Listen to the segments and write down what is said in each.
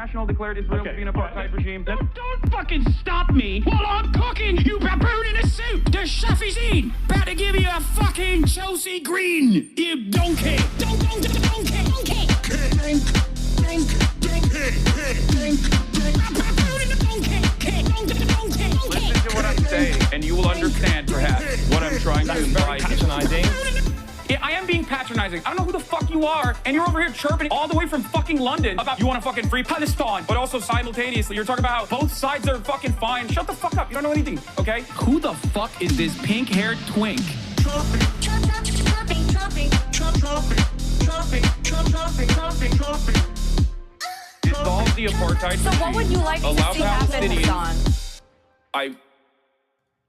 National declared Israel to be an apartheid regime. Don't fucking stop me while I'm cooking, you baboon in a suit. The chef is in. About to give you a fucking Chelsea Green, you donkey. Donkey. Listen to what I'm saying, and you will understand, perhaps, what I'm trying to imply. Patronizing. Yeah, I am being patronizing. I don't know who the fuck you are, and you're over here chirping all the way from fucking London about you want to fucking free Palestine, but also simultaneously you're talking about both sides are fucking fine. Shut the fuck up. You don't know anything, okay? Who the fuck is this pink-haired twink? Dissolve the apartheid. So what would you like to see happen, Hasan?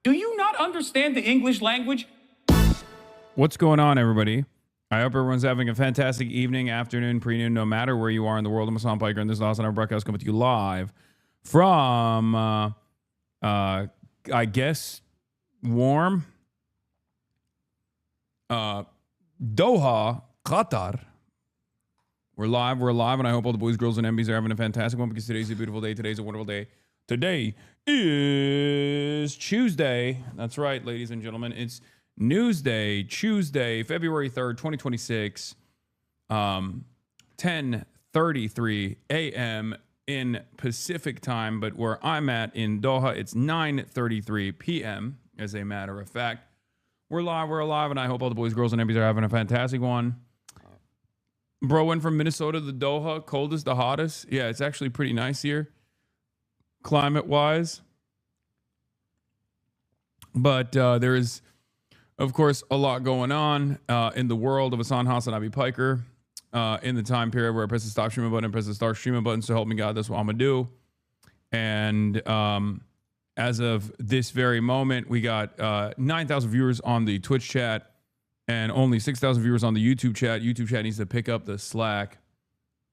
Do you not understand the English language? What's going on, everybody? I hope everyone's having a fantastic evening, afternoon, pre-noon, no matter where you are in the world. I'm Hasan Piker, and this is HasanAbi broadcast coming to you live from, I guess, warm Doha, Qatar. We're live, and I hope all the boys, girls, and MBs are having a fantastic one because today's a beautiful day. Today's a wonderful day. Today is Tuesday. That's right, ladies and gentlemen. It's Newsday, Tuesday, February 3rd, 2026, 10:33 a.m. in Pacific time, but where I'm at in Doha, it's 9:33 p.m. as a matter of fact. We're alive, and I hope all the boys, girls, and MBs are having a fantastic one. Bro went from Minnesota to Doha, coldest to hottest. Yeah, it's actually pretty nice here, climate-wise. But there is, of course, a lot going on in the world of HasanAbi Piker in the time period where I press the stop streaming button and press the start streaming button. So help me God, that's what I'm going to do. And as of this very moment, we got 9,000 viewers on the Twitch chat and only 6,000 viewers on the YouTube chat. YouTube chat needs to pick up the slack.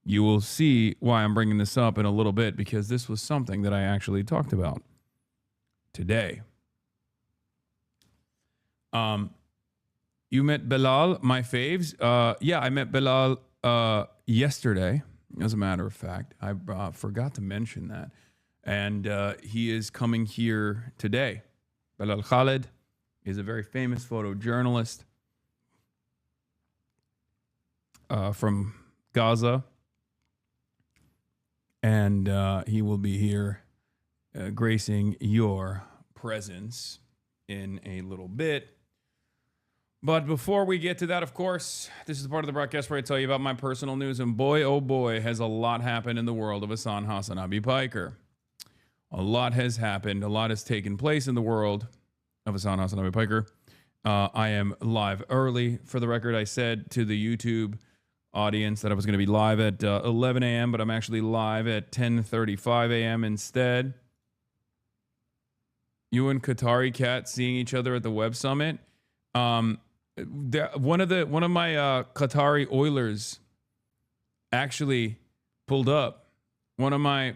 You will see why I'm bringing this up in a little bit, because this was something that I actually talked about today. You met Bilal, my faves. Yeah, I met Bilal yesterday, as a matter of fact. I forgot to mention that. And he is coming here today. Bilal Khalid is a very famous photojournalist from Gaza. And he will be here gracing your presence in a little bit. But before we get to that, of course, this is the part of the broadcast where I tell you about my personal news. And boy, oh boy, has a lot happened in the world of HasanAbi Piker. A lot has happened. A lot has taken place in the world of HasanAbi Piker. I am live early. For the record, I said to the YouTube audience that I was going to be live at 11 a.m., but I'm actually live at 10:35 a.m. instead. You and Qatari Cat seeing each other at the Web Summit. One of my Qatari Oilers actually pulled up. One of my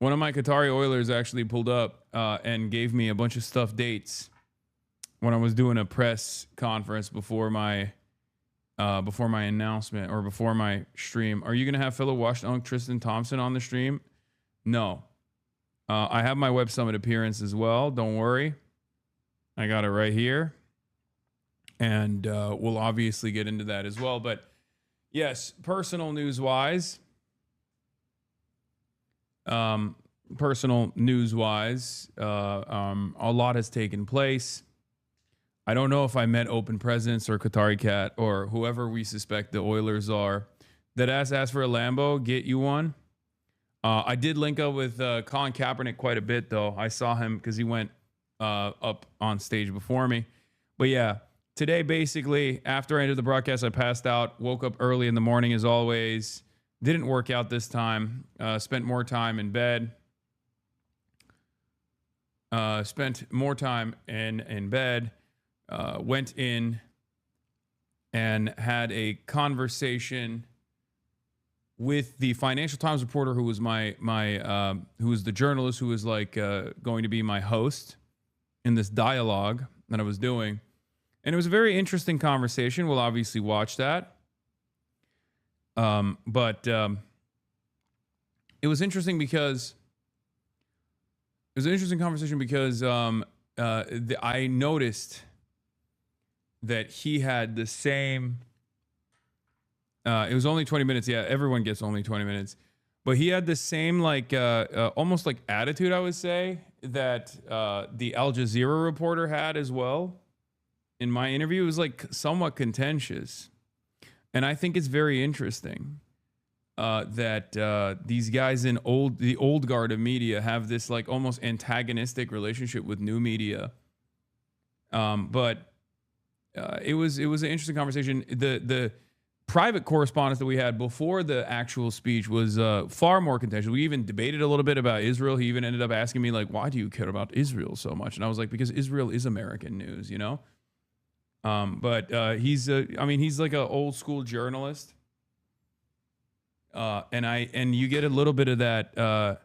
Qatari Oilers actually pulled up and gave me a bunch of stuffed dates when I was doing a press conference before my announcement or before my stream. Are you gonna have fellow Washington Tristan Thompson on the stream? No. I have my Web Summit appearance as well. Don't worry. I got it right here. And we'll obviously get into that as well. But yes, personal news-wise, a lot has taken place. I don't know if I met Open Presidents or Qatari Cat or whoever we suspect the Oilers are. That asked for a Lambo, get you one. I did link up with Colin Kaepernick quite a bit, though. I saw him because he went up on stage before me. But yeah, today, basically, after I ended the broadcast, I passed out, woke up early in the morning as always. Didn't work out this time. Spent more time in bed. Went in and had a conversation with the Financial Times reporter who was who was the journalist who was going to be my host in this dialogue that I was doing. And it was a very interesting conversation. We'll obviously watch that. But it was interesting because it was an interesting conversation because I noticed that he had the same. It was only 20 minutes. Yeah, everyone gets only 20 minutes. But he had the same, like, almost like attitude, I would say, that the Al Jazeera reporter had as well. In my interview, it was like somewhat contentious. And I think it's very interesting that these guys in the old guard of media have this like almost antagonistic relationship with new media. But it was an interesting conversation. The private correspondence that we had before the actual speech was far more contentious. We even debated a little bit about Israel. He even ended up asking me, like, why do you care about Israel so much? And I was like, because Israel is American news, you know? But he's like an old school journalist. And you get a little bit of that,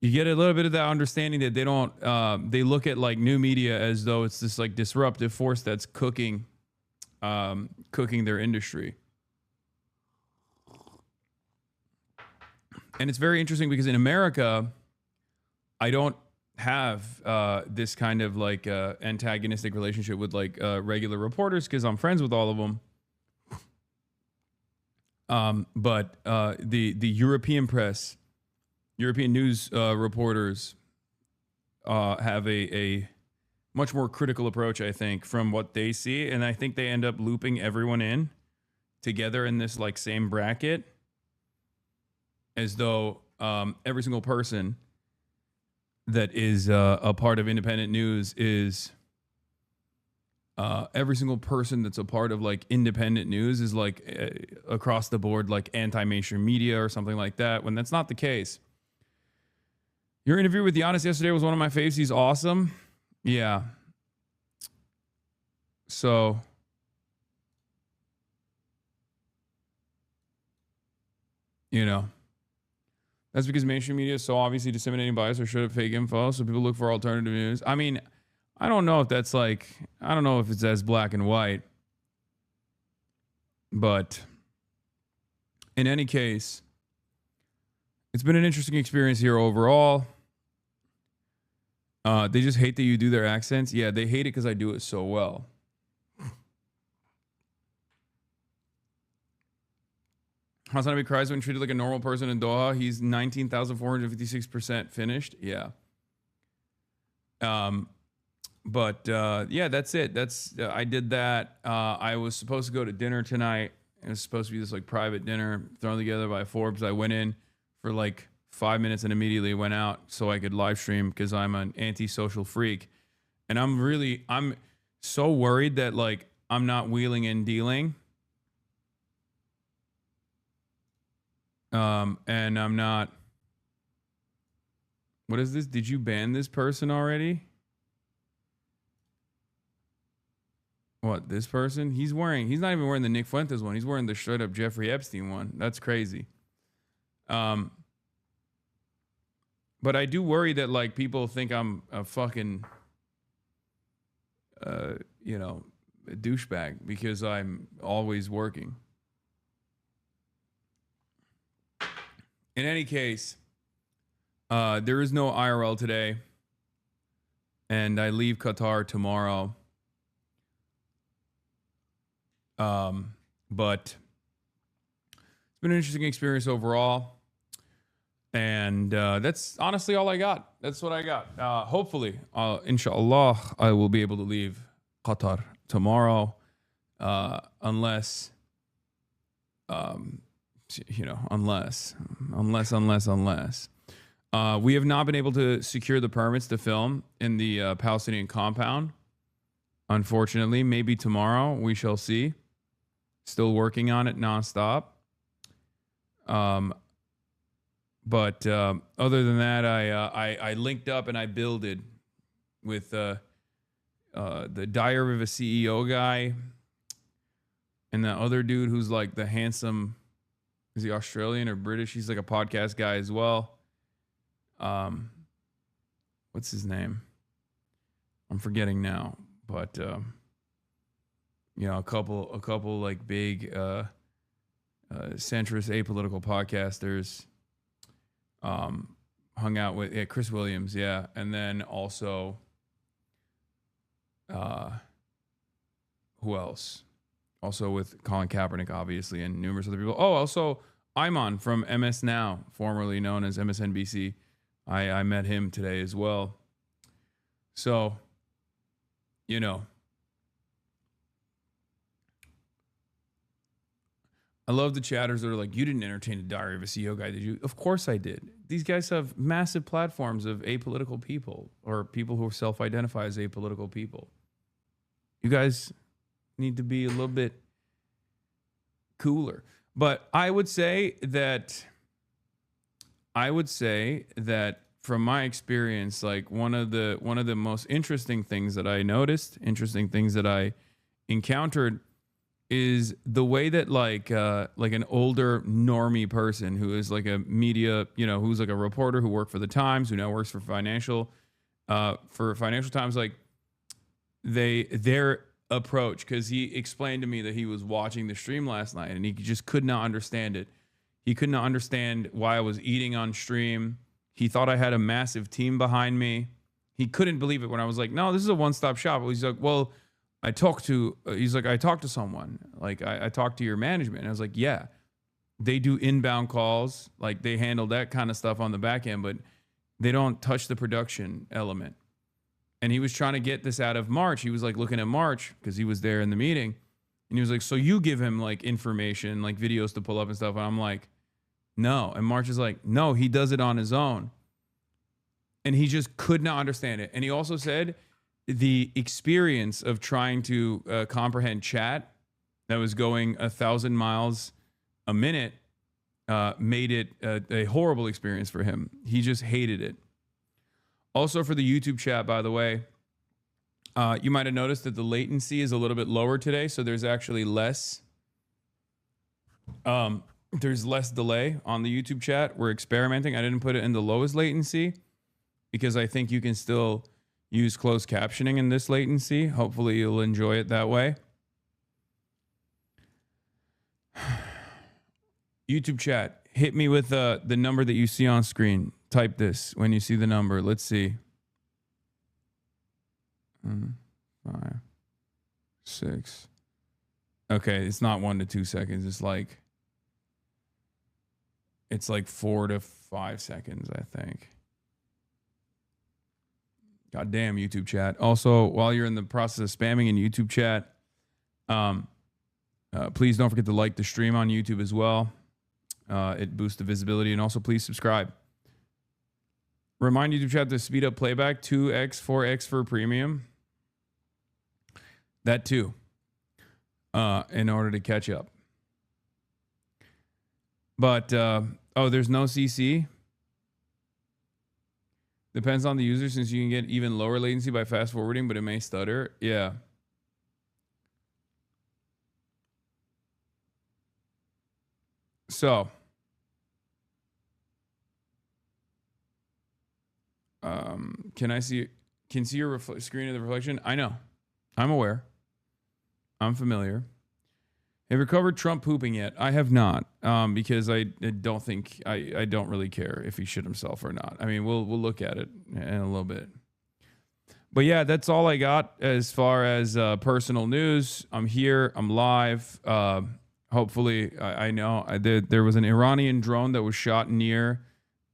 understanding that they don't, they look at like new media as though it's this like disruptive force that's cooking their industry. And it's very interesting because in America, I don't have this kind of like antagonistic relationship with like regular reporters because I'm friends with all of them. But the European press, European news reporters have a much more critical approach, I think, from what they see. And I think they end up looping everyone in together in this like same bracket, as though every single person that is a part of independent news is every single person that's a part of like independent news is like across the board like anti-mainstream media or something like that, when that's not the case. Your interview with Giannis yesterday was one of my faves. He's awesome. Yeah. So you know, that's because mainstream media is so obviously disseminating bias or should have fake info, so people look for alternative news. I mean, I don't know if that's like, I don't know if it's as black and white. But in any case, it's been an interesting experience here overall. They just hate that you do their accents. Yeah, they hate it because I do it so well. HasanAbi cries when treated like a normal person in Doha. He's 19,456% finished. Yeah. But yeah, that's it. That's I did that. I was supposed to go to dinner tonight. It was supposed to be this like private dinner thrown together by Forbes. I went in for like 5 minutes and immediately went out so I could live stream because I'm an antisocial freak. And I'm so worried that like I'm not wheeling and dealing. And I'm not. What is this? Did you ban this person already? What, this person? He's not even wearing the Nick Fuentes one. He's wearing the straight up Jeffrey Epstein one. That's crazy. But I do worry that like people think I'm a fucking, a douchebag because I'm always working. In any case, there is no IRL today, and I leave Qatar tomorrow. But it's been an interesting experience overall, and that's honestly all I got. That's what I got. Hopefully, inshallah, I will be able to leave Qatar tomorrow, unless. Unless. We have not been able to secure the permits to film in the Palestinian compound. Unfortunately, maybe tomorrow, we shall see. Still working on it nonstop. But other than that, I linked up and I builded with the Diary of a CEO guy and the other dude who's like the handsome. Is he Australian or British? He's like a podcast guy as well. What's his name? I'm forgetting now. But a couple like big centrist apolitical podcasters Hung out with Chris Williams, yeah, and then also, who else? Also with Colin Kaepernick, obviously, and numerous other people. Oh, also Iman from MS Now, formerly known as MSNBC. I met him today as well. So, you know, I love the chatters that are like, you didn't entertain the Diary of a CEO guy, did you? Of course I did. These guys have massive platforms of apolitical people or people who self-identify as apolitical people. You guys need to be a little bit cooler. But I would say that from my experience, like one of the most interesting things that I noticed, interesting things that I encountered is the way that like an older normie person who is like a media, who's like a reporter who worked for the Times, who now works for Financial Times, like their approach, because he explained to me that he was watching the stream last night and he just could not understand it. He could not understand why I was eating on stream. He thought I had a massive team behind me. He couldn't believe it when I was like, no, this is a one-stop shop. He's like, well, I talked to someone. Like, I talked to your management. And I was like, yeah, they do inbound calls. Like, they handle that kind of stuff on the back end, but they don't touch the production element. And he was trying to get this out of March. He was like looking at March because he was there in the meeting. And he was like, so you give him like information, like videos to pull up and stuff. And I'm like, no. And March is like, no, he does it on his own. And he just could not understand it. And he also said the experience of trying to comprehend chat that was going 1,000 miles a minute made it a horrible experience for him. He just hated it. Also for the YouTube chat, by the way, you might have noticed that the latency is a little bit lower today. So there's actually less delay on the YouTube chat. We're experimenting. I didn't put it in the lowest latency because I think you can still use closed captioning in this latency. Hopefully you'll enjoy it that way. YouTube chat, hit me with the number that you see on screen. Type this when you see the number. Let's see. 5, 6. Okay, it's not 1 to 2 seconds. It's like 4 to 5 seconds, I think. God damn, YouTube chat. Also, while you're in the process of spamming in YouTube chat, please don't forget to like the stream on YouTube as well. It boosts the visibility. And also, please subscribe. Remind YouTube chat to speed up playback 2x, 4x for premium. That too, in order to catch up. But, there's no CC. Depends on the user since you can get even lower latency by fast forwarding, but it may stutter. Yeah. So, can see your screen of the reflection? I know. I'm aware. I'm familiar. Have you covered Trump pooping yet? I have not, because I don't think I don't really care if he shit himself or not. I mean, we'll look at it in a little bit. But yeah, that's all I got as far as personal news. I'm here. I'm live. Hopefully, I know there was an Iranian drone that was shot near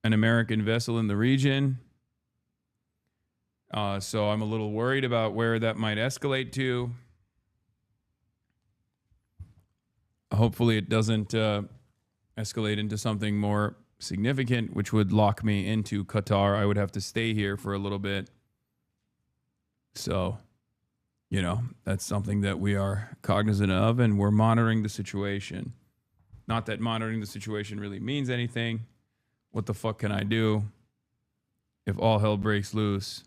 an American vessel in the region. So I'm a little worried about where that might escalate to. Hopefully it doesn't escalate into something more significant, which would lock me into Qatar. I would have to stay here for a little bit. So, that's something that we are cognizant of, and we're monitoring the situation. Not that monitoring the situation really means anything. What the fuck can I do if all hell breaks loose?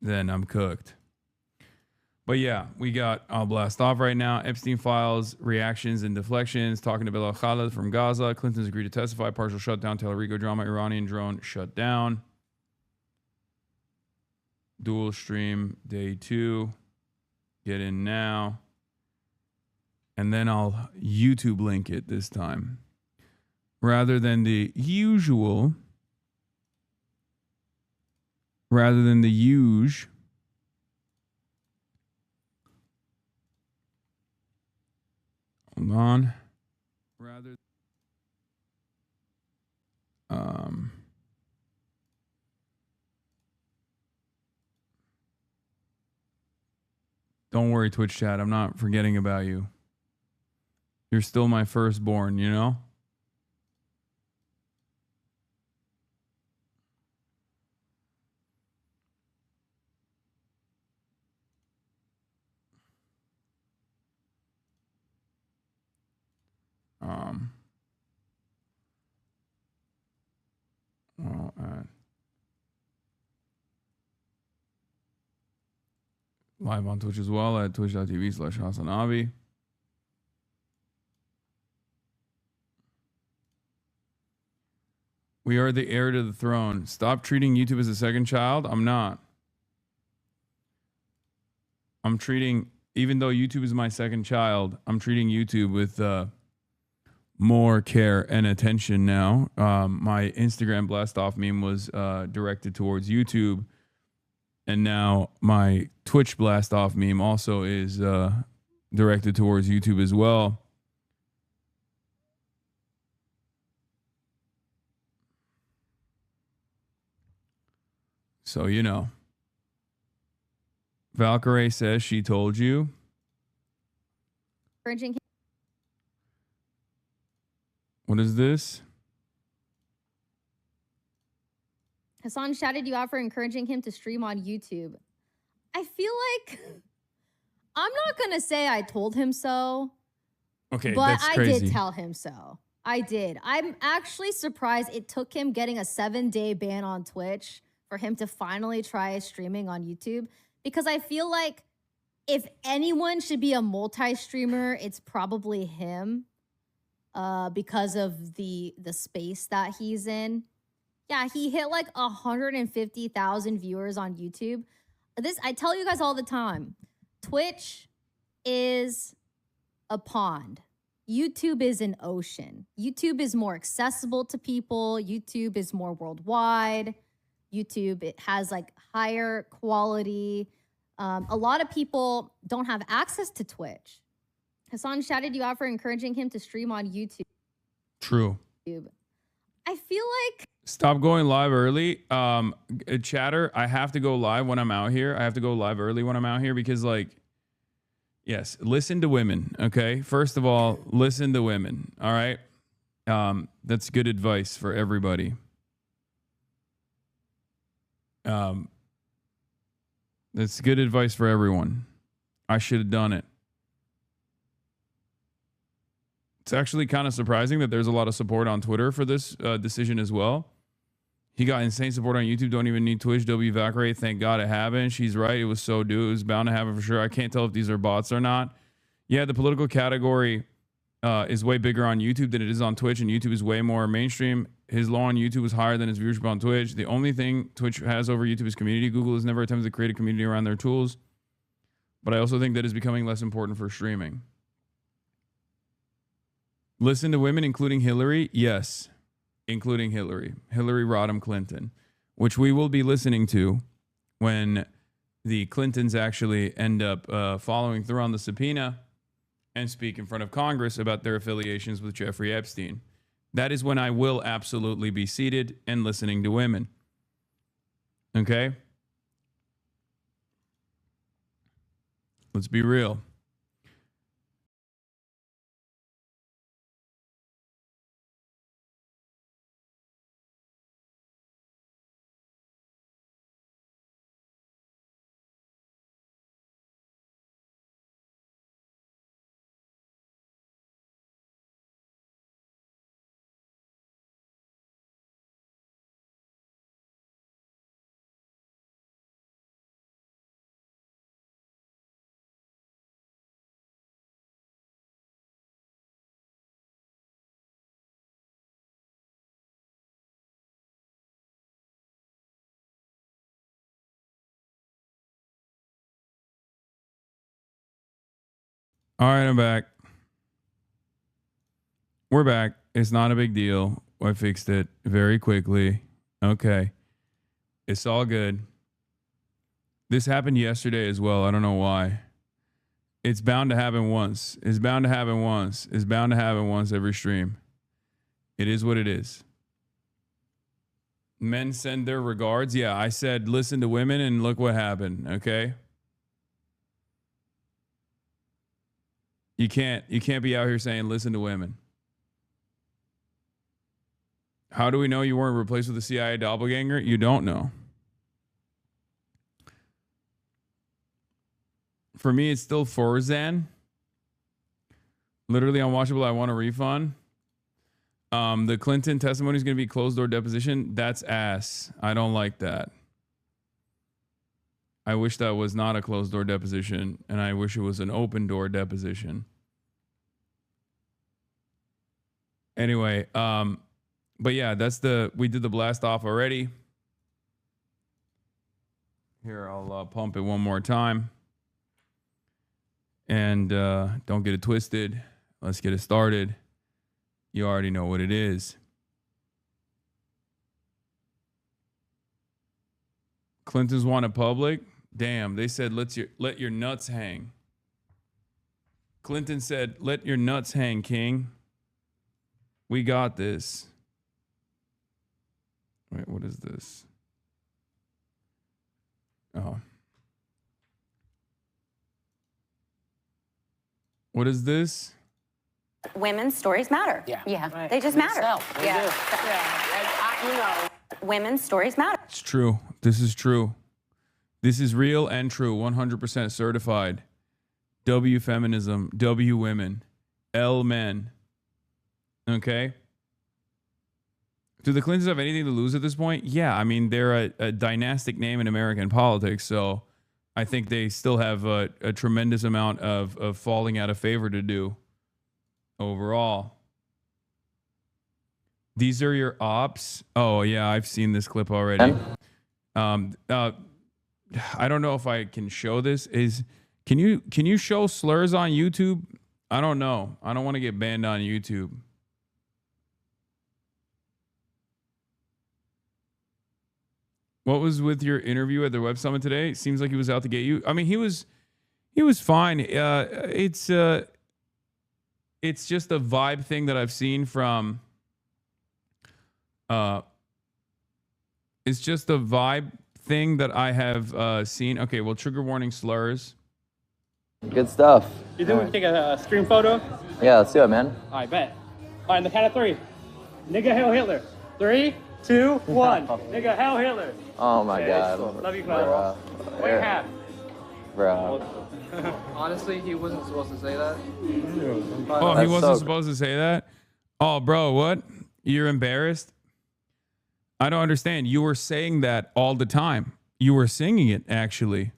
Then I'm cooked. But yeah, I'll blast off right now. Epstein files, reactions and deflections, talking to Bilal Khaled from Gaza. Clinton's agreed to testify, partial shutdown, Telerico drama, Iranian drone shut down. Dual stream, day 2. Get in now. and then I'll YouTube link it this time rather than the usual. Rather than the huge. Hold on. Rather. Don't worry, Twitch chat. I'm not forgetting about you. You're still my firstborn, you know? Well, live on Twitch as well at twitch.tv/HasanAbi. We are the heir to the throne. Stop treating YouTube as a second child. I'm not. I'm treating, even though YouTube is my second child, I'm treating YouTube with more care and attention now. My Instagram blast off meme was directed towards YouTube. And now my Twitch blast off meme also is directed towards YouTube as well. So, you know. Valkyrie says she told you. What is this? Hasan shouted you out for encouraging him to stream on YouTube. I feel like I'm not going to say I told him so. Okay, but that's crazy. I did tell him so. I did. I'm actually surprised it took him getting a 7-day ban on Twitch for him to finally try streaming on YouTube. Because I feel like if anyone should be a multi-streamer, it's probably him. Because of the space that he's in. Yeah, he hit like 150,000 viewers on YouTube. This, I tell you guys all the time, Twitch is a pond. YouTube is an ocean. YouTube is more accessible to people. YouTube is more worldwide. YouTube, it has like higher quality. A lot of people don't have access to Twitch. Hasan shouted you out for encouraging him to stream on YouTube. True. I feel like... Stop going live early. Chatter, I have to go live when I'm out here. I have to go live early when I'm out here because, like, yes, listen to women, okay? First of all, listen to women, all right? That's good advice for everybody. That's good advice for everyone. I should have done it. It's actually kind of surprising that there's a lot of support on Twitter for this decision as well. He got insane support on YouTube. Don't even need Twitch. W Valkyrie, thank God it happened. She's right. It was so due. It was bound to happen for sure. I can't tell if these are bots or not. Yeah, the political category is way bigger on YouTube than it is on Twitch, and YouTube is way more mainstream. His law on YouTube was higher than his viewership on Twitch. The only thing Twitch has over YouTube is community. Google has never attempted to create a community around their tools. But I also think that is becoming less important for streaming. Listen to women, including Hillary. Yes, including Hillary Rodham Clinton, which we will be listening to when the Clintons actually end up following through on the subpoena and speak in front of Congress about their affiliations with Jeffrey Epstein. That is when I will absolutely be seated and listening to women. Okay? Let's be real. All right, I'm back. We're back. It's not a big deal. I fixed it very quickly. Okay. It's all good. This happened yesterday as well. I don't know why. It's bound to happen once. It's bound to happen once. It's bound to happen once every stream. It is what it is. Men send their regards. Yeah, I said listen to women and look what happened, okay? You can't be out here saying listen to women. How do we know you weren't replaced with a CIA doppelganger? You don't know. For me, it's still Forzan. Literally unwatchable. I want a refund. The Clinton testimony is going to be closed door deposition. That's ass. I don't like that. I wish that was not a closed door deposition, and I wish it was an open door deposition. Anyway, but yeah, we did the blast off already. Here, I'll pump it one more time. And don't get it twisted. Let's get it started. You already know what it is. Clintons want a public. Damn, they said let your nuts hang. Clinton said, let your nuts hang, King. We got this. Wait, what is this? Oh. What is this? Women's stories matter. Yeah. Right. They just matter. They do. And women's stories matter. It's true. This is true. This is real and true. 100% certified. W feminism. W women. L men. Okay? Do the Clintons have anything to lose at this point? Yeah. I mean, they're a dynastic name in American politics, so I think they still have a tremendous amount of falling out of favor to do overall. These are your ops. Oh yeah, I've seen this clip already. I don't know if I can show this. Can you show slurs on YouTube? I don't know. I don't want to get banned on YouTube. What was with your interview at the Web Summit today? It seems like he was out to get you. I mean, he was fine. It's just a vibe thing that I've seen from. It's just a vibe thing that I have seen. Okay, well, trigger warning slurs. Good stuff. You think we can take a screen photo? Yeah, let's do it, man. I bet. All right, on the count of three. Nigga, Hail Hitler. 3, 2, 1. Nigga, Hail Hitler. Oh my God. Love you, Cloud. What you have? Bro. Honestly, he wasn't supposed to say that. Oh, he wasn't supposed to say that? Oh, bro, what? You're embarrassed? I don't understand. You were saying that all the time. You were singing it, actually.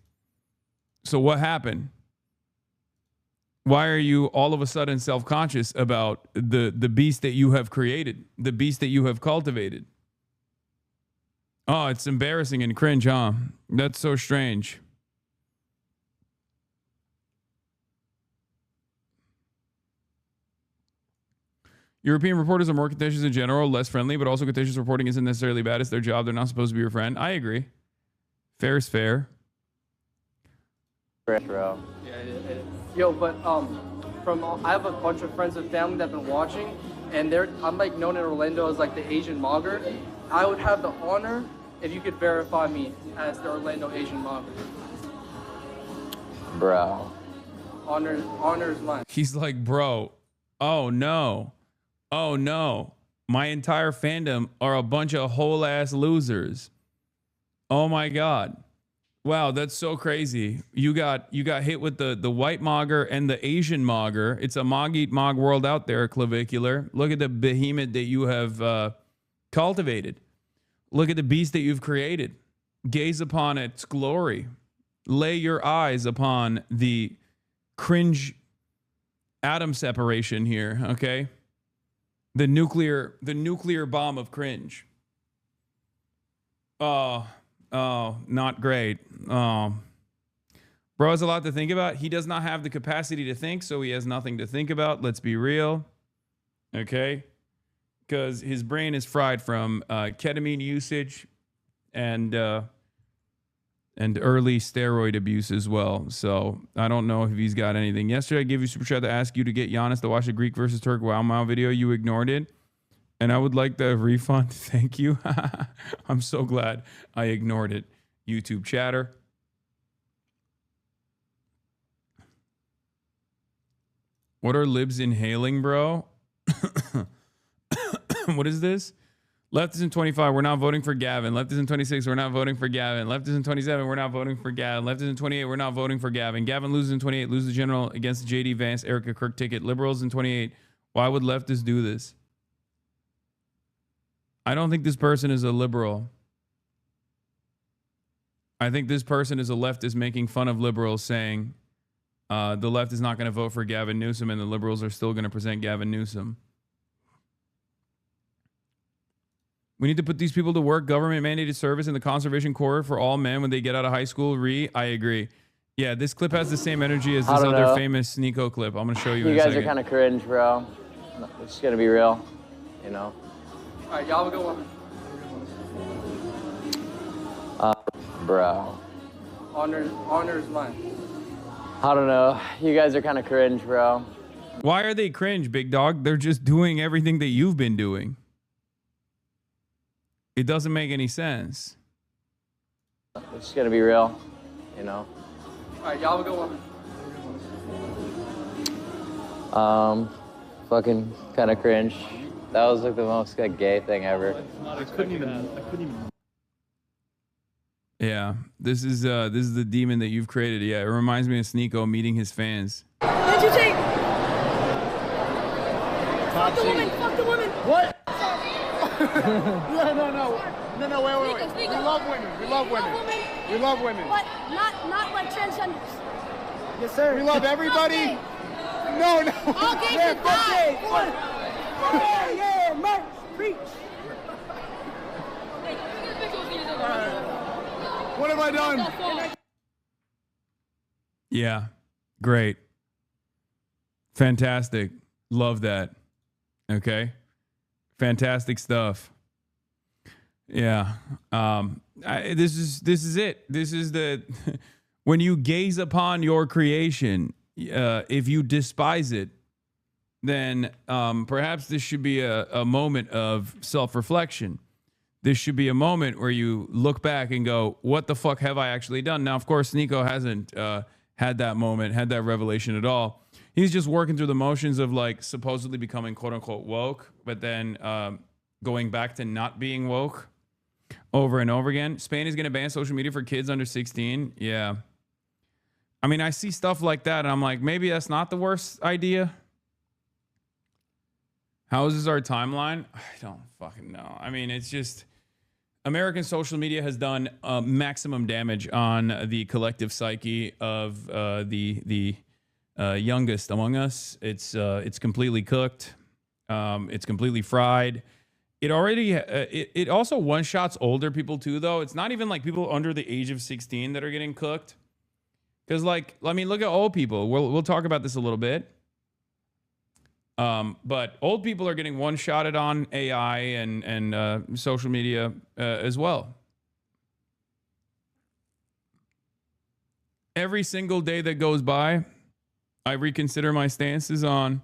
So what happened? Why are you all of a sudden self-conscious about the beast that you have created, the beast that you have cultivated? Oh, it's embarrassing and cringe, huh? That's so strange. European reporters are more contentious in general, less friendly, but also contentious reporting isn't necessarily bad. It's their job. They're not supposed to be your friend. I agree. Fair is fair. Bro. Yeah, yo, but I have a bunch of friends and family that have been watching, and I'm like known in Orlando as like the Asian mogger. I would have the honor if you could verify me as the Orlando Asian mogger. Bro. Honor is mine. He's like, bro, oh no. Oh no. My entire fandom are a bunch of whole ass losers. Oh my God. Wow, that's so crazy. You got hit with the white mogger and the Asian mogger. It's a mog eat mog world out there, clavicular. Look at the behemoth that you have cultivated. Look at the beast that you've created. Gaze upon its glory. Lay your eyes upon the cringe atom separation here, okay? The nuclear bomb of cringe. Oh, not great. Bro has a lot to think about. He does not have the capacity to think, so he has nothing to think about. Let's be real. Okay? Because his brain is fried from ketamine usage and early steroid abuse as well. So I don't know if he's got anything. Yesterday I gave you super chat to ask you to get Giannis to watch the Greek versus Turk Wow Mao video. You ignored it. And I would like the refund. Thank you. I'm so glad I ignored it. YouTube chatter. What are libs inhaling, bro? What is this? Left is in 25. We're not voting for Gavin. Left is in 26. We're not voting for Gavin. Left is in 27. We're not voting for Gavin. Left is in 28. We're not voting for Gavin. Gavin loses in 28. Loses the general against the JD Vance, Erica Kirk ticket. Liberals in 28. Why would leftists do this? I don't think this person is a liberal. I think this person is a leftist making fun of liberals, saying the left is not going to vote for Gavin Newsom and the liberals are still going to present Gavin Newsom. We need to put these people to work. Government mandated service in the conservation corps for all men when they get out of high school. I agree. Yeah, this clip has the same energy as this other famous Nico clip. I'm going to show you in a second. You guys are kind of cringe, bro. It's just going to be real, you know? All right, y'all have a good one. Bro. Honor is mine. I don't know. You guys are kind of cringe, bro. Why are they cringe, big dog? They're just doing everything that you've been doing. It doesn't make any sense. It's just gonna be real, you know? All right, y'all have a good one. Fucking kind of cringe. That was like the most like, gay thing ever. I couldn't even. Yeah, this is the demon that you've created. Yeah, it reminds me of Sneeko meeting his fans. What did you take? Fuck the woman! Fuck the woman! What? No, wait. We love women. We love women. But not like transgenders. Yes, sir. We love everybody. No. All gays should die. Yeah, merch, preach. What have I done? Yeah, great. Fantastic. Love that. Okay. Fantastic stuff. Yeah. This is it. This is the when you gaze upon your creation, if you despise it, then perhaps this should be a moment of self-reflection. This should be a moment where you look back and go, what the fuck have I actually done? Now, of course, Nico hasn't had that moment, had that revelation at all. He's just working through the motions of like supposedly becoming quote unquote woke, but then going back to not being woke over and over again. Spain is going to ban social media for kids under 16. Yeah. I mean, I see stuff like that and I'm like, maybe that's not the worst idea. How is our timeline? I don't fucking know. I mean, it's just American social media has done maximum damage on the collective psyche of the youngest among us. It's completely cooked. It's completely fried. It already it also one shots older people too, though. It's not even like people under the age of 16 that are getting cooked. Because like, I mean, look at old people. We'll talk about this a little bit. But old people are getting one-shotted on AI and social media as well. Every single day that goes by, I reconsider my stances on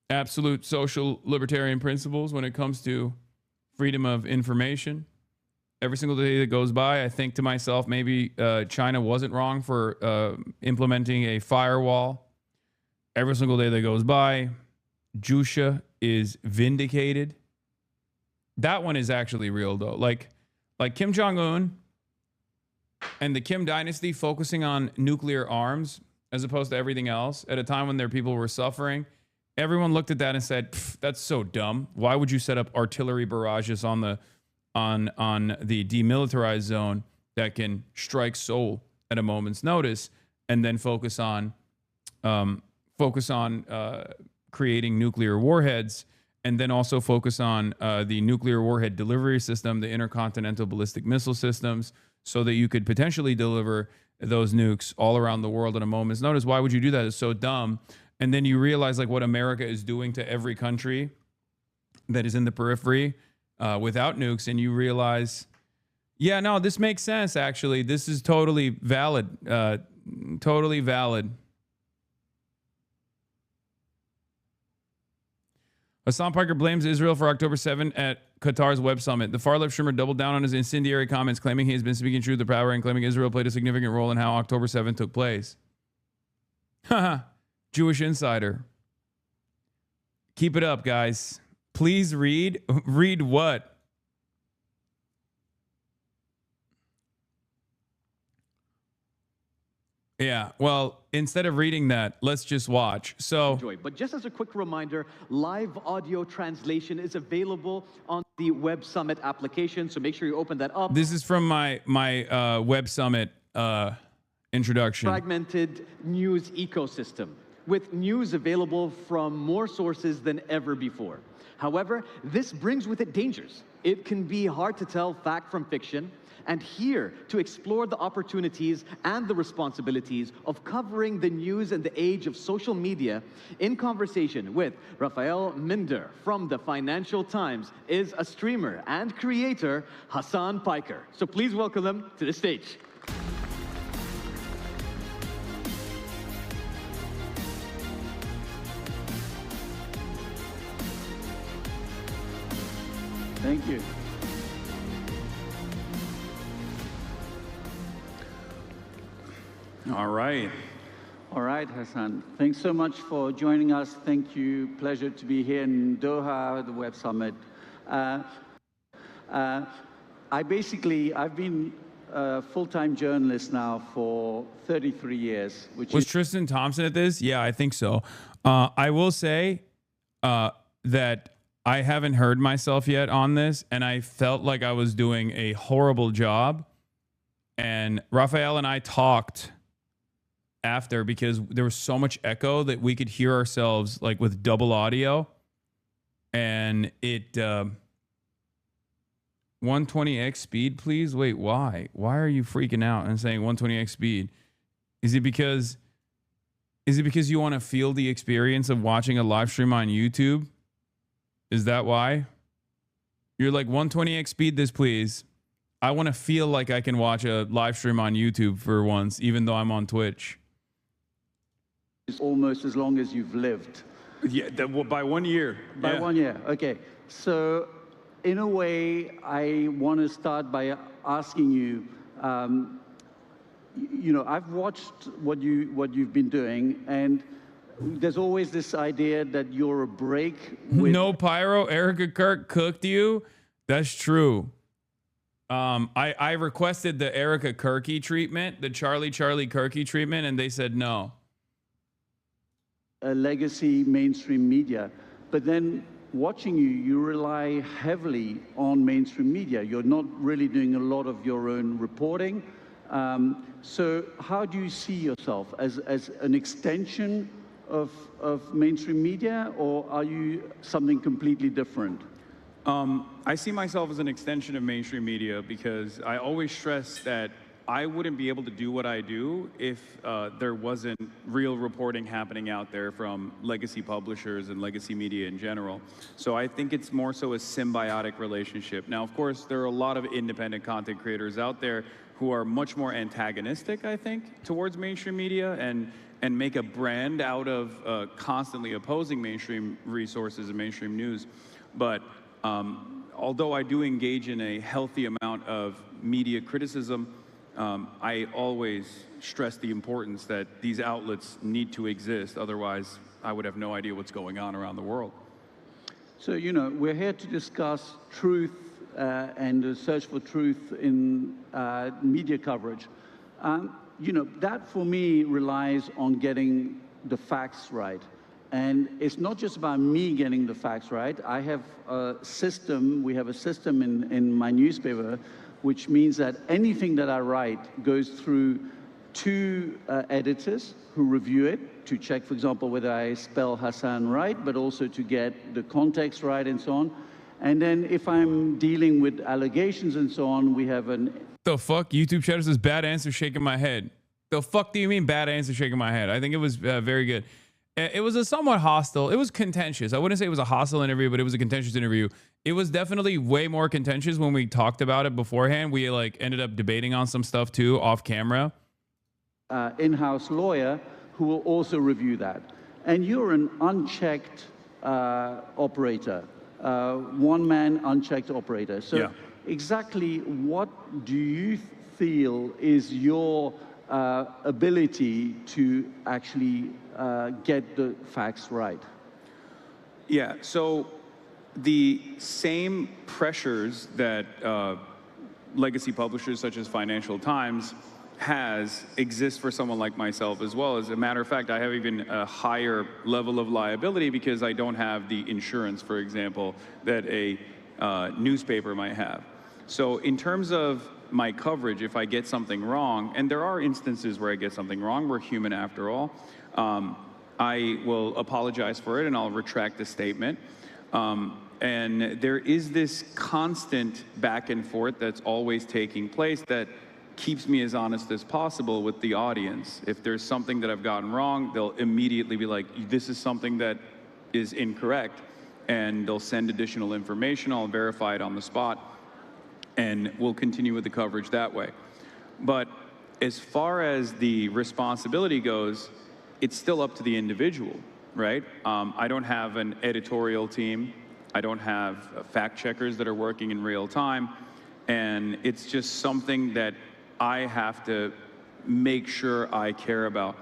absolute social libertarian principles when it comes to freedom of information. Every single day that goes by, I think to myself, maybe China wasn't wrong for implementing a firewall. Every single day that goes by, Jusha is vindicated. That one is actually real, though. Like Kim Jong-un and the Kim dynasty focusing on nuclear arms as opposed to everything else at a time when their people were suffering. Everyone looked at that and said, that's so dumb. Why would you set up artillery barrages on the demilitarized zone that can strike Seoul at a moment's notice and then focus on creating nuclear warheads, and then also focus on the nuclear warhead delivery system, the intercontinental ballistic missile systems, so that you could potentially deliver those nukes all around the world at a moment's notice? Why would you do that? It's so dumb. And then you realize like what America is doing to every country that is in the periphery without nukes. And you realize, yeah, no, this makes sense. Actually, this is totally valid. Totally valid. Hasan Piker blames Israel for October 7 at Qatar's Web Summit. The far-left streamer doubled down on his incendiary comments, claiming he has been speaking truth to power and claiming Israel played a significant role in how October 7 took place. Haha, Jewish insider. Keep it up, guys. Please read. Read what? Yeah, well, instead of reading that, let's just watch. So, but just as a quick reminder, live audio translation is available on the Web Summit application, so make sure you open that up. This is from my Web Summit introduction. Fragmented news ecosystem with news available from more sources than ever before. However, this brings with it dangers. It can be hard to tell fact from fiction, and here to explore the opportunities and the responsibilities of covering the news in the age of social media in conversation with Rafael Minder from the Financial Times is a streamer and creator, Hasan Piker. So please welcome him to the stage. Thank you. All right. All right, Hasan. Thanks so much for joining us. Thank you. Pleasure to be here in Doha, the Web Summit. I've been a full-time journalist now for 33 years. Was Tristan Thompson at this? Yeah, I think so. I will say that I haven't heard myself yet on this, and I felt like I was doing a horrible job. And Rafael and I talked after because there was so much echo that we could hear ourselves like with double audio, and it 120x speed, please. Wait, why are you freaking out and saying 120x speed? Is it because you want to feel the experience of watching a live stream on YouTube? Is that why you're like 120x speed this, please? I want to feel like I can watch a live stream on YouTube for once, even though I'm on Twitch. It's almost as long as you've lived. Yeah, by 1 year. By 1 year, okay. So in a way, I want to start by asking you, I've watched what you've been doing, and there's always this idea that you're a break with... No pyro, Erica Kirk cooked you? That's true. I requested the Erica Kirky treatment, the Charlie Kirky treatment, and they said no. A legacy mainstream media. But then watching you rely heavily on mainstream media. You're not really doing a lot of your own reporting. So how do you see yourself? As an extension of mainstream media, or are you something completely different? I see myself as an extension of mainstream media because I always stress that I wouldn't be able to do what I do if there wasn't real reporting happening out there from legacy publishers and legacy media in general. So I think it's more so a symbiotic relationship. Now, of course, there are a lot of independent content creators out there who are much more antagonistic, I think, towards mainstream media and make a brand out of constantly opposing mainstream resources and mainstream news. But although I do engage in a healthy amount of media criticism, I always stress the importance that these outlets need to exist. Otherwise, I would have no idea what's going on around the world. So, we're here to discuss truth and the search for truth in media coverage. That for me relies on getting the facts right. And it's not just about me getting the facts right. I have a system, we have a system in my newspaper, which means that anything that I write goes through 2 editors who review it to check, for example, whether I spell Hasan right, but also to get the context right and so on. And then if I'm dealing with allegations and so on, we have an... The fuck? YouTube Shadow says bad answer shaking my head. The fuck do you mean bad answer shaking my head? I think it was very good. It was a somewhat hostile. It was contentious. I wouldn't say it was a hostile interview, but it was a contentious interview. It was definitely way more contentious when we talked about it beforehand. We like ended up debating on some stuff too off camera. In-house lawyer who will also review that. And you're an unchecked operator, one-man unchecked operator. So exactly what do you feel is your ability to actually get the facts right? Yeah, so the same pressures that legacy publishers such as Financial Times exist for someone like myself as well. As a matter of fact, I have even a higher level of liability because I don't have the insurance, for example, that a newspaper might have. So in terms of my coverage, if I get something wrong, and there are instances where I get something wrong, we're human after all, I will apologize for it and I'll retract the statement. And there is this constant back and forth that's always taking place that keeps me as honest as possible with the audience. If there's something that I've gotten wrong, they'll immediately be like, this is something that is incorrect. And they'll send additional information. I'll verify it on the spot. And we'll continue with the coverage that way. But as far as the responsibility goes, it's still up to the individual, right? I don't have an editorial team. I don't have fact checkers that are working in real time. And it's just something that I have to make sure I care about.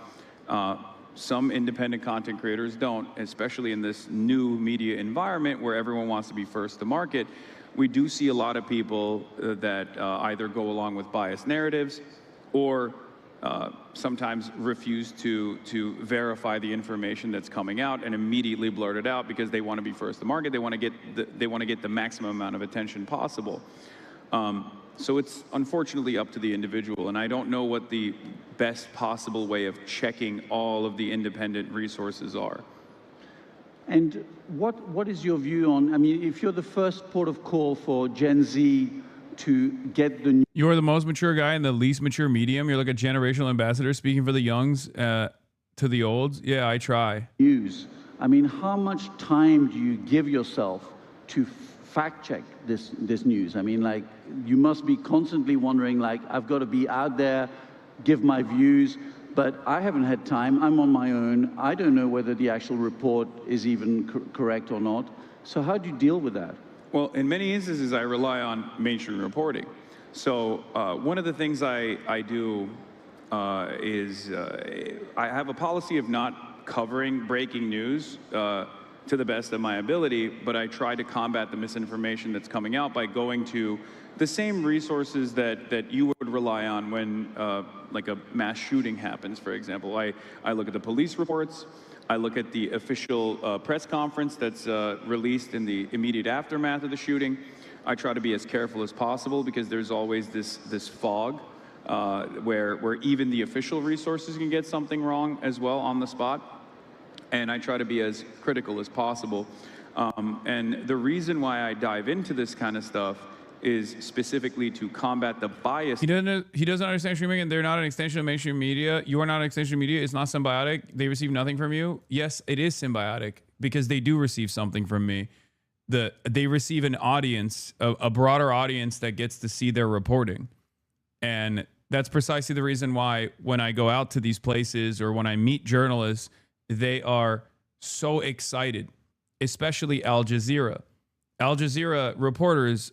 Some independent content creators don't, especially in this new media environment where everyone wants to be first to market. We do see a lot of people that either go along with biased narratives or sometimes refuse to verify the information that's coming out and immediately blurt it out because they want to be first to market. They want to get the maximum amount of attention possible. So it's unfortunately up to the individual, and I don't know what the best possible way of checking all of the independent resources are. And what is your view on, I mean, if you're the first port of call for Gen Z to get the... You're the most mature guy in the least mature medium. You're like a generational ambassador speaking for the youngs to the olds. Yeah, I try. News. I mean, how much time do you give yourself to fact check this news? I mean, like, you must be constantly wondering, like, I've got to be out there, give my views, but I haven't had time. I'm on my own. I don't know whether the actual report is even correct or not. So how do you deal with that? Well, in many instances, I rely on mainstream reporting. So one of the things I do is I have a policy of not covering breaking news to the best of my ability, but I try to combat the misinformation that's coming out by going to the same resources that you would rely on when like a mass shooting happens, for example. I look at the police reports, I look at the official press conference that's released in the immediate aftermath of the shooting. I try to be as careful as possible because there's always this fog where even the official resources can get something wrong as well on the spot. And I try to be as critical as possible. And the reason why I dive into this kind of stuff is specifically to combat the bias. He doesn't understand streaming, and they're not an extension of mainstream media. You are not an extension of media. It's not symbiotic. They receive nothing from you. Yes, it is symbiotic because they do receive something from me. They receive an audience, a broader audience that gets to see their reporting. And that's precisely the reason why when I go out to these places or when I meet journalists, they are so excited, especially Al Jazeera. Al Jazeera reporters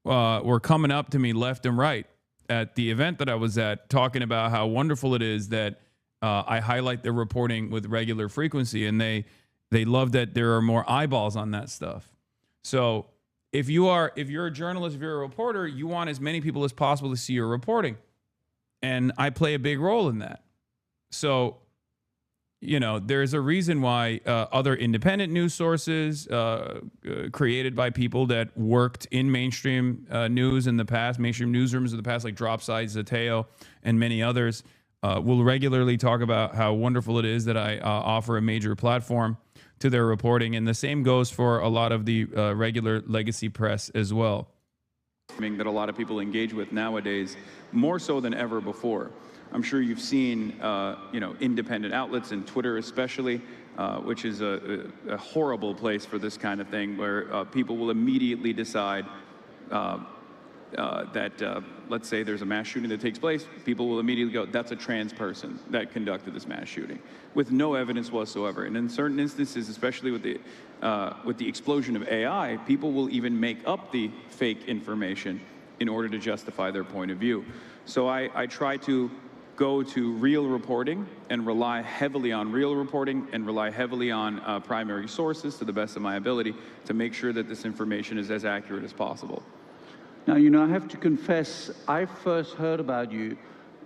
were coming up to me left and right at the event that I was at, talking about how wonderful it is that I highlight their reporting with regular frequency, and they love that there are more eyeballs on that stuff. So if you're a journalist, if you're a reporter, you want as many people as possible to see your reporting, and I play a big role in that. So, you know, there's a reason why other independent news sources created by people that worked in mainstream news in the past, mainstream newsrooms of the past, like Dropsite, Zateo, and many others, will regularly talk about how wonderful it is that I offer a major platform to their reporting. And the same goes for a lot of the regular legacy press as well. That a lot of people engage with nowadays, more so than ever before. I'm sure you've seen, independent outlets and Twitter especially, which is a horrible place for this kind of thing, where people will immediately decide that, let's say there's a mass shooting that takes place, people will immediately go, that's a trans person that conducted this mass shooting, with no evidence whatsoever. And in certain instances, especially with the explosion of AI, people will even make up the fake information in order to justify their point of view. So I try to go to real reporting and rely heavily on real reporting and rely heavily on primary sources to the best of my ability to make sure that this information is as accurate as possible. Now, you know, I have to confess, I first heard about you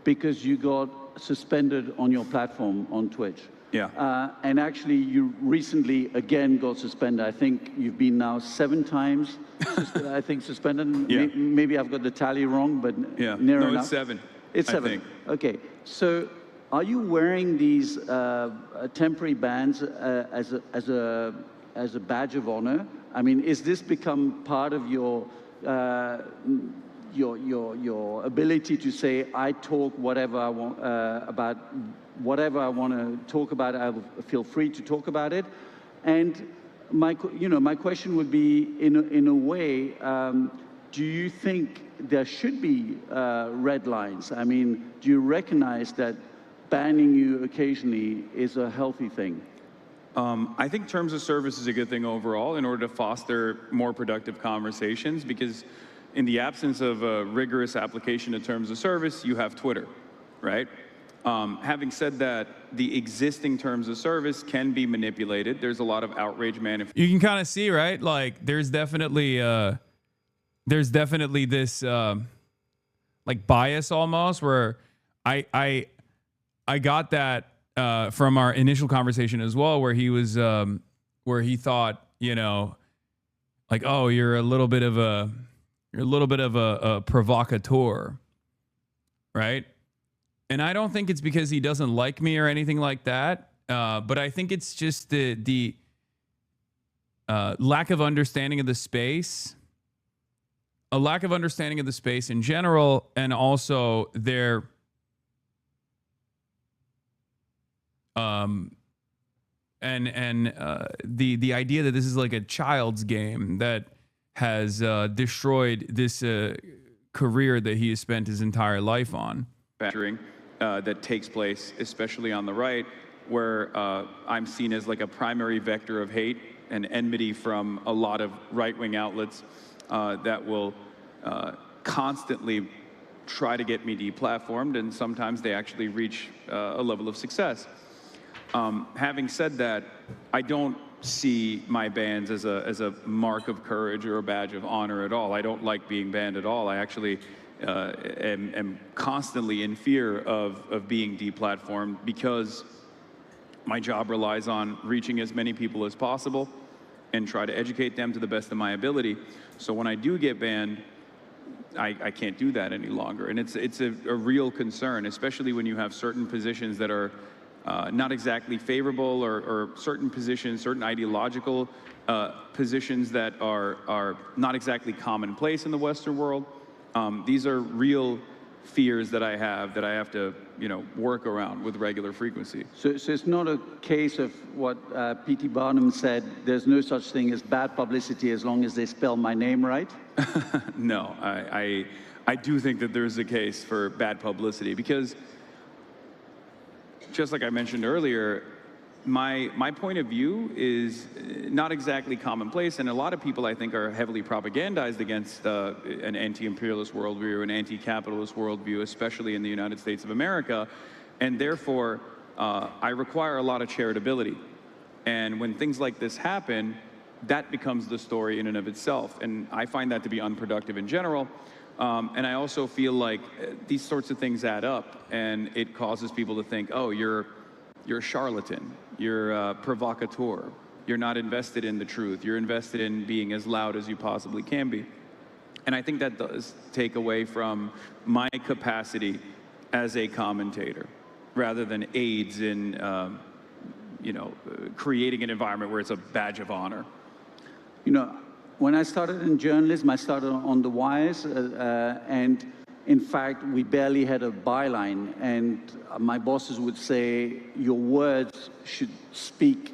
because you got suspended on your platform on Twitch. Yeah. And actually, you recently again got suspended. I think you've been now 7 times, I think, suspended. Yeah. Maybe I've got the tally wrong, but Yeah. near No, enough. it's 7. It's 7. I think. Okay. So, are you wearing these temporary bans as a badge of honor? I mean, is this become part of your ability to say, I talk whatever I want about whatever I want to talk about, I will feel free to talk about it? And my question would be, in a way, do you think there should be red lines? I mean, do you recognize that banning you occasionally is a healthy thing? I think terms of service is a good thing overall in order to foster more productive conversations, because in the absence of a rigorous application of terms of service, you have Twitter, right? Having said that, the existing terms of service can be manipulated. There's a lot of outrage You can kind of see, right? Like there's definitely this like bias almost, where I got that from our initial conversation as well, where he was where he thought, you know, like, oh, you're a little bit of a provocateur, right? And I don't think it's because he doesn't like me or anything like that, but I think it's just the lack of understanding of the space, a lack of understanding of the space in general, and also their the idea that this is like a child's game that has destroyed this career that he has spent his entire life on. That takes place, especially on the right, where I'm seen as like a primary vector of hate and enmity from a lot of right-wing outlets that will constantly try to get me deplatformed, and sometimes they actually reach a level of success. Having said that, I don't see my bans as a mark of courage or a badge of honor at all. I don't like being banned at all. I actually am constantly in fear of being deplatformed, because my job relies on reaching as many people as possible and try to educate them to the best of my ability. So when I do get banned, I can't do that any longer. And it's a real concern, especially when you have certain positions that are not exactly favorable, or certain positions, certain ideological positions that are not exactly commonplace in the Western world. These are real fears that I have to, you know, work around with regular frequency. So it's not a case of what P.T. Barnum said, there's no such thing as bad publicity as long as they spell my name right? No, I do think that there's a case for bad publicity, because just like I mentioned earlier, my point of view is not exactly commonplace, and a lot of people, I think, are heavily propagandized against an anti-imperialist worldview, an anti-capitalist worldview, especially in the United States of America, and therefore I require a lot of charitability. And when things like this happen, that becomes the story in and of itself, and I find that to be unproductive in general. And I also feel like these sorts of things add up, and it causes people to think, oh, you're a charlatan, you're a provocateur, you're not invested in the truth, you're invested in being as loud as you possibly can be. And I think that does take away from my capacity as a commentator, rather than aids in, creating an environment where it's a badge of honor. You know, when I started in journalism, I started on the wires, and in fact, we barely had a byline, and my bosses would say, your words should speak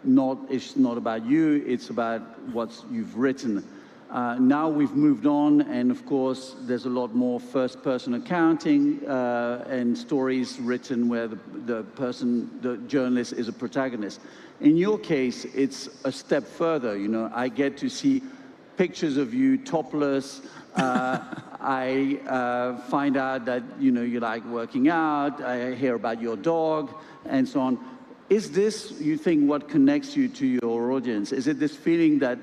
it's not about you, it's about what you've written. Now we've moved on, and of course, there's a lot more first-person accounting and stories written where the journalist is a protagonist. In your case, it's a step further. You know, I get to see pictures of you topless. I find out that, you know, you like working out. I hear about your dog and so on. Is this, you think, what connects you to your audience? Is it this feeling that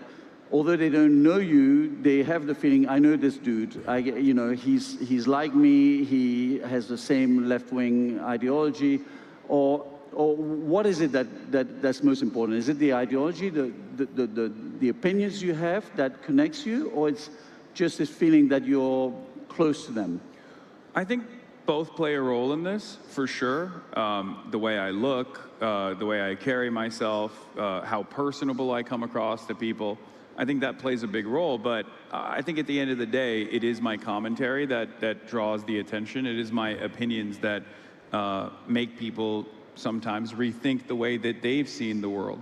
although they don't know you, they have the feeling, I know this dude, you know, he's like me, he has the same left-wing ideology, or what is it that's most important? Is it the ideology, the opinions you have that connects you, or it's just this feeling that you're close to them? I think both play a role in this, for sure. The way I look, the way I carry myself, how personable I come across to people. I think that plays a big role, but I think at the end of the day, it is my commentary that draws the attention. It is my opinions that make people sometimes rethink the way that they've seen the world.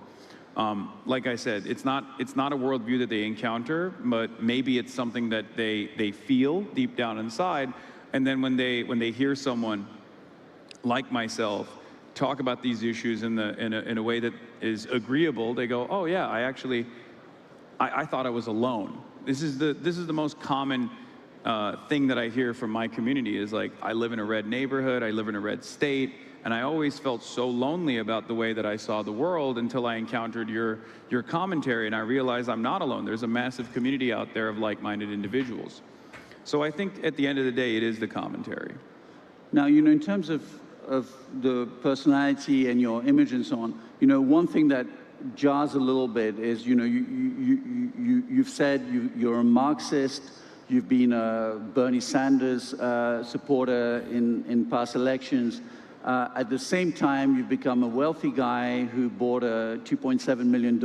Like I said, it's not a worldview that they encounter, but maybe it's something that they feel deep down inside. And then when they hear someone like myself talk about these issues in a way that is agreeable, they go, oh yeah, I thought I was alone. This is the most common thing that I hear from my community is like, I live in a red neighborhood, I live in a red state, and I always felt so lonely about the way that I saw the world until I encountered your commentary, and I realized I'm not alone. There's a massive community out there of like-minded individuals. So I think at the end of the day, it is the commentary. Now, you know, in terms of the personality and your image and so on, you know, one thing that jars a little bit is, you know, you've said you're a Marxist, you've been a Bernie Sanders supporter in past elections. At the same time, you've become a wealthy guy who bought a $2.7 million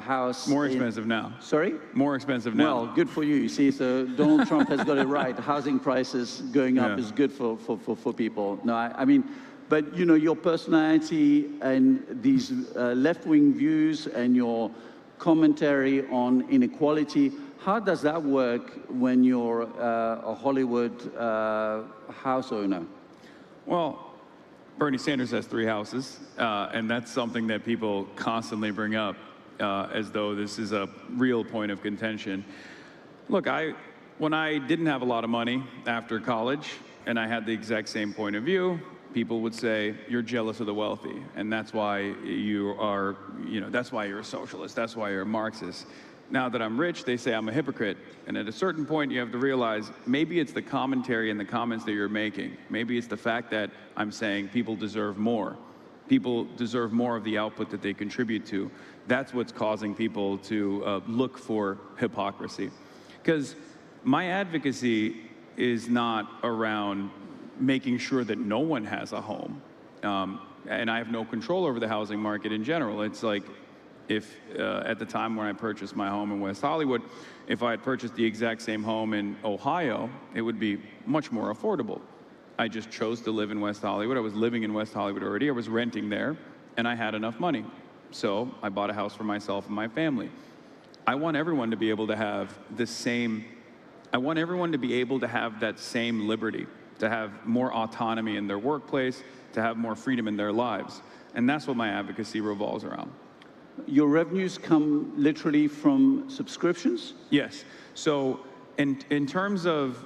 house. More expensive now. Sorry? More expensive now. Well, good for you. You see, so Donald Trump has got it right. Housing prices going up is good for people. No, I mean, but, you know, your personality and these left-wing views and your commentary on inequality, how does that work when you're a Hollywood house owner? Well, Bernie Sanders has 3 houses, and that's something that people constantly bring up as though this is a real point of contention. Look, when I didn't have a lot of money after college, and I had the exact same point of view, people would say, you're jealous of the wealthy, and that's why you are, you know, that's why you're a socialist, that's why you're a Marxist. Now that I'm rich, they say I'm a hypocrite. And at a certain point, you have to realize maybe it's the commentary and the comments that you're making. Maybe it's the fact that I'm saying people deserve more. People deserve more of the output that they contribute to. That's what's causing people to look for hypocrisy. Because my advocacy is not around making sure that no one has a home. And I have no control over the housing market in general. It's like, if at the time when I purchased my home in West Hollywood, if I had purchased the exact same home in Ohio, it would be much more affordable. I just chose to live in West Hollywood. I was living in West Hollywood already. I was renting there, and I had enough money. So I bought a house for myself and my family. I want everyone to be able to have the same, I want everyone to be able to have that same liberty, to have more autonomy in their workplace, to have more freedom in their lives. And that's what my advocacy revolves around. Your revenues come literally from subscriptions? Yes. So in terms of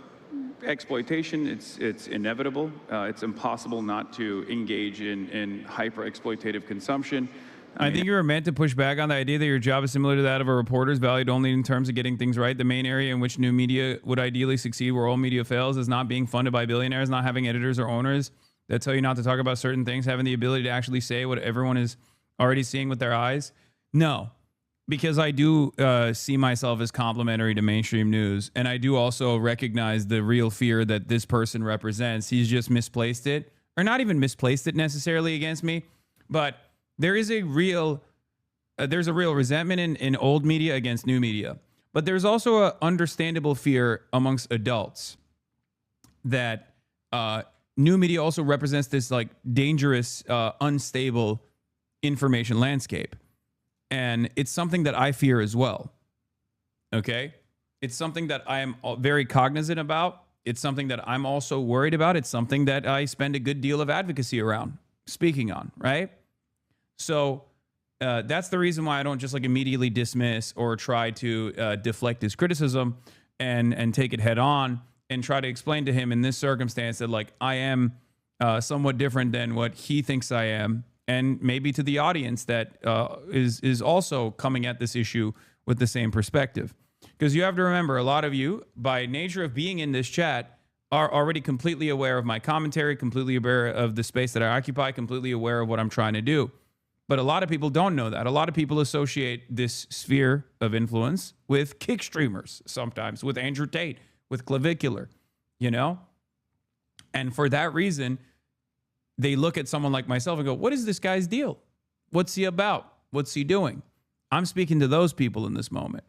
exploitation, it's inevitable. It's impossible not to engage in hyper-exploitative consumption. I think you were meant to push back on the idea that your job is similar to that of a reporter, is valued only in terms of getting things right. The main area in which new media would ideally succeed where old media fails is not being funded by billionaires, not having editors or owners that tell you not to talk about certain things, having the ability to actually say what everyone is already seeing with their eyes. No, because I do see myself as complimentary to mainstream news, and I do also recognize the real fear that this person represents. He's just misplaced it, or not even misplaced it necessarily against me, but there is a real resentment in old media against new media. But there's also an understandable fear amongst adults that new media also represents this like dangerous, unstable information landscape. And it's something that I fear as well. Okay? It's something that I am very cognizant about. It's something that I'm also worried about. It's something that I spend a good deal of advocacy around, speaking on, right? So that's the reason why I don't just like immediately dismiss or try to deflect his criticism and take it head on and try to explain to him in this circumstance that like I am somewhat different than what he thinks I am, and maybe to the audience that is also coming at this issue with the same perspective. Because you have to remember, a lot of you, by nature of being in this chat, are already completely aware of my commentary, completely aware of the space that I occupy, completely aware of what I'm trying to do. But a lot of people don't know that. A lot of people associate this sphere of influence with kick streamers, sometimes with Andrew Tate, with Clavicular, you know? And for that reason, they look at someone like myself and go, what is this guy's deal? What's he about? What's he doing? I'm speaking to those people in this moment.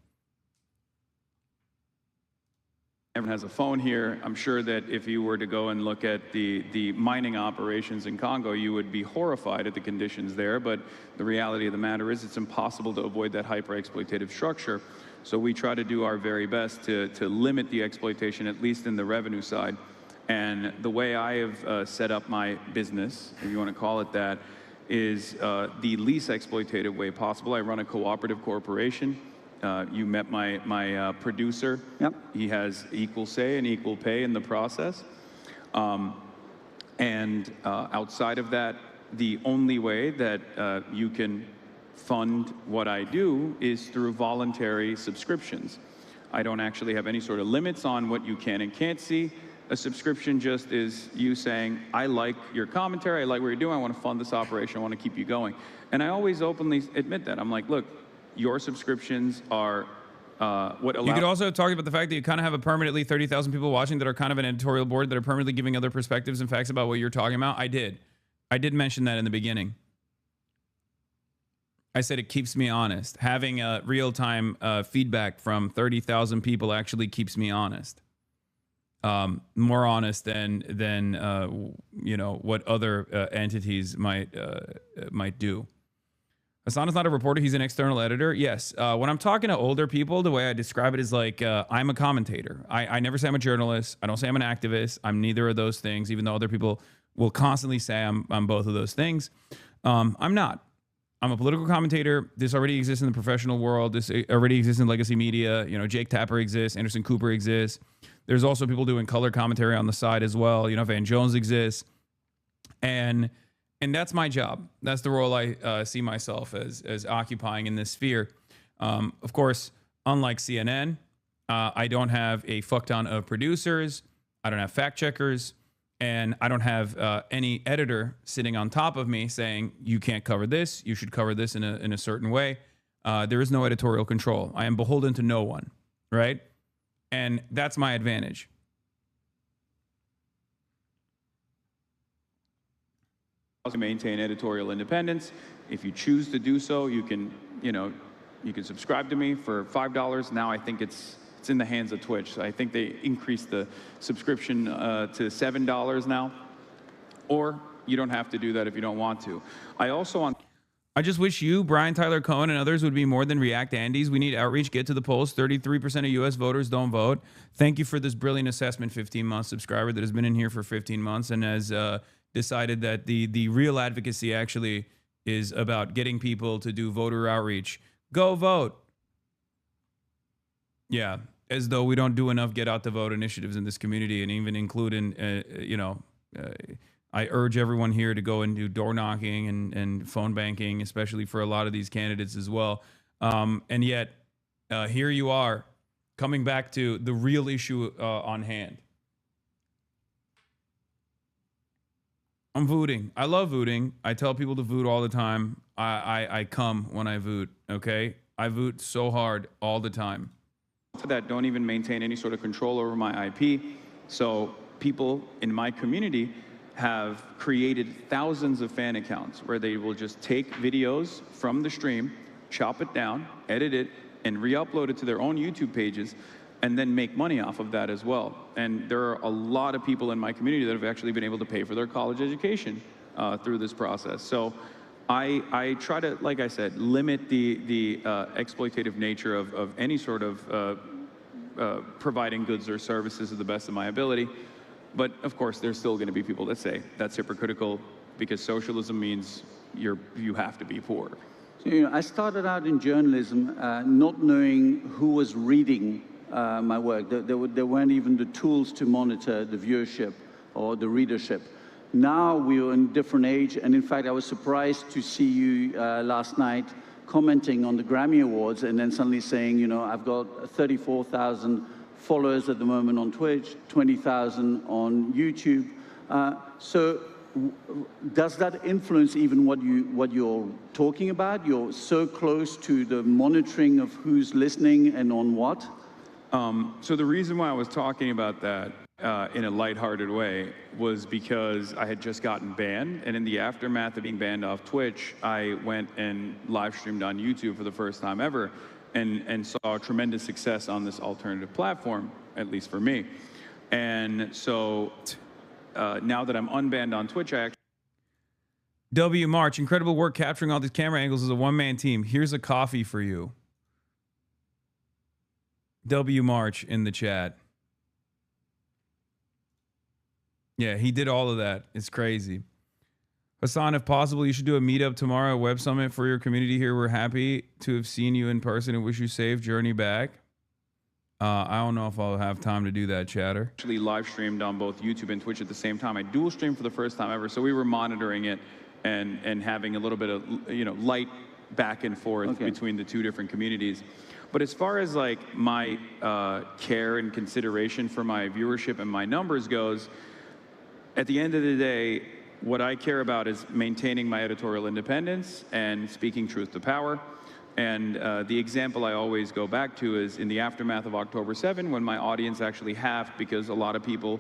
Everyone has a phone here. I'm sure that if you were to go and look at the mining operations in Congo, you would be horrified at the conditions there. But the reality of the matter is it's impossible to avoid that hyper-exploitative structure. So we try to do our very best to limit the exploitation, at least in the revenue side. And the way I have set up my business, if you want to call it that, is the least exploitative way possible. I run a cooperative corporation. You met my producer. Yep. He has equal say and equal pay in the process. Outside of that, the only way that you can fund what I do is through voluntary subscriptions. I don't actually have any sort of limits on what you can and can't see. A subscription just is you saying, I like your commentary, I like what you're doing, I want to fund this operation, I want to keep you going. And I always openly admit that. I'm like, look, your subscriptions are what allow— You could also talk about the fact that you kind of have a permanently 30,000 people watching that are kind of an editorial board that are permanently giving other perspectives and facts about what you're talking about. I did mention that in the beginning. I said it keeps me honest. Having real-time feedback from 30,000 people actually keeps me honest. More honest than you know, what other entities might do. Hasan is not a reporter. He's an external editor. Yes. When I'm talking to older people, the way I describe it is like I'm a commentator. I never say I'm a journalist. I don't say I'm an activist. I'm neither of those things, even though other people will constantly say I'm both of those things. I'm not. I'm a political commentator. This already exists in the professional world. This already exists in legacy media. You know, Jake Tapper exists. Anderson Cooper exists. There's also people doing color commentary on the side as well. You know, Van Jones exists. And that's my job. That's the role I see myself as occupying in this sphere. Of course, unlike CNN, I don't have a fuck ton of producers. I don't have fact checkers. And I don't have any editor sitting on top of me saying, you can't cover this. You should cover this in a certain way. There is no editorial control. I am beholden to no one, right? And that's my advantage. To maintain editorial independence. If you choose to do so, you can subscribe to me for $5. Now I think it's in the hands of Twitch. So I think they increased the subscription to $7 now. Or you don't have to do that if you don't want to. I just wish you, Brian Tyler Cohen, and others would be more than React Andes. We need outreach. Get to the polls. 33% of U.S. voters don't vote. Thank you for this brilliant assessment, 15-month subscriber that has been in here for 15 months and has decided that the real advocacy actually is about getting people to do voter outreach. Go vote. Yeah, as though we don't do enough get out the vote initiatives in this community, and even include in, I urge everyone here to go and do door knocking and phone banking, especially for a lot of these candidates as well. And yet, here you are, coming back to the real issue on hand. I'm voting. I love voting. I tell people to vote all the time. I come when I vote, okay? I vote so hard all the time. That don't even maintain any sort of control over my IP. So people in my community have created thousands of fan accounts where they will just take videos from the stream, chop it down, edit it, and re-upload it to their own YouTube pages, and then make money off of that as well. And there are a lot of people in my community that have actually been able to pay for their college education through this process. So I try to, like I said, limit the exploitative nature of any sort of providing goods or services to the best of my ability. But of course, there's still going to be people that say that's hypocritical because socialism means you have to be poor. So, I started out in journalism not knowing who was reading my work. There weren't even the tools to monitor the viewership or the readership. Now we're in a different age, and in fact, I was surprised to see you last night commenting on the Grammy Awards and then suddenly saying, I've got 34,000 followers at the moment on Twitch, 20,000 on YouTube. So does that influence even what you're talking about? You're so close to the monitoring of who's listening and on what? So the reason why I was talking about that in a lighthearted way was because I had just gotten banned, and in the aftermath of being banned off Twitch, I went and live streamed on YouTube for the first time ever, and saw tremendous success on this alternative platform, at least for me. And so now that I'm unbanned on Twitch, I actually... W. March, incredible work capturing all these camera angles as a one-man team. Here's a coffee for you. W. March in the chat. Yeah, he did all of that. It's crazy. Hasan, if possible, you should do a meetup tomorrow, a web summit for your community here. We're happy to have seen you in person and wish you safe journey back. I don't know if I'll have time to do that, chatter. Actually live streamed on both YouTube and Twitch at the same time. I dual streamed for the first time ever, so we were monitoring it and having a little bit of light back and forth between the two different communities. But as far as like my care and consideration for my viewership and my numbers goes, at the end of the day, what I care about is maintaining my editorial independence and speaking truth to power. And the example I always go back to is in the aftermath of October 7, when my audience actually halved because a lot of people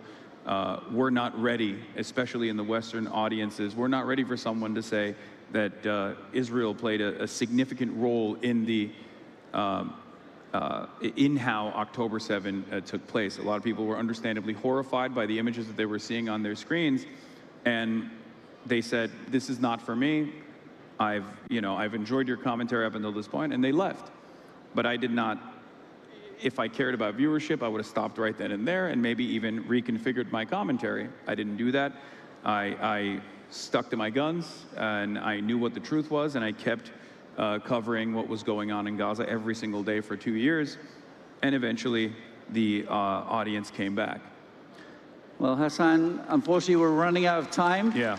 were not ready, especially in the Western audiences, were not ready for someone to say that Israel played a significant role in the in how October 7 took place. A lot of people were understandably horrified by the images that they were seeing on their screens, and they said, "This is not for me. I've enjoyed your commentary up until this point," and they left. But I did not. If I cared about viewership, I would have stopped right then and there, and maybe even reconfigured my commentary. I didn't do that. I stuck to my guns, and I knew what the truth was, and I kept covering what was going on in Gaza every single day for 2 years, and eventually the audience came back. Well, Hasan, unfortunately, we're running out of time. Yeah.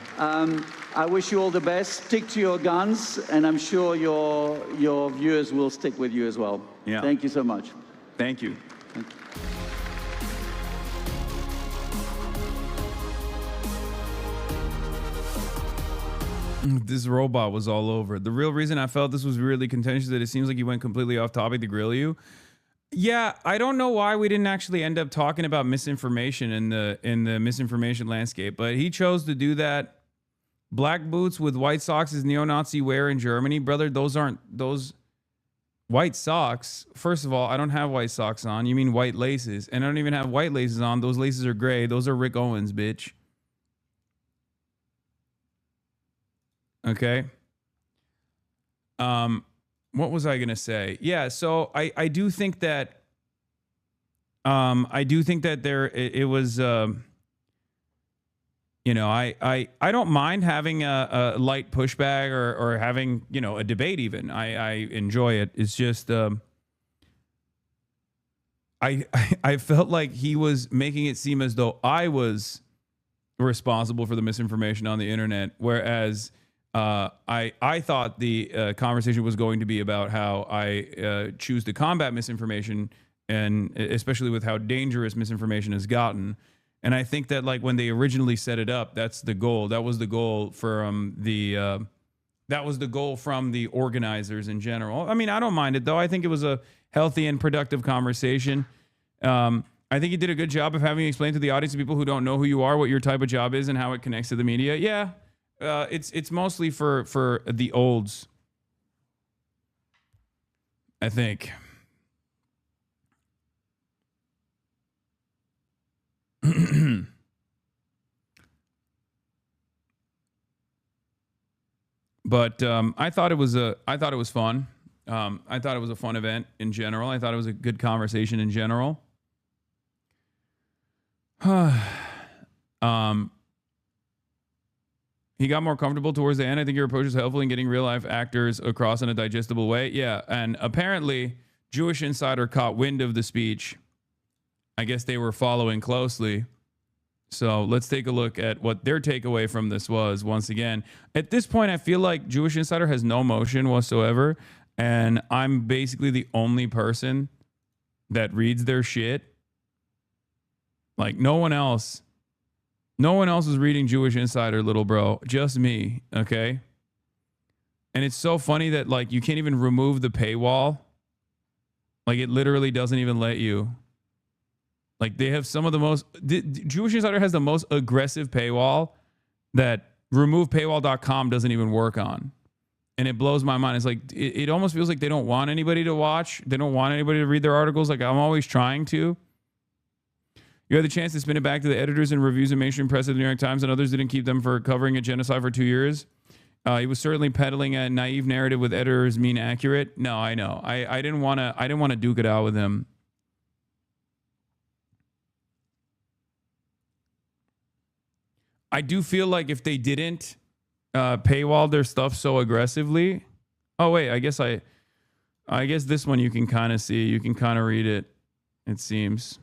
I wish you all the best. Stick to your guns, and I'm sure your viewers will stick with you as well. Yeah. Thank you so much. Thank you. This robot was all over. The real reason I felt this was really contentious is that it seems like he went completely off topic to grill you. Yeah, I don't know why we didn't actually end up talking about misinformation in the misinformation landscape, but he chose to do that. Black boots with white socks is neo-Nazi wear in Germany. Brother, those aren't those white socks. First of all, I don't have white socks on. You mean white laces. And I don't even have white laces on. Those laces are gray. Those are Rick Owens, bitch. Okay. What was I gonna say? Yeah, so I do think that there it was I don't mind having a light pushback or having a debate even. I enjoy it. It's just I felt like he was making it seem as though I was responsible for the misinformation on the internet, whereas I thought the conversation was going to be about how I choose to combat misinformation, and especially with how dangerous misinformation has gotten. And I think that like when they originally set it up, that's the goal. That was the goal from the organizers in general. I mean, I don't mind it though. I think it was a healthy and productive conversation. I think you did a good job of having explained to the audience, to people who don't know who you are, what your type of job is and how it connects to the media. Yeah. It's mostly for the olds, I think. But I thought it was fun. I thought it was a fun event in general. I thought it was a good conversation in general. He got more comfortable towards the end. I think your approach is helpful in getting real life actors across in a digestible way. Yeah, and apparently Jewish Insider caught wind of the speech. I guess they were following closely. So let's take a look at what their takeaway from this was. Once again, at this point, I feel like Jewish Insider has no motion whatsoever. And I'm basically the only person that reads their shit. Like no one else is reading Jewish Insider, little bro. Just me, okay? And it's so funny that like you can't even remove the paywall. Like it literally doesn't even let you. Like they have some of the most... Jewish Insider has the most aggressive paywall that removepaywall.com doesn't even work on. And it blows my mind. It's like, it almost feels like they don't want anybody to watch. They don't want anybody to read their articles. Like I'm always trying to. You had the chance to spin it back to the editors and reviews in mainstream press of the New York Times, and others didn't keep them for covering a genocide for 2 years. He was certainly peddling a naive narrative with editors mean accurate. No, I know. I didn't want to duke it out with him. I do feel like if they didn't paywall their stuff so aggressively. Oh wait, I guess this one you can kind of see. You can kind of read it. It seems.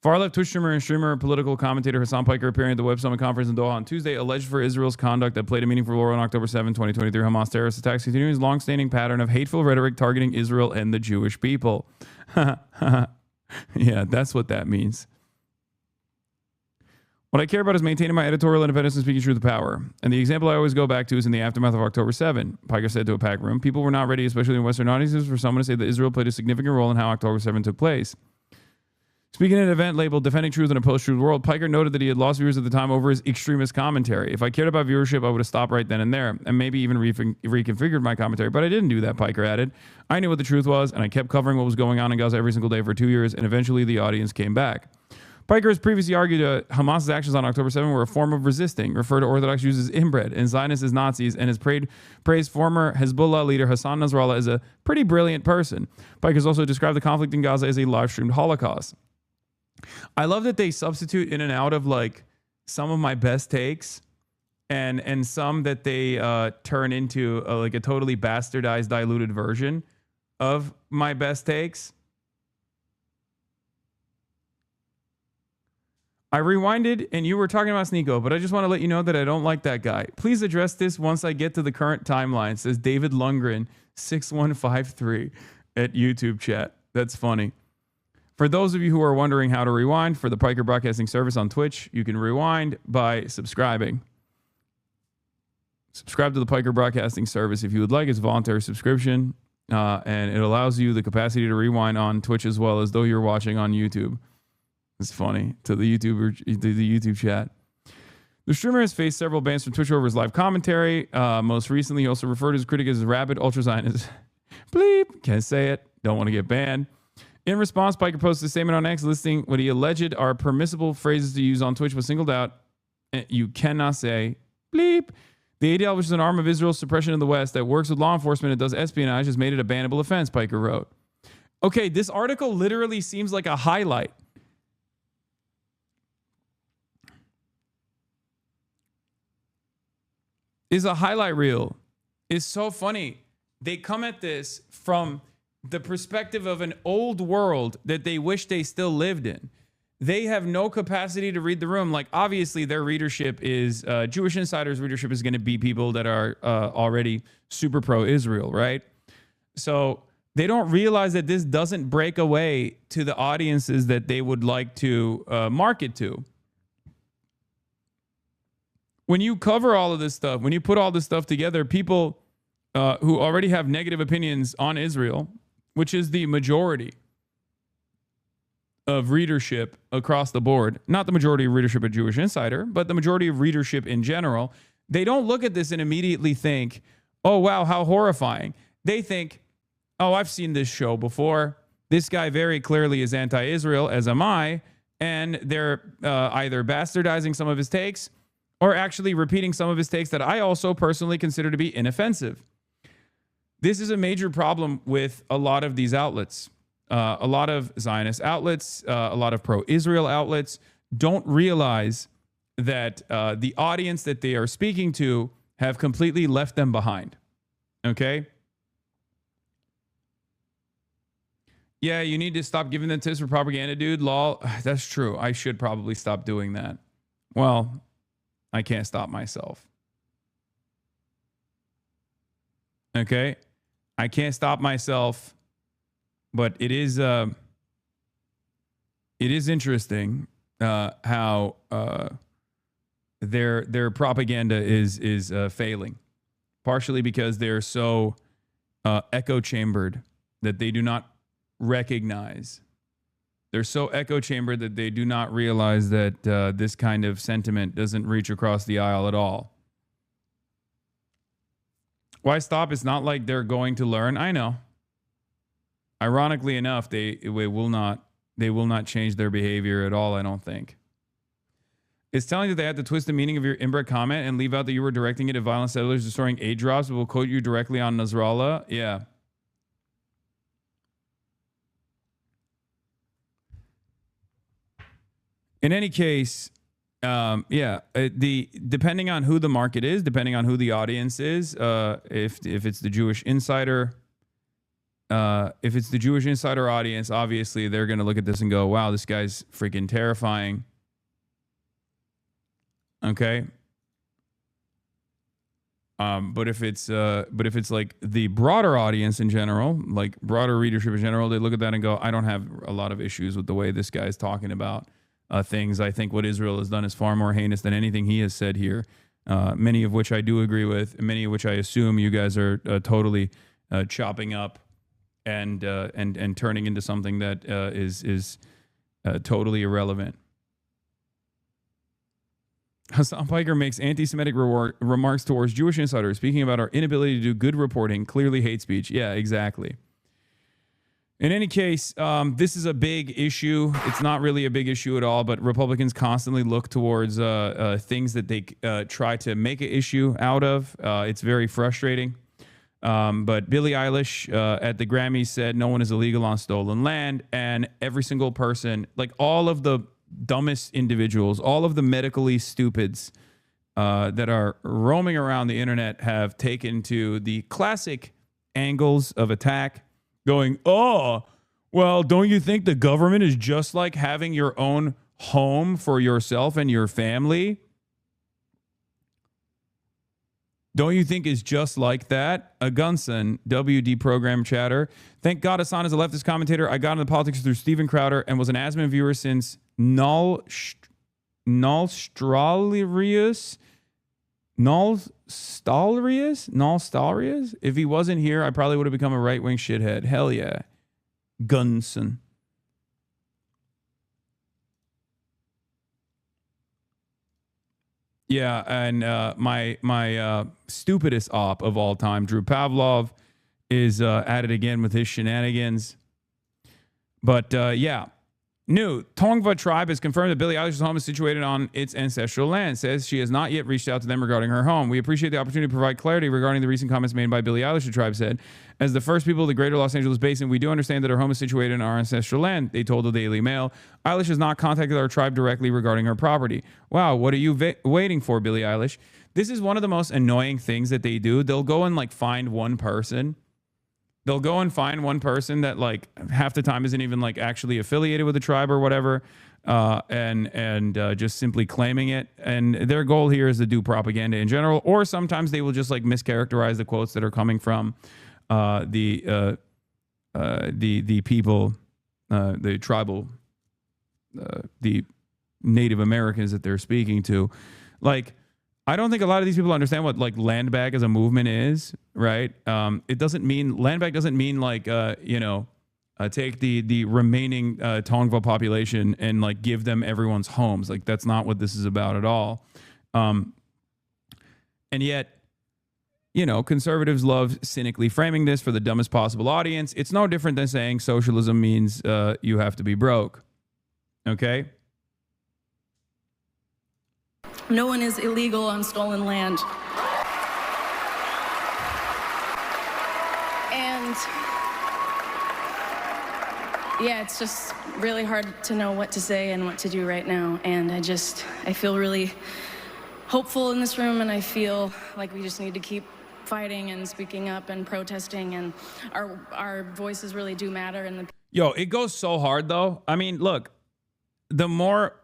Far-left Twitch streamer and political commentator Hasan Piker appearing at the Web Summit Conference in Doha on Tuesday, alleged for Israel's conduct that played a meaningful role in October 7, 2023 Hamas terrorist attacks, continuing his long-standing pattern of hateful rhetoric targeting Israel and the Jewish people. Yeah, that's what that means. What I care about is maintaining my editorial independence and speaking truth to power. And the example I always go back to is in the aftermath of October 7. Piker said to a packed room, people were not ready, especially in Western audiences, for someone to say that Israel played a significant role in how October 7 took place. Speaking at an event labeled Defending Truth in a Post-Truth World, Piker noted that he had lost viewers at the time over his extremist commentary. If I cared about viewership, I would have stopped right then and there, and maybe even reconfigured my commentary, but I didn't do that, Piker added. I knew what the truth was, and I kept covering what was going on in Gaza every single day for 2 years, and eventually the audience came back. Piker has previously argued Hamas's actions on October 7 were a form of resisting, referred to Orthodox Jews as inbred and Zionists as Nazis, and has praised former Hezbollah leader Hasan Nasrallah as a pretty brilliant person. Piker has also described the conflict in Gaza as a live-streamed Holocaust. I love that they substitute in and out of like some of my best takes and some that they turn into like a totally bastardized, diluted version of my best takes. I rewinded and you were talking about Sneeko, but I just want to let you know that I don't like that guy. Please address this once I get to the current timeline, says David Lundgren 6153 at YouTube chat. That's funny. For those of you who are wondering how to rewind for the Piker Broadcasting Service on Twitch, you can rewind by subscribing. Subscribe to the Piker Broadcasting Service if you would like. It's a voluntary subscription, and it allows you the capacity to rewind on Twitch as well as though you're watching on YouTube. It's funny to the YouTube chat. The streamer has faced several bans from Twitch over his live commentary. Most recently, he also referred to his critic as rabid ultra-Zionist. Bleep, can't say it. Don't want to get banned. In response, Piker posted a statement on X listing what he alleged are permissible phrases to use on Twitch, but singled out, you cannot say bleep. The ADL, which is an arm of Israel's suppression in the West that works with law enforcement and does espionage, has made it a bannable offense, Piker wrote. Okay, this article literally seems like a highlight. Is a highlight reel. It's so funny. They come at this from the perspective of an old world that they wish they still lived in. They have no capacity to read the room. Like, obviously, their readership is, Jewish Insider's readership is going to be people that are already super pro-Israel, right? So they don't realize that this doesn't break away to the audiences that they would like to market to. When you cover all of this stuff, when you put all this stuff together, people who already have negative opinions on Israel, which is the majority of readership across the board, not the majority of readership at Jewish Insider, but the majority of readership in general, they don't look at this and immediately think, oh, wow, how horrifying. They think, oh, I've seen this show before. This guy very clearly is anti-Israel, as am I, and they're either bastardizing some of his takes or actually repeating some of his takes that I also personally consider to be inoffensive. This is a major problem with a lot of these outlets. A lot of Zionist outlets, a lot of pro-Israel outlets don't realize that the audience that they are speaking to have completely left them behind. Okay? Yeah, you need to stop giving them tips for propaganda, dude. Lol. That's true. I should probably stop doing that. Well, I can't stop myself. Okay? I can't stop myself, but it is interesting how their propaganda is failing, partially because they're so echo chambered that they do not recognize. They're so echo chambered that they do not realize that this kind of sentiment doesn't reach across the aisle at all. Why stop? It's not like they're going to learn. I know. Ironically enough, they will not change their behavior at all, I don't think. It's telling that they had to twist the meaning of your inbred comment and leave out that you were directing it at violent settlers destroying aid drops. We'll quote you directly on Nasrallah. Yeah. In any case, depending on who the market is, depending on who the audience is, if it's the Jewish insider, audience, obviously they're going to look at this and go, wow, this guy's freaking terrifying. Okay. But if it's like the broader audience in general, like broader readership in general, they look at that and go, I don't have a lot of issues with the way this guy's talking about things. I think what Israel has done is far more heinous than anything he has said here. Many of which I do agree with, and many of which I assume you guys are totally chopping up and turning into something that is totally irrelevant. Hasan Piker makes anti-Semitic remarks towards Jewish insiders, speaking about our inability to do good reporting, clearly hate speech. Yeah, exactly. In any case, this is a big issue. It's not really a big issue at all, but Republicans constantly look towards things that they try to make an issue out of. It's very frustrating. But Billie Eilish at the Grammys said no one is illegal on stolen land, and every single person, like all of the dumbest individuals, all of the medically stupids that are roaming around the internet have taken to the classic angles of attack, going, oh, well, don't you think the government is just like having your own home for yourself and your family? Don't you think it's just like that? A Gunson, WD program chatter. Thank God Hasan is a leftist commentator. I got into politics through Steven Crowder and was an Asman viewer since Nullstalrius. If he wasn't here, I probably would have become a right-wing shithead. Hell yeah. Gunson. Yeah, and my stupidest op of all time, Drew Pavlov, is at it again with his shenanigans. But yeah. New Tongva tribe has confirmed that Billie Eilish's home is situated on its ancestral land. Says she has not yet reached out to them regarding her home. We appreciate the opportunity to provide clarity regarding the recent comments made by Billie Eilish, the tribe said. As the first people of the greater Los Angeles basin, we do understand that her home is situated in our ancestral land, they told the Daily Mail. Eilish has not contacted our tribe directly regarding her property. Wow, what are you waiting for, Billie Eilish? This is one of the most annoying things that they do. They'll go and like find one person. They'll go and find one person that like half the time isn't even like actually affiliated with the tribe or whatever, and just simply claiming it. And their goal here is to do propaganda in general, or sometimes they will just like mischaracterize the quotes that are coming from the people, the tribal, the Native Americans that they're speaking to. Like, I don't think a lot of these people understand what like land bag as a movement is, right? It doesn't mean land bag doesn't mean like take the remaining Tongva population and like give them everyone's homes. Like that's not what this is about at all. And yet, conservatives love cynically framing this for the dumbest possible audience. It's no different than saying socialism means you have to be broke. Okay. No one is illegal on stolen land. And yeah, it's just really hard to know what to say and what to do right now. And I feel really hopeful in this room, and I feel like we just need to keep fighting and speaking up and protesting, and our voices really do matter. And Yo, it goes so hard though. I mean, look, the more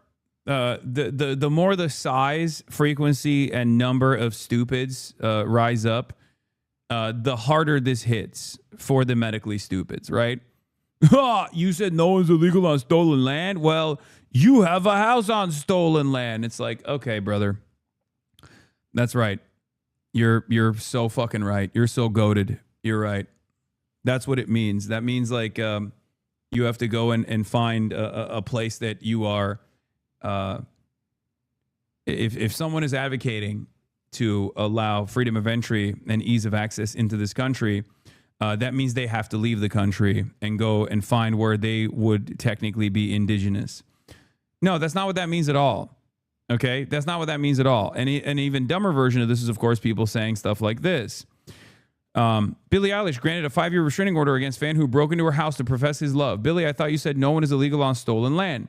the more the size, frequency, and number of stupids rise up, the harder this hits for the medically stupids, right? You said no one's illegal on stolen land. Well, you have a house on stolen land. It's like, okay, brother, that's right. You're so fucking right. You're so goated. You're right. That's what it means. That means like you have to go and find a place that you are. If someone is advocating to allow freedom of entry and ease of access into this country, that means they have to leave the country and go and find where they would technically be indigenous. No, that's not what that means at all. Okay, that's not what that means at all. And an even dumber version of this is, of course, people saying stuff like this. Billie Eilish granted a 5-year restraining order against fan who broke into her house to profess his love. Billie, I thought you said no one is illegal on stolen land.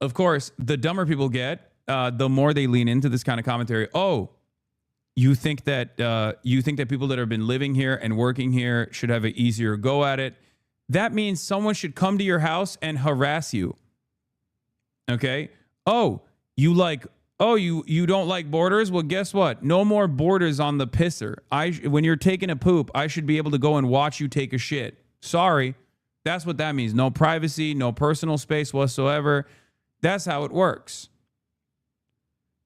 Of course, the dumber people get, the more they lean into this kind of commentary. Oh, you think that people that have been living here and working here should have an easier go at it. That means someone should come to your house and harass you. Okay. Oh, you don't like borders? Well, guess what? No more borders on the pisser. When you're taking a poop, I should be able to go and watch you take a shit. Sorry. That's what that means. No privacy, no personal space whatsoever. That's how it works.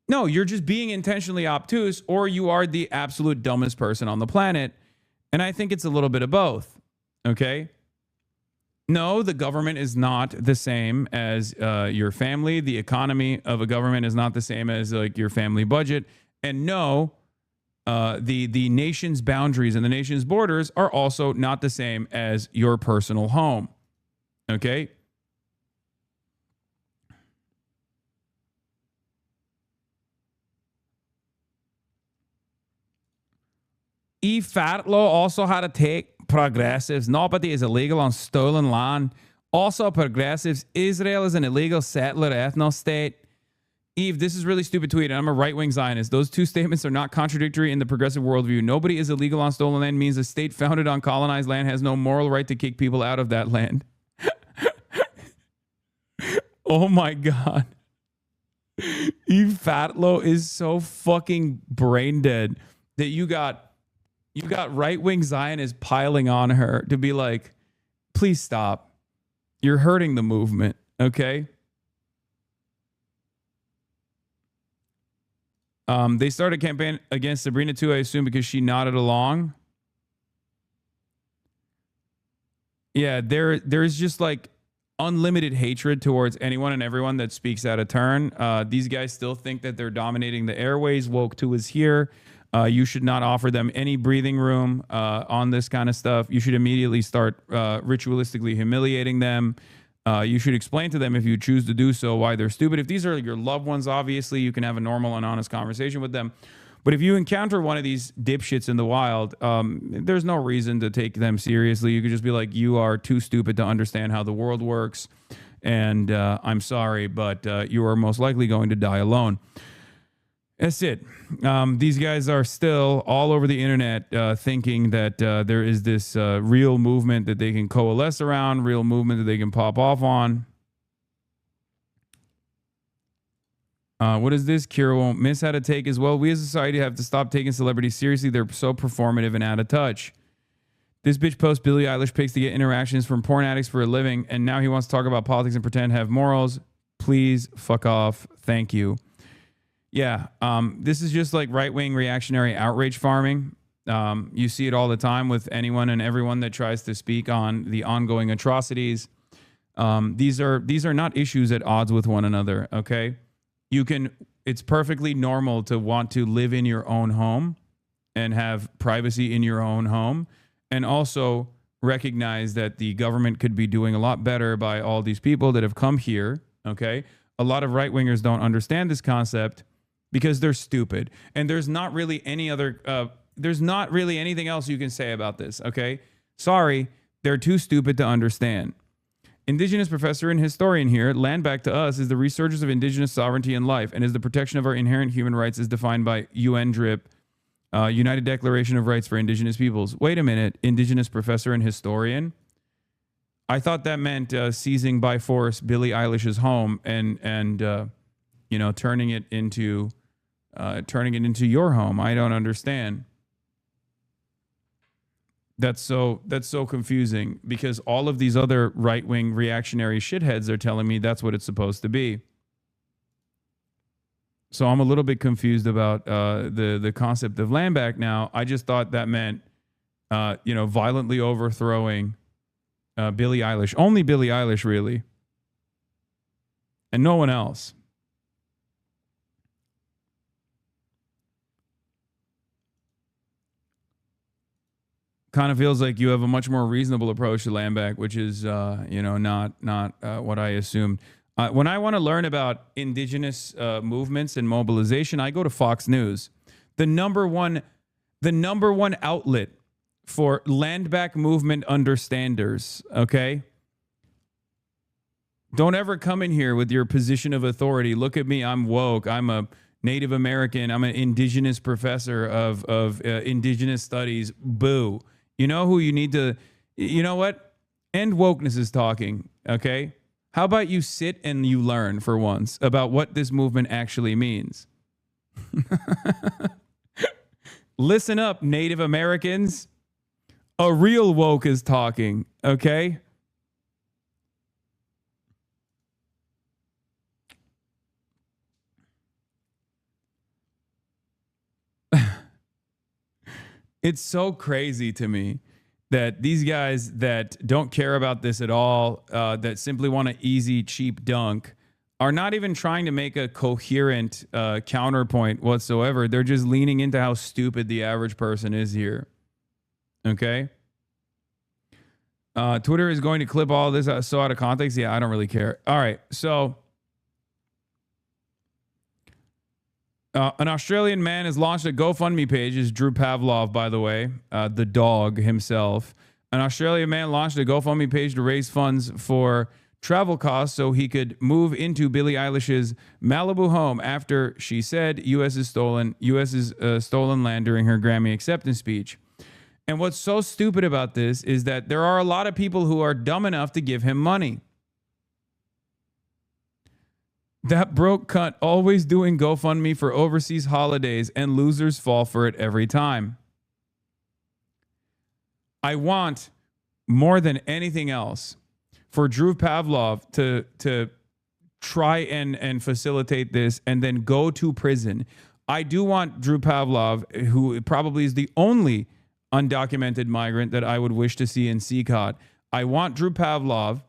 No, you're just being intentionally obtuse, or you are the absolute dumbest person on the planet. And I think it's a little bit of both. Okay. No, the government is not the same as your family. The economy of a government is not the same as like your family budget. And no, the nation's boundaries and the nation's borders are also not the same as your personal home. Okay? Fatlo also had to take progressives. Nobody is illegal on stolen land. Also, progressives. Israel is an illegal settler ethno state. Eve, this is really stupid tweet, and I'm a right-wing Zionist. Those two statements are not contradictory in the progressive worldview. Nobody is illegal on stolen land means a state founded on colonized land has no moral right to kick people out of that land. Oh my God. Eve Fatlo is so fucking brain dead that you got right-wing Zionists piling on her to be like, please stop. You're hurting the movement, okay? They started a campaign against Sabrina too, I assume, because she nodded along. Yeah, there's just like unlimited hatred towards anyone and everyone that speaks out of turn. These guys still think that they're dominating the airways. Woke 2 is here. You should not offer them any breathing room on this kind of stuff. You should immediately start ritualistically humiliating them. You should explain to them, if you choose to do so, why they're stupid. If these are your loved ones, obviously, you can have a normal and honest conversation with them. But if you encounter one of these dipshits in the wild, there's no reason to take them seriously. You could just be like, you are too stupid to understand how the world works. And I'm sorry, but you are most likely going to die alone. That's it. These guys are still all over the internet thinking that there is this real movement that they can coalesce around, real movement that they can pop off on. What is this? Kira won't miss how to take as well. We as a society have to stop taking celebrities seriously. They're so performative and out of touch. This bitch posts Billie Eilish pics to get interactions from porn addicts for a living, and now he wants to talk about politics and pretend to have morals. Please fuck off. Thank you. Yeah, this is just like right-wing reactionary outrage farming. You see it all the time with anyone and everyone that tries to speak on the ongoing atrocities. These are not issues at odds with one another, okay? It's perfectly normal to want to live in your own home and have privacy in your own home, and also recognize that the government could be doing a lot better by all these people that have come here, okay? a lot of right-wingers don't understand this concept because they're stupid. And there's not really any other, there's not really anything else you can say about this, okay? Sorry, they're too stupid to understand. Indigenous professor and historian here, land back to us, is the resurgence of indigenous sovereignty in life and is the protection of our inherent human rights as defined by UN DRIP, United Declaration of Rights for Indigenous Peoples. Wait a minute, indigenous professor and historian? I thought that meant seizing by force Billie Eilish's home and you know, turning it into your home. I don't understand. That's so confusing because all of these other right-wing reactionary shitheads are telling me that's what it's supposed to be. So I'm a little bit confused about the concept of land back now. I just thought that meant you know, violently overthrowing Billie Eilish. Only Billie Eilish, really. And no one else. Kind of feels like you have a much more reasonable approach to land back, which is, you know, not what I assumed. When I want to learn about indigenous movements and mobilization, I go to Fox News, the number one outlet for land back movement understanders. Okay, don't ever come in here with your position of authority. Look at me, I'm woke. I'm a Native American. I'm an indigenous professor of indigenous studies. Boo. You know who you need to, you know what? End wokeness is talking, okay? How about you sit and you learn for once about what this movement actually means? Listen up, Native Americans. A real woke is talking, okay? It's so crazy to me that these guys that don't care about this at all, that simply want an easy, cheap dunk, are not even trying to make a coherent counterpoint whatsoever. They're just leaning into how stupid the average person is here. Okay? Twitter is going to clip all this so out of context. Yeah, I don't really care. All right, so an Australian man has launched a GoFundMe page. Is Drew Pavlov, by the way, the dog himself. An Australian man launched a GoFundMe page to raise funds for travel costs so he could move into Billie Eilish's Malibu home after she said U.S.'s stolen land during her Grammy acceptance speech. And what's so stupid about this is that there are a lot of people who are dumb enough to give him money. That broke cunt always doing GoFundMe for overseas holidays, and losers fall for it every time. I want more than anything else for Drew Pavlov to try and facilitate this and then go to prison. I do want Drew Pavlov, who probably is the only undocumented migrant that I would wish to see in CCOT. I want Drew Pavlov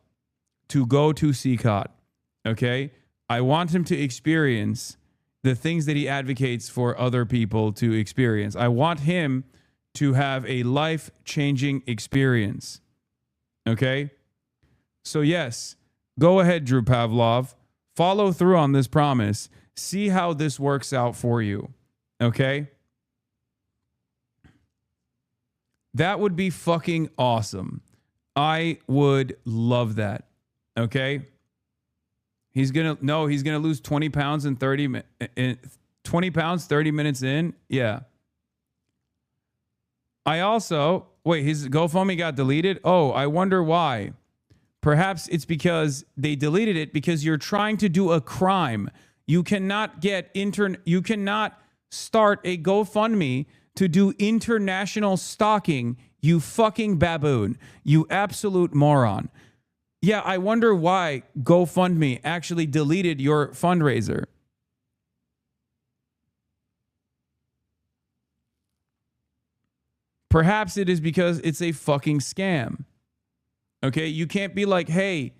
to go to CCOT, okay? I want him to experience the things that he advocates for other people to experience. I want him to have a life-changing experience. Okay? So yes, go ahead, Drew Pavlov. Follow through on this promise. See how this works out for you. Okay? That would be fucking awesome. I would love that. Okay? He's gonna lose 20 pounds in 30 minutes in. Yeah. I also, wait, his GoFundMe got deleted. Oh, I wonder why. Perhaps it's because they deleted it because you're trying to do a crime. You cannot you cannot start a GoFundMe to do international stalking, you fucking baboon. You absolute moron. Yeah, I wonder why GoFundMe actually deleted your fundraiser. Perhaps it is because it's a fucking scam. Okay, you can't be like, hey,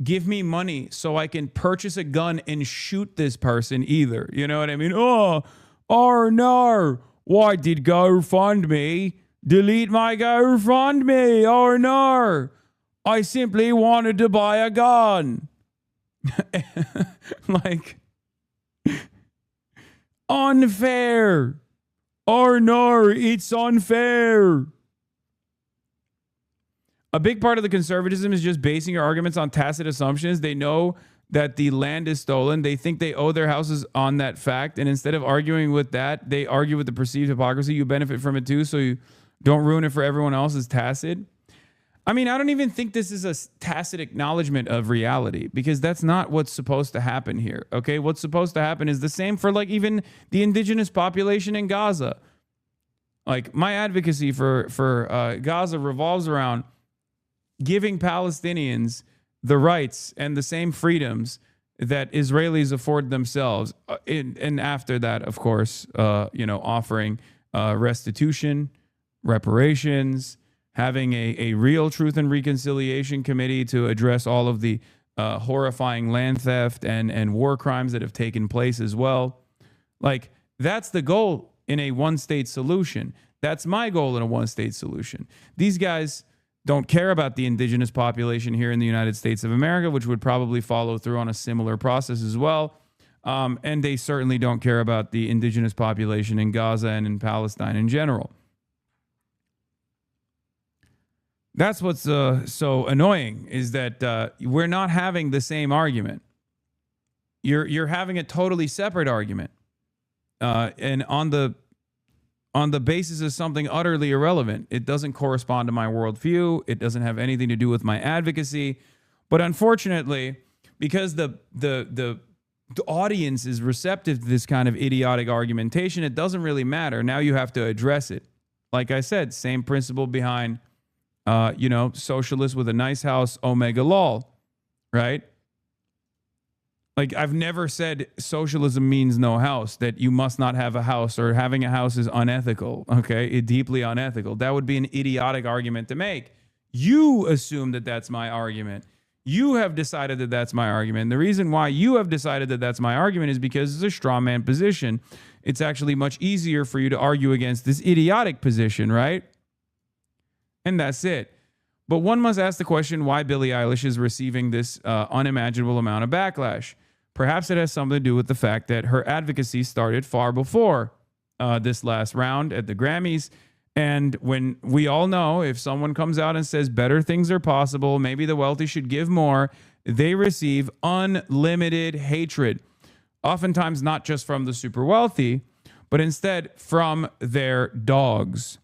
give me money so I can purchase a gun and shoot this person either. You know what I mean? Oh no. Why did GoFundMe delete my GoFundMe? Oh no. I simply wanted to buy a gun. Like, unfair. Arnar, it's unfair. A big part of the conservatism is just basing your arguments on tacit assumptions. They know that the land is stolen. They think they owe their houses on that fact. And instead of arguing with that, they argue with the perceived hypocrisy. You benefit from it too, so you don't ruin it for everyone else is tacit. I mean, I don't even think this is a tacit acknowledgement of reality, because that's not what's supposed to happen here. Okay, what's supposed to happen is the same for like even the indigenous population in Gaza. Like, my advocacy for Gaza revolves around giving Palestinians the rights and the same freedoms that Israelis afford themselves. And after that, of course, offering restitution, reparations, having a real truth and reconciliation committee to address all of the horrifying land theft and war crimes that have taken place as well. Like, that's the goal in a one-state solution. That's my goal in a one-state solution. These guys don't care about the indigenous population here in the United States of America, which would probably follow through on a similar process as well. And they certainly don't care about the indigenous population in Gaza and in Palestine in general. That's what's so annoying, is that we're not having the same argument. You're having a totally separate argument, and on the basis of something utterly irrelevant. It doesn't correspond to my worldview. It doesn't have anything to do with my advocacy. But unfortunately, because the audience is receptive to this kind of idiotic argumentation, it doesn't really matter. Now you have to address it. Like I said, same principle behind socialists with a nice house, Omega lol, right? Like, I've never said socialism means no house, that you must not have a house, or having a house is unethical, okay? It's deeply unethical. That would be an idiotic argument to make. You assume that that's my argument. You have decided that that's my argument. The reason why you have decided that that's my argument is because it's a straw man position. It's actually much easier for you to argue against this idiotic position, right? And that's it. But one must ask the question why Billie Eilish is receiving this unimaginable amount of backlash. Perhaps it has something to do with the fact that her advocacy started far before this last round at the Grammys. And when we all know, if someone comes out and says better things are possible, maybe the wealthy should give more, they receive unlimited hatred. Oftentimes not just from the super wealthy, but instead from their dogs.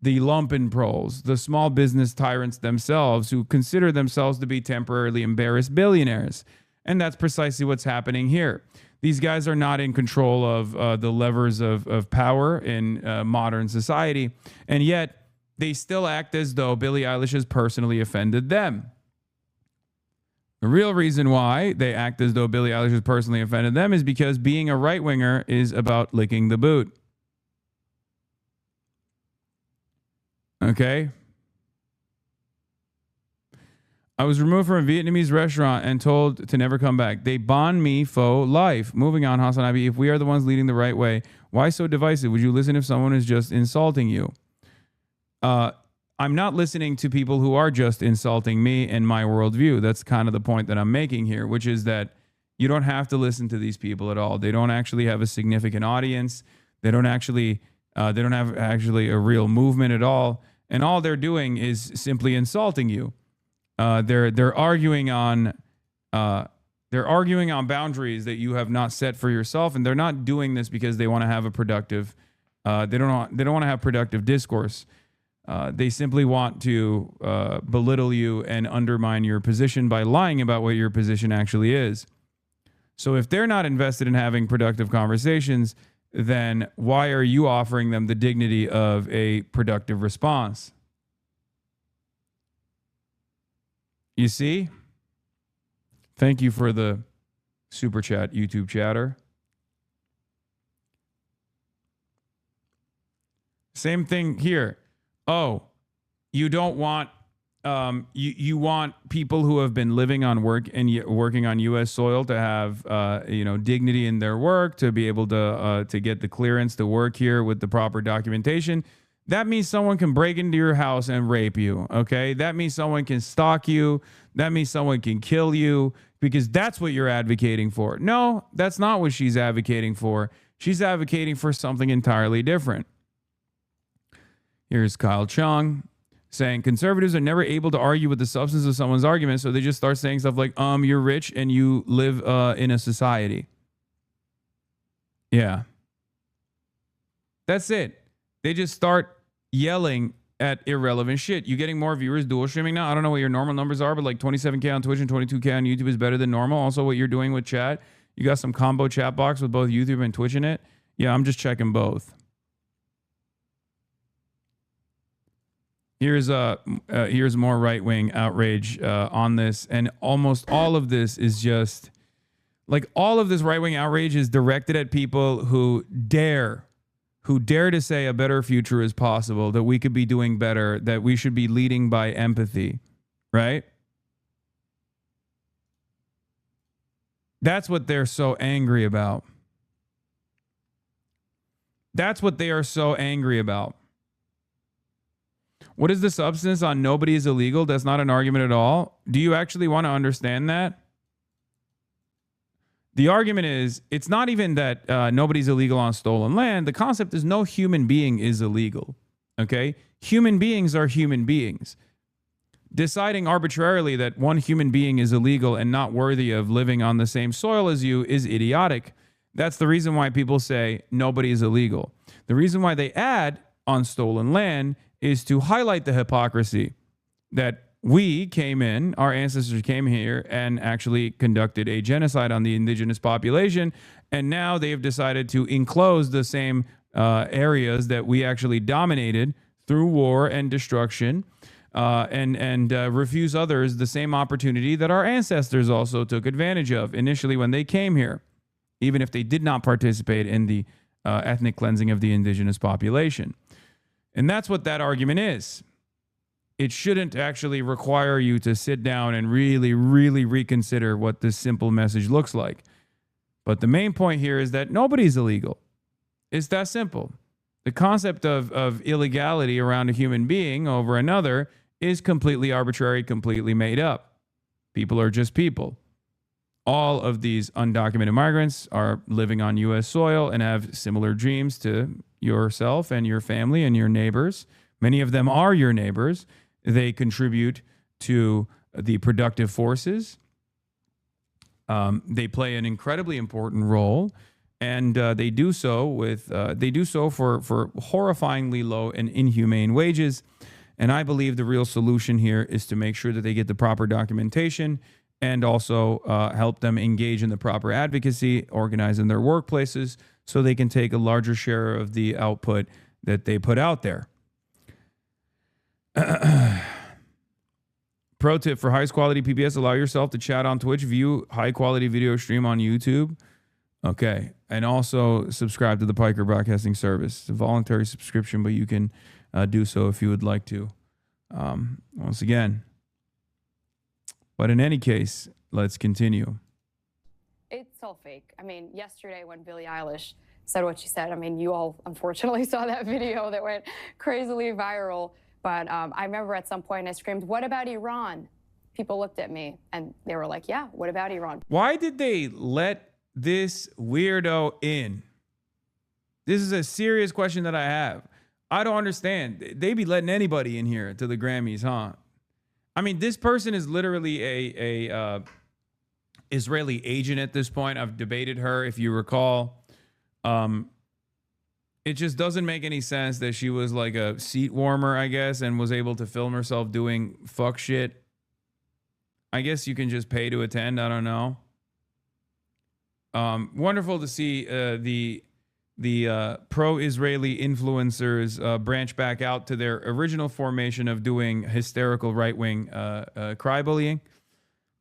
The lumpenproles, the small business tyrants themselves, who consider themselves to be temporarily embarrassed billionaires. And that's precisely what's happening here. These guys are not in control of the levers of power in modern society, and yet they still act as though Billie Eilish has personally offended them. The real reason why they act as though Billie Eilish has personally offended them is because being a right-winger is about licking the boot. Okay. I was removed from a Vietnamese restaurant and told to never come back. They bond me for life. Moving on, HasanAbi, if we are the ones leading the right way, why so divisive? Would you listen if someone is just insulting you? I'm not listening to people who are just insulting me and my worldview. That's kind of the point that I'm making here, which is that you don't have to listen to these people at all. They don't actually have a significant audience. They don't have actually a real movement at all. And all they're doing is simply insulting you. They're arguing on boundaries that you have not set for yourself, and they're not doing this because they want to have a productive. They don't want to have productive discourse. They simply want to belittle you and undermine your position by lying about what your position actually is. So if they're not invested in having productive conversations, then why are you offering them the dignity of a productive response? You see? Thank you for the super chat, YouTube chatter. Same thing here. Oh, you don't want you want people who have been living on working on U.S. soil to have dignity in their work, to be able to get the clearance to work here with the proper documentation. That means someone can break into your house and rape you. Okay, that means someone can stalk you. That means someone can kill you, because that's what you're advocating for. No, that's not what she's advocating for. She's advocating for something entirely different. Here's Kyle Chung saying conservatives are never able to argue with the substance of someone's argument, so they just start saying stuff like, you're rich and you live in a society. Yeah. That's it. They just start yelling at irrelevant shit. You getting more viewers dual streaming now? I don't know what your normal numbers are, but like 27K on Twitch and 22K on YouTube is better than normal. Also, what you're doing with chat, you got some combo chat box with both YouTube and Twitch in it. Yeah, I'm just checking both. Here's more right-wing outrage on this, and almost all of this is just like all of this right-wing outrage is directed at people who dare to say a better future is possible, that we could be doing better, that we should be leading by empathy, right? That's what they're so angry about. That's what they are so angry about. What is the substance on nobody is illegal? That's not an argument at all. Do you actually want to understand that? The argument is, it's not even that nobody's illegal on stolen land. The concept is no human being is illegal. Okay? Human beings are human beings. Deciding arbitrarily that one human being is illegal and not worthy of living on the same soil as you is idiotic. That's the reason why people say nobody is illegal. The reason why they add on stolen land is to highlight the hypocrisy that we came in, our ancestors came here and actually conducted a genocide on the indigenous population. And now they have decided to enclose the same areas that we actually dominated through war and destruction, and refuse others the same opportunity that our ancestors also took advantage of initially when they came here, even if they did not participate in the ethnic cleansing of the indigenous population. And that's what that argument is. It shouldn't actually require you to sit down and really, really reconsider what this simple message looks like. But the main point here is that nobody's illegal. It's that simple. The concept of illegality around a human being over another is completely arbitrary, completely made up. People are just people. All of these undocumented migrants are living on U.S. soil and have similar dreams to yourself and your family and your neighbors. Many of them are your neighbors. They contribute to the productive forces. They play an incredibly important role, and they do so with for horrifyingly low and inhumane wages. And I believe the real solution here is to make sure that they get the proper documentation and also help them engage in the proper advocacy, organize in their workplaces, so they can take a larger share of the output that they put out there. Pro tip for highest quality PBS, allow yourself to chat on Twitch, view high quality video stream on YouTube. Okay. And also subscribe to the Piker Broadcasting Service. It's a voluntary subscription, but you can do so if you would like to. Once again. But in any case, let's continue. It's all fake. I mean, yesterday when Billie Eilish said what she said, I mean, you all unfortunately saw that video that went crazily viral. But I remember at some point I screamed, "What about Iran?" People looked at me and they were like, "Yeah, what about Iran?" Why did they let this weirdo in? This is a serious question that I have. I don't understand. They be letting anybody in here to the Grammys, huh? I mean, this person is literally a Israeli agent at this point. I've debated her, if you recall. It just doesn't make any sense that she was like a seat warmer, I guess, and was able to film herself doing fuck shit. I guess you can just pay to attend. I don't know. Wonderful to see the pro-Israeli influencers branch back out to their original formation of doing hysterical right-wing cry bullying,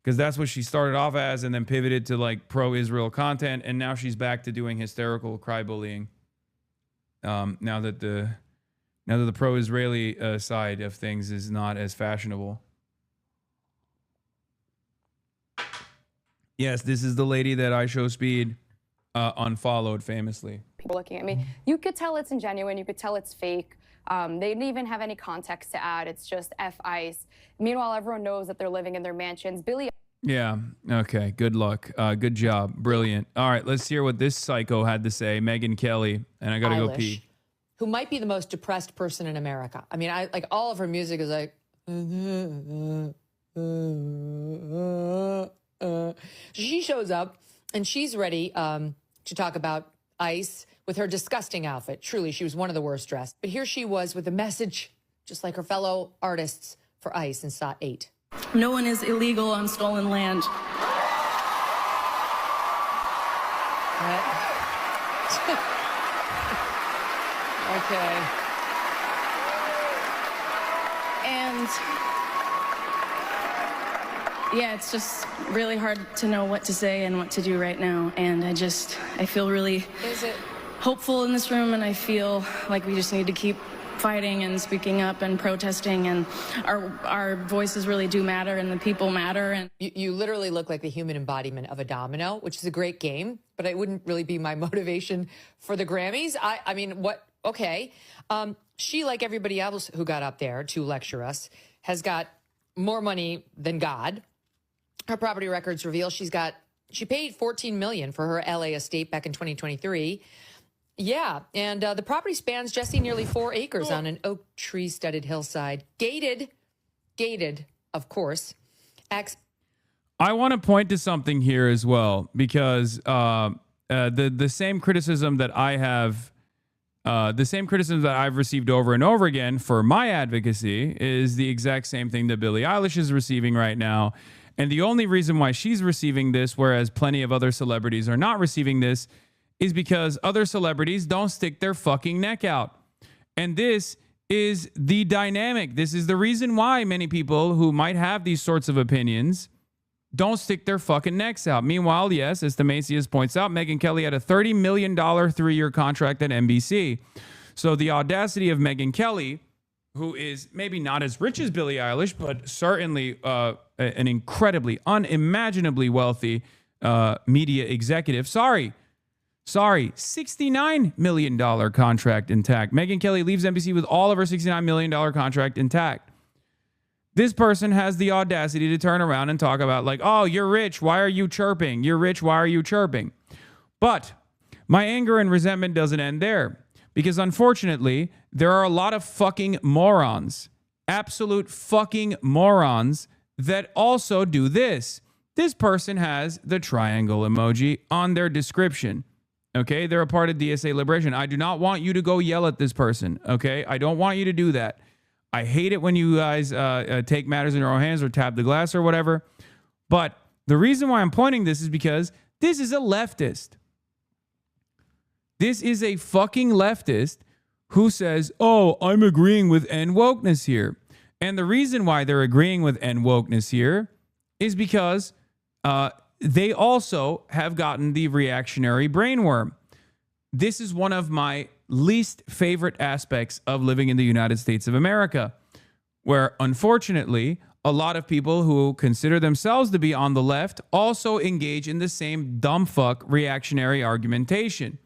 because that's what she started off as, and then pivoted to like pro-Israel content, and now she's back to doing hysterical cry bullying. Now that the pro-Israeli side of things is not as fashionable. Yes, this is the lady that I Show Speed unfollowed famously. People looking at me, you could tell it's ingenuine, you could tell it's fake. They didn't even have any context to add. It's just F-ICE. Meanwhile, everyone knows that they're living in their mansions. Billie Yeah. Okay. Good luck. Good job. Brilliant. All right. Let's hear what this psycho had to say. Megyn Kelly. And I got to go pee. Who might be the most depressed person in America. I mean, I like all of her music is like. She shows up and she's ready to talk about ICE with her disgusting outfit. Truly, she was one of the worst dressed. But here she was with a message, just like her fellow artists for ICE in SOT 8. No one is illegal on stolen land. Okay. And yeah, it's just really hard to know what to say and what to do right now. And I feel really hopeful in this room, and I feel like we just need to keep fighting and speaking up and protesting, and our voices really do matter, and the people matter. And you literally look like the human embodiment of a domino, which is a great game, but it wouldn't really be my motivation for the Grammys. I mean, what? Okay. She, like everybody else who got up there to lecture us, has got more money than God. Her property records reveal she paid $14 million for her LA estate back in 2023. Yeah, and the property spans, Jesse, nearly 4 acres on an oak tree-studded hillside. Gated, of course. I want to point to something here as well, because the same criticism that I have, the same criticism that I've received over and over again for my advocacy is the exact same thing that Billie Eilish is receiving right now. And the only reason why she's receiving this, whereas plenty of other celebrities are not receiving this, is because other celebrities don't stick their fucking neck out. And this is the dynamic. This is the reason why many people who might have these sorts of opinions don't stick their fucking necks out. Meanwhile, yes, as Themasius points out, Megyn Kelly had a $30 million 3-year contract at NBC. So the audacity of Megyn Kelly, who is maybe not as rich as Billie Eilish, but certainly an incredibly, unimaginably wealthy media executive. Sorry, $69 million contract intact. Megyn Kelly leaves NBC with all of her $69 million contract intact. This person has the audacity to turn around and talk about like, oh, you're rich. Why are you chirping? You're rich. Why are you chirping? But my anger and resentment doesn't end there, because unfortunately, there are a lot of fucking morons, absolute fucking morons that also do this. This person has the triangle emoji on their description. Okay, they're a part of DSA Liberation. I do not want you to go yell at this person. Okay, I don't want you to do that. I hate it when you guys take matters in your own hands or tap the glass or whatever. But the reason why I'm pointing this is because this is a leftist. This is a fucking leftist who says, oh, I'm agreeing with N wokeness here. And the reason why they're agreeing with N wokeness here is because they also have gotten the reactionary brainworm. This is one of my least favorite aspects of living in the United States of America, where unfortunately, a lot of people who consider themselves to be on the left also engage in the same dumb fuck reactionary argumentation.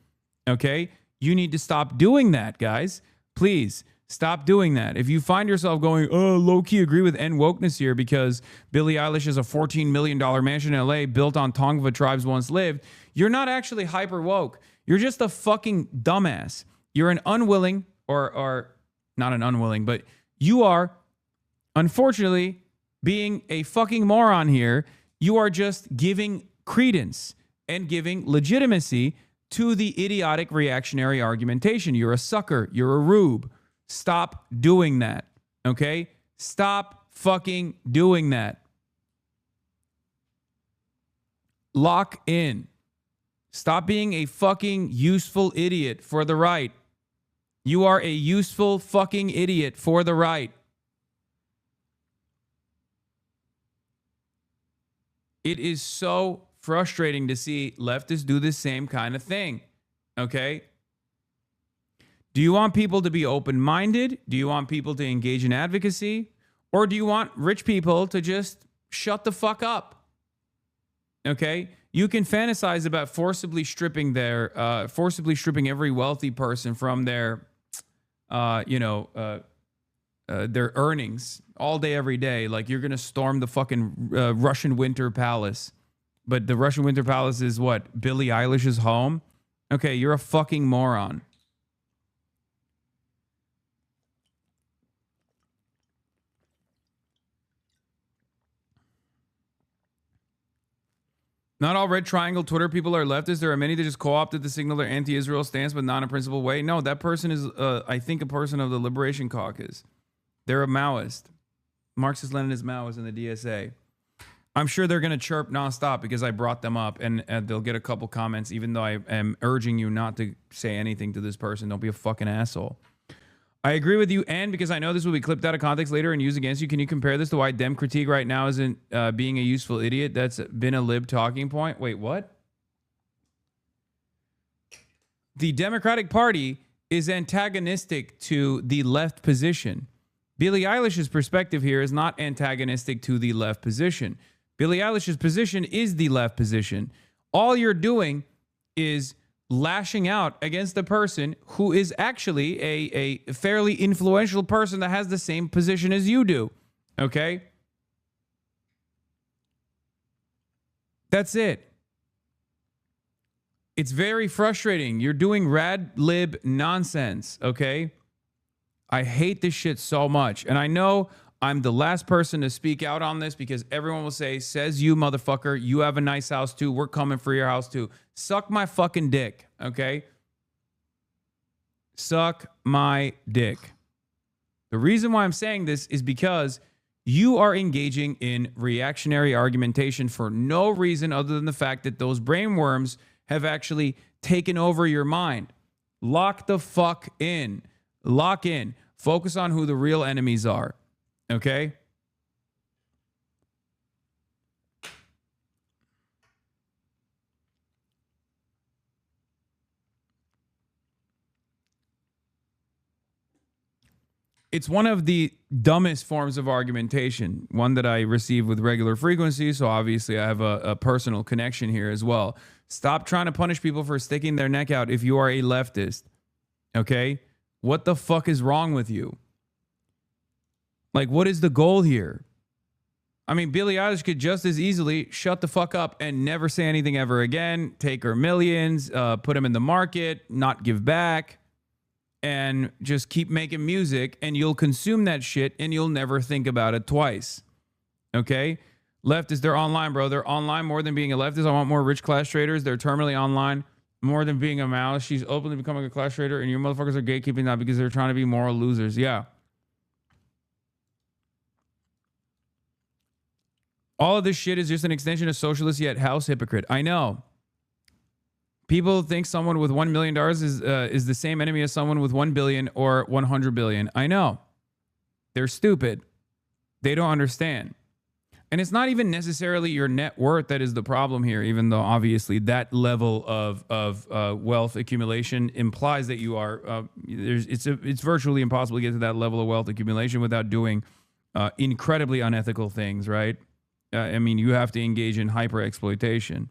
Okay? You need to stop doing that, guys. Please. Stop doing that. If you find yourself going, oh, low-key agree with N wokeness here because Billie Eilish has a $14 million mansion in LA built on Tongva tribes once lived, you're not actually hyper woke. You're just a fucking dumbass. You're an unwilling, or not an unwilling, but you are, unfortunately, being a fucking moron here. You are just giving credence and giving legitimacy to the idiotic reactionary argumentation. You're a sucker. You're a rube. Stop doing that, okay? Stop fucking doing that. Lock in. Stop being a fucking useful idiot for the right. You are a useful fucking idiot for the right. It is so frustrating to see leftists do the same kind of thing, okay? Do you want people to be open-minded? Do you want people to engage in advocacy? Or do you want rich people to just shut the fuck up? Okay? You can fantasize about forcibly stripping every wealthy person from their, their earnings all day, every day. Like, you're going to storm the fucking Russian Winter Palace. But the Russian Winter Palace is what? Billie Eilish's home? Okay, you're a fucking moron. Not all red triangle Twitter people are leftists. There are many that just co-opted to signal their anti-Israel stance, but not in a principled way. No, that person is, I think, a person of the Liberation Caucus. They're a Maoist. Marxist-Leninist Maoist in the DSA. I'm sure they're going to chirp nonstop because I brought them up, and they'll get a couple comments, even though I am urging you not to say anything to this person. Don't be a fucking asshole. I agree with you, and because I know this will be clipped out of context later and used against you, can you compare this to why Dem critique right now isn't being a useful idiot? That's been a lib talking point. Wait, what? The Democratic Party is antagonistic to the left position. Billie Eilish's perspective here is not antagonistic to the left position. Billie Eilish's position is the left position. All you're doing is lashing out against a person who is actually a fairly influential person that has the same position as you do. Okay? That's it. It's very frustrating. You're doing rad lib nonsense, okay? I hate this shit so much. And I know I'm the last person to speak out on this because everyone will say, says you, motherfucker, you have a nice house too. We're coming for your house too. Suck my fucking dick, okay? Suck my dick. The reason why I'm saying this is because you are engaging in reactionary argumentation for no reason other than the fact that those brainworms have actually taken over your mind. Lock the fuck in. Lock in. Focus on who the real enemies are. Okay? It's one of the dumbest forms of argumentation, one that I receive with regular frequency, so obviously I have a personal connection here as well. Stop trying to punish people for sticking their neck out if you are a leftist. Okay? What the fuck is wrong with you? Like, what is the goal here? I mean, Billie Eilish could just as easily shut the fuck up and never say anything ever again, take her millions, put them in the market, not give back, and just keep making music, and you'll consume that shit, and you'll never think about it twice. Okay? Leftists, they're online, bro. They're online more than being a leftist. I want more rich class traders. They're terminally online more than being a Maoist. She's openly becoming a class trader, and your motherfuckers are gatekeeping that because they're trying to be moral losers. Yeah. All of this shit is just an extension of socialist yet house hypocrite. I know. People think someone with $1 million is the same enemy as someone with 1 billion or 100 billion. I know. They're stupid. They don't understand. And it's not even necessarily your net worth that is the problem here, even though obviously that level of wealth accumulation implies that you are, it's virtually impossible to get to that level of wealth accumulation without doing incredibly unethical things, right? I mean, you have to engage in hyper exploitation.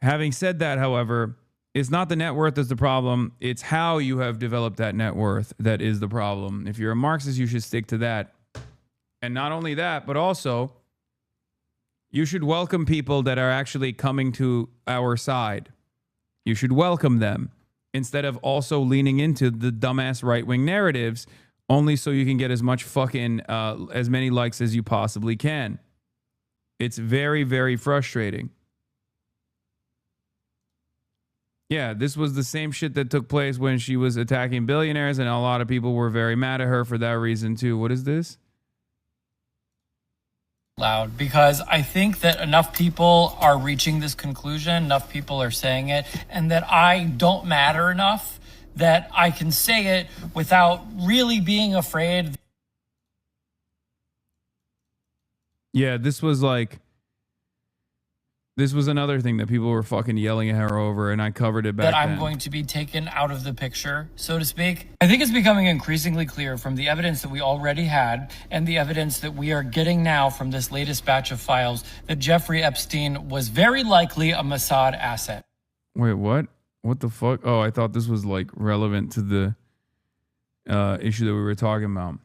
Having said that, however, it's not the net worth that's the problem. It's how you have developed that net worth that is the problem. If you're a Marxist, you should stick to that. And not only that, but also you should welcome people that are actually coming to our side. You should welcome them instead of also leaning into the dumbass right-wing narratives only so you can get as much fucking, as many likes as you possibly can. It's very, very frustrating. Yeah, this was the same shit that took place when she was attacking billionaires, and a lot of people were very mad at her for that reason too. What is this? Loud, because I think that enough people are reaching this conclusion, enough people are saying it, and that I don't matter enough that I can say it without really being afraid. Yeah, this was another thing that people were fucking yelling at her over, and I covered it back then. That I'm going to be taken out of the picture, so to speak. I think it's becoming increasingly clear from the evidence that we already had and the evidence that we are getting now from this latest batch of files that Jeffrey Epstein was very likely a Mossad asset. Wait, what? What the fuck? Oh, I thought this was like relevant to the issue that we were talking about.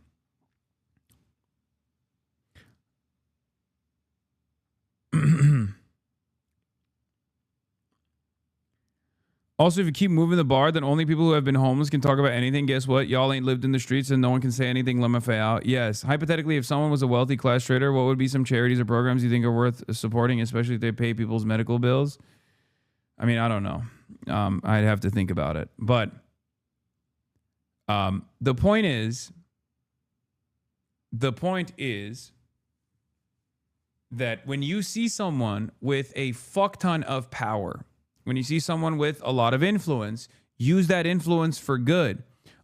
Also, if you keep moving the bar, then only people who have been homeless can talk about anything. Guess what? Y'all ain't lived in the streets and no one can say anything. Let me out. Yes. Hypothetically, if someone was a wealthy class trader, what would be some charities or programs you think are worth supporting, especially if they pay people's medical bills? I mean, I don't know. I'd have to think about it. But the point is that when you see someone with a fuck ton of power, when you see someone with a lot of influence, use that influence for good.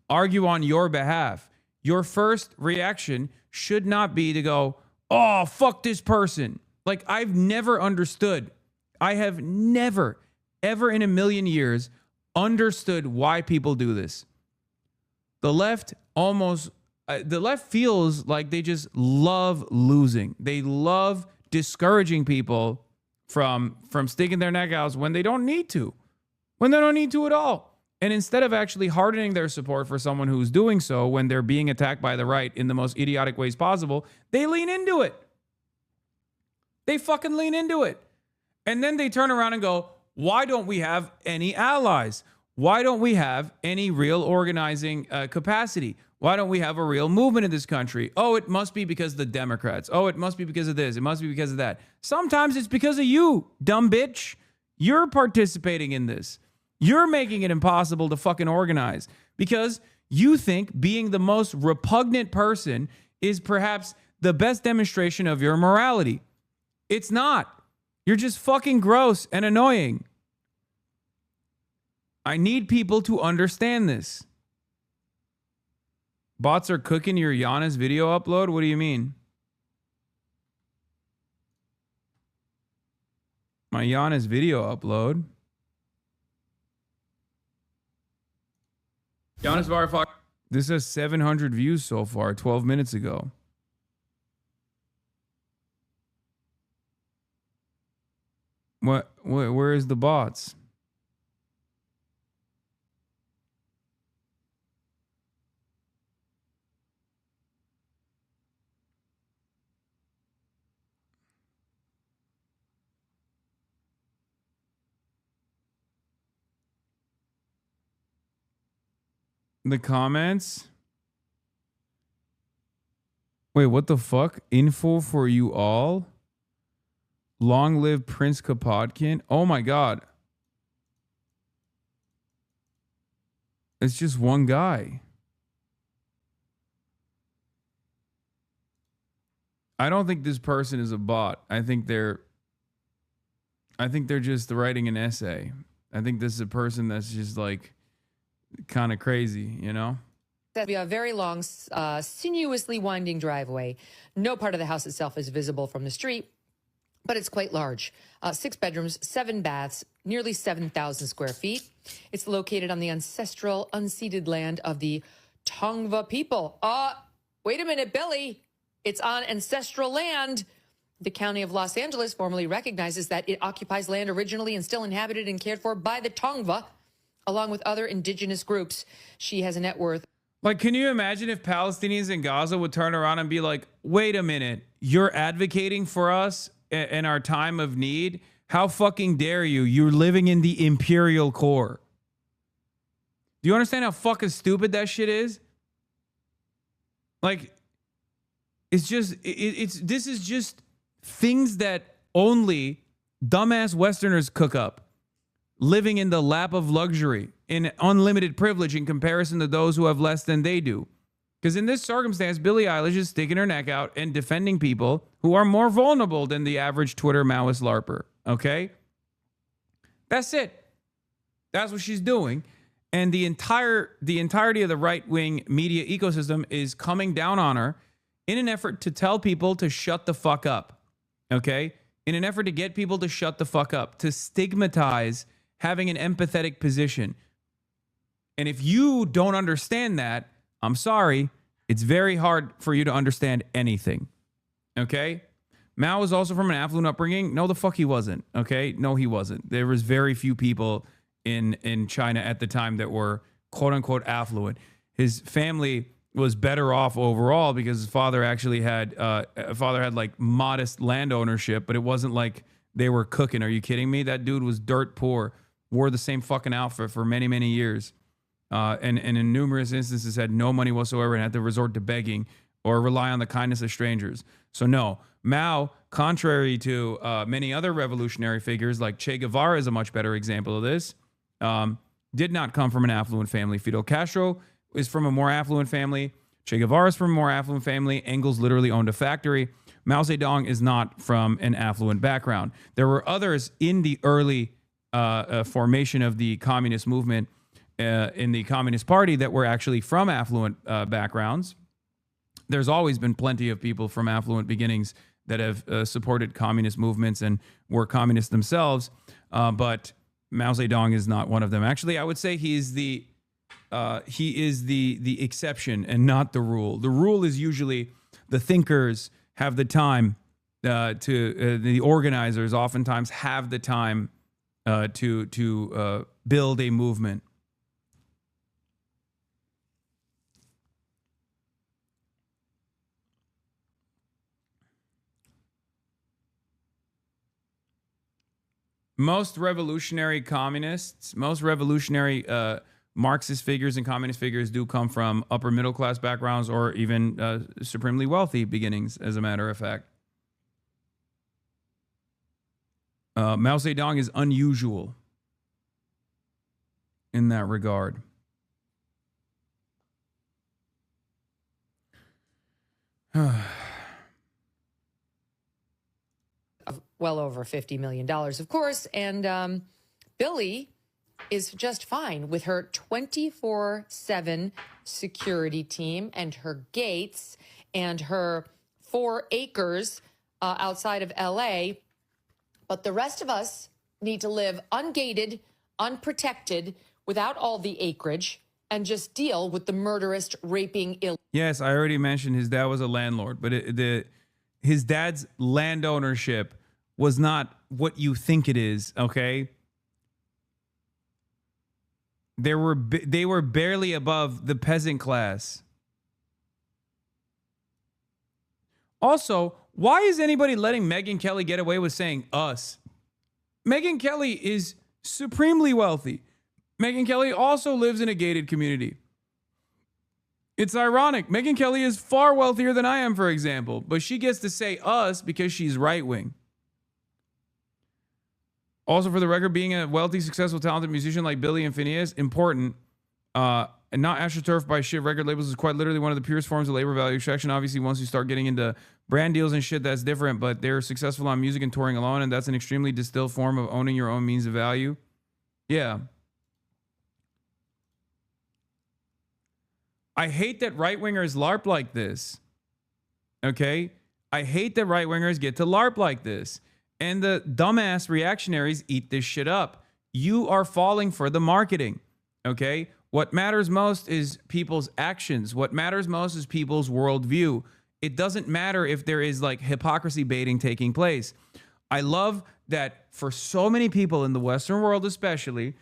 Argue on your behalf. Your first reaction should not be to go, oh, fuck this person. Like, I've never understood. I have never, ever in a million years understood why people do this. The left feels like they just love losing. They love discouraging people from sticking their neck out when they don't need to, when they don't need to at all. And instead of actually hardening their support for someone who's doing so when they're being attacked by the right in the most idiotic ways possible, they lean into it. They fucking lean into it. And then they turn around and go, why don't we have any allies? Why don't we have any real organizing capacity? Why don't we have a real movement in this country? Oh, it must be because of the Democrats. Oh, it must be because of this. It must be because of that. Sometimes it's because of you, dumb bitch. You're participating in this. You're making it impossible to fucking organize because you think being the most repugnant person is perhaps the best demonstration of your morality. It's not. You're just fucking gross and annoying. I need people to understand this. Bots are cooking your Giannis video upload? What do you mean? My Giannis video upload? Giannis Varoufakis. This has 700 views so far, 12 minutes ago. Where is the bots? The comments. Wait, what the fuck? Info for you all. Long live Prince Kapotkin. Oh my God. It's just one guy. I don't think this person is a bot. I think they're just writing an essay. I think this is a person that's just like kind of crazy, you know? That'd be a very long, sinuously winding driveway. No part of the house itself is visible from the street, but it's quite large. 6 bedrooms, 7 baths, nearly 7,000 square feet. It's located on the ancestral, unceded land of the Tongva people. Wait a minute, Billy. It's on ancestral land. The county of Los Angeles formally recognizes that it occupies land originally and still inhabited and cared for by the Tongva, along with other indigenous groups. She has a net worth. Like, can you imagine if Palestinians in Gaza would turn around and be like, wait a minute, you're advocating for us in our time of need? How fucking dare you? You're living in the imperial core. Do you understand how fucking stupid that shit is? Like, it's just, this is just things that only dumbass Westerners cook up. Living in the lap of luxury, in unlimited privilege in comparison to those who have less than they do. Because in this circumstance, Billie Eilish is sticking her neck out and defending people who are more vulnerable than the average Twitter Maoist LARPer. Okay? That's it. That's what she's doing. And the entirety of the right-wing media ecosystem is coming down on her in an effort to tell people to shut the fuck up. Okay? In an effort to get people to shut the fuck up, to stigmatize having an empathetic position. And if you don't understand that, I'm sorry, it's very hard for you to understand anything. Okay? Mao was also from an affluent upbringing. No, the fuck he wasn't. Okay? No, he wasn't. There was very few people in China at the time that were quote unquote affluent. his family was better off overall because his father actually had like modest land ownership, but it wasn't like they were cooking. Are you kidding me? That dude was dirt poor, wore the same fucking outfit for many, many years. And in numerous instances had no money whatsoever and had to resort to begging or rely on the kindness of strangers. So no, Mao, contrary to many other revolutionary figures like Che Guevara is a much better example of this, did not come from an affluent family. Fidel Castro is from a more affluent family. Che Guevara is from a more affluent family. Engels literally owned a factory. Mao Zedong is not from an affluent background. There were others in the early formation of the communist movement in the Communist Party that were actually from affluent backgrounds. There's always been plenty of people from affluent beginnings that have supported communist movements and were communists themselves, but Mao Zedong is not one of them. Actually, I would say he is the exception and not the rule. The rule is usually the thinkers have the time the organizers oftentimes have the time to build a movement. Most revolutionary communists, most revolutionary Marxist figures and communist figures do come from upper middle class backgrounds or even supremely wealthy beginnings, as a matter of fact. Mao Zedong is unusual in that regard. Well over $50 million, of course. And Billy is just fine with her 24/7 security team and her gates and her 4 acres outside of LA. But the rest of us need to live ungated, unprotected, without all the acreage, and just deal with the murderous, raping, Yes, I already mentioned his dad was a landlord, but his dad's land ownership was not what you think it is, okay? They were barely above the peasant class. Also, why is anybody letting Megyn Kelly get away with saying us? Megyn Kelly is supremely wealthy. Megyn Kelly also lives in a gated community. It's ironic. Megyn Kelly is far wealthier than I am, for example, but she gets to say us because she's right-wing. Also, for the record, being a wealthy, successful, talented musician like Billy and Phineas, important, and not astroturfed by shit record labels, is quite literally one of the purest forms of labor value extraction. Obviously, once you start getting into brand deals and shit, that's different, but they're successful on music and touring alone, and that's an extremely distilled form of owning your own means of value. Yeah. I hate that right-wingers LARP like this. Okay? I hate that right-wingers get to LARP like this. And the dumbass reactionaries eat this shit up. You are falling for the marketing. Okay? What matters most is people's actions. What matters most is people's worldview. It doesn't matter if there is like hypocrisy baiting taking place. I love that for so many people in the Western world especially,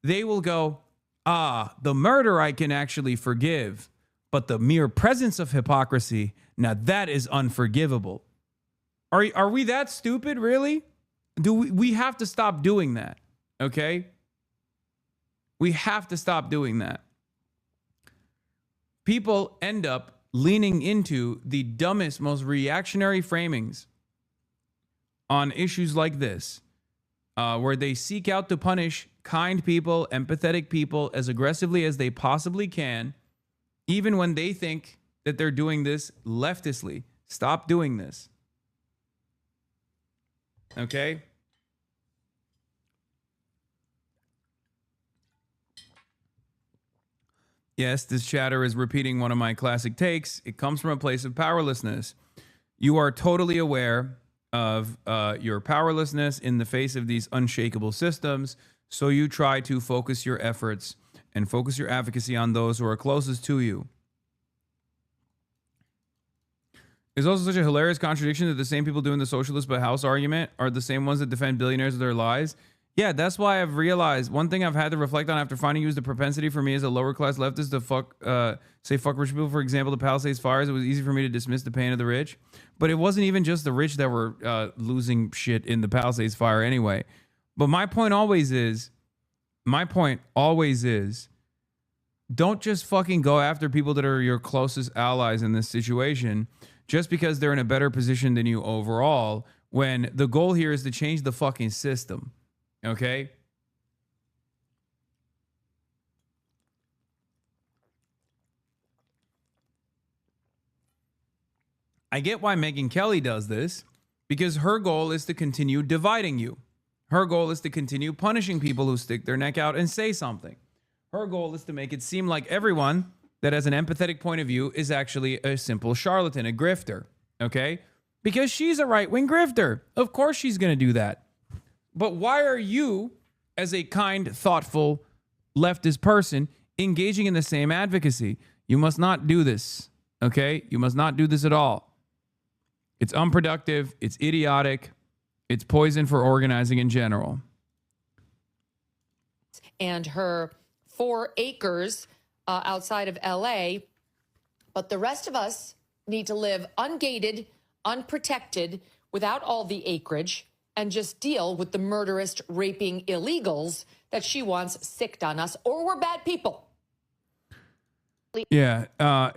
they will go, the murder I can actually forgive, but the mere presence of hypocrisy, now that is unforgivable. Are we that stupid, really? Do we have to stop doing that, okay? We have to stop doing that. People end up leaning into the dumbest, most reactionary framings on issues like this, where they seek out to punish kind people, empathetic people as aggressively as they possibly can, even when they think that they're doing this leftistly. Stop doing this. Okay? Yes, this chatter is repeating one of my classic takes. It comes from a place of powerlessness. You are totally aware of your powerlessness in the face of these unshakable systems, so you try to focus your efforts and focus your advocacy on those who are closest to you. It's also such a hilarious contradiction that the same people doing the socialist but house argument are the same ones that defend billionaires with their lies. Yeah, that's why I've realized one thing I've had to reflect on after finding you is the propensity for me as a lower class leftist to say fuck rich people. For example, the Palisades fires, it was easy for me to dismiss the pain of the rich. But it wasn't even just the rich that were losing shit in the Palisades fire anyway. But my point always is, don't just fucking go after people that are your closest allies in this situation just because they're in a better position than you overall, when the goal here is to change the fucking system. Okay? I get why Megyn Kelly does this, because her goal is to continue dividing you. Her goal is to continue punishing people who stick their neck out and say something. Her goal is to make it seem like everyone that has an empathetic point of view is actually a simple charlatan, a grifter. Okay? Because she's a right-wing grifter. Of course she's going to do that. But why are you, as a kind, thoughtful, leftist person, engaging in the same advocacy? You must not do this. Okay? You must not do this at all. It's unproductive. It's idiotic. It's poison for organizing in general. And her 4 acres outside of LA. But the rest of us need to live ungated, unprotected, without all the acreage, and just deal with the murderous, raping illegals that she wants sicked on us, or we're bad people. Yeah,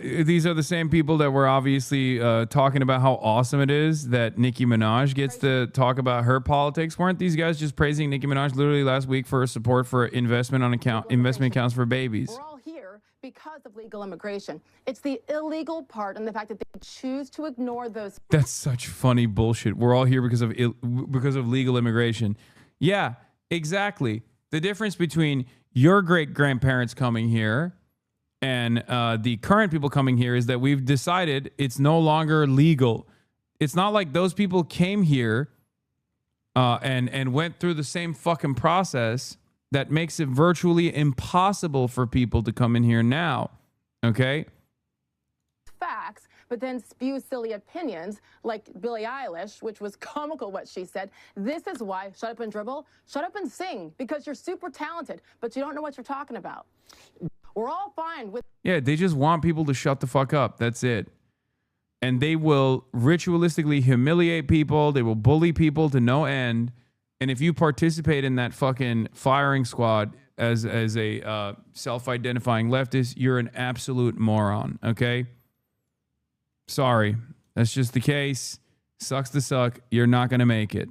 these are the same people that were obviously talking about how awesome it is that Nicki Minaj gets to talk about her politics. Weren't these guys just praising Nicki Minaj literally last week for her support for investment accounts for babies? We're all here because of legal immigration. It's the illegal part and the fact that they choose to ignore those. That's such funny bullshit. We're all here because of legal immigration. Yeah, exactly. The difference between your great grandparents coming here and the current people coming here is that we've decided it's no longer legal. It's not like those people came here and went through the same fucking process that makes it virtually impossible for people to come in here now. Okay? Facts, but then spew silly opinions like Billie Eilish, which was comical what she said. This is why, shut up and dribble, shut up and sing, because you're super talented, but you don't know what you're talking about. We're all fine with... Yeah, they just want people to shut the fuck up. That's it. And they will ritualistically humiliate people. They will bully people to no end. And if you participate in that fucking firing squad as a self-identifying leftist, you're an absolute moron, okay? Sorry. That's just the case. Sucks to suck. You're not going to make it.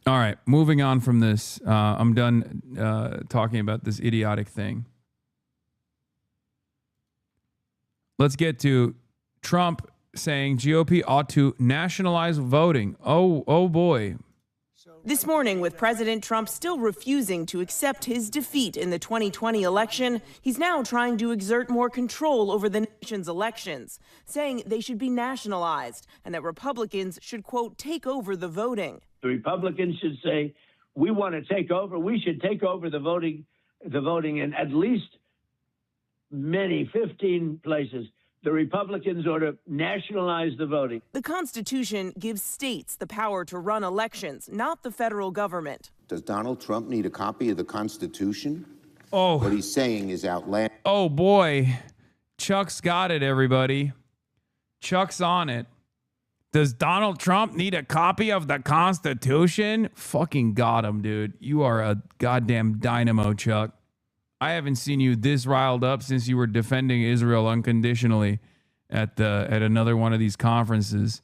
All right, moving on from this. I'm done talking about this idiotic thing. Let's get to Trump saying GOP ought to nationalize voting. Oh boy. This morning, with President Trump still refusing to accept his defeat in the 2020 election, he's now trying to exert more control over the nation's elections, saying they should be nationalized and that Republicans should, quote, take over the voting. The Republicans should say, we want to take over. We should take over the voting in at least 15 places. The Republicans ought to nationalize the voting. The Constitution gives states the power to run elections, not the federal government. Does Donald Trump need a copy of the Constitution? Oh. What he's saying is outlandish. Oh, boy. Chuck's got it, everybody. Chuck's on it. Does Donald Trump need a copy of the Constitution? Fucking got him, dude. You are a goddamn dynamo, Chuck. I haven't seen you this riled up since you were defending Israel unconditionally at another one of these conferences,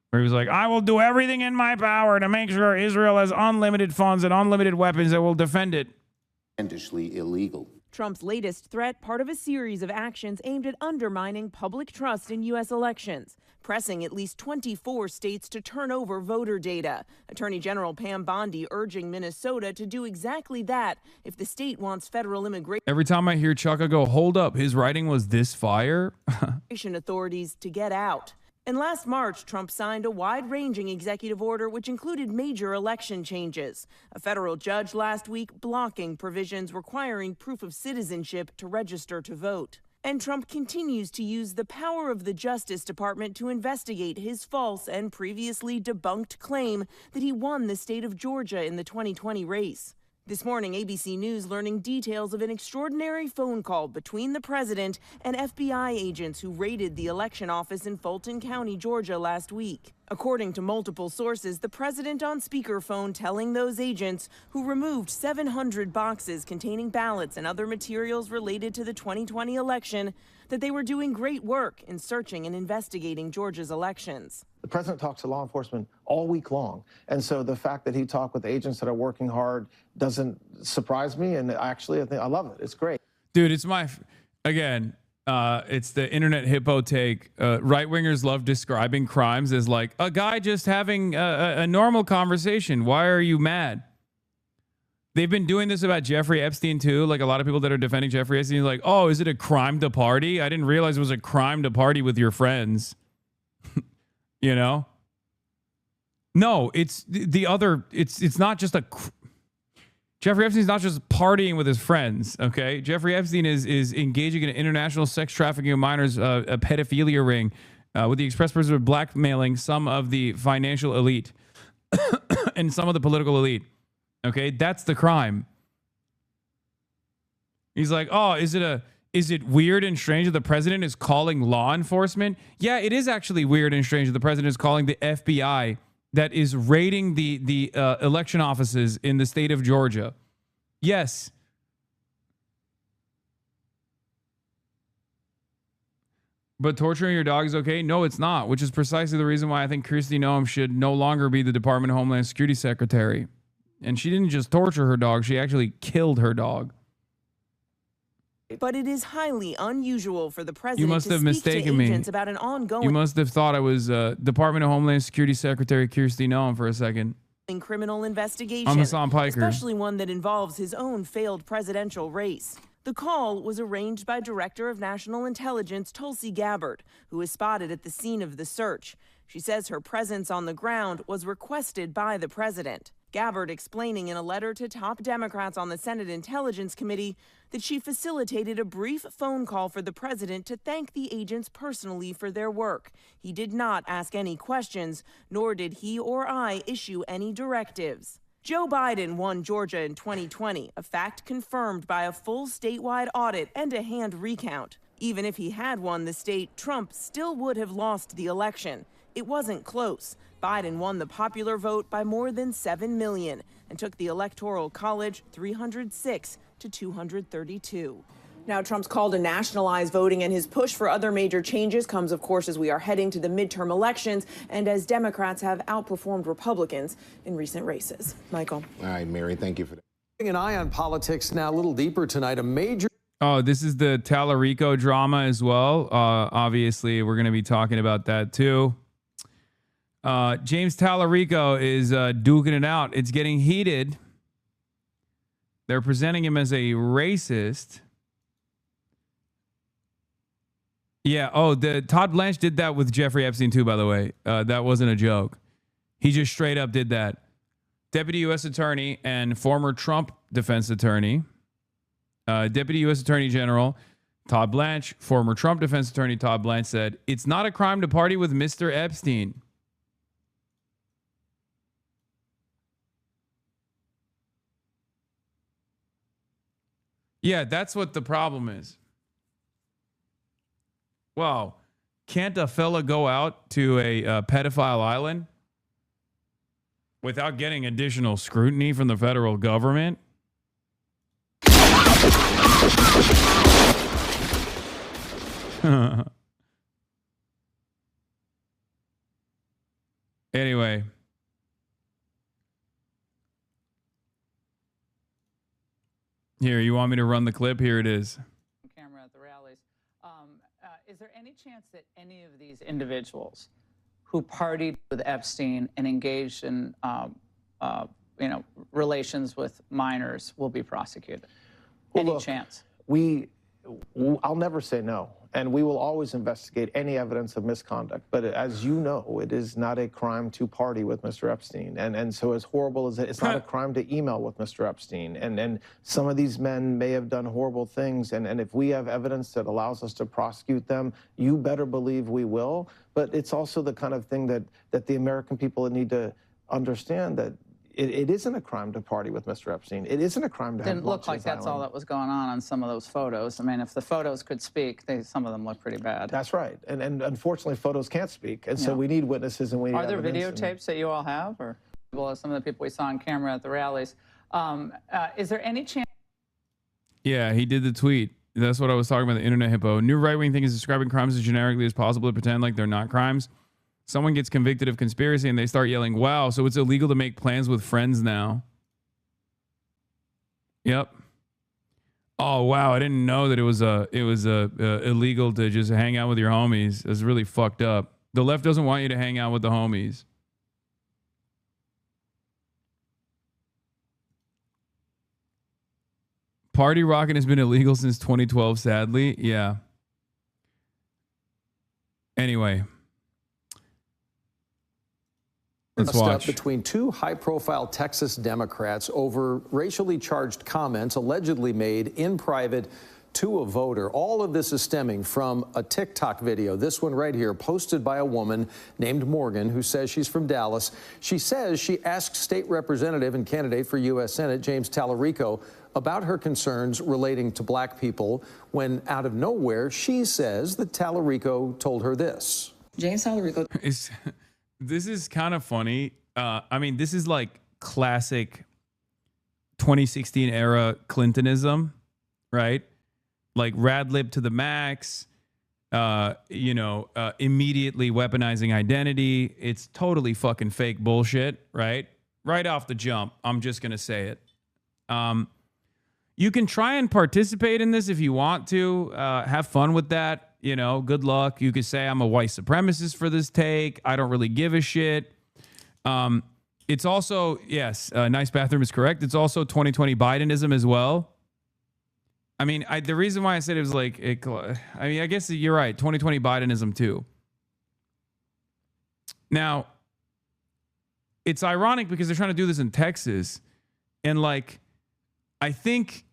where he was like, I will do everything in my power to make sure Israel has unlimited funds and unlimited weapons that will defend it. Outlandishly illegal. Trump's latest threat, part of a series of actions aimed at undermining public trust in U.S. elections, pressing at least 24 states to turn over voter data. Attorney General Pam Bondi urging Minnesota to do exactly that if the state wants federal immigration. Every time I hear Chuck, I go, hold up, his writing was this fire? Authorities to get out. And last March, Trump signed a wide-ranging executive order which included major election changes. A federal judge last week blocking provisions requiring proof of citizenship to register to vote. And Trump continues to use the power of the Justice Department to investigate his false and previously debunked claim that he won the state of Georgia in the 2020 race. This morning, ABC News learning details of an extraordinary phone call between the president and FBI agents who raided the election office in Fulton County, Georgia last week. According to multiple sources, the president on speakerphone telling those agents who removed 700 boxes containing ballots and other materials related to the 2020 election that they were doing great work in searching and investigating Georgia's elections. The president talks to law enforcement all week long. And so the fact that he talked with agents that are working hard doesn't surprise me. And actually, I love it. It's great. Dude, it's it's the internet hippo take. Right-wingers love describing crimes as like a guy just having a normal conversation. Why are you mad? They've been doing this about Jeffrey Epstein too. Like a lot of people that are defending Jeffrey Epstein, like, oh, is it a crime to party? I didn't realize it was a crime to party with your friends. You know? No, it's the other. It's not just Jeffrey Epstein's not just partying with his friends. Okay, Jeffrey Epstein is engaging in international sex trafficking of minors, a pedophilia ring, with the express purpose of blackmailing some of the financial elite and some of the political elite. Okay, that's the crime. He's like, oh, is it weird and strange that the president is calling law enforcement? Yeah, it is actually weird and strange that the president is calling the FBI that is raiding the election offices in the state of Georgia. Yes. But torturing your dog is okay? No, it's not, which is precisely the reason why I think Kristi Noem should no longer be the Department of Homeland Security Secretary. And she didn't just torture her dog, she actually killed her dog. But it is highly unusual for the president You must to have speak mistaken to me. agents about an ongoing You must have thought I was Department of Homeland Security Secretary Kristi Noem for a second. criminal investigation, I'm Hasan Piker. especially one that involves his own failed presidential race. The call was arranged by Director of National Intelligence Tulsi Gabbard, who was spotted at the scene of the search. She says her presence on the ground was requested by the president. Gabbard explaining in a letter to top Democrats on the Senate Intelligence Committee that she facilitated a brief phone call for the president to thank the agents personally for their work. He did not ask any questions, nor did he or I issue any directives. Joe Biden won Georgia in 2020, a fact confirmed by a full statewide audit and a hand recount. Even if he had won the state, Trump still would have lost the election. It wasn't close. Biden won the popular vote by more than 7 million and took the Electoral College 306 to 232. Now, Trump's call to nationalize voting and his push for other major changes comes, of course, as we are heading to the midterm elections and as Democrats have outperformed Republicans in recent races. Michael. All right, Mary, thank you for that. An eye on politics now a little deeper tonight. A major. Oh, this is the Tallarico drama as well. Obviously, we're going to be talking about that too. James Tallarico is duking it out. It's getting heated. They're presenting him as a racist. Yeah. Oh, Todd Blanche did that with Jeffrey Epstein too, by the way. That wasn't a joke. He just straight up did that. Deputy U.S. Attorney and former Trump defense attorney, Deputy U.S. Attorney General Todd Blanche, former Trump defense attorney Todd Blanche said, "It's not a crime to party with Mr. Epstein." Yeah, that's what the problem is. Wow. Can't a fella go out to a pedophile island without getting additional scrutiny from the federal government? Anyway. Here, you want me to run the clip? Here it is. Camera at the rallies. Is there any chance that any of these individuals who partied with Epstein and engaged in, relations with minors will be prosecuted? Well, Any look, chance? We I'll never say no. And we will always investigate any evidence of misconduct. But as you know, it is not a crime to party with Mr. Epstein. And so as horrible as it's not a crime to email with Mr. Epstein. And some of these men may have done horrible things. And if we have evidence that allows us to prosecute them, you better believe we will. But it's also the kind of thing that the American people need to understand, that it isn't a crime to party with Mr. Epstein. It isn't a crime to have Didn't look like that's all that was going on some of those photos. I mean, if the photos could speak, some of them look pretty bad. That's right. And unfortunately, photos can't speak. And so we need witnesses and we need Are there evidence. videotapes that you all have? Or well, some of the people we saw on camera at the rallies. Is there any chance? Yeah, he did the tweet. That's what I was talking about, the internet hippo. New right-wing thing is describing crimes as generically as possible to pretend like they're not crimes. Someone gets convicted of conspiracy and they start yelling, wow, so it's illegal to make plans with friends now. Yep. Oh, wow, I didn't know that it was illegal to just hang out with your homies. It's really fucked up. The left doesn't want you to hang out with the homies. Party rocking has been illegal since 2012, sadly. Yeah. Anyway. Let's watch. Between two high-profile Texas Democrats over racially charged comments allegedly made in private to a voter. All of this is stemming from a TikTok video, this one right here, posted by a woman named Morgan, who says she's from Dallas. She says she asked State Representative and candidate for U.S. Senate James Tallarico about her concerns relating to black people, when out of nowhere, she says that Tallarico told her this. James Tallarico. This is kind of funny. I mean, this is like classic 2016 era Clintonism, right? Like rad lib to the max, immediately weaponizing identity. It's totally fucking fake bullshit, right? Right off the jump, I'm just going to say it. You can try and participate in this if you want to. Have fun with that. Good luck. You could say I'm a white supremacist for this take. I don't really give a shit. It's also, yes, nice bathroom is correct. It's also 2020 Bidenism as well. I mean, the reason why I said it was like, I guess you're right. 2020 Bidenism too. Now, it's ironic because they're trying to do this in Texas. And like, I think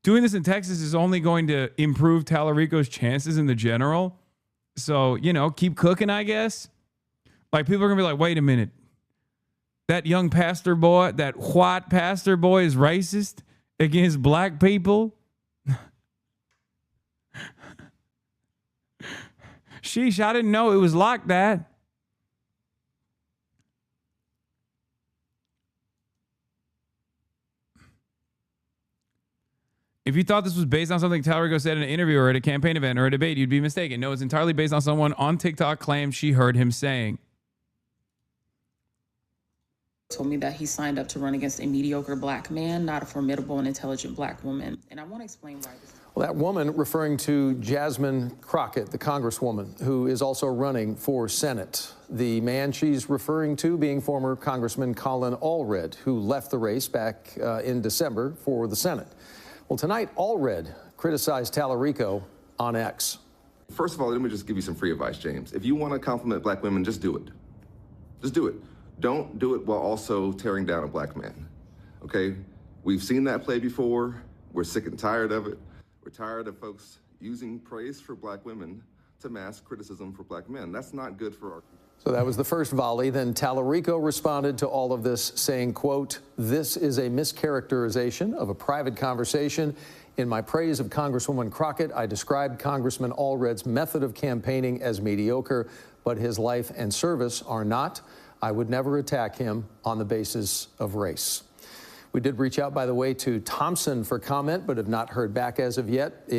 doing this in Texas is only going to improve Tallarico's chances in the general. So, keep cooking, I guess. Like, people are going to be like, wait a minute. That young pastor boy, that white pastor boy is racist against black people? Sheesh, I didn't know it was like that. If you thought this was based on something Tallarico said in an interview or at a campaign event or a debate, you'd be mistaken. No, it's entirely based on someone on TikTok claimed she heard him saying. Told me that he signed up to run against a mediocre black man, not a formidable and intelligent black woman. And I want to explain why this. Well, that woman referring to Jasmine Crockett, the congresswoman, who is also running for Senate. The man she's referring to being former Congressman Colin Allred, who left the race back in December for the Senate. Well, tonight, Allred criticized Tallarico on X. First of all, let me just give you some free advice, James. If you want to compliment black women, just do it. Just do it. Don't do it while also tearing down a black man, okay? We've seen that play before. We're sick and tired of it. We're tired of folks using praise for black women to mask criticism for black men. That's not good for our country. So that was the first volley. Then Tallarico responded to all of this saying, quote, "This is a mischaracterization of a private conversation. In my praise of Congresswoman Crockett, I described Congressman Allred's method of campaigning as mediocre, but his life and service are not. I would never attack him on the basis of race." We did reach out, by the way, to Thompson for comment, but have not heard back as of yet.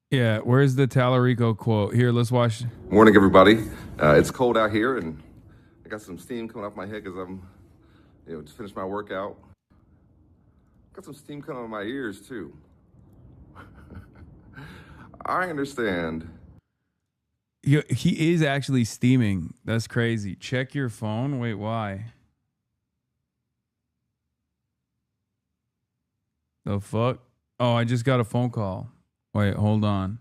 Yeah, where's the Tallarico quote? Here, let's watch. Morning, everybody. It's cold out here, and I got some steam coming off my head because I'm, just finished my workout. Got some steam coming out of my ears, too. I understand. He is actually steaming. That's crazy. Check your phone. Wait, why? The fuck? Oh, I just got a phone call. Wait, hold on.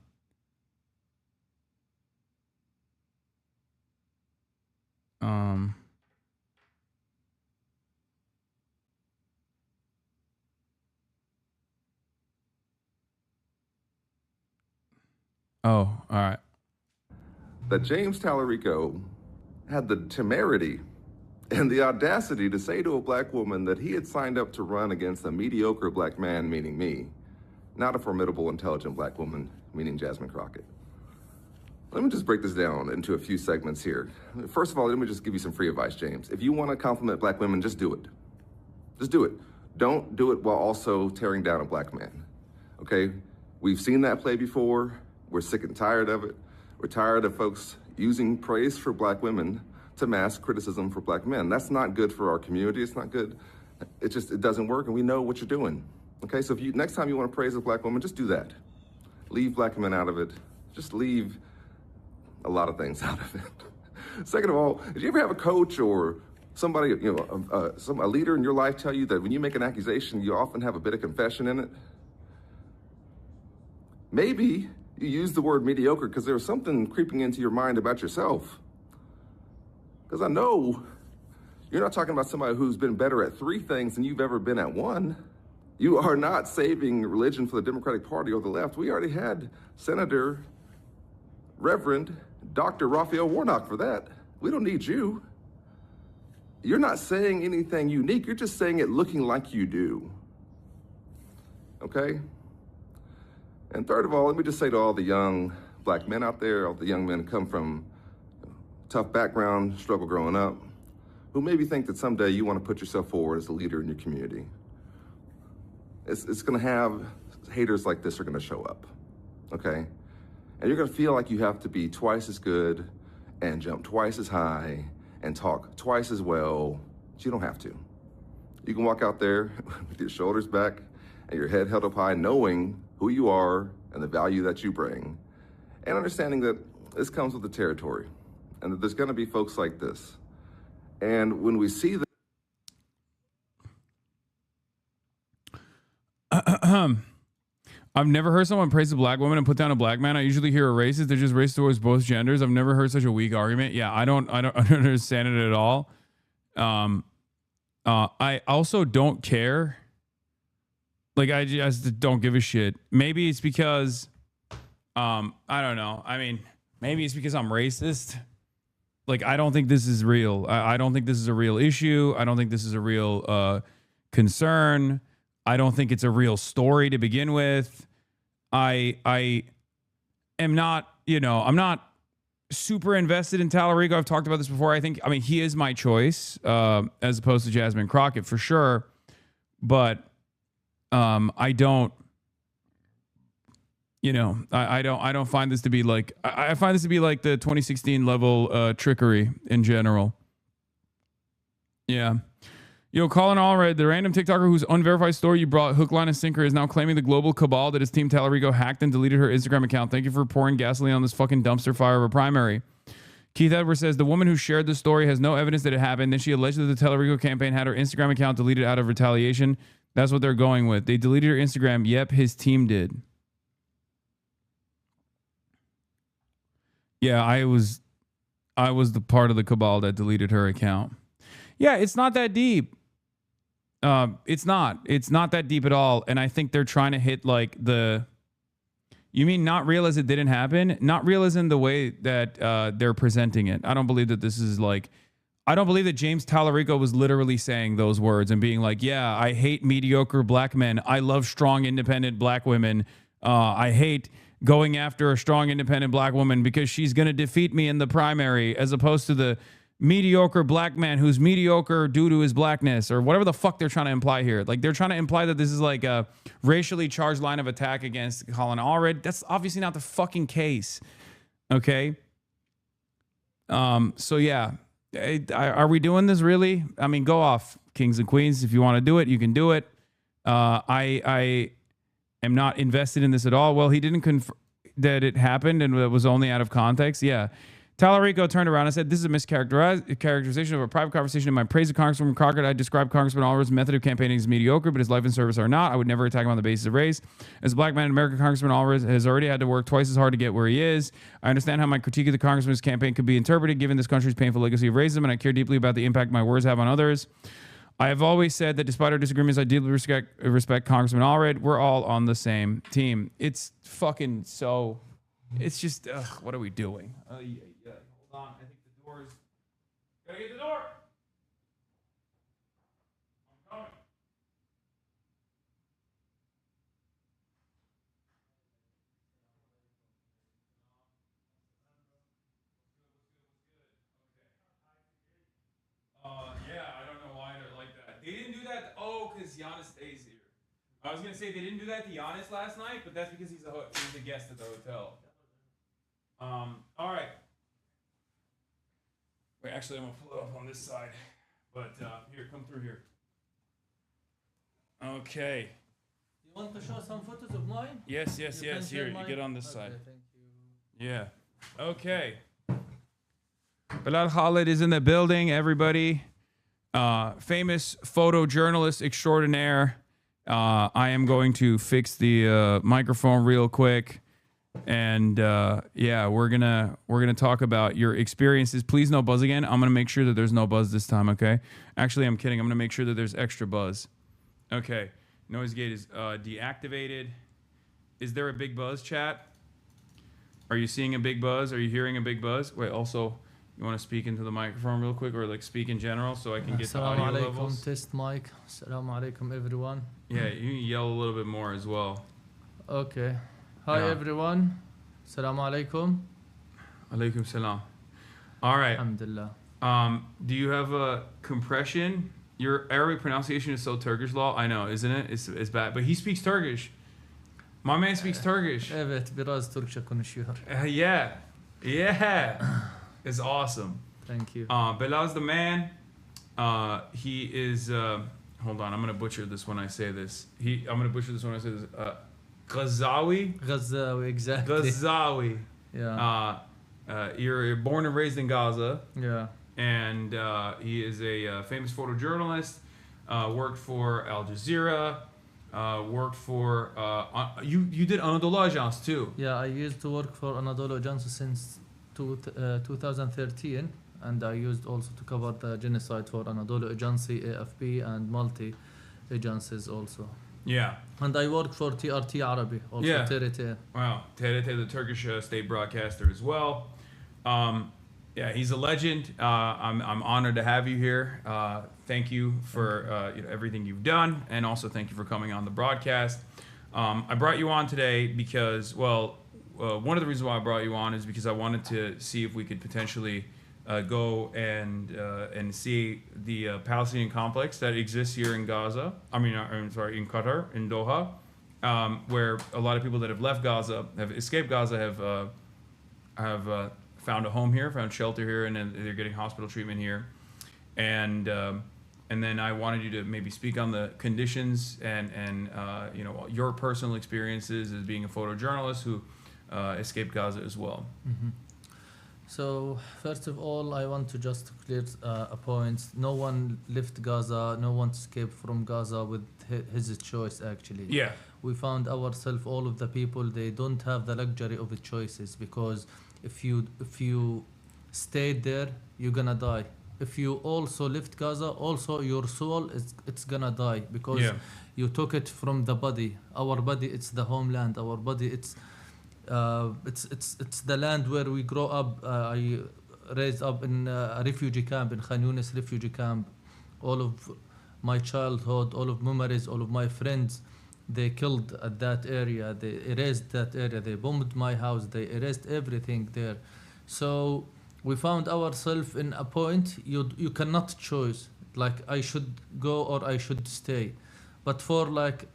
Oh, all right. That James Tallarico had the temerity and the audacity to say to a black woman that he had signed up to run against a mediocre black man, meaning me, not a formidable, intelligent black woman, meaning Jasmine Crockett. Let me just break this down into a few segments here. First of all, let me just give you some free advice, James. If you want to compliment black women, just do it. Just do it. Don't do it while also tearing down a black man, okay? We've seen that play before. We're sick and tired of it. We're tired of folks using praise for black women to mask criticism for black men. That's not good for our community. It's not good. It doesn't work, and we know what you're doing. Okay, so if you next time you want to praise a black woman, just do that. Leave black men out of it. Just leave a lot of things out of it. Second of all, did you ever have a coach or somebody, a leader in your life tell you that when you make an accusation, you often have a bit of confession in it? Maybe you use the word mediocre because there's something creeping into your mind about yourself. Because I know you're not talking about somebody who's been better at 3 things than you've ever been at 1. You are not saving religion for the Democratic Party or the left. We already had Senator, Reverend, Dr. Raphael Warnock for that. We don't need you. You're not saying anything unique. You're just saying it looking like you do. Okay? And third of all, let me just say to all the young black men out there, all the young men who come from tough background, struggle growing up, who maybe think that someday you want to put yourself forward as a leader in your community. It's going to have haters like this are going to show up, okay? And you're going to feel like you have to be twice as good and jump twice as high and talk twice as well, but you don't have to. You can walk out there with your shoulders back and your head held up high, knowing who you are and the value that you bring, and understanding that this comes with the territory and that there's going to be folks like this. And when we see that, I've never heard someone praise a black woman and put down a black man. I usually hear a racist. They're just racist towards both genders. I've never heard such a weak argument. Yeah, I don't understand it at all. I also don't care. Like, I just don't give a shit. Maybe it's because, I don't know. I mean, maybe it's because I'm racist. Like, I don't think this is real. I don't think this is a real issue. I don't think this is a real concern. I don't think it's a real story to begin with. I am not, I'm not super invested in Tallarico. I've talked about this before. I mean, he is my choice as opposed to Jasmine Crockett for sure. But I don't, I don't find this to be like, I find this to be like the 2016 level trickery in general. Yeah. Colin Allred, the random TikToker whose unverified story you brought hook, line, and sinker is now claiming the global cabal that his team Tallarico hacked and deleted her Instagram account. Thank you for pouring gasoline on this fucking dumpster fire of a primary. Keith Edwards says the woman who shared the story has no evidence that it happened. Then she alleged that the Tallarico campaign had her Instagram account deleted out of retaliation. That's what they're going with. They deleted her Instagram. Yep, his team did. Yeah, I was the part of the cabal that deleted her account. Yeah, it's not that deep. It's not that deep at all. And I think they're trying to hit like you mean not real as it didn't happen? Not real as in the way that they're presenting it. I don't believe that this is like, I don't believe that James Tallarico was literally saying those words and being like, yeah, I hate mediocre black men. I love strong, independent black women. I hate going after a strong, independent black woman because she's going to defeat me in the primary, as opposed to the mediocre black man who's mediocre due to his blackness, or whatever the fuck they're trying to imply here. Like, they're trying to imply that this is like a racially charged line of attack against Colin Allred. That's obviously not the fucking case. Okay. So yeah, are we doing this really? I mean, go off, kings and queens. If you want to do it, you can do it. I am not invested in this at all. Well, he didn't confirm that it happened and it was only out of context. Yeah. Talarico turned around and said, this is a mischaracterization of a private conversation in my praise of Congresswoman Crockett. I described Congressman Allred's method of campaigning as mediocre, but his life and service are not. I would never attack him on the basis of race. As a black man in America, Congressman Allred has already had to work twice as hard to get where he is. I understand how my critique of the congressman's campaign could be interpreted given this country's painful legacy of racism, and I care deeply about the impact my words have on others. I have always said that despite our disagreements, I deeply respect Congressman Allred. We're all on the same team. It's fucking so... It's just... what are we doing? Hold on. I think the door's... Gotta get the door! I'm coming. Yeah, I don't know why they're like that. They didn't do that. Oh, because Giannis stays here. I was gonna say they didn't do that to Giannis last night, but that's because he's a guest at the hotel. All right. Wait, actually, I'm gonna pull it up on this side. But here, come through here. Okay. You want to show some photos of mine? Yes. Here, you get on this side. Thank you. Yeah. Okay. Bilal Khalid is in the building, everybody. Famous photojournalist extraordinaire. I am going to fix the microphone real quick. And yeah, we're gonna talk about your experiences. Please no buzz again. I'm gonna make sure that there's no buzz this time, okay? Actually, I'm kidding. I'm gonna make sure that there's extra buzz. Okay. Noise gate is deactivated. Is there a big buzz, chat? Are you seeing a big buzz? Are you hearing a big buzz? Wait, also, you want to speak into the microphone real quick, or like speak in general so I can get the audio levels? Test mic. Assalamu alaikum, everyone. Yeah, you can yell a little bit more as well. Okay. Hi, everyone. Assalamu alaikum. Alaikum salam. All right. Alhamdulillah. Do you have a compression? Your Arabic pronunciation is so Turkish law. I know, isn't it? It's bad. But he speaks Turkish. My man speaks Turkish. Evet, biraz Türkçe konuşuyor. Yeah. It's awesome. Thank you. Bilal's the man. He is... hold on, I'm going to butcher this when I say this. Ghazawi, exactly. Ghazawi. Yeah. You're born and raised in Gaza. Yeah. And he is a famous photojournalist. Worked for Al Jazeera. Worked for you did Anadolu Ajans too. Yeah, I used to work for Anadolu Ajans since 2013, and I used also to cover the genocide for Anadolu Agency, AFB, and multi agencies also. Yeah. And I worked for TRT Arabi, also TRT. Wow, TRT, the Turkish state broadcaster as well. Yeah, he's a legend. I'm honored to have you here. Thank you for everything you've done, and also thank you for coming on the broadcast. I brought you on today because, one of the reasons why I brought you on is because I wanted to see if we could potentially go and see the Palestinian complex that exists here in Gaza. In Qatar, in Doha, where a lot of people that have left Gaza, have escaped Gaza, have found a home here, found shelter here, and then they're getting hospital treatment here. And then I wanted you to maybe speak on the conditions and your personal experiences as being a photojournalist who escaped Gaza as well. Mm-hmm. So first of all, I want to just clear a point. No one left Gaza. No one escaped from Gaza with his choice, actually. Yeah. We found ourselves, all of the people, they don't have the luxury of the choices, because if you stayed there, you're gonna die. If you also left Gaza, also your soul it's gonna die, because you took it from the body. Our body, it's the homeland. Our body, it's the land where we grow up. I raised up in a refugee camp, in Khan Yunis refugee camp. All of my childhood, all of memories, all of my friends, they killed at that area. They erased that area. They bombed my house. They erased everything there. So we found ourselves in a point you cannot choose. Like, I should go or I should stay. But for like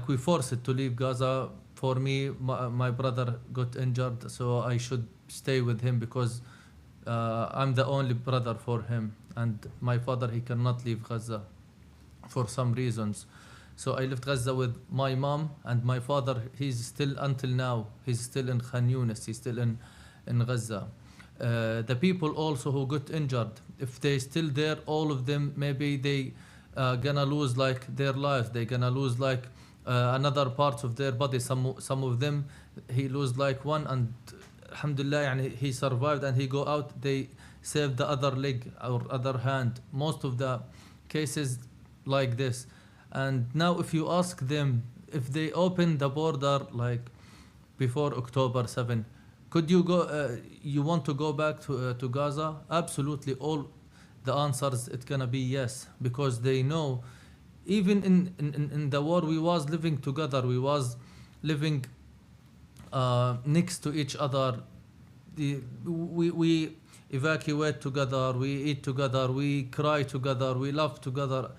we forced to leave Gaza. For me, my brother got injured, so I should stay with him, because I'm the only brother for him. And my father, he cannot leave Gaza for some reasons. So I left Gaza with my mom, and my father, he's still, until now, he's still in Khan Yunis. He's still in in Gaza. The people also who got injured, if they still there, all of them, maybe they gonna lose like their lives. They gonna lose like another parts of their body. Some of them, he lose like one, and alhamdulillah, يعني he survived and he go out. They saved the other leg or other hand. Most of the cases like this. And now if you ask them if they open the border like before October 7, could you go? You want to go back to Gaza? Absolutely, all the answers it's gonna be yes, because they know, even in the war we was living together, we was living next to each other. We evacuate together, we eat together, we cry together, we laugh together.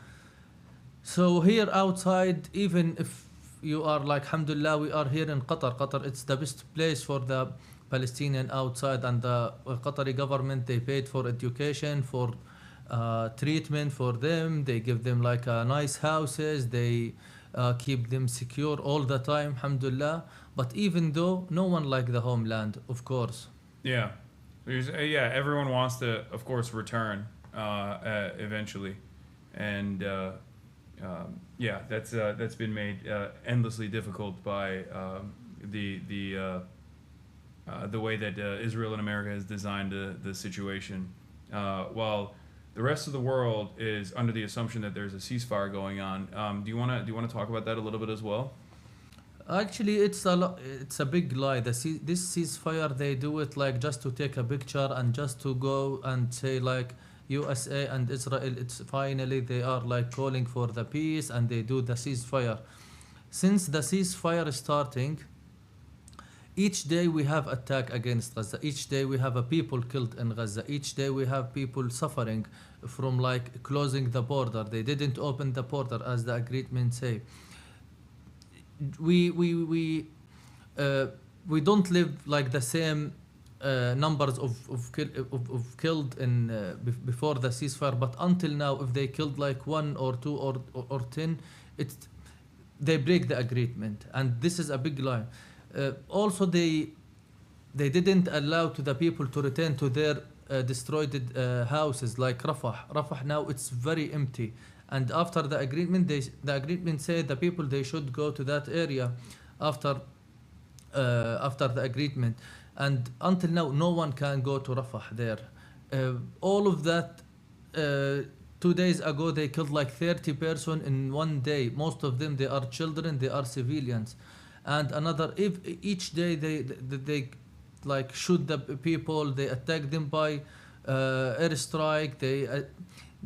So here outside, even if you are like, alhamdulillah, we are here in Qatar. Qatar, it's the best place for the Palestinian outside, and the Qatari government, they paid for education, for treatment for them. They give them like nice houses. They keep them secure all the time, alhamdulillah. But even though, no one like the homeland, of course. Yeah. Yeah, everyone wants to, of course, return eventually. And yeah, that's been made endlessly difficult by the way that Israel and America has designed the situation. While the rest of the world is under the assumption that there's a ceasefire going on. Do you want to talk about that a little bit as well? Actually, it's a big lie. This ceasefire, they do it like just to take a picture and just to go and say like USA and Israel, it's finally they are like calling for the peace and they do the ceasefire. Since the ceasefire is starting, each day we have attack against Gaza. Each day we have a people killed in Gaza. Each day we have people suffering from like closing the border. They didn't open the border as the agreement say. We don't live like the same numbers of killed in before the ceasefire, but until now, if they killed like 1 or 2 or 10, they break the agreement, and this is a big lie. Also, they didn't allow to the people to return to their destroyed houses like Rafah. Rafah now it's very empty. And after the agreement, the agreement said the people they should go to that area after the agreement. And until now, no one can go to Rafah there. All of that, 2 days ago, they killed like 30 persons in 1 day. Most of them, they are children, they are civilians. And if each day they like shoot the people, they attack them by airstrike,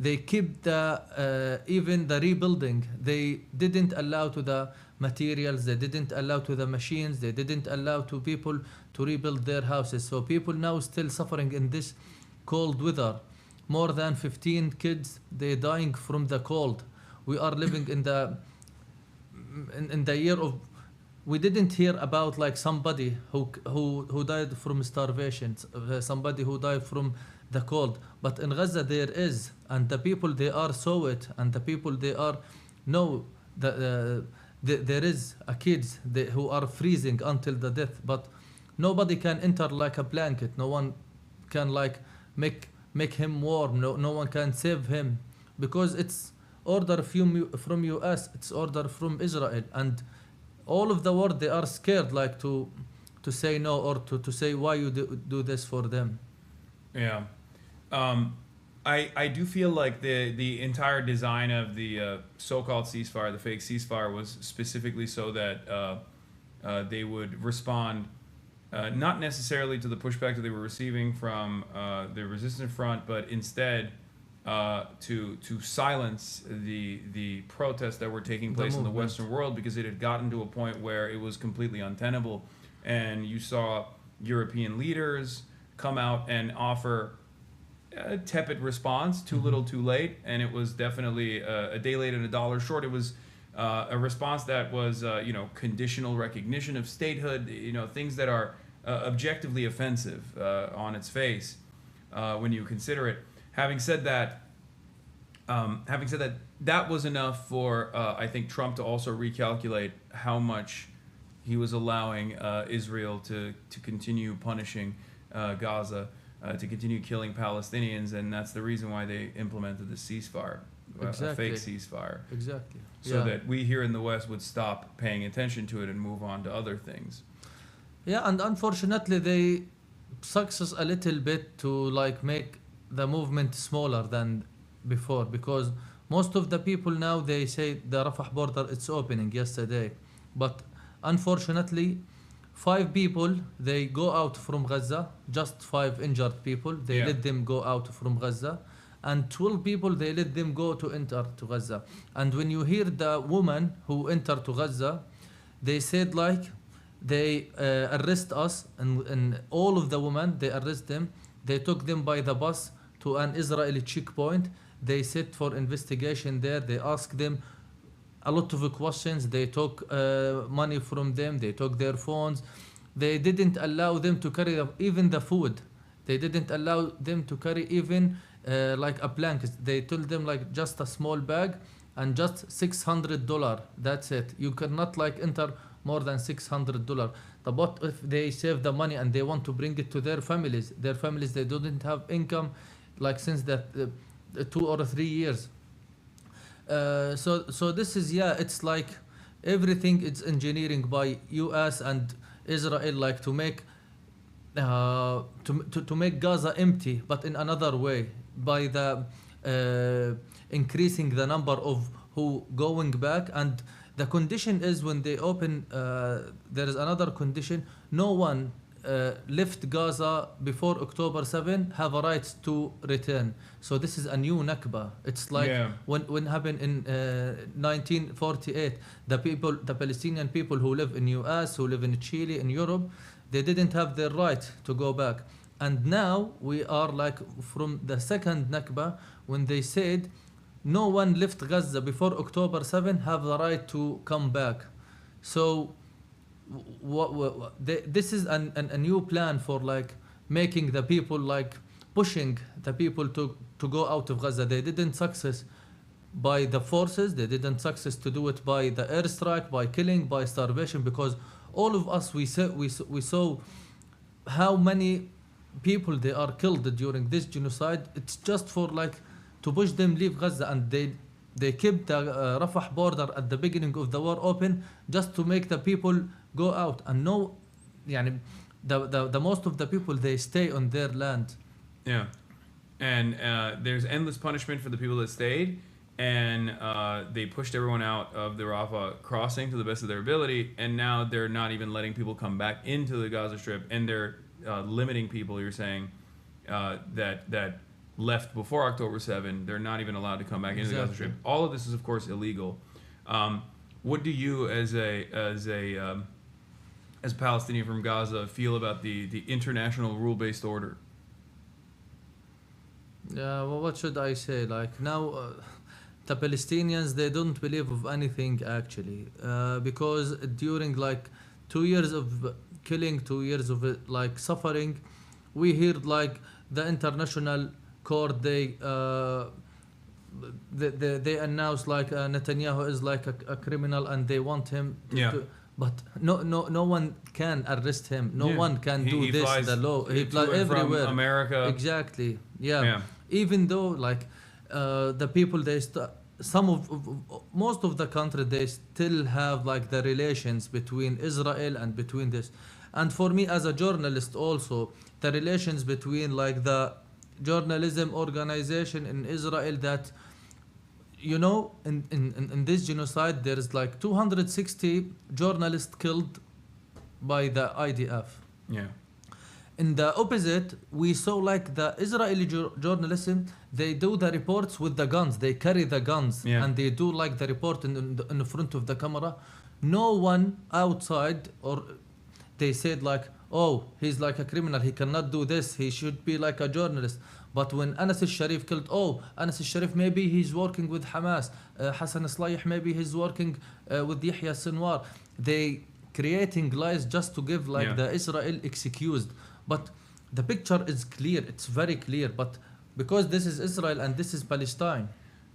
they keep even the rebuilding. They didn't allow to the materials, they didn't allow to the machines, they didn't allow to people to rebuild their houses. So people now still suffering in this cold weather. More than 15 kids, they dying from the cold. We are living in the year of, we didn't hear about like somebody who died from starvation, somebody who died from the cold. But in Gaza there is, and the people they are saw it, and the people they are know that there is a kids who are freezing until the death, but nobody can enter like a blanket. No one can like make him warm. No one can save him, because it's order from US, it's order from Israel, and all of the world they are scared like to say no, or to say why you do this for them. Yeah. I do feel like the entire design of the so-called ceasefire, the fake ceasefire, was specifically so that they would respond not necessarily to the pushback that they were receiving from the resistance front, but instead to silence the protests that were taking place in the Western world, because it had gotten to a point where it was completely untenable. And you saw European leaders come out and offer a tepid response, too little, too late, and it was definitely a day late and a dollar short. It was a response that was, conditional recognition of statehood, things that are objectively offensive on its face when you consider it. Having said that, that was enough for I think Trump to also recalculate how much he was allowing Israel to continue punishing Gaza to continue killing Palestinians, and that's the reason why they implemented the ceasefire, a fake ceasefire. Exactly. So that we here in the West would stop paying attention to it and move on to other things. Yeah, and unfortunately they success a little bit to like make the movement smaller than before, because most of the people now, they say the Rafah border it's opening yesterday, but unfortunately 5 people they go out from Gaza, just 5 injured people, they let them go out from Gaza, and 12 people they let them go to enter to Gaza. And when you hear the woman who entered to Gaza, they said like they arrest us, and all of the women they arrest them, they took them by the bus to an Israeli checkpoint, they sit for investigation there, they ask them a lot of questions, they took money from them, they took their phones, they didn't allow them to carry even the food, they didn't allow them to carry even like a blanket, they told them like just a small bag and just $600, that's it, you cannot like enter more than $600. But if they save the money and they want to bring it to their families they didn't have income like since that 2 or 3 years. So this is it's like everything it's engineering by US and Israel, like to make to make Gaza empty, but in another way, by the increasing the number of who going back. And the condition is when they open, there is another condition, no one left Gaza before October 7 have a right to return. So this is a new Nakba. It's like when happened in 1948, the Palestinian people who live in US, who live in Chile, in Europe, they didn't have their right to go back. And now we are like from the second Nakba, when they said no one left Gaza before October 7 have the right to come back. So this is a new plan for like making the people, like pushing the people to go out of Gaza. They didn't success by the forces, they didn't success to do it by the airstrike, by killing, by starvation, because all of us we saw how many people they are killed during this genocide. It's just for like to push them leave Gaza, and they kept the Rafah border at the beginning of the war open just to make the people go out. And no, the most of the people they stay on their land. Yeah, and there's endless punishment for the people that stayed, and they pushed everyone out of the Rafah crossing to the best of their ability, and now they're not even letting people come back into the Gaza Strip, and they're limiting people. You're saying that left before October 7, they're not even allowed to come back into the Gaza Strip. All of this is, of course, illegal. What do you, as a Palestinian from Gaza, feel about the international rule-based order? Yeah, well, what should I say? Like now, the Palestinians, they don't believe of anything actually, because during like 2 years of killing, 2 years of like suffering, we heard like the international court they announced like Netanyahu is like a criminal and they want him to, but no one can arrest him, no one can do this. The law, he flies everywhere, from America. Exactly. Even though like the people most of the country they still have like the relations between Israel and between this. And for me as a journalist also, the relations between like the journalism organization in Israel, that in this genocide there is like 260 journalists killed by the IDF. In the opposite, we saw like the Israeli journalism, they do the reports with the guns, they carry the guns, and they do like the report in front of the camera. No one outside, or they said like, oh, he's like a criminal, he cannot do this, he should be like a journalist. But when Anas al-Sharif killed, oh, Anas al-Sharif, maybe he's working with Hamas, Hasan al-Slayh, maybe he's working with Yahya Sinwar. They creating lies just to give like the Israel excused. But the picture is clear, it's very clear, but because this is Israel and this is Palestine.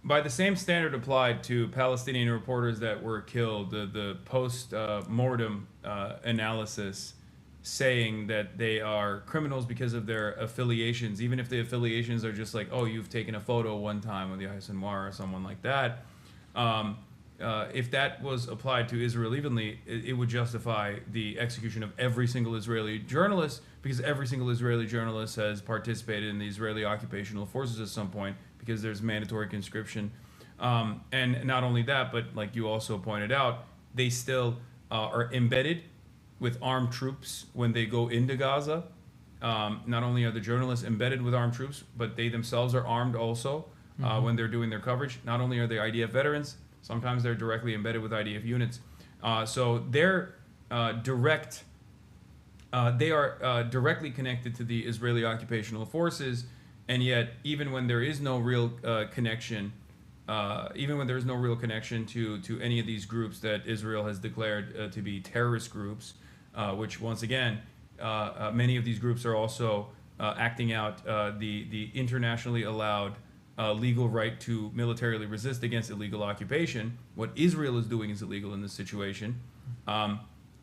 By the same standard applied to Palestinian reporters that were killed, the post-mortem analysis saying that they are criminals because of their affiliations, even if the affiliations are just like, oh, you've taken a photo one time with the Hasan or someone like that. If that was applied to Israel evenly, it would justify the execution of every single Israeli journalist, because every single Israeli journalist has participated in the Israeli occupational forces at some point, because there's mandatory conscription. And not only that, but like you also pointed out, they still are embedded with armed troops when they go into Gaza. Not only are the journalists embedded with armed troops, but they themselves are armed also when they're doing their coverage. Not only are they IDF veterans, sometimes they're directly embedded with IDF units. So they're they are directly connected to the Israeli occupational forces, and yet even when there is no real connection, to any of these groups that Israel has declared to be terrorist groups, which once again, many of these groups are also acting out the internationally allowed legal right to militarily resist against illegal occupation. What Israel is doing is illegal in this situation.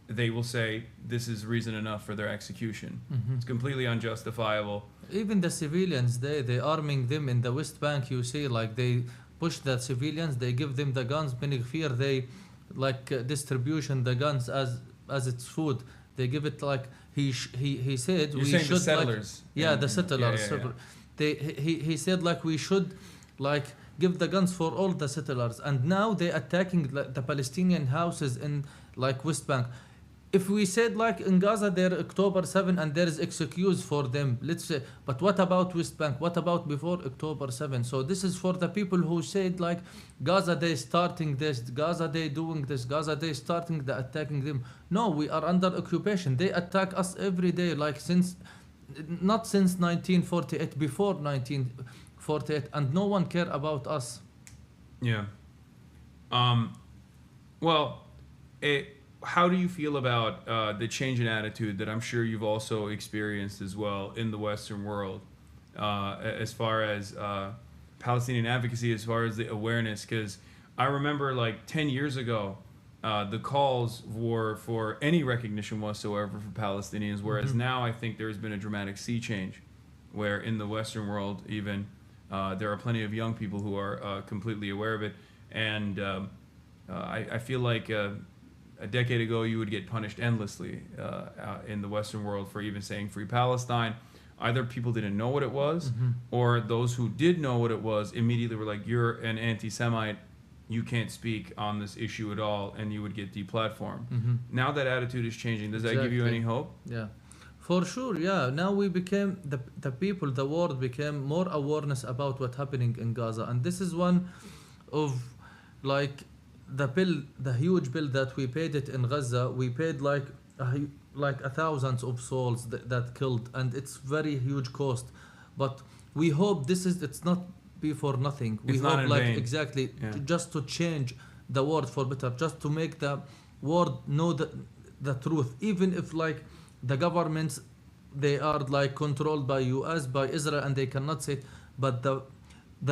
They will say this is reason enough for their execution. It's completely unjustifiable. Even the civilians, they arming them in the West Bank. You see, like they push the civilians, they give them the guns. Benigfir, they distribution the guns as it's food. They give it like he said. You're saying the settlers? The settlers. He said like we should like give the guns for all the settlers, and now they attacking the Palestinian houses in like West Bank. If we said like in Gaza they're October 7 and there is excuse for them, let's say, but what about West Bank? What about before October 7? So this is for the people who said like Gaza they starting this, Gaza they doing this, Gaza they starting the attacking them. No, we are under occupation. They attack us every day, like not since 1948, before 1948, and no one care about us. Yeah. How do you feel about the change in attitude that I'm sure you've also experienced as well in the Western world, as far as Palestinian advocacy, as far as the awareness? Because I remember like 10 years ago, the calls were for any recognition whatsoever for Palestinians, whereas now I think there's been a dramatic sea change, where in the Western world even there are plenty of young people who are completely aware of it. And I feel like a decade ago you would get punished endlessly in the Western world for even saying Free Palestine. Either people didn't know what it was, or those who did know what it was immediately were like, you're an anti-Semite, you can't speak on this issue at all, and you would get deplatformed. Now that attitude is changing. Does that give you any hope? Yeah, for sure. Yeah, now we became the people, the world became more awareness about what's happening in Gaza, and this is one of like the huge bill that we paid it in Gaza. We paid like thousands of souls that killed, and it's very huge cost. But we hope it's not be for nothing. We hope like vain. Exactly just to change the world for better, just to make the world know the truth. Even if like the governments, they are like controlled by US, by Israel, and they cannot say it, but the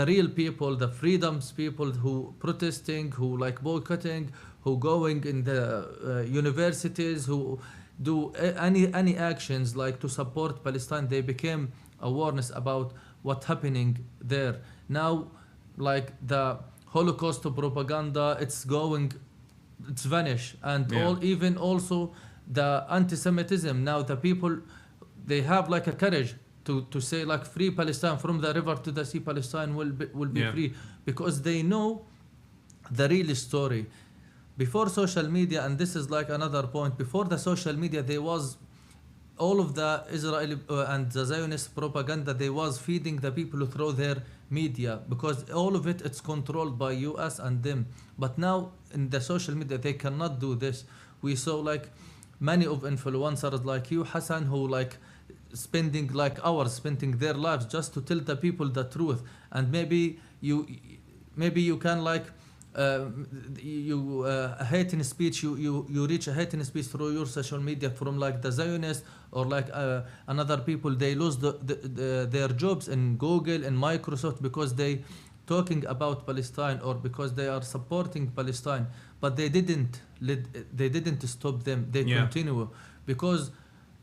real people, the freedoms people who protesting, who like boycotting, who going in the universities, who do any actions like to support Palestine, they became awareness about what's happening there. Now, like the Holocaust propaganda, it's vanished, and even also the anti-Semitism. Now the people, they have like a courage to say like free Palestine, from the river to the sea, Palestine will be free, because they know the real story. Before social media, and this is like another point, before the social media, there was all of the Israeli and the Zionist propaganda, they was feeding the people through their media, because all of it's controlled by US and them. But now in the social media, they cannot do this. We saw like many of influencers like you, Hasan, who like spending like hours, spending their lives just to tell the people the truth. And maybe you can like hating speech, you reach a hating speech through your social media from like the Zionists or like another people. They lose their jobs in Google and Microsoft because they talking about Palestine, or because they are supporting Palestine. But they didn't stop them. They continue, because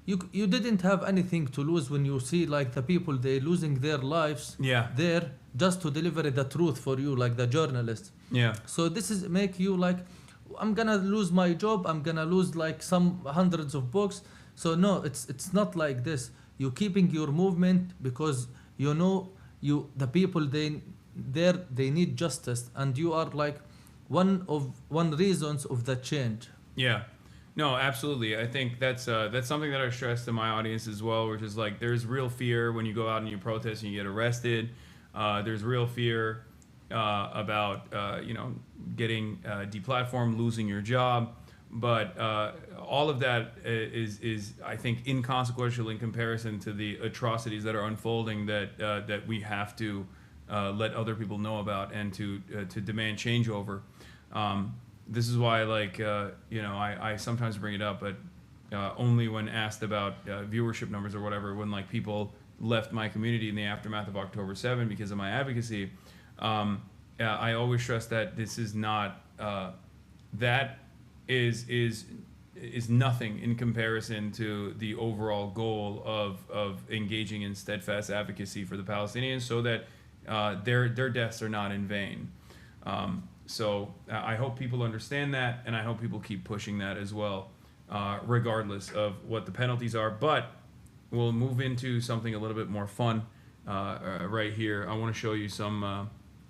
you didn't have anything to lose when you see like the people they losing their lives there just to deliver the truth for you, like the journalists. So this is make you like, I'm gonna lose my job, I'm gonna lose like some hundreds of books. So no, it's not like this. You keeping your movement because you know the people they need justice, and you are like one reasons of the change. No, absolutely. I think that's something that I stress to my audience as well, which is like there's real fear when you go out and you protest and you get arrested. There's real fear about getting deplatformed, losing your job, but all of that is I think inconsequential in comparison to the atrocities that are unfolding that we have to let other people know about and to demand change over. This is why, like, I sometimes bring it up, but only when asked about viewership numbers or whatever, when like people left my community in the aftermath of October 7 because of my advocacy, I always stress that this is not that is nothing in comparison to the overall goal of engaging in steadfast advocacy for the Palestinians, so that their deaths are not in vain. So I hope people understand that, and I hope people keep pushing that as well, regardless of what the penalties are. But we'll move into something a little bit more fun right here. I want to show you some. I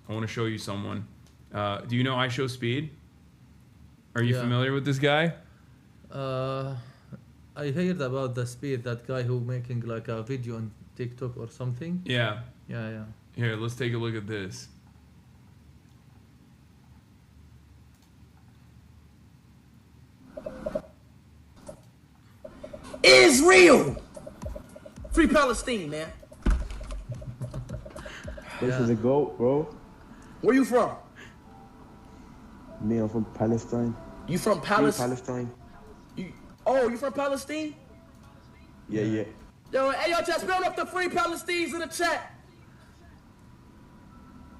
want to show you someone. Do you know I Show Speed? Are you familiar with this guy? I heard about the Speed, that guy who making like a video on TikTok or something. Yeah. Here, let's take a look at this. Israel! Free Palestine, man. This is a goat, bro. Where you from? Me, I'm from Palestine. You from Palestine? Palestine. You from Palestine? Yeah. Yo, hey, yo, just build up the Free Palestines in the chat.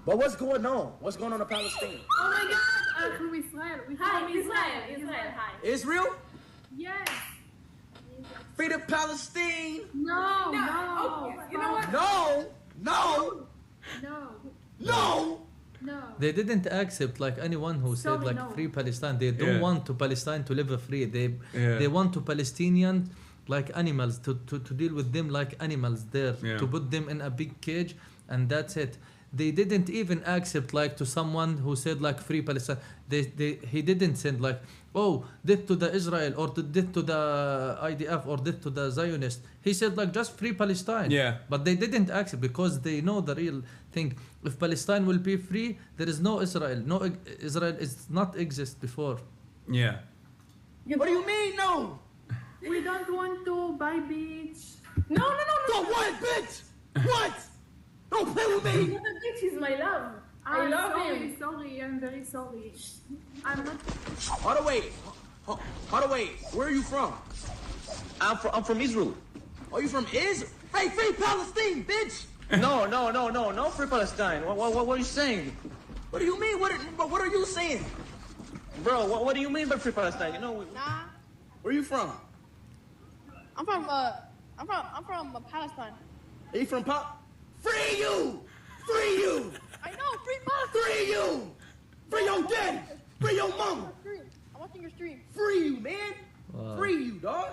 But what's going on? What's going on in Palestine? Oh my God! I'm from Israel. Israel. Hi. Israel? Yes. Free to Palestine. No. Okay. You know what? No. They didn't accept like anyone who said like free Palestine. They don't want to Palestine to live free. They want to Palestinians like animals to deal with them like animals there, to put them in a big cage, and that's it. They didn't even accept like to someone who said like free Palestine. He didn't send like, oh, death to the Israel or death to the IDF or death to the Zionists. He said like just free Palestine. But they didn't accept because they know the real thing. If Palestine will be free, there is no Israel. No, Israel is not exist before. What do you mean no? We don't want to buy beach. No. What, bitch? What? Don't play with me. The beach is my love. I love him. Sorry, I'm very sorry. I'm not. Hold on, wait. Where are you from? I'm from Israel. Oh, you from Israel? Hey, free Palestine, bitch! No, free Palestine. What are you saying? What do you mean? What are you saying? Bro, what do you mean by free Palestine? You know, where are you from? I'm from Palestine. Are you from Free you! I know, free Palestine. Free you! Free your daddy! Free your mama! I'm watching your stream. Free you, man! Wow. Free you, dog!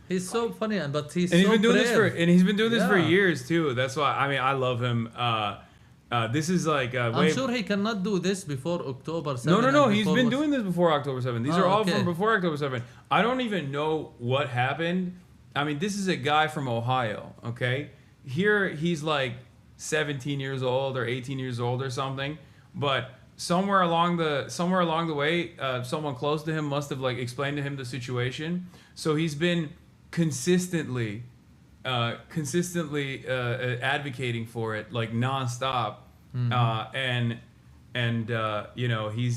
He's so funny, but he's been doing brave. this for years too. That's why I love him. This is like I'm sure he cannot do this before October 7. No. He's been doing this before October 7. These are all from before October 7. I don't even know what happened. I mean, this is a guy from Ohio. Okay, here he's like 17 years old or 18 years old or something, but somewhere along the way, someone close to him must have like explained to him the situation. So he's been consistently advocating for it like nonstop, and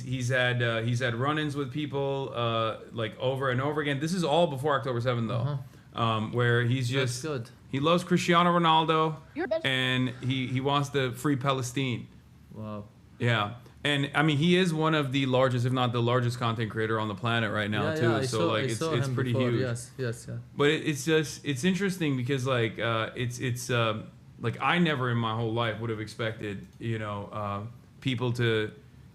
he's had run-ins with people like over and over again. This is all before October 7th though, where he's just good. He loves Cristiano Ronaldo and he wants to free Palestine. Wow. Yeah. And I mean, he is one of the largest, if not the largest, content creator on the planet right now, too. I so saw, like, I it's saw it's him pretty before. huge. Yes, yeah. But it's interesting because like it's like I never in my whole life would have expected people to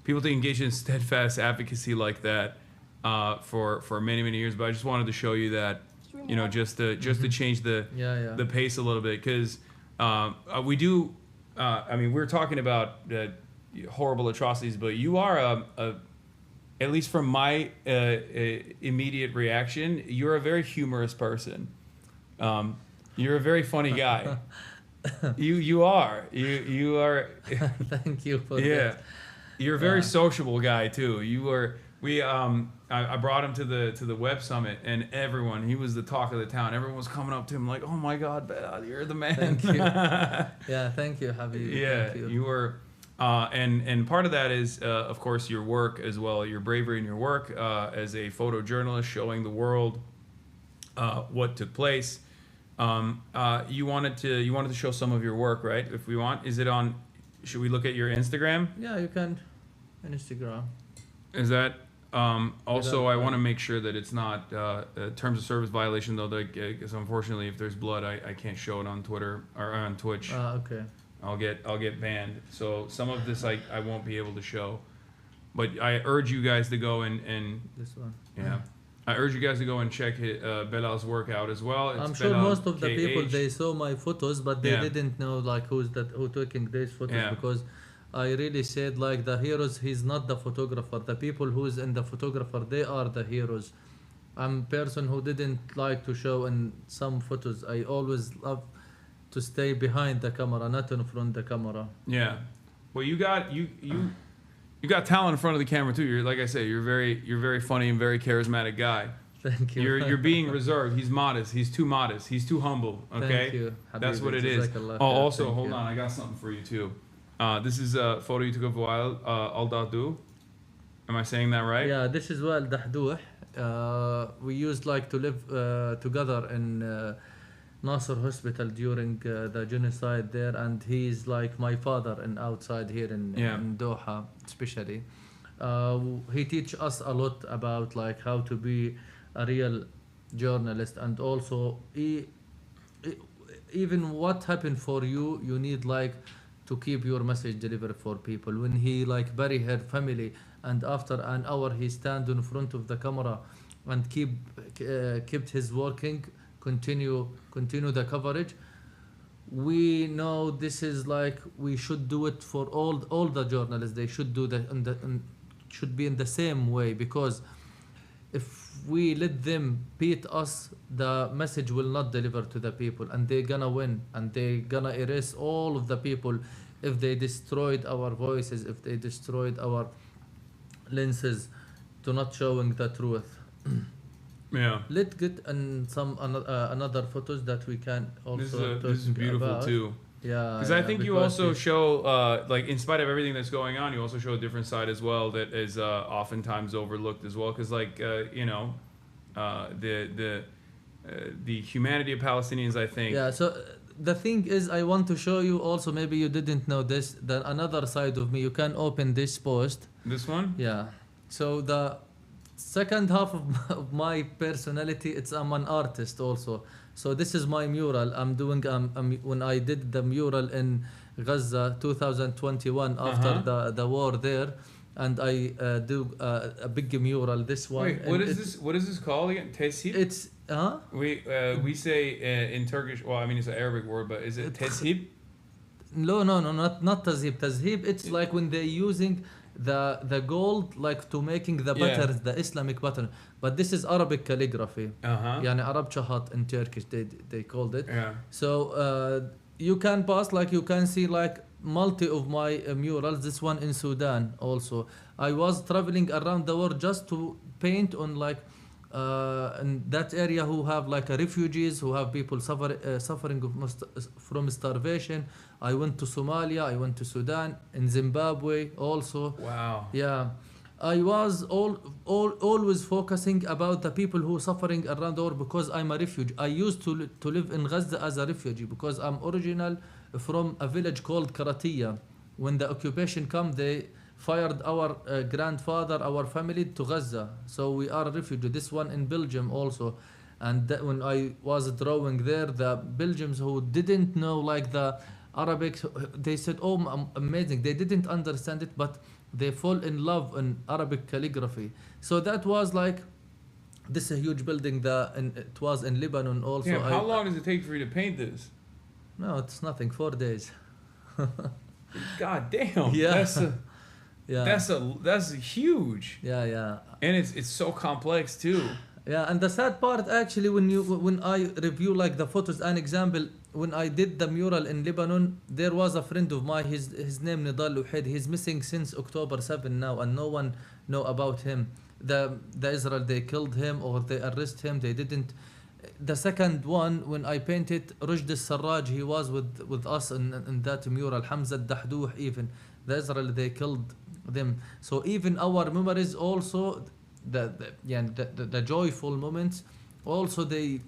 engage in steadfast advocacy like that for many years. But I just wanted to show you that just to change the pace a little bit, because we do. I mean, we're talking about horrible atrocities, but you are at least from my immediate reaction, you're a very humorous person. You're a very funny guy. you are. Thank you for yeah. that. You're a very sociable guy too. You were. I brought him to the web summit, and he was the talk of the town. Everyone was coming up to him like, "Oh my God, Bilal, you're the man." Thank you. Yeah, thank you, Habibi. Yeah, thank you. you were. And part of that is, of course, your work as well, your bravery in your work as a photojournalist, showing the world what took place. You wanted to show some of your work, right? If we want, is it on? Should we look at your Instagram? Yeah, you can. On Instagram. Is that? Also, I want to make sure that it's not terms of service violation, though, because unfortunately, if there's blood, I can't show it on Twitter or on Twitch. Okay. I'll get banned. So some of this I won't be able to show. But I urge you guys to go and this one. Yeah. I urge you guys to go and check Bilal's work out as well. It's I'm sure Bilal most of the KH. people, they saw my photos, but they didn't know like who taking these photos, because I really said like the heroes, he's not the photographer. The people who's in the photographer, they are the heroes. I'm a person who didn't like to show in some photos. I always love to stay behind the camera, not in front of the camera. Yeah. Well, you got talent in front of the camera too. You're, like I say, you're very funny and very charismatic guy. Thank you. You're being reserved. He's modest. He's too modest. He's too humble. Okay. Thank you. That's Habibi, what it is. Jazakallah Oh, khair. also, Thank hold you. on. I got something for you too. This is a photo you took of Wael Al-Dahdu. Am I saying that right? Yeah, this is Wael Dahduh. We used like to live together in Nasser Hospital during the genocide there, and he's like my father and outside here in Doha especially. He teach us a lot about like how to be a real journalist, and also even what happened for you, you need like to keep your message delivered for people. When he like bury her family, and after an hour he stand in front of the camera and kept his working, continue the coverage. We know this is like we should do it for all the journalists. They should do that and should be in the same way, because if we let them beat us, the message will not deliver to the people, and they're gonna win, and they're gonna erase all of the people if they destroyed our voices, if they destroyed our lenses to not showing the truth. Yeah. Let's get some another photos that we can also this is beautiful about. too. Yeah. Because I think you also show, like, in spite of everything that's going on, you also show a different side as well that is oftentimes overlooked as well. Because, like, the humanity of Palestinians, I think. Yeah. So the thing is, I want to show you also. Maybe you didn't know this. That another side of me. You can open this post. This one. Yeah. So the second half of my personality, I'm an artist also. So this is my mural I'm doing. When I did the mural in Gaza 2021 after the war there, and I do a big mural. This one. Wait, what is this? What is this called again? Teshib? It's we say in Turkish. Well, I mean it's an Arabic word, but is it teshib? No, not tazhib. Tazhib, it's like when they're using the gold like to making the patterns, the Islamic pattern. But this is Arabic calligraphy. Yani Arab Chahat in Turkish they called it. Yeah. So you can pass, like you can see like multi of my murals. This one in Sudan also. I was traveling around the world just to paint on like in that area who have like refugees, who have people suffering from starvation. I went to Somalia, I went to Sudan, in Zimbabwe also. Wow. Yeah. I was always focusing about the people who are suffering around the world, because I'm a refugee. I used to live in Gaza as a refugee because I'm original from a village called Karatiya, when the occupation come, they fired our grandfather, our family to Gaza. So we are a refugee. This one in Belgium also. And when I was drawing there, the Belgians who didn't know like the Arabic, they said, oh, amazing. They didn't understand it, but they fall in love in Arabic calligraphy. So that was like, this is a huge building it was in Lebanon also. Yeah, how long does it take for you to paint this? No, it's nothing, 4 days. God damn. Yeah. That's huge. Yeah. And it's so complex too. Yeah, and the sad part actually when I review like the photos, an example, when I did the mural in Lebanon, there was a friend of mine, his name Nidal Luhed, he's missing since October 7 now, and no one know about him. The Israel, they killed him or they arrest him, they didn't. The second one, when I painted Rujd al-Sarraj, he was with us in that mural, Hamza al-Dahdouh even. The Israel, they killed them. So even our memories also, the joyful moments, also they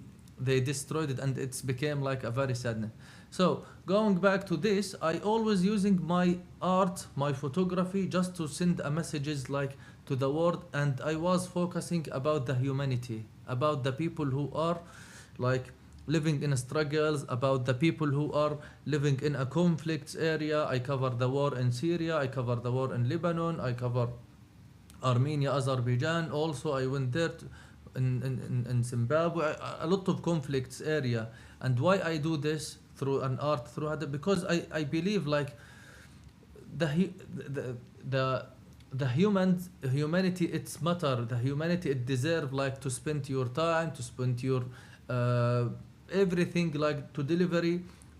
destroyed it, and it's became like a very sadness. So going back to this, I always using my art, my photography, just to send a messages like to the world, and I was focusing about the humanity, about the people who are like living in struggles, about the people who are living in a conflict area. I cover the war in Syria, I cover the war in Lebanon, I cover Armenia, Azerbaijan. Also, I went there in Zimbabwe, a lot of conflicts area. And why I do this through an art, through because I believe like the humanity, it's matter. The humanity, it deserve like to spend your time, to spend your everything, like to deliver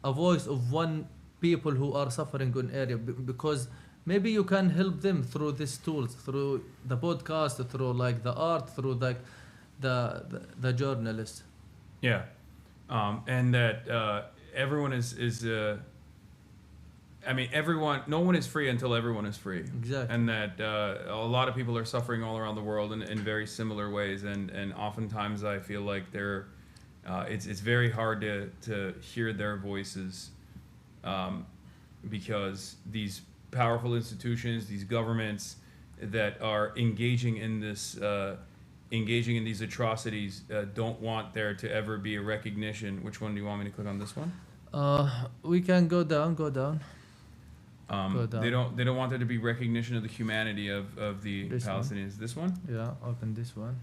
a voice of one people who are suffering in area, because maybe you can help them through these tools, through the podcast, through like the art, through like the journalist. Yeah, and that everyone is I mean, no one is free until everyone is free. Exactly. And that a lot of people are suffering all around the world in very similar ways, and oftentimes I feel like it's very hard to hear their voices, because these powerful institutions, these governments that are engaging in these atrocities, don't want there to ever be a recognition. Which one do you want me to click on? This one? We can go down. They don't want there to be recognition of the humanity of the Palestinians. This one? Yeah, open this one.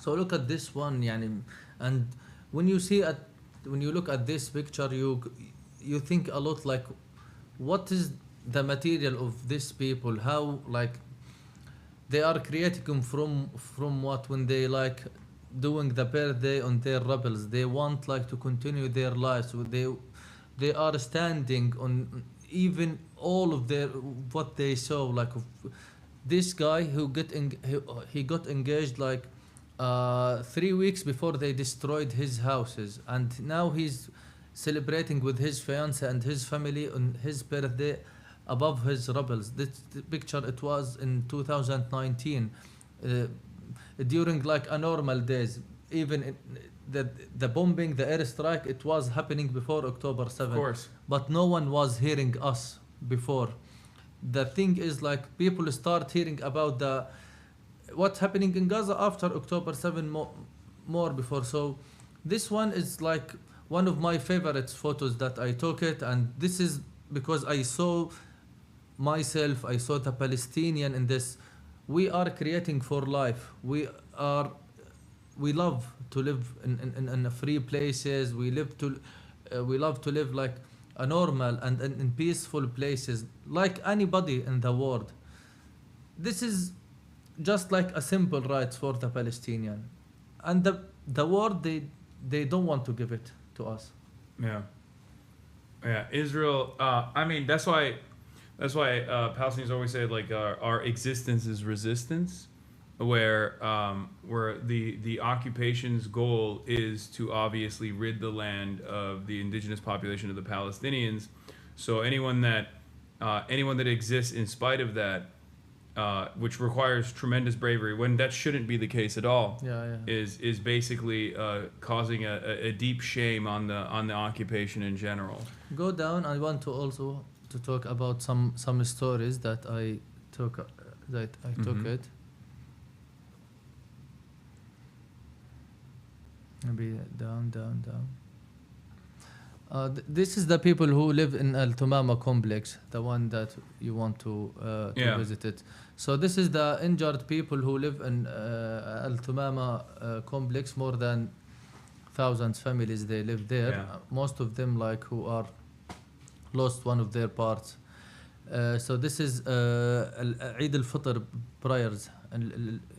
So look at this one, yani, and when you look at this picture, you think a lot like, what is the material of these people? How like they are creating from what, when they like doing the birthday on their rebels, they want like to continue their lives. So they are standing on even all of their what they saw. Like this guy who he got engaged like 3 weeks before they destroyed his houses, and now he's celebrating with his fiance and his family on his birthday above his rebels. This picture, it was in 2019, during like a normal days. Even the bombing, the airstrike, it was happening before October 7th. Of course. But no one was hearing us before. The thing is like people start hearing about what's happening in Gaza after October 7 more before. So this one is like one of my favorite photos that I took it, and this is because I saw myself, I saw the Palestinian in this. We are creating for life. We love to live in free places. We love to live like a normal and in peaceful places, like anybody in the world. This is just like a simple right for the Palestinian, and the world, they don't want to give it to us. Yeah. Israel. I mean, that's why Palestinians always say like our existence is resistance, where the occupation's goal is to obviously rid the land of the indigenous population of the Palestinians. So anyone that exists in spite of that, which requires tremendous bravery, when that shouldn't be the case at all, is basically causing a deep shame on the occupation in general. Go down. I want to to talk about some stories that I took took it. Maybe down. This is the people who live in Al Tumama complex, the one that you want to visit it. So this is the injured people who live in Al Tumama complex. More than thousands families they live there. Yeah. Most of them like who are lost one of their parts. So this is Eid al-Fitr prayers.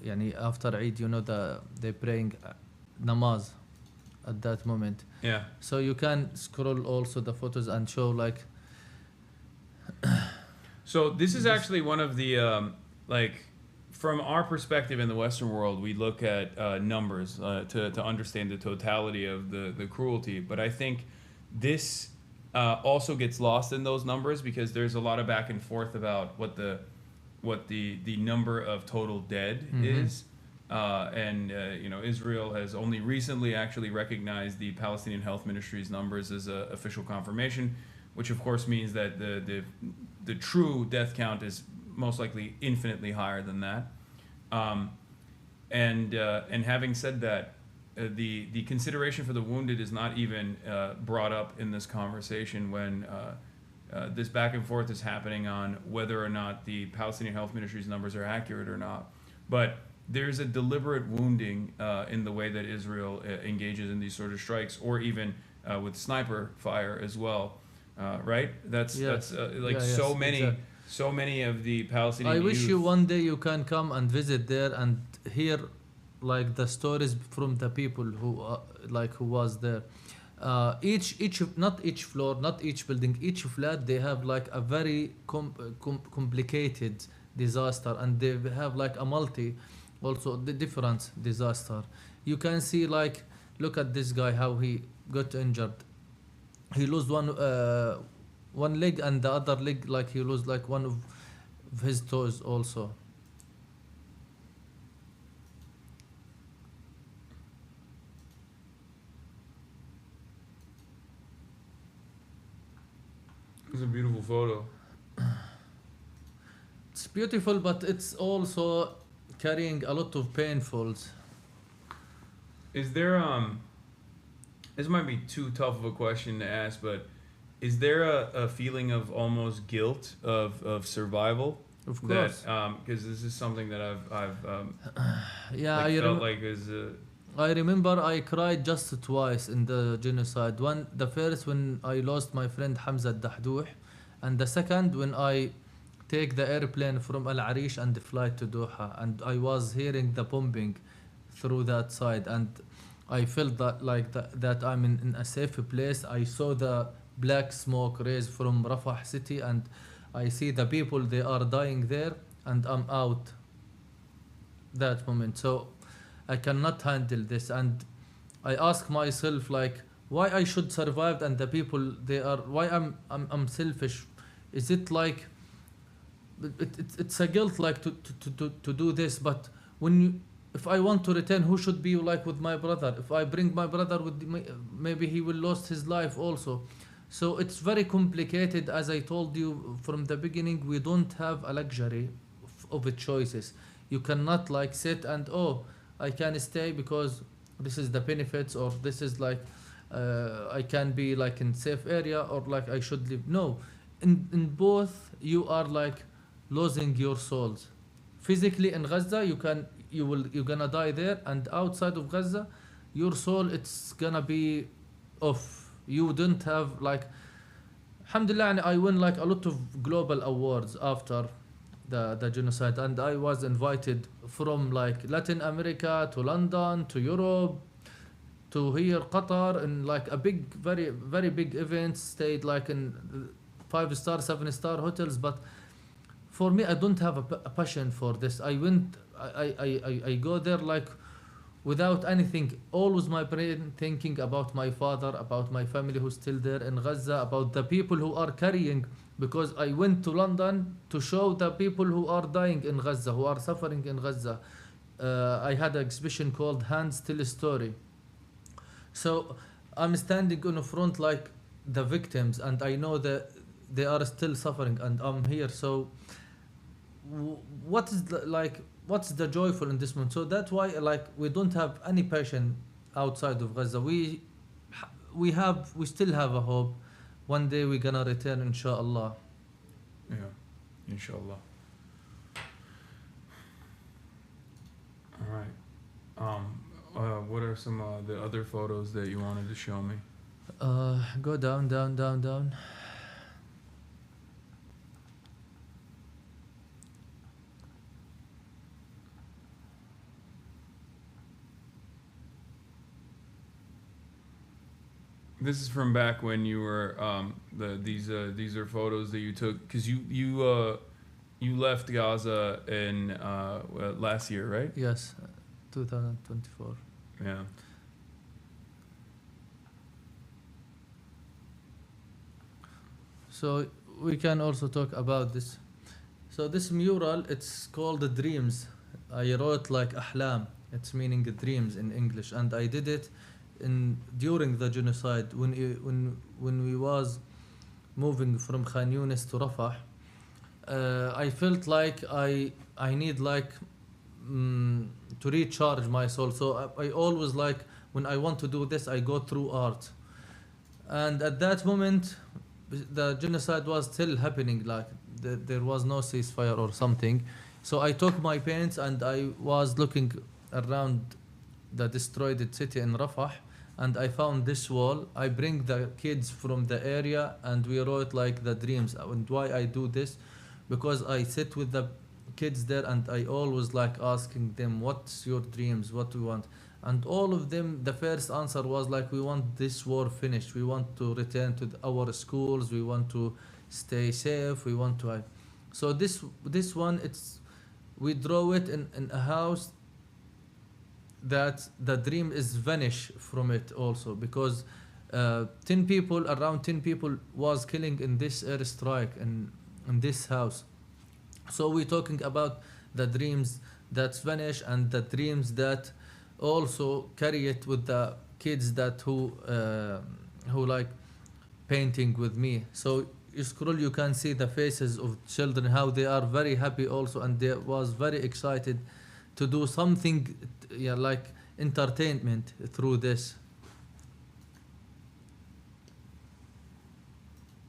يعني after Eid, you know, they praying namaz at that moment. Yeah. So you can scroll also the photos and show like. So this is actually one of the from our perspective in the Western world, we look at numbers to understand the totality of the cruelty. But I think this also gets lost in those numbers because there's a lot of back and forth about what the number of total dead is. You know, Israel has only recently actually recognized the Palestinian Health Ministry's numbers as an official confirmation, which of course means that the true death count is most likely infinitely higher than that. And having said that, the consideration for the wounded is not even brought up in this conversation when this back and forth is happening on whether or not the Palestinian Health Ministry's numbers are accurate or not. But there's a deliberate wounding in the way that Israel engages in these sort of strikes, or even with sniper fire as well, right? That's so many of the Palestinian. I wish youth. you one day you can come and visit there and hear like the stories from the people who who was there. Not each floor, not each building, each flat, they have like a very complicated disaster, and they have like a also the different disaster. You can see like, look at this guy, how he got injured. He lost one leg, and the other leg, like he lost like one of his toes also. It's a beautiful photo. It's beautiful, but it's also carrying a lot of painfuls. Is there this might be too tough of a question to ask, but is there a feeling of almost guilt of survival? Of course. Because this is something that I've felt like is. I remember I cried just twice in the genocide. The first when I lost my friend Hamza Dahdouh, and the second when I take the airplane from Al Arish and fly to Doha, and I was hearing the bombing through that side, and I felt that I'm in a safe place. I saw the black smoke raise from Rafah city, and I see the people, they are dying there, and I'm out that moment. So I cannot handle this, and I ask myself like, why I should survive and the people why I'm selfish. Is it like it's a guilt like to do this? But if I want to return, who should be like with my brother? If I bring my brother with me, maybe he will lose his life also. So it's very complicated. As I told you from the beginning, we don't have a luxury of choices. You cannot like sit and I can stay because this is the benefits, or this is like I can be like in safe area, or like I should live. No, in both you are like losing your souls. Physically in Gaza, you're gonna die there, and outside of Gaza, your soul, it's gonna be off. You don't have like, alhamdulillah, I won like a lot of global awards after the genocide, and I was invited from like Latin America to London to Europe to here Qatar, and like a big, very very big events, stayed like in 5-star 7-star hotels. But for me, I don't have a passion for this. I go there like without anything, always my brain thinking about my father, about my family who's still there in Gaza, about the people who are carrying, because I went to London to show the people who are dying in Gaza, who are suffering in Gaza. I had an exhibition called Hands Tell a Story. So I'm standing on the front like the victims, and I know they are still suffering, and I'm here. So what is what's the joyful in this moment? So that's why we don't have any passion outside of Gaza. We still have a hope. One day we're gonna return, inshallah. Yeah, inshallah. All right. What are some the other photos that you wanted to show me? Go down. This is from back when you were these are photos that you took because you left Gaza in last year, right? Yes, 2024. Yeah. So we can also talk about this. So this mural, it's called the Dreams. I wrote like Ahlam. It's meaning dreams in English, and I did it during the genocide when we was moving from Khan Yunis to Rafah. I felt like I need to recharge my soul. So I always when I want to do this, I go through art. And at that moment, the genocide was still happening. There was no ceasefire or something. So I took my paints and I was looking around the destroyed city in Rafah, and I found this wall. I bring the kids from the area and we wrote the dreams. And why I do this? Because I sit with the kids there and I always asking them, what's your dreams, what do you want? And all of them, the first answer was we want this war finished, we want to return to our schools, we want to stay safe, we want to so this one, we draw it in a house that the dream is vanish from it also, because around 10 people was killing in this airstrike in this house. So we're talking about the dreams that vanish and the dreams that also carry it with the kids who painting with me. So you scroll, you can see the faces of children, how they are very happy also, and they was very excited to do something entertainment through this.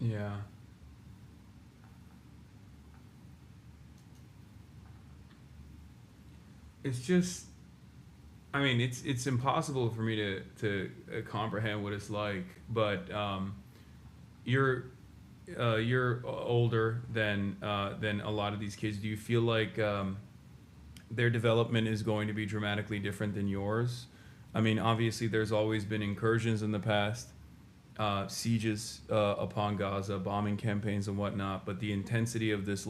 Yeah. It's just, I mean, it's impossible for me to comprehend what it's like, but you're older than a lot of these kids. Do you feel like their development is going to be dramatically different than yours? I mean, obviously there's always been incursions in the past, sieges upon Gaza, bombing campaigns and whatnot, but the intensity of this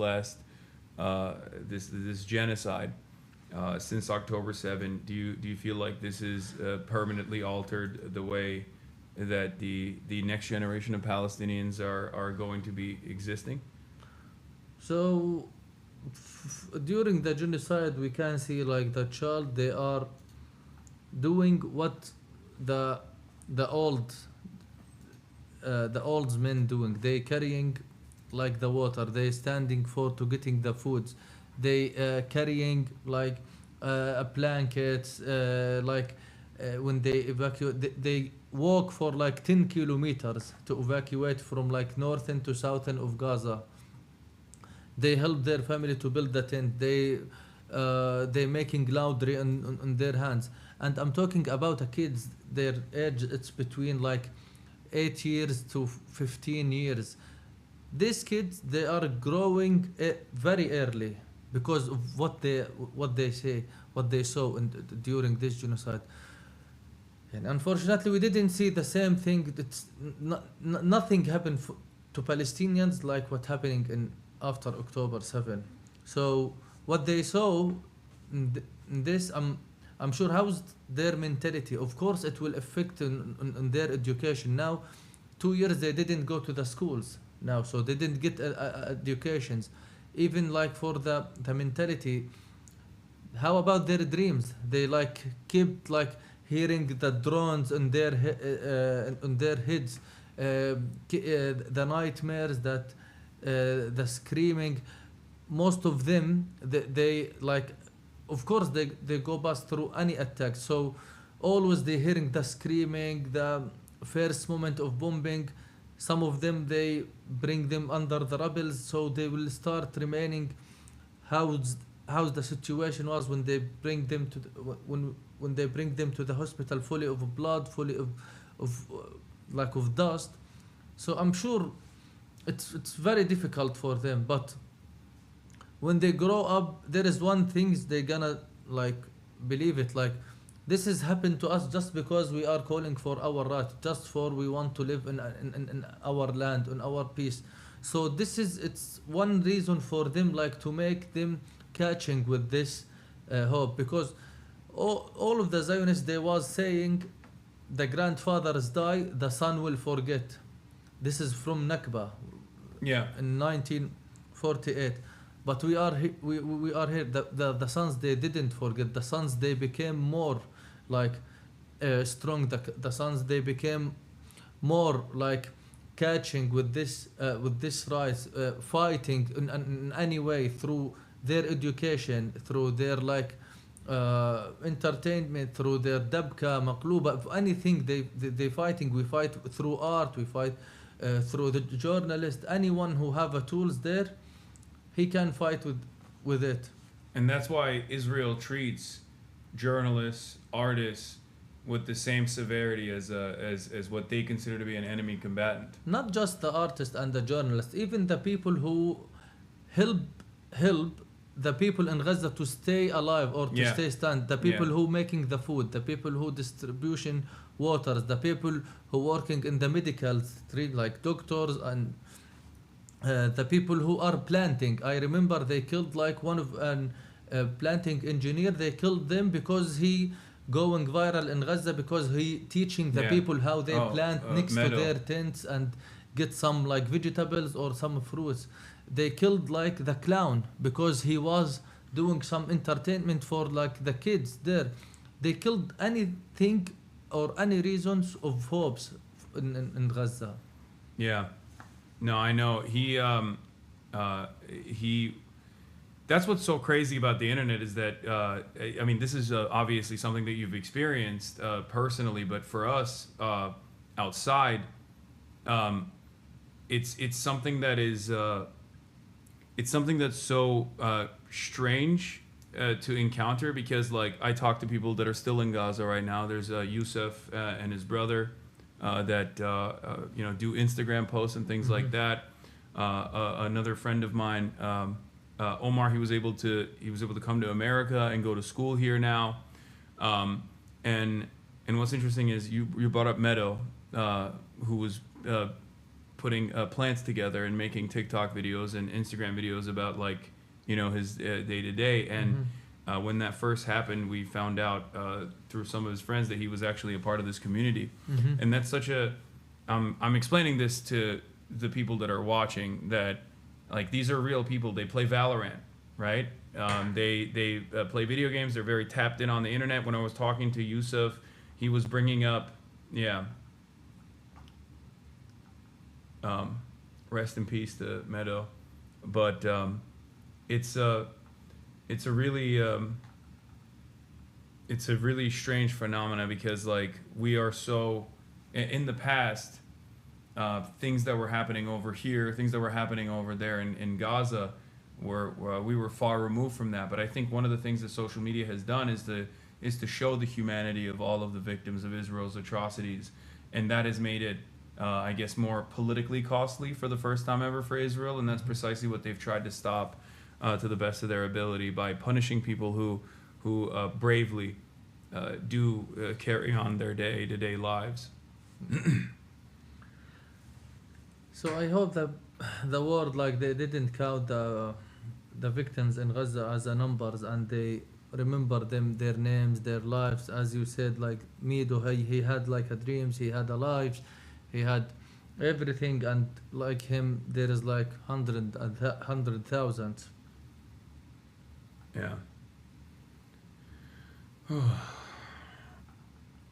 this genocide since October 7, do you feel like this is permanently altered the way that the next generation of Palestinians are going to be existing? So during the genocide, we can see the child, they are doing what the old men doing. They carrying the water, they standing to getting the foods, they carrying blankets, when they evacuate, they walk for 10 kilometers to evacuate from northern to southern of Gaza. They help their family to build the tent. They making laundry on their hands. And I'm talking about the kids, their age, it's between 8 years to 15 years. These kids, they are growing very early because of what they saw during this genocide. And unfortunately, we didn't see the same thing. Nothing happened to Palestinians like what happening after October 7. So what they saw in this, I'm sure, how's their mentality? Of course, it will affect on their education. Now, 2 years they didn't go to the schools now, so they didn't get educations. Even for the mentality, how about their dreams? They kept hearing the drones on their heads, the nightmares, that the screaming. Most of them, they like, of course, they go past through any attack. So always they hearing the screaming, the first moment of bombing. Some of them, they bring them under the rebels, so they will start remaining. How's the situation was when they bring them to when they bring them to the hospital, fully of blood, fully of dust. So I'm sure it's very difficult for them. But when they grow up, there is one thing they gonna like believe it, like this has happened to us just because we are calling for our right, just for we want to live in our land, in our peace. So it's one reason for them, like, to make them catching with this hope, because all of the Zionists, they was saying the grandfathers die, the son will forget. This is from Nakba, in 1948. But we are here. The sons, they didn't forget. The sons, they became more like strong. The sons, they became more like catching with this rise, fighting in any way, through their education, through their like entertainment, through their dabka, maqluba, anything they fighting. We fight through art. We fight through the journalist. Anyone who have a tools there, he can fight with it. And that's why Israel treats journalists, artists with the same severity as what they consider to be an enemy combatant. Not just the artist and the journalist, even the people who help the people in Gaza to stay alive or to stay stand. The people who making the food, the people who distribution waters, the people who working in the medical street, like doctors, and the people who are planting. I remember they killed like one of an planting engineer. They killed them because he going viral in Gaza because he teaching the people how they plant next to their tents and get some like vegetables or some fruits. They killed like the clown because he was doing some entertainment for like the kids there. They killed anything or any reasons of hopes in Gaza. Yeah. No, I know. He that's what's so crazy about the internet is that, I mean, this is obviously something that you've experienced personally, but for us outside, it's something that is, it's something that's so strange to encounter, because like I talk to people that are still in Gaza right now. There's Yusuf and his brother that do Instagram posts and things like that. Another friend of mine, Omar, he was able to come to America and go to school here now. And what's interesting is you brought up Meadow, who was putting plants together and making TikTok videos and Instagram videos about like his day to day. And when that first happened, we found out through some of his friends that he was actually a part of this community. And that's such a I'm explaining this to the people that are watching, that like these are real people. They play Valorant, right? They play video games. They're very tapped in on the internet. When I was talking to Yusuf, he was bringing up, rest in peace to Meadow, but it's a really strange phenomena, because like we are so in the past. Things that were happening over here, things that were happening over there in Gaza, we were far removed from that. But I think one of the things that social media has done is to show the humanity of all of the victims of Israel's atrocities, and that has made it, I guess, more politically costly for the first time ever for Israel. And that's precisely what they've tried to stop to the best of their ability, by punishing people who bravely do carry on their day-to-day lives. So I hope that the world, like, they didn't count the victims in Gaza as a numbers, and they remember them, their names, their lives. As you said, like Mido, he had like a dreams, he had a life, he had everything, and like him, there is like 100,000. Yeah.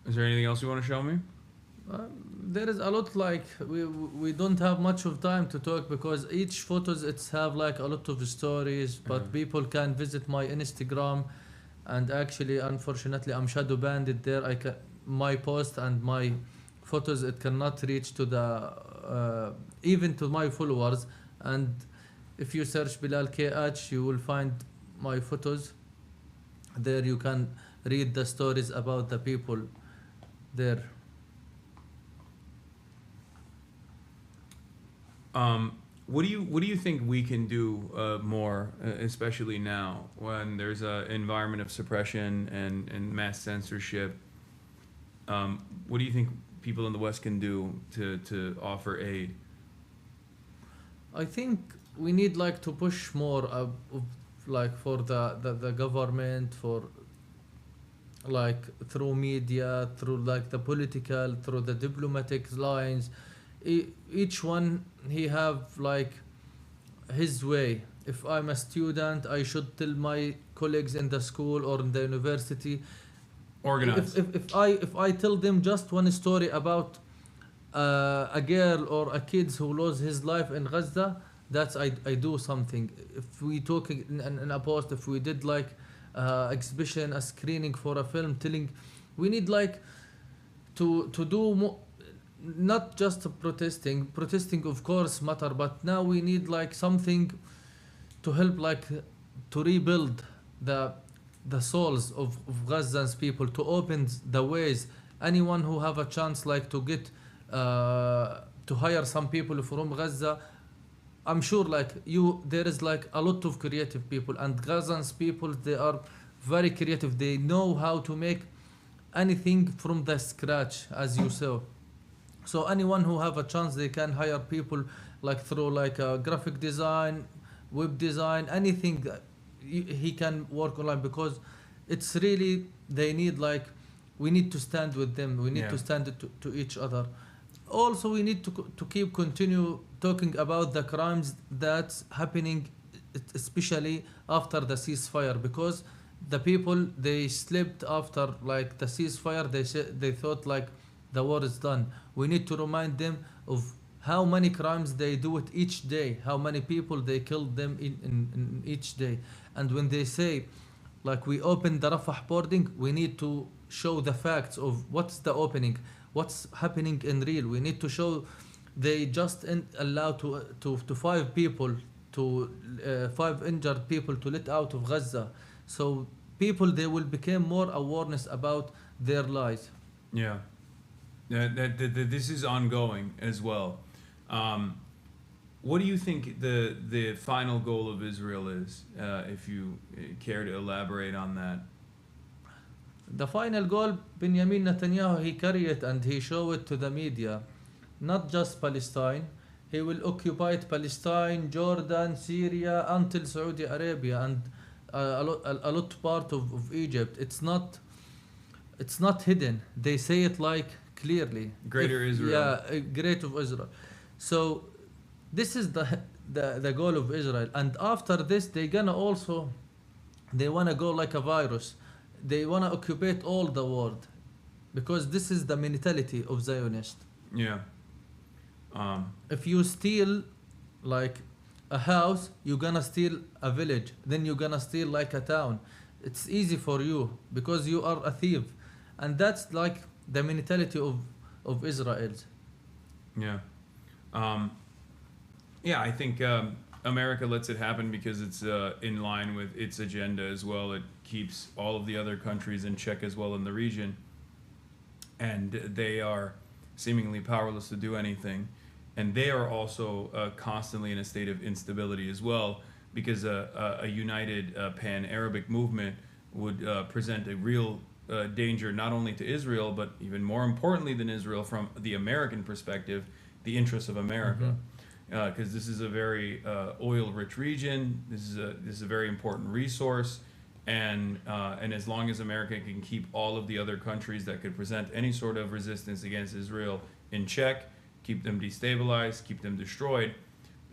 Is there anything else you want to show me? There is a lot, like we don't have much of time to talk because each photos it's have like a lot of stories, but people can visit my Instagram, and actually unfortunately I'm shadow banned there. My post and my photos it cannot reach to the even to my followers, and if you search Bilal KH you will find my photos there. You can read the stories about the people there. What do you think we can do more, especially now when there's an environment of suppression and mass censorship? What do you think people in the West can do to offer aid? I think we need like to push more like for the government, for like through media, through like the political, through the diplomatic lines. Each one he have like his way. If I'm a student, I should tell my colleagues in the school or in the university. Organize. If I tell them just one story about a girl or a kid who lost his life in Gaza, that's I do something. If we talk in a post, if we did like exhibition, a screening for a film, telling, we need like to do more. Not just protesting of course matter, but now we need like something to help like to rebuild the souls of Gazans people, to open the ways. Anyone who have a chance like to get to hire some people from Gaza, I'm sure like there is like a lot of creative people, and Gazans people, they are very creative. They know how to make anything from the scratch, as you saw. So anyone who have a chance, they can hire people like through like graphic design, web design, anything that he can work online, because it's really, they need like, we need to stand with them. We need to stand to each other. Also, we need to continue talking about the crimes that's happening, especially after the ceasefire, because the people, they slept after like the ceasefire. They thought like the war is done. We need to remind them of how many crimes they do it each day, how many people they killed them in each day. And when they say, like, we opened the Rafah boarding, we need to show the facts of what's the opening, what's happening in real. We need to show they just allow to 5 people, to 5 injured people to let out of Gaza. So people, they will become more awareness about their lives. Yeah. This is ongoing as well. What do you think the final goal of Israel is, if you care to elaborate on that? The final goal, Benjamin Netanyahu, he carried it and he showed it to the media. Not just Palestine. He will occupy Palestine, Jordan, Syria, until Saudi Arabia, and a lot part of Egypt. It's not hidden. They say it like clearly. Greater Israel. Yeah, greater Israel. So this is the goal of Israel. And after this, they wanna go like a virus. They wanna occupy all the world, because this is the mentality of Zionists. Yeah. If you steal like a house, you're gonna steal a village, then you're gonna steal like a town. It's easy for you because you are a thief. And that's like the mentality of Israel. Yeah. Yeah, I think America lets it happen because it's in line with its agenda as well. It keeps all of the other countries in check as well in the region. And they are seemingly powerless to do anything. And they are also constantly in a state of instability as well, because a united pan-Arabic movement would present a real danger not only to Israel, but even more importantly than Israel, from the American perspective, the interests of America. Because this is a very oil-rich region. This is a very important resource, and as long as America can keep all of the other countries that could present any sort of resistance against Israel in check, keep them destabilized, keep them destroyed,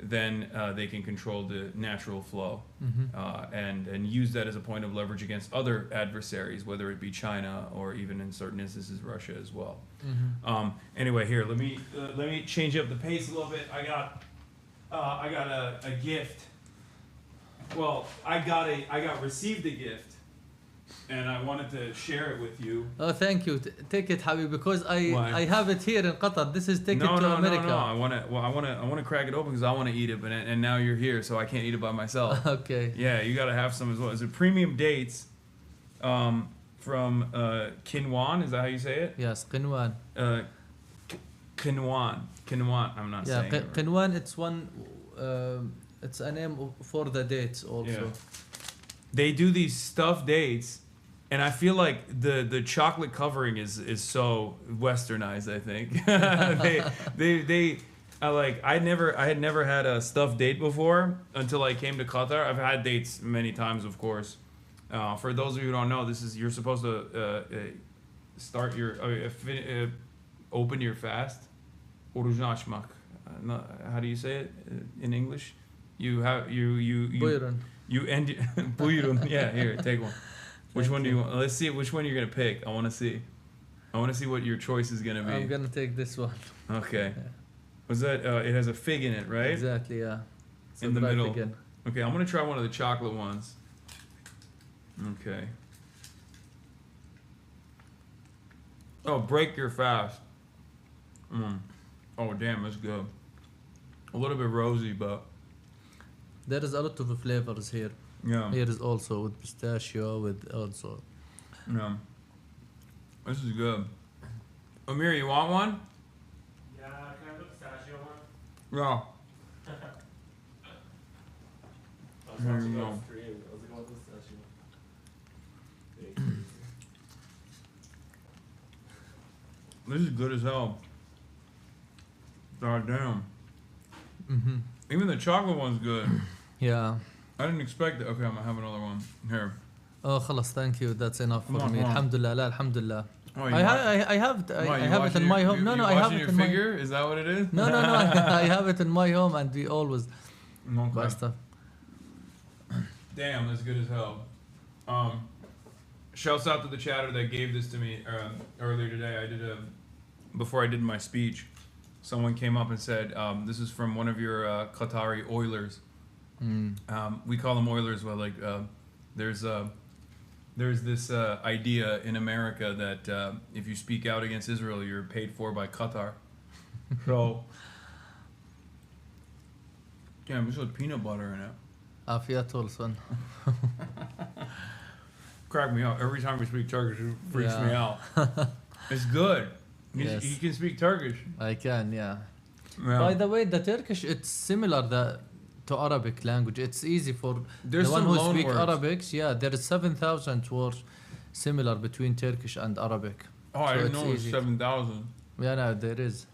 then they can control the natural flow Mhm. and use that as a point of leverage against other adversaries, whether it be China or even in certain instances Russia as well. Mhm. Anyway, here let me change up the pace a little bit. I got a gift. Well, I got received a gift, and I wanted to share it with you. Oh, thank you. Take it, Habib, because Why? I have it here in Qatar. This is take it to America. No. I want to crack it open because I want to eat it, but and now you're here, so I can't eat it by myself. Okay. Yeah, you got to have some as well. It's a premium dates, from Kinwan. Is that how you say it? Yes, Qinwan. Kinwan. I'm not saying. it right. Qinwan. It's one. It's a name for the dates also. Yeah. They do these stuffed dates, and I feel like the chocolate covering is so westernized. I think they I had never had a stuffed date before until I came to Qatar. I've had dates many times, of course. For those of you who don't know, you're supposed to start your open your fast. Oruç açmak. How do you say it in English? You Buyurun. You end buyurun. Yeah, here, take one. Which one do you want? Let's see which one you're gonna pick. I want to see what your choice is gonna be. I'm gonna take this one. Okay. Was that? It has a fig in it, right? Exactly. Yeah. It's In the fried middle. chicken. Okay, I'm gonna try one of the chocolate ones. Okay. Oh, break your fast. Oh, damn, that's good. A little bit rosy, but There is a lot of flavors here. Yeah. Here is also with pistachio, with also. yeah, this is good. Amir, you want one? Yeah, can I have the pistachio one? Yeah. I was There watching you it go. on stream. I was like, oh, pistachio. This is good as hell. God damn. Mm-hmm. Even the chocolate one's good. Yeah. I didn't expect it. Okay, I'm gonna have another one. Here. Oh, خلاص, thank you. That's enough for Come on, me. come on. Alhamdulillah, la, alhamdulillah. Oh, you I wa- have it. What, I you have it watching in my your- home. No, you no, I have watching it your in my. figure? Is that what it is? No, I have it in my home, and we always buy Okay. stuff. Damn, that's good as hell. Shouts out to the chatter that gave this to me earlier today. Before I did my speech, someone came up and said, this is from one of your Qatari Oilers. We call them Oilers. Well, like there's this idea in America that if you speak out against Israel, you're paid for by Qatar. So, damn, this has peanut butter in it. Afiyat olsun. Crack me up every time we speak Turkish. It freaks me Yeah. out. It's good. Yes. You can speak Turkish. I can, yeah. Yeah. By the way, the Turkish, it's similar to Arabic language. It's easy for There's the one some who loan speak words. Arabic. Yeah, there is 7,000 words similar between Turkish and Arabic. Oh, I So didn't it's know it was easy. 7,000. Yeah, no, there is.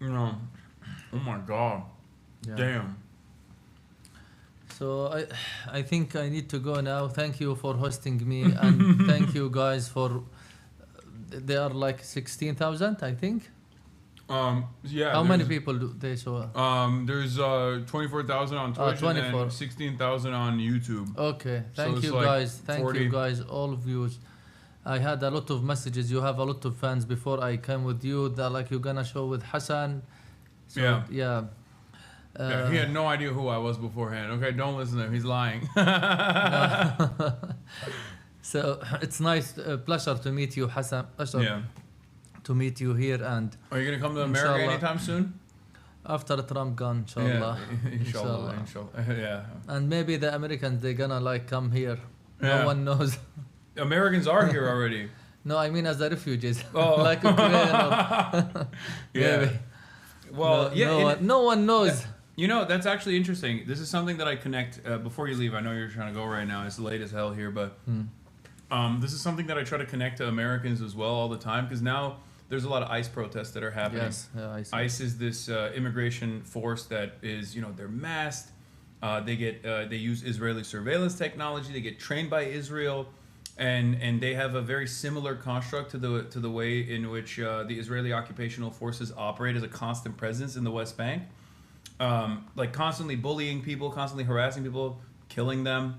You know, oh my God. Yeah. Damn. So I think I need to go now. Thank you for hosting me, and thank you guys for. They are like 16,000, I think. Yeah. How many there's- people do they saw? There's 24,000 on Twitch and 24. then 16,000 on YouTube. Okay, So thank it's you like guys. Thank 40. you guys, all of you. I had a lot of messages. You have a lot of fans before I came with you. That like you're gonna show with Hasan. So, Yeah. Yeah. Yeah, he had no idea who I was beforehand. Okay, don't listen to him. He's lying. So it's nice, pleasure to meet you, Hasan. Pleasure Yeah. to meet you here, and Are you gonna come to America Inshallah. anytime soon? after Trump gone, inshallah. Yeah. Inshallah. Yeah. And maybe the Americans they gonna like come here. Yeah. No one knows. Americans are here already. No, I mean as the refugees. Oh. Like Ukraine or Yeah. maybe. Well, yeah. No one knows. You know, that's actually interesting. This is something that I connect before you leave. I know you're trying to go right now. It's late as hell here, but this is something that I try to connect to Americans as well all the time because now there's a lot of ICE protests that are happening. Yes, yeah, ICE is this immigration force that is, they're masked. They use Israeli surveillance technology. They get trained by Israel, and they have a very similar construct to the way in which the Israeli occupational forces operate as a constant presence in the West Bank. like constantly bullying people, constantly harassing people, killing them,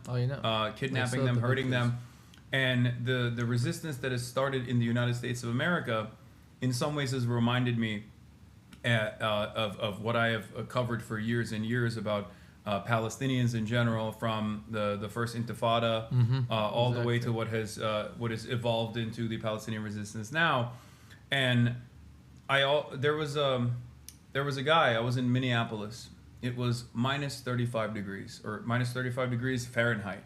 kidnapping them, hurting them. And the resistance that has started in the United States of America in some ways has reminded me of what I have covered for years and years about Palestinians in general, from the first Intifada all the way to what has evolved into the Palestinian resistance now. And there was a guy, I was in Minneapolis. It was minus 35 degrees or minus 35 degrees Fahrenheit.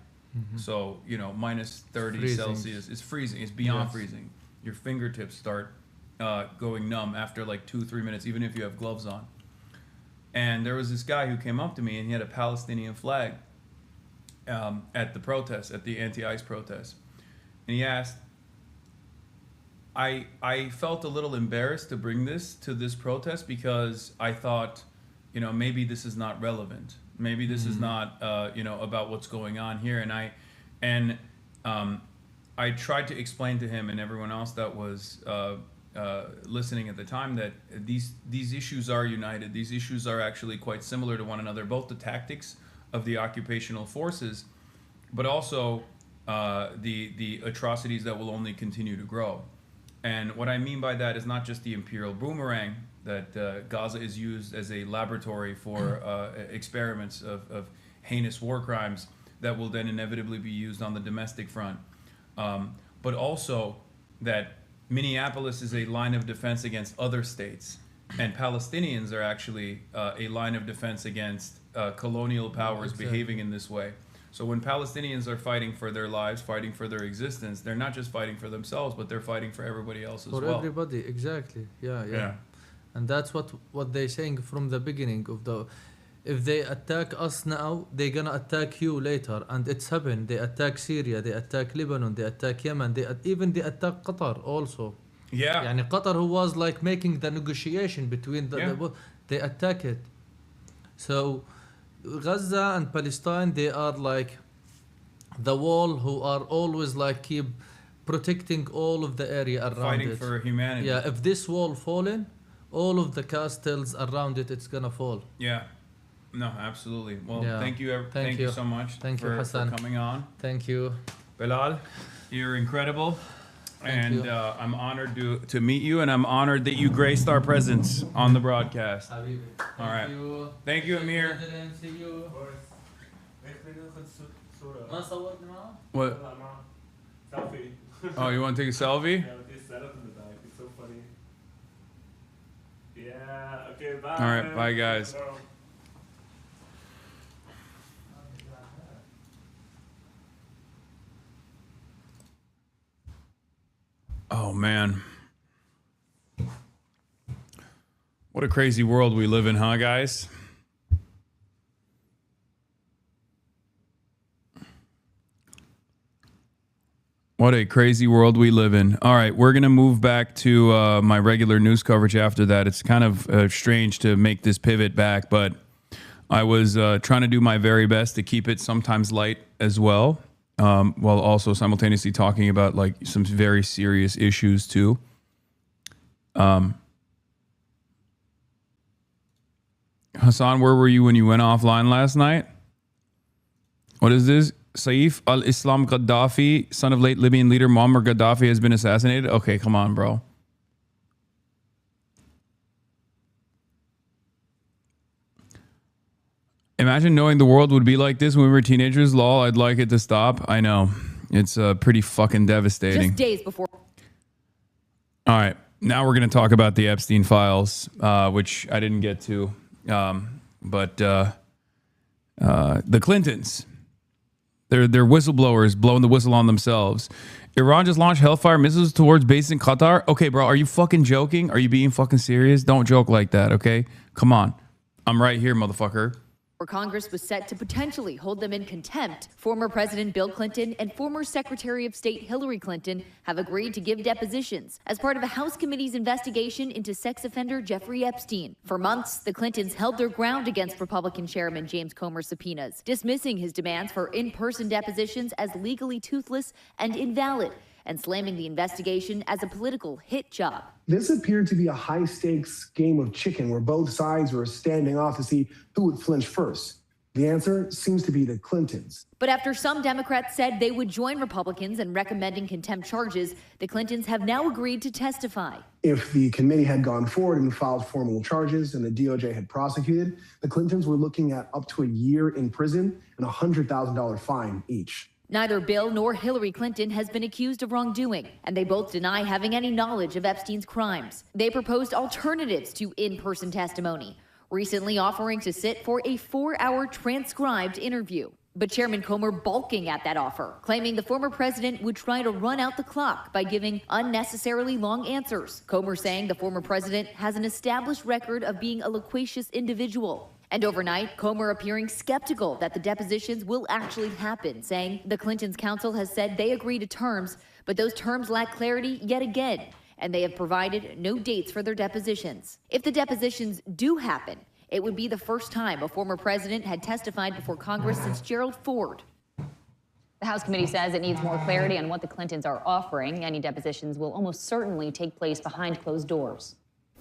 So, minus 30 freezing. Celsius. It's freezing. It's beyond freezing. Your fingertips start going numb after like 2-3 minutes, even if you have gloves on. And there was this guy who came up to me, and he had a Palestinian flag at the protest, at the anti-ICE protest. And he asked, I felt a little embarrassed to bring this to this protest because I thought, maybe this is not relevant. Maybe this is not, about what's going on here. And I tried to explain to him and everyone else that was listening at the time that these issues are united. These issues are actually quite similar to one another, both the tactics of the occupational forces, but also the atrocities that will only continue to grow. And what I mean by that is not just the imperial boomerang, that Gaza is used as a laboratory for experiments of heinous war crimes that will then inevitably be used on the domestic front, but also that Minneapolis is a line of defense against other states, and Palestinians are actually a line of defense against colonial powers behaving in this way. So when Palestinians are fighting for their lives, fighting for their existence, they're not just fighting for themselves, but they're fighting for everybody else as well. For everybody, exactly. Yeah. And that's what they're saying from the beginning of the. If they attack us now, they're gonna attack you later, and it's happened. They attack Syria, they attack Lebanon, they attack Yemen, they attack Qatar also. Yeah. Yani Qatar, who was like making the negotiation between they attack it. So Gaza and Palestine, they are like the wall who are always like keep protecting all of the area around Fighting it. for humanity. Yeah, if this wall fallen, all of the castles around it, it's gonna fall. Yeah. No, absolutely. Well, Yeah. thank you so much for Hasan. coming on. Thank you. Bilal, you're incredible. Thank you. I'm honored to meet you, and I'm honored that you graced our presence on the broadcast. All right. Thank you, Amir. See you. What? Selfie. Oh, you want to take a selfie? Yeah, with this setup in the back. It's so funny. Yeah, okay, bye. All right, bye, guys. Oh, man. What a crazy world we live in, huh, guys? What a crazy world we live in. All right, we're going to move back to my regular news coverage after that. It's kind of strange to make this pivot back, but I was trying to do my very best to keep it sometimes light as well, while also simultaneously talking about like some very serious issues too. Hasan, where were you when you went offline last night? What is this? Saif al-Islam Gaddafi, son of late Libyan leader Muammar Gaddafi, has been assassinated. Okay, come on, bro. Imagine knowing the world would be like this when we were teenagers. Lol, I'd like it to stop. I know. It's pretty fucking devastating. Just days before. All right. Now we're going to talk about the Epstein files, which I didn't get to. But the Clintons, they're whistleblowers blowing the whistle on themselves. Iran just launched Hellfire missiles towards bases in Qatar. Okay, bro, are you fucking joking? Are you being fucking serious? Don't joke like that, okay? Come on. I'm right here, motherfucker. Where Congress was set to potentially hold them in contempt, former President Bill Clinton and former Secretary of State Hillary Clinton have agreed to give depositions as part of a House committee's investigation into sex offender Jeffrey Epstein. For months, the Clintons held their ground against Republican Chairman James Comer's subpoenas, dismissing his demands for in-person depositions as legally toothless and invalid. and slamming the investigation as a political hit job. This appeared to be a high-stakes game of chicken where both sides were standing off to see who would flinch first. The answer seems to be the Clintons. But after some Democrats said they would join Republicans in recommending contempt charges, the Clintons have now agreed to testify. If the committee had gone forward and filed formal charges and the DOJ had prosecuted, the Clintons were looking at up to a year in prison and a $100,000 fine each. Neither Bill nor Hillary Clinton has been accused of wrongdoing, and they both deny having any knowledge of Epstein's crimes. They proposed alternatives to in-person testimony, recently offering to sit for a 4-hour transcribed interview. But Chairman Comer balking at that offer, claiming the former president would try to run out the clock by giving unnecessarily long answers. Comer saying the former president has an established record of being a loquacious individual. And overnight, Comer appearing skeptical that the depositions will actually happen, saying the Clintons' counsel has said they agree to terms, but those terms lack clarity yet again, and they have provided no dates for their depositions. If the depositions do happen, it would be the first time a former president had testified before Congress since Gerald Ford. The House committee says it needs more clarity on what the Clintons are offering. Any depositions will almost certainly take place behind closed doors.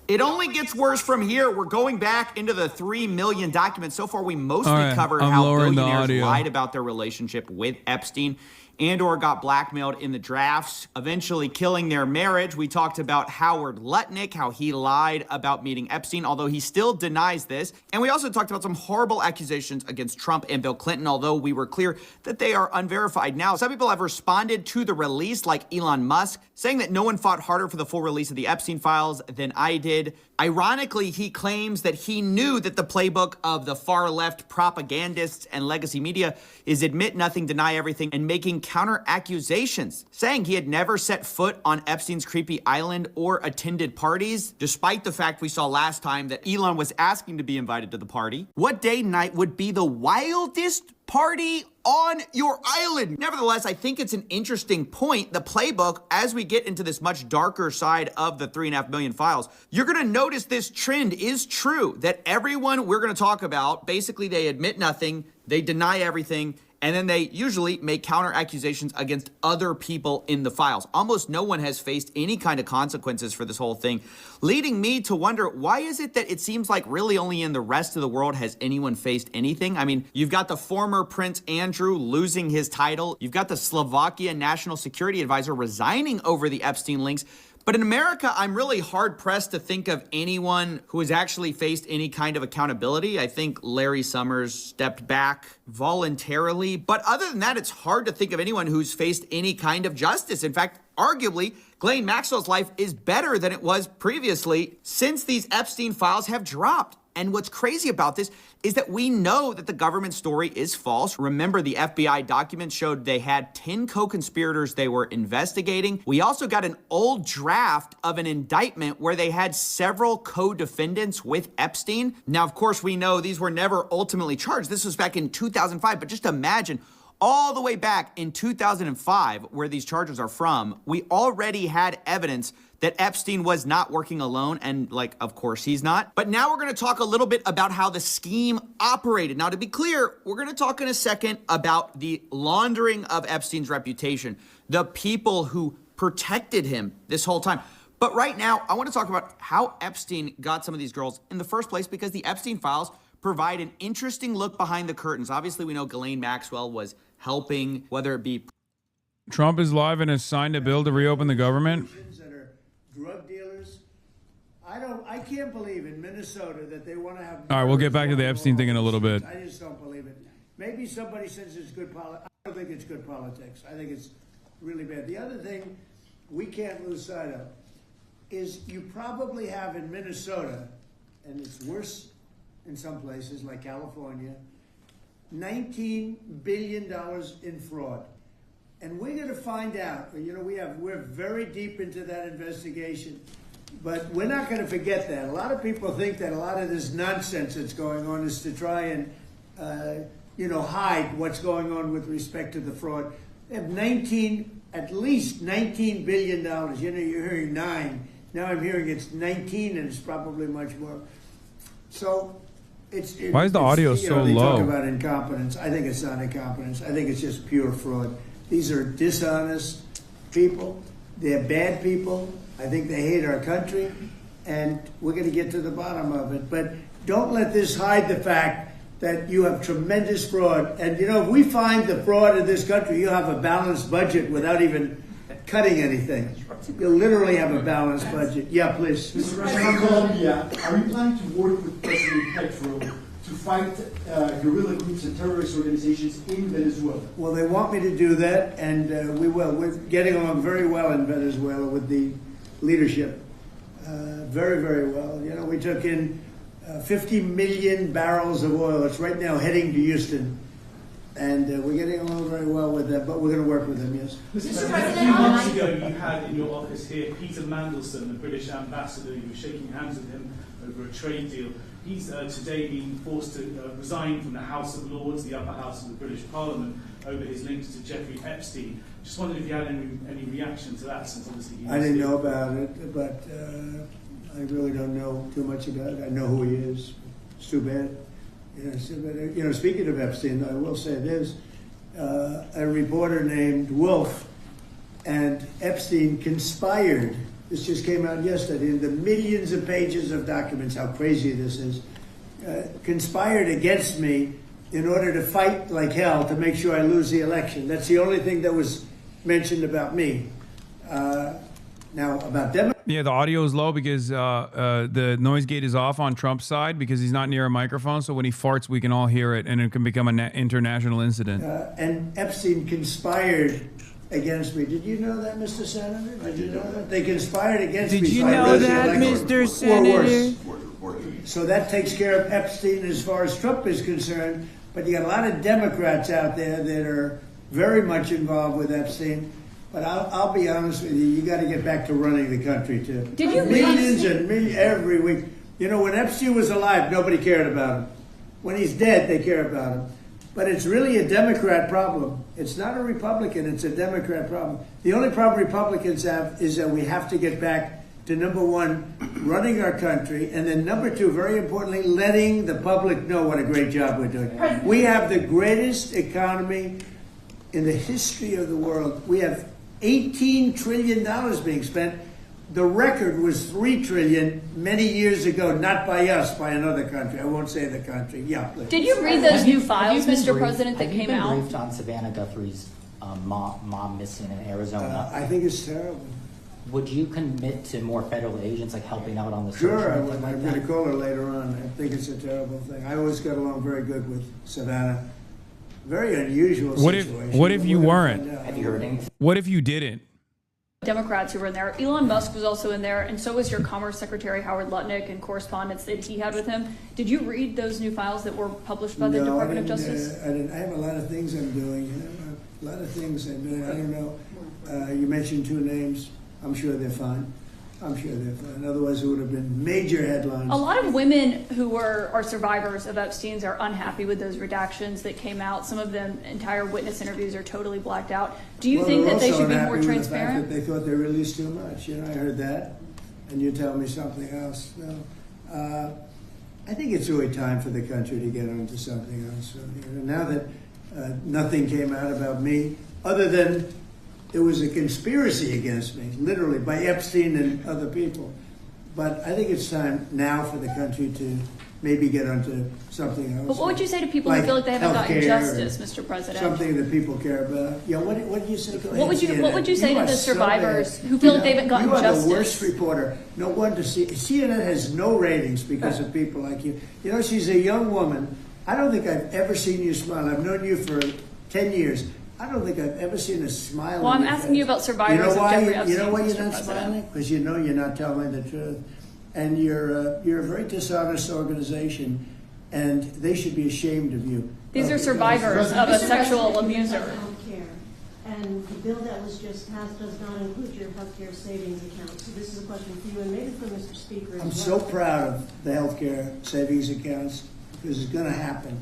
It only gets worse from here. We're going back into the 3 million documents. So far, we mostly covered how billionaires lied about their relationship with Epstein and or got blackmailed in the drafts, eventually killing their marriage. We talked about Howard Lutnick, how he lied about meeting Epstein, although he still denies this. And we also talked about some horrible accusations against Trump and Bill Clinton, although we were clear that they are unverified. Now, some people have responded to the release, like Elon Musk, saying that no one fought harder for the full release of the Epstein files than I did. Ironically, he claims that he knew that the playbook of the far-left propagandists and legacy media is admit nothing, deny everything, and making counter accusations, saying he had never set foot on Epstein's creepy island or attended parties, despite the fact we saw last time that Elon was asking to be invited to the party. What day night would be the wildest party on your island? Nevertheless, I think it's an interesting point. The playbook, as we get into this much darker side of the 3.5 million files, you're going to notice this trend is true, that everyone we're going to talk about, basically they admit nothing, they deny everything, and then they usually make counter accusations against other people in the files. Almost no one has faced any kind of consequences for this whole thing, leading me to wonder, why is it that it seems like really only in the rest of the world has anyone faced anything? I mean, you've got the former Prince Andrew losing his title. You've got the Slovakia National Security Advisor resigning over the Epstein links. But in America, I'm really hard-pressed to think of anyone who has actually faced any kind of accountability. I think Larry Summers stepped back voluntarily. But other than that, it's hard to think of anyone who's faced any kind of justice. In fact, arguably, Ghislaine Maxwell's life is better than it was previously since these Epstein files have dropped. And what's crazy about this is that we know that the government story is false. Remember, the FBI documents showed they had 10 co-conspirators they were investigating. We also got an old draft of an indictment where they had several co-defendants with Epstein. Now, of course, we know these were never ultimately charged. This was back in 2005, but just imagine all the way back in 2005, where these charges are from, we already had evidence that Epstein was not working alone, and of course he's not. But now we're gonna talk a little bit about how the scheme operated. Now, to be clear, we're gonna talk in a second about the laundering of Epstein's reputation, the people who protected him this whole time. But right now, I wanna talk about how Epstein got some of these girls in the first place, because the Epstein files provide an interesting look behind the curtains. Obviously, we know Ghislaine Maxwell was helping, whether it be Trump is live and has signed a bill to reopen the government. Drug dealers. I can't believe in Minnesota that they want to have. All right, we'll get back to the Epstein thing in a little bit. I just don't believe it. Maybe somebody says it's good politics. I don't think it's good politics. I think it's really bad. The other thing we can't lose sight of is you probably have in Minnesota, and it's worse in some places like California, $19 billion in fraud. And we're going to find out, we're very deep into that investigation, but we're not going to forget that. A lot of people think that a lot of this nonsense that's going on is to try and, hide what's going on with respect to the fraud. They have at least $19 billion. You're hearing 9. Now I'm hearing it's 19, and it's probably much more. So why is the audio so they low? Talk about incompetence. I think it's not incompetence. I think it's just pure fraud. These are dishonest, people. They're bad people. I think they hate our country, and we're going to get to the bottom of it. But don't let this hide the fact that you have tremendous fraud. And, you know, if we find the fraud in this country, you'll have a balanced budget without even cutting anything. You'll literally have a balanced budget. Yeah, please. Mr. President, in Colombia, are you planning to work with President Petro to fight guerrilla groups and terrorist organizations in Venezuela? Well, they want me to do that, and we will. We're getting along very well in Venezuela with the leadership. Very, very well. You know, we took in 50 million barrels of oil. It's right now heading to Houston. And we're getting along very well with them, but we're going to work with them, yes. Mr. President, a few months ago, you had in your office here Peter Mandelson, the British ambassador. You were shaking hands with him over a trade deal. He's today been forced to resign from the House of Lords, the upper house of the British Parliament, over his links to Jeffrey Epstein. Just wondered if you had any reaction to that, since obviously he was... I didn't know about it, but I really don't know too much about it. I know who he is. It's too bad. You know, speaking of Epstein, I will say this. A reporter named Wolf and Epstein conspired. This just came out yesterday in the millions of pages of documents, how crazy this is. Conspired against me in order to fight like hell to make sure I lose the election. That's the only thing that was mentioned about me. Now, about Democrats. Yeah, the audio is low because the noise gate is off on Trump's side because he's not near a microphone. So when he farts, we can all hear it, and it can become an international incident. And Epstein conspired against me. Did you know that, Mr. Senator? Did you know that? They conspired against me. Did you know that, Mr. Senator? So that takes care of Epstein as far as Trump is concerned. But you got a lot of Democrats out there that are very much involved with Epstein. But I'll be honest with you, you got to get back to running the country, too. Did you millions and millions every week. You know, when Epstein was alive, nobody cared about him. When he's dead, they care about him. But it's really a Democrat problem. It's not a Republican, it's a Democrat problem. The only problem Republicans have is that we have to get back to, number one, running our country, and then number two, very importantly, letting the public know what a great job we're doing. We have the greatest economy in the history of the world. We have $18 trillion being spent. The record was $3 trillion many years ago, not by us, by another country. I won't say the country. Yeah, please. Did you read those new files, Mr. President, that came out? Have you been briefed on Savannah Guthrie's mom missing in Arizona? I think it's terrible. Would you commit to more federal agents, like helping out on the search? Sure, I would. I'm going to call her later on. I think it's a terrible thing. I always got along very good with Savannah. Very unusual situation. What if you weren't? Have you heard anything? What if you didn't? Democrats who were in there. Elon Musk was also in there, and so was your Commerce Secretary Howard Lutnick, and correspondence that he had with him. Did you read those new files that were published by the Department of Justice? I didn't. I have a lot of things I'm doing. You know, a lot of things I'm doing. I don't know. You mentioned two names. I'm sure they're fine. I'm sure they're fine. Otherwise, it would have been major headlines. A lot of women who are survivors of Epstein's are unhappy with those redactions that came out. Some of them, entire witness interviews are totally blacked out. Do you think that they should be more transparent? That they thought they released too much. You know, I heard that, and you tell me something else. No, I think it's really time for the country to get onto something else. Now that nothing came out about me, other than there was a conspiracy against me, literally, by Epstein and other people. But I think it's time now for the country to maybe get onto something else. But what would you say to people who feel like they haven't gotten justice, Mr. President? Something that people care about. Yeah, what did you say? What would you say to the survivors who feel like they haven't gotten justice? You are the worst reporter. No wonder CNN has no ratings because of people like you. You know, she's a young woman. I don't think I've ever seen you smile. I've known you for 10 years. I don't think I've ever seen a smile. Well, I'm asking you about survivors of Jeffrey Epstein. You know why you're not smiling? Because you know you're not telling the truth. And you're a very dishonest organization, and they should be ashamed of you. These are survivors of a sexual abuser. And the bill that was just passed does not include your health care savings account. So this is a question for you and maybe for Mr. Speaker as well. I'm so proud of the health care savings accounts because it's going to happen.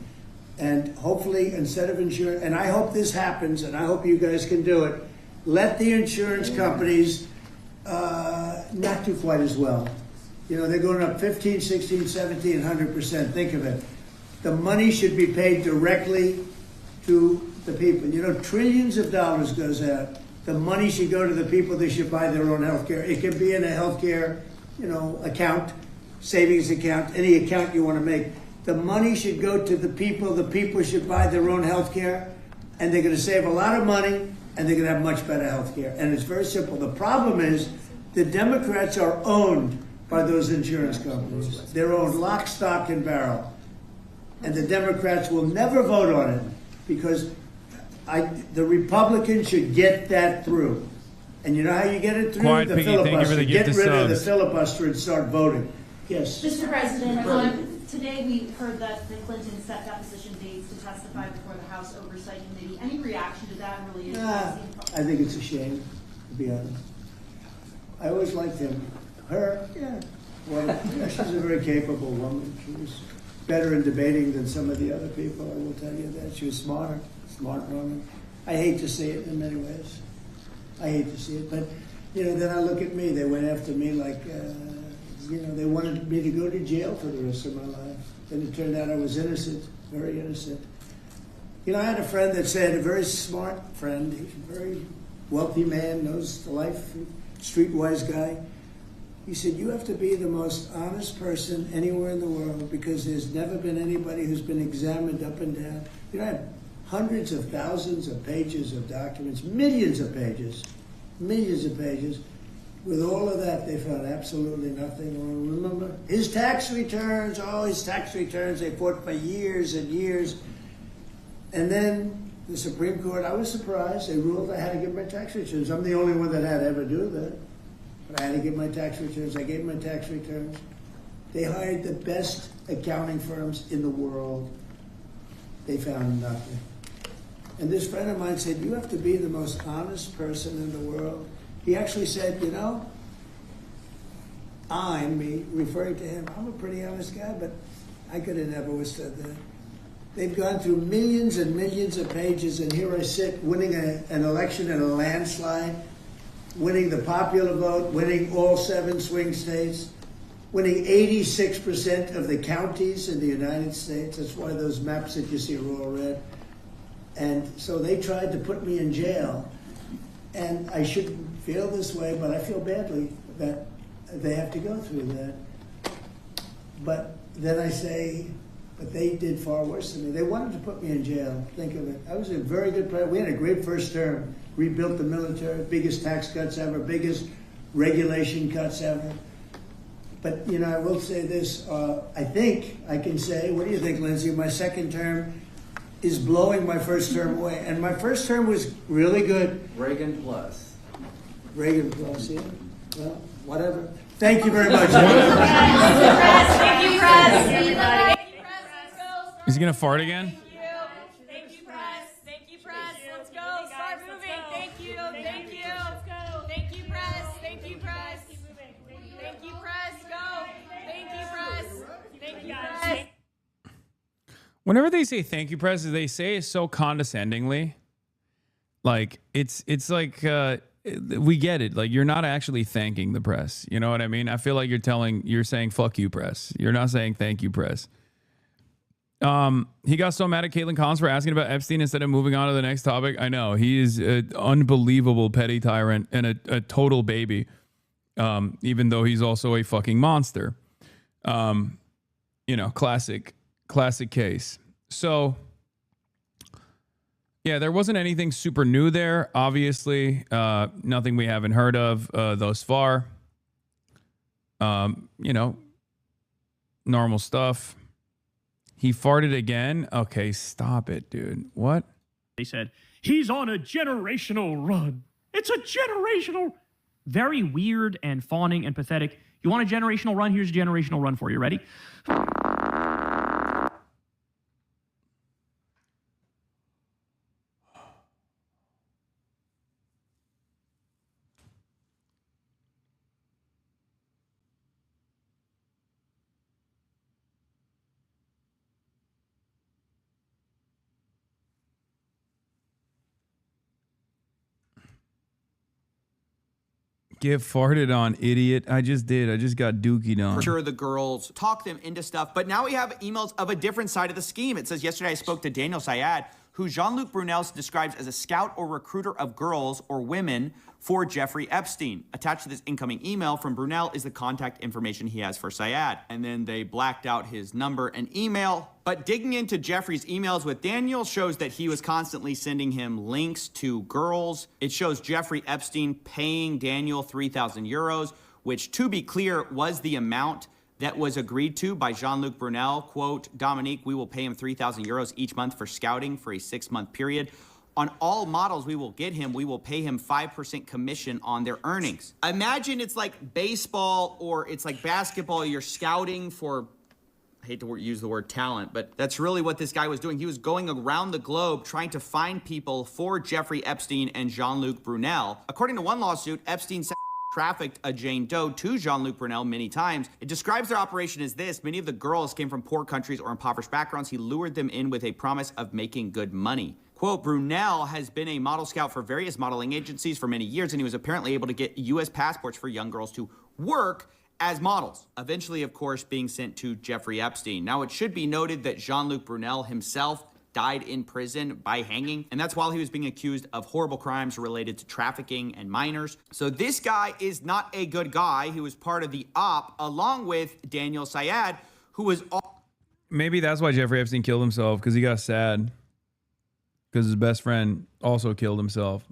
And hopefully, instead of insurance, and I hope this happens, and I hope you guys can do it, let the insurance companies not do quite as well. You know, they're going up 15, 16, 17, 100%. Think of it. The money should be paid directly to the people. You know, trillions of dollars goes out. The money should go to the people that should buy their own health care. It can be in a health care, account, savings account, any account you want to make. The money should go to the people. The people should buy their own health care, and they're going to save a lot of money, and they're going to have much better health care. And it's very simple. The problem is the Democrats are owned by those insurance companies. They're owned lock, stock, and barrel. And the Democrats will never vote on it because the Republicans should get that through. And you know how you get it through? Quiet the Piggy, filibuster. thank you for the gift Get of rid of the subs. filibuster and start voting. Yes. Mr. President, today we heard that the Clintons set deposition dates to testify before the House Oversight Committee. Any reaction to that in relation I think it's a shame, to be honest. I always liked him. Her, yeah. Well, yeah, she's a very capable woman. She was better in debating than some of the other people, I will tell you that. She was smart woman. I hate to see it in many ways. I hate to see it. But, then I look at me. They went after me like, they wanted me to go to jail for the rest of my life. And it turned out I was innocent, very innocent. I had a friend that said, a very smart friend, he's a very wealthy man, knows the life, streetwise guy. He said, you have to be the most honest person anywhere in the world because there's never been anybody who's been examined up and down. I had hundreds of thousands of pages of documents, millions of pages. With all of that, they found absolutely nothing wrong. Remember, his tax returns, they fought for years and years. And then the Supreme Court, I was surprised, they ruled I had to give my tax returns. I'm the only one that had to ever do that. But I had to give my tax returns. I gave my tax returns. They hired the best accounting firms in the world. They found nothing. And this friend of mine said, you have to be the most honest person in the world. He actually said, me referring to him, I'm a pretty honest guy, but I could have never withstood that. They've gone through millions and millions of pages, and here I sit winning an election in a landslide, winning the popular vote, winning all 7 swing states, winning 86% of the counties in the United States. That's why those maps that you see are all red. And so they tried to put me in jail. And I shouldn't feel this way, but I feel badly that they have to go through that. But then I say, but they did far worse than me. They wanted to put me in jail. Think of it. I was a very good president. We had a great first term. Rebuilt the military, biggest tax cuts ever, biggest regulation cuts ever. But, I will say this. I think I can say, what do you think, Lindsay? My second term is blowing my first term away. And my first term was really good. Reagan plus. Reagan plus, yeah. Well, whatever. Thank you very much. Thank you, Press. Is he going to fart again? Thank you, Press. Thank you, Press. Let's go. Start moving. Thank you. Thank you. Thank you, Press. Thank you, Press. Thank you, Press. Go. Thank you, Press. Thank you, Press. Whenever they say thank you, press, they say it so condescendingly. Like it's like we get it. Like you're not actually thanking the press. You know what I mean? I feel like you're saying fuck you, press. You're not saying thank you, press. He got so mad at Caitlin Collins for asking about Epstein instead of moving on to the next topic. I know he is an unbelievable petty tyrant and a total baby. Even though he's also a fucking monster. Classic case. So, yeah, there wasn't anything super new there. Obviously, nothing we haven't heard of thus far. Normal stuff. He farted again. Okay, stop it, dude. What? They said, he's on a generational run. It's a generational, very weird and fawning and pathetic. You want a generational run? Here's a generational run for you. Ready? Get farted on, idiot. I just did. I just got dookied on. For sure, the girls talk them into stuff. But now we have emails of a different side of the scheme. It says, yesterday I spoke to Daniel Syed, who Jean-Luc Brunel describes as a scout or recruiter of girls or women for Jeffrey Epstein. Attached to this incoming email from Brunel is the contact information he has for Syed. And then they blacked out his number and email. But digging into Jeffrey's emails with Daniel shows that he was constantly sending him links to girls. It shows Jeffrey Epstein paying Daniel 3,000 euros, which, to be clear, was the amount that was agreed to by Jean-Luc Brunel. Quote, Dominique, we will pay him 3,000 euros each month for scouting for a 6-month period. On all models we will get him, we will pay him 5% commission on their earnings. Imagine it's like baseball or it's like basketball. You're scouting for, I hate to use the word talent, but that's really what this guy was doing. He was going around the globe trying to find people for Jeffrey Epstein and Jean-Luc Brunel. According to one lawsuit, Epstein trafficked a Jane Doe to Jean-Luc Brunel many times. It describes their operation as this. Many of the girls came from poor countries or impoverished backgrounds. He lured them in with a promise of making good money. Quote, Brunel has been a model scout for various modeling agencies for many years, and he was apparently able to get U.S. passports for young girls to work as models, eventually, of course, being sent to Jeffrey Epstein. Now, it should be noted that Jean-Luc Brunel himself died in prison by hanging, and that's while he was being accused of horrible crimes related to trafficking and minors. So this guy is not a good guy. He was part of the op, along with Daniel Syed, who was... Maybe that's why Jeffrey Epstein killed himself, because he got sad. Because his best friend also killed himself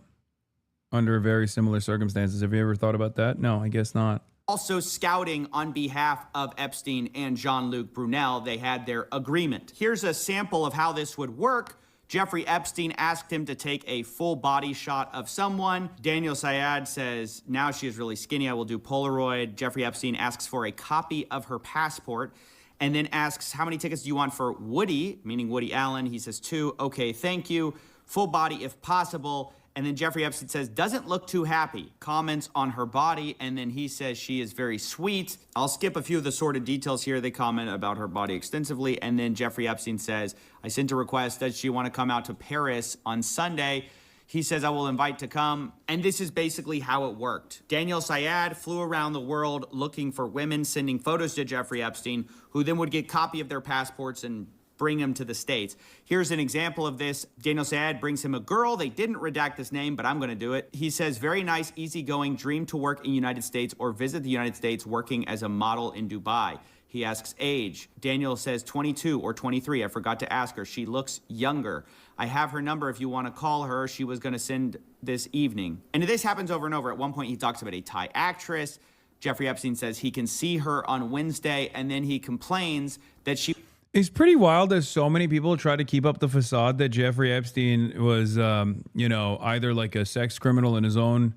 under very similar circumstances. Have you ever thought about that? No, I guess not. Also scouting on behalf of Epstein and Jean-Luc Brunel. They had their agreement. Here's a sample of how this would work. Jeffrey Epstein asked him to take a full body shot of someone. Daniel Syed says, now she is really skinny, I will do Polaroid. Jeffrey Epstein asks for a copy of her passport and then asks, how many tickets do you want for Woody, meaning Woody Allen? He says 2. Okay, thank you. Full body if possible. And then Jeffrey Epstein says, doesn't look too happy. Comments on her body, and then he says she is very sweet. I'll skip a few of the sordid details here. They comment about her body extensively. And then Jeffrey Epstein says, I sent a request. Does she want to come out to Paris on Sunday? He says, I will invite to come. And this is basically how it worked. Daniel Syed flew around the world looking for women, sending photos to Jeffrey Epstein, who then would get a copy of their passports and bring them to the States. Here's an example of this. Daniel Syed brings him a girl. They didn't redact this name, but I'm going to do it. He says, very nice, easygoing, dream to work in the United States or visit the United States working as a model in Dubai. He asks age. Daniel says 22 or 23. I forgot to ask her. She looks younger. I have her number if you want to call her. She was going to send this evening. And this happens over and over. At one point, he talks about a Thai actress. Jeffrey Epstein says he can see her on Wednesday, and then he complains that she... It's pretty wild that so many people try to keep up the facade that Jeffrey Epstein was, either like a sex criminal in his own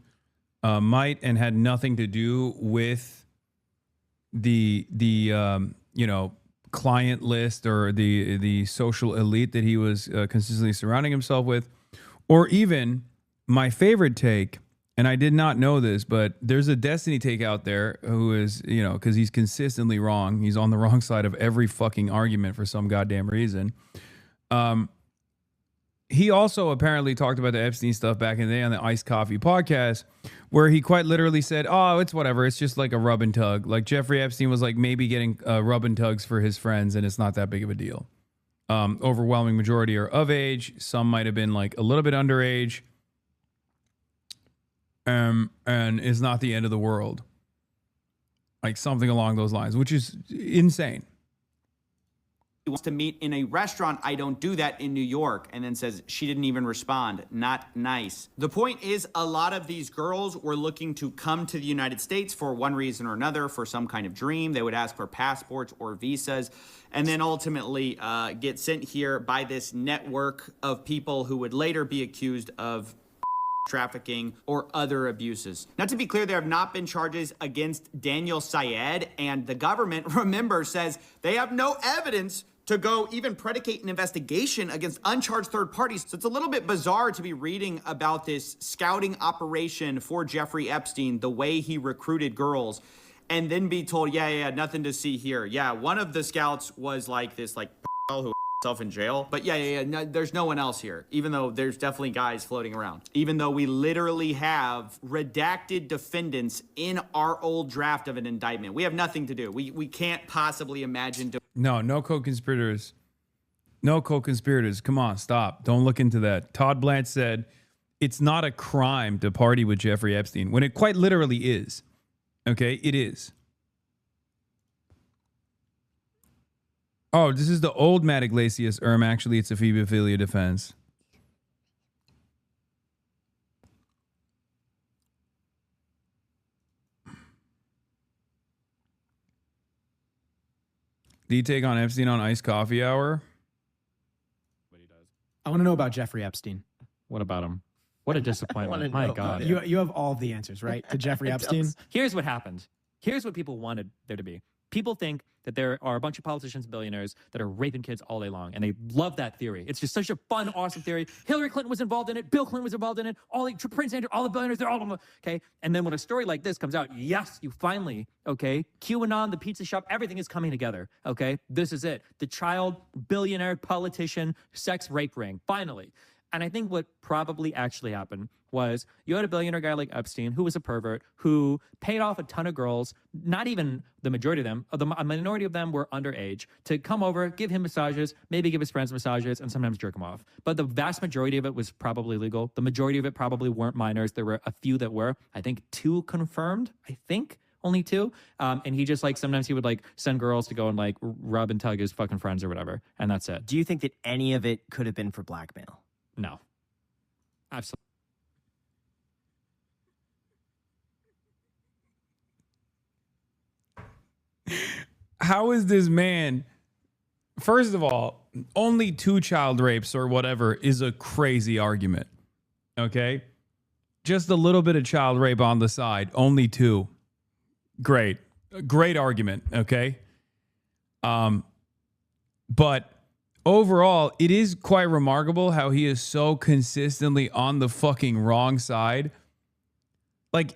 might and had nothing to do with the client list or the social elite that he was consistently surrounding himself with, or even my favorite take. And I did not know this, but there's a Destiny take out there who is, because he's consistently wrong. He's on the wrong side of every fucking argument for some goddamn reason. He also apparently talked about the Epstein stuff back in the day on the Iced Coffee podcast, where he quite literally said, oh, it's whatever. It's just like a rub and tug. Like Jeffrey Epstein was like maybe getting rub and tugs for his friends, and it's not that big of a deal. Overwhelming majority are of age. Some might have been like a little bit underage. And is not the end of the world. Like something along those lines, which is insane. He wants to meet in a restaurant. I don't do that in New York. And then says she didn't even respond. Not nice. The point is, a lot of these girls were looking to come to the United States for one reason or another, for some kind of dream. They would ask for passports or visas, and then ultimately get sent here by this network of people who would later be accused of trafficking or other abuses. Now, to be clear, there have not been charges against Daniel Syed, and the government, remember, says they have no evidence to go even predicate an investigation against uncharged third parties. So it's a little bit bizarre to be reading about this scouting operation for Jeffrey Epstein, the way he recruited girls, and then be told, yeah, nothing to see here. Yeah, one of the scouts was like this, like, who himself in jail. But no, there's no one else here, even though there's definitely guys floating around. Even though we literally have redacted defendants in our old draft of an indictment. We have nothing to do. We can't possibly imagine. No co-conspirators No co-conspirators. Come on, stop. Don't look into that. Todd Blanche said it's not a crime to party with Jeffrey Epstein when it quite literally is. Okay, it is. Oh, this is the old Matt Iglesias Actually, it's a FEB defense. Do you take on Epstein on iced coffee hour? I want to know about Jeffrey Epstein. What about him? What a disappointment. My God. You have all of the answers, right? To Jeffrey Epstein? Here's what happened. Here's what people wanted there to be. People think that there are a bunch of politicians, billionaires that are raping kids all day long, and they love that theory. It's just such a fun, awesome theory. Hillary Clinton was involved in it. Bill Clinton was involved in it. Prince Andrew, all the billionaires, they're all of them. Okay. And then when a story like this comes out, yes, you finally, okay, QAnon, the pizza shop, everything is coming together. Okay. This is it. The child billionaire politician sex rape ring. Finally. And I think what probably actually happened was you had a billionaire guy like Epstein, who was a pervert, who paid off a ton of girls, not even the majority of them, a minority of them were underage, to come over, give him massages, maybe give his friends massages, and sometimes jerk him off. But the vast majority of it was probably legal. The majority of it probably weren't minors. There were a few that were. I think 2 confirmed, only 2. And he just sometimes he would send girls to go and rub and tug his fucking friends or whatever. And that's it. Do you think that any of it could have been for blackmail? No. Absolutely. How is this man? First of all, only 2 child rapes or whatever is a crazy argument. Okay? Just a little bit of child rape on the side. Only 2. Great. Great argument. Okay? But overall, it is quite remarkable how he is so consistently on the fucking wrong side.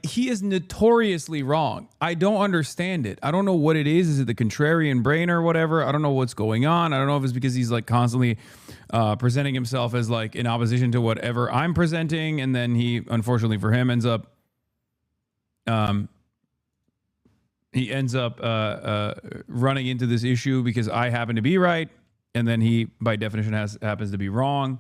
He is notoriously wrong. I don't understand it. I don't know what it is. Is it the contrarian brain or whatever? I don't know what's going on. I don't know if it's because he's constantly presenting himself as in opposition to whatever I'm presenting. And then he, unfortunately for him, ends up running into this issue because I happen to be right. And then he, by definition, happens to be wrong.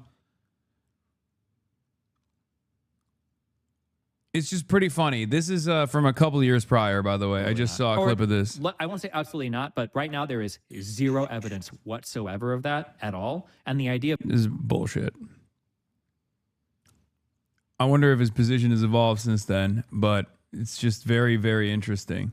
It's just pretty funny. This is from a couple of years prior, by the way. I just saw a clip of this. I won't say absolutely not, but right now there is 0 evidence whatsoever of that at all. And the idea... This is bullshit. I wonder if his position has evolved since then, but it's just very, very interesting.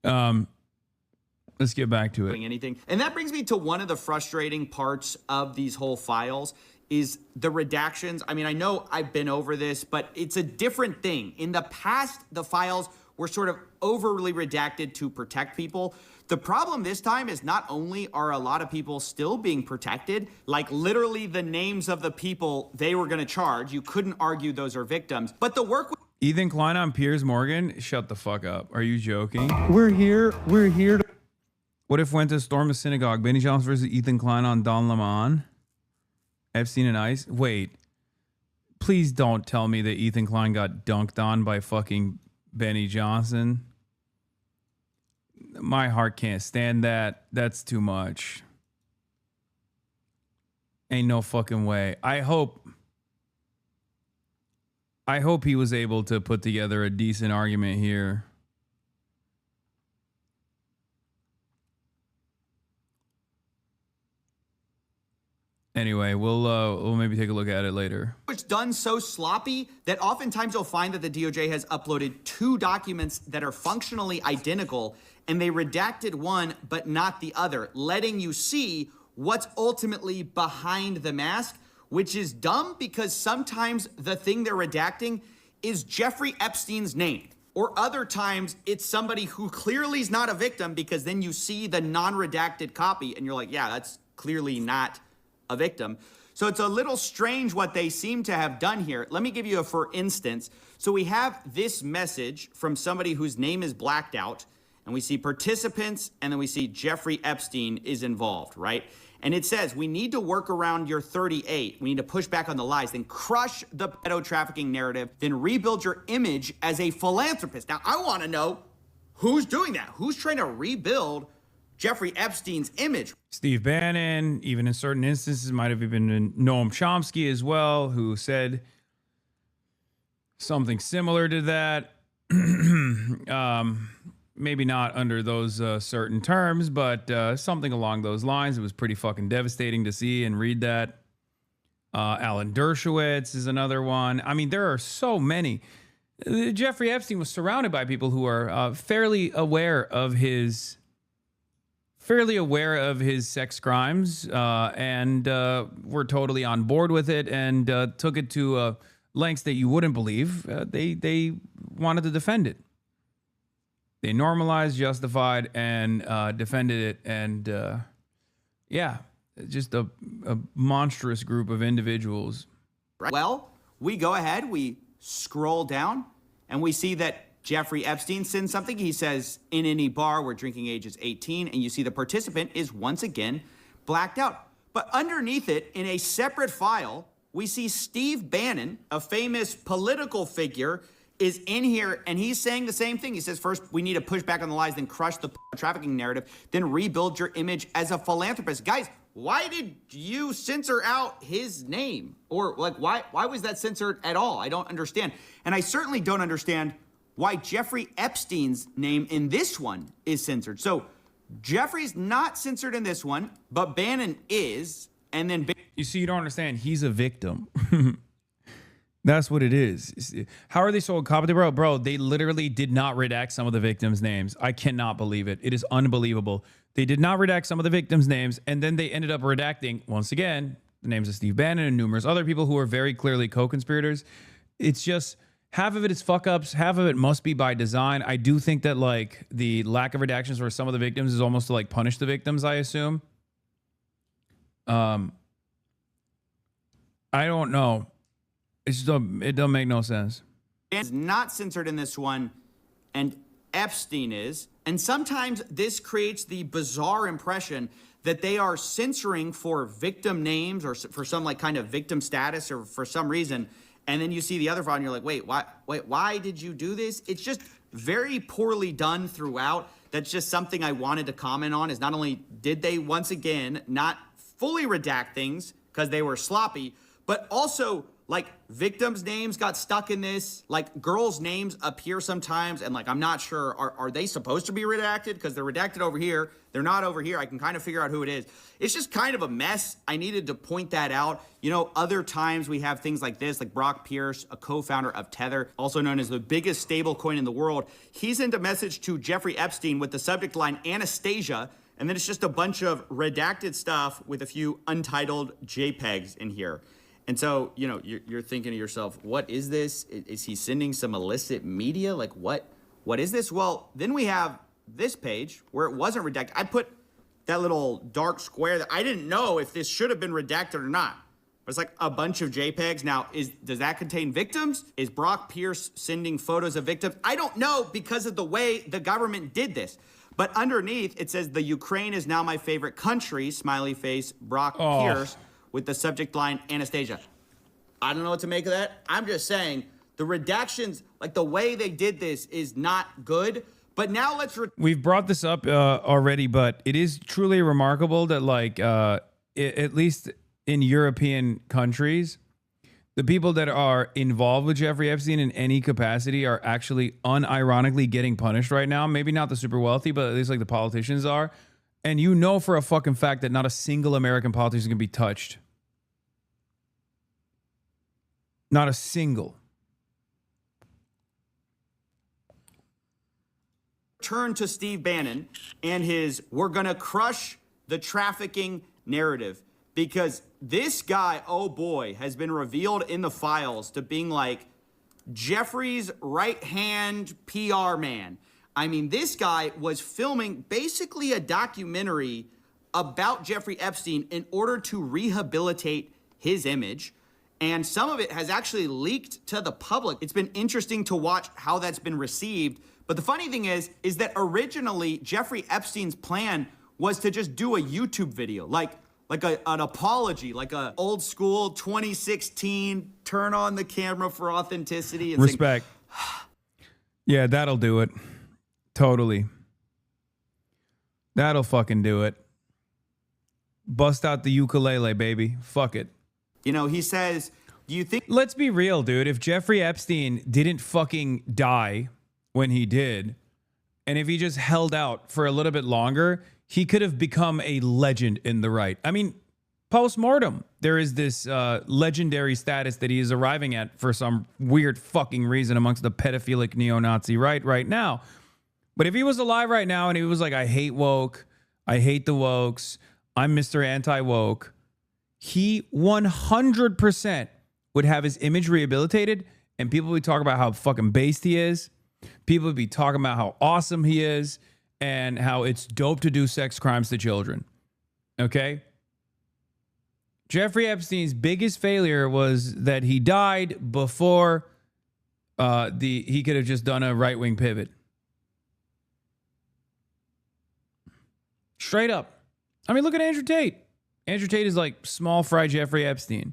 Let's get back to it. Anything. And that brings me to one of the frustrating parts of these whole files is the redactions. I mean, I know I've been over this, but it's a different thing. In the past, the files were sort of overly redacted to protect people. The problem this time is not only are a lot of people still being protected, literally the names of the people they were going to charge, you couldn't argue those are victims, but the work with Ethan Klein on Piers Morgan? Shut the fuck up. Are you joking? We're here. What if went to storm a synagogue? Benny Johnson versus Ethan Klein on Don Lemon? Epstein and Ice? Wait. Please don't tell me that Ethan Klein got dunked on by fucking Benny Johnson. My heart can't stand that. That's too much. Ain't no fucking way. I hope he was able to put together a decent argument here. Anyway, we'll maybe take a look at it later. It's done so sloppy that oftentimes you'll find that the DOJ has uploaded 2 documents that are functionally identical, and they redacted one but not the other, letting you see what's ultimately behind the mask, which is dumb because sometimes the thing they're redacting is Jeffrey Epstein's name. Or other times it's somebody who clearly is not a victim because then you see the non-redacted copy and you're like, yeah, that's clearly not a victim. So it's a little strange what they seem to have done here. Let me give you a for instance. So we have this message from somebody whose name is blacked out, and we see participants, and then we see Jeffrey Epstein is involved, right? And it says, we need to work around your 38. We need to push back on the lies, then crush the pedo trafficking narrative, then rebuild your image as a philanthropist. Now, I want to know who's doing that. Who's trying to rebuild Jeffrey Epstein's image. Steve Bannon, even in certain instances, might have even been Noam Chomsky as well, who said something similar to that. Maybe not under those certain terms, but something along those lines. It was pretty fucking devastating to see and read that. Alan Dershowitz is another one. I mean, there are so many. Jeffrey Epstein was surrounded by people who are fairly aware of his sex crimes and were totally on board with it and took it to lengths that you wouldn't believe. They wanted to defend it. They normalized, justified, and defended it. And yeah, just a monstrous group of individuals. Well, we go ahead, we scroll down, and we see that Jeffrey Epstein sends something. He says, in any bar where drinking age is 18, and you see the participant is once again blacked out. But underneath it, in a separate file, we see Steve Bannon, a famous political figure, is in here, and he's saying the same thing. He says, first, we need to push back on the lies, then crush the trafficking narrative, then rebuild your image as a philanthropist. Guys, why did you censor out his name? Or, like, why was that censored at all? I don't understand. And I certainly don't understand why Jeffrey Epstein's name in this one is censored. So, Jeffrey's not censored in this one, but Bannon is, and then... You see, you don't understand. He's a victim. That's what it is. How are they so incompetent, bro? They literally did not redact some of the victims' names. I cannot believe it. It is unbelievable. They did not redact some of the victims' names, and then they ended up redacting, once again, the names of Steve Bannon and numerous other people who are very clearly co-conspirators. It's just, half of it is fuck-ups, half of it must be by design. I do think that, like, the lack of redactions for some of the victims is almost to, like, punish the victims, I assume. I don't know. It don't make no sense. Is not censored in this one, and Epstein is. And sometimes this creates the bizarre impression that they are censoring for victim names or for some like kind of victim status or for some reason. And then you see the other file and you're like, wait, why did you do this? It's just very poorly done throughout. That's just something I wanted to comment on, is not only did they once again not fully redact things because they were sloppy, but also like victims' names got stuck in this. Like girls' names appear sometimes, and like I'm not sure, are they supposed to be redacted? Because they're redacted over here, they're not over here. I can kind of figure out who it is. It's just kind of a mess. I needed to point that out. You know, other times we have things like this, like Brock Pierce, a co-founder of Tether, also known as the biggest stable coin in the world. He sent a message to Jeffrey Epstein with the subject line Anastasia, and then it's just a bunch of redacted stuff with a few untitled JPEGs in here. And so, you know, you're thinking to yourself, what is this? Is he sending some illicit media? Like, what is this? Well, then we have this page where it wasn't redacted. I put that little dark square that I didn't know if this should have been redacted or not. But it's like a bunch of JPEGs. Now, does that contain victims? Is Brock Pierce sending photos of victims? I don't know because of the way the government did this. But underneath, it says, the Ukraine is now my favorite country, smiley face, Brock Pierce, with the subject line Anastasia. I don't know what to make of that. I'm just saying the redactions, like the way they did this is not good. But now let's... We've brought this up already, but it is truly remarkable that like, at least in European countries, the people that are involved with Jeffrey Epstein in any capacity are actually unironically getting punished right now. Maybe not the super wealthy, but at least like the politicians are. And you know for a fucking fact that not a single American politician can be touched. Not a single. Turn to Steve Bannon and his "we're gonna crush the trafficking" narrative, because this guy, oh boy, has been revealed in the files to being like Jeffrey's right-hand PR man. I mean, this guy was filming basically a documentary about Jeffrey Epstein in order to rehabilitate his image. And some of it has actually leaked to the public. It's been interesting to watch how that's been received. But the funny thing is that originally Jeffrey Epstein's plan was to just do a YouTube video, like an apology, like a old school 2016, turn on the camera for authenticity. And respect. Yeah, that'll do it. Totally. That'll fucking do it. Bust out the ukulele, baby. Fuck it. You know, he says, do you think... Let's be real, dude. If Jeffrey Epstein didn't fucking die when he did, and if he just held out for a little bit longer, he could have become a legend in the right. I mean, post-mortem, there is this legendary status that he is arriving at for some weird fucking reason amongst the pedophilic neo-Nazi right now. But if he was alive right now and he was like, I hate woke, I hate the wokes, I'm Mr. Anti-Woke, he 100% would have his image rehabilitated, and people would talk about how fucking based he is. People would be talking about how awesome he is and how it's dope to do sex crimes to children. Okay? Jeffrey Epstein's biggest failure was that he died before he could have just done a right-wing pivot. Straight up. I mean, look at Andrew Tate. Andrew Tate is like small fry Jeffrey Epstein.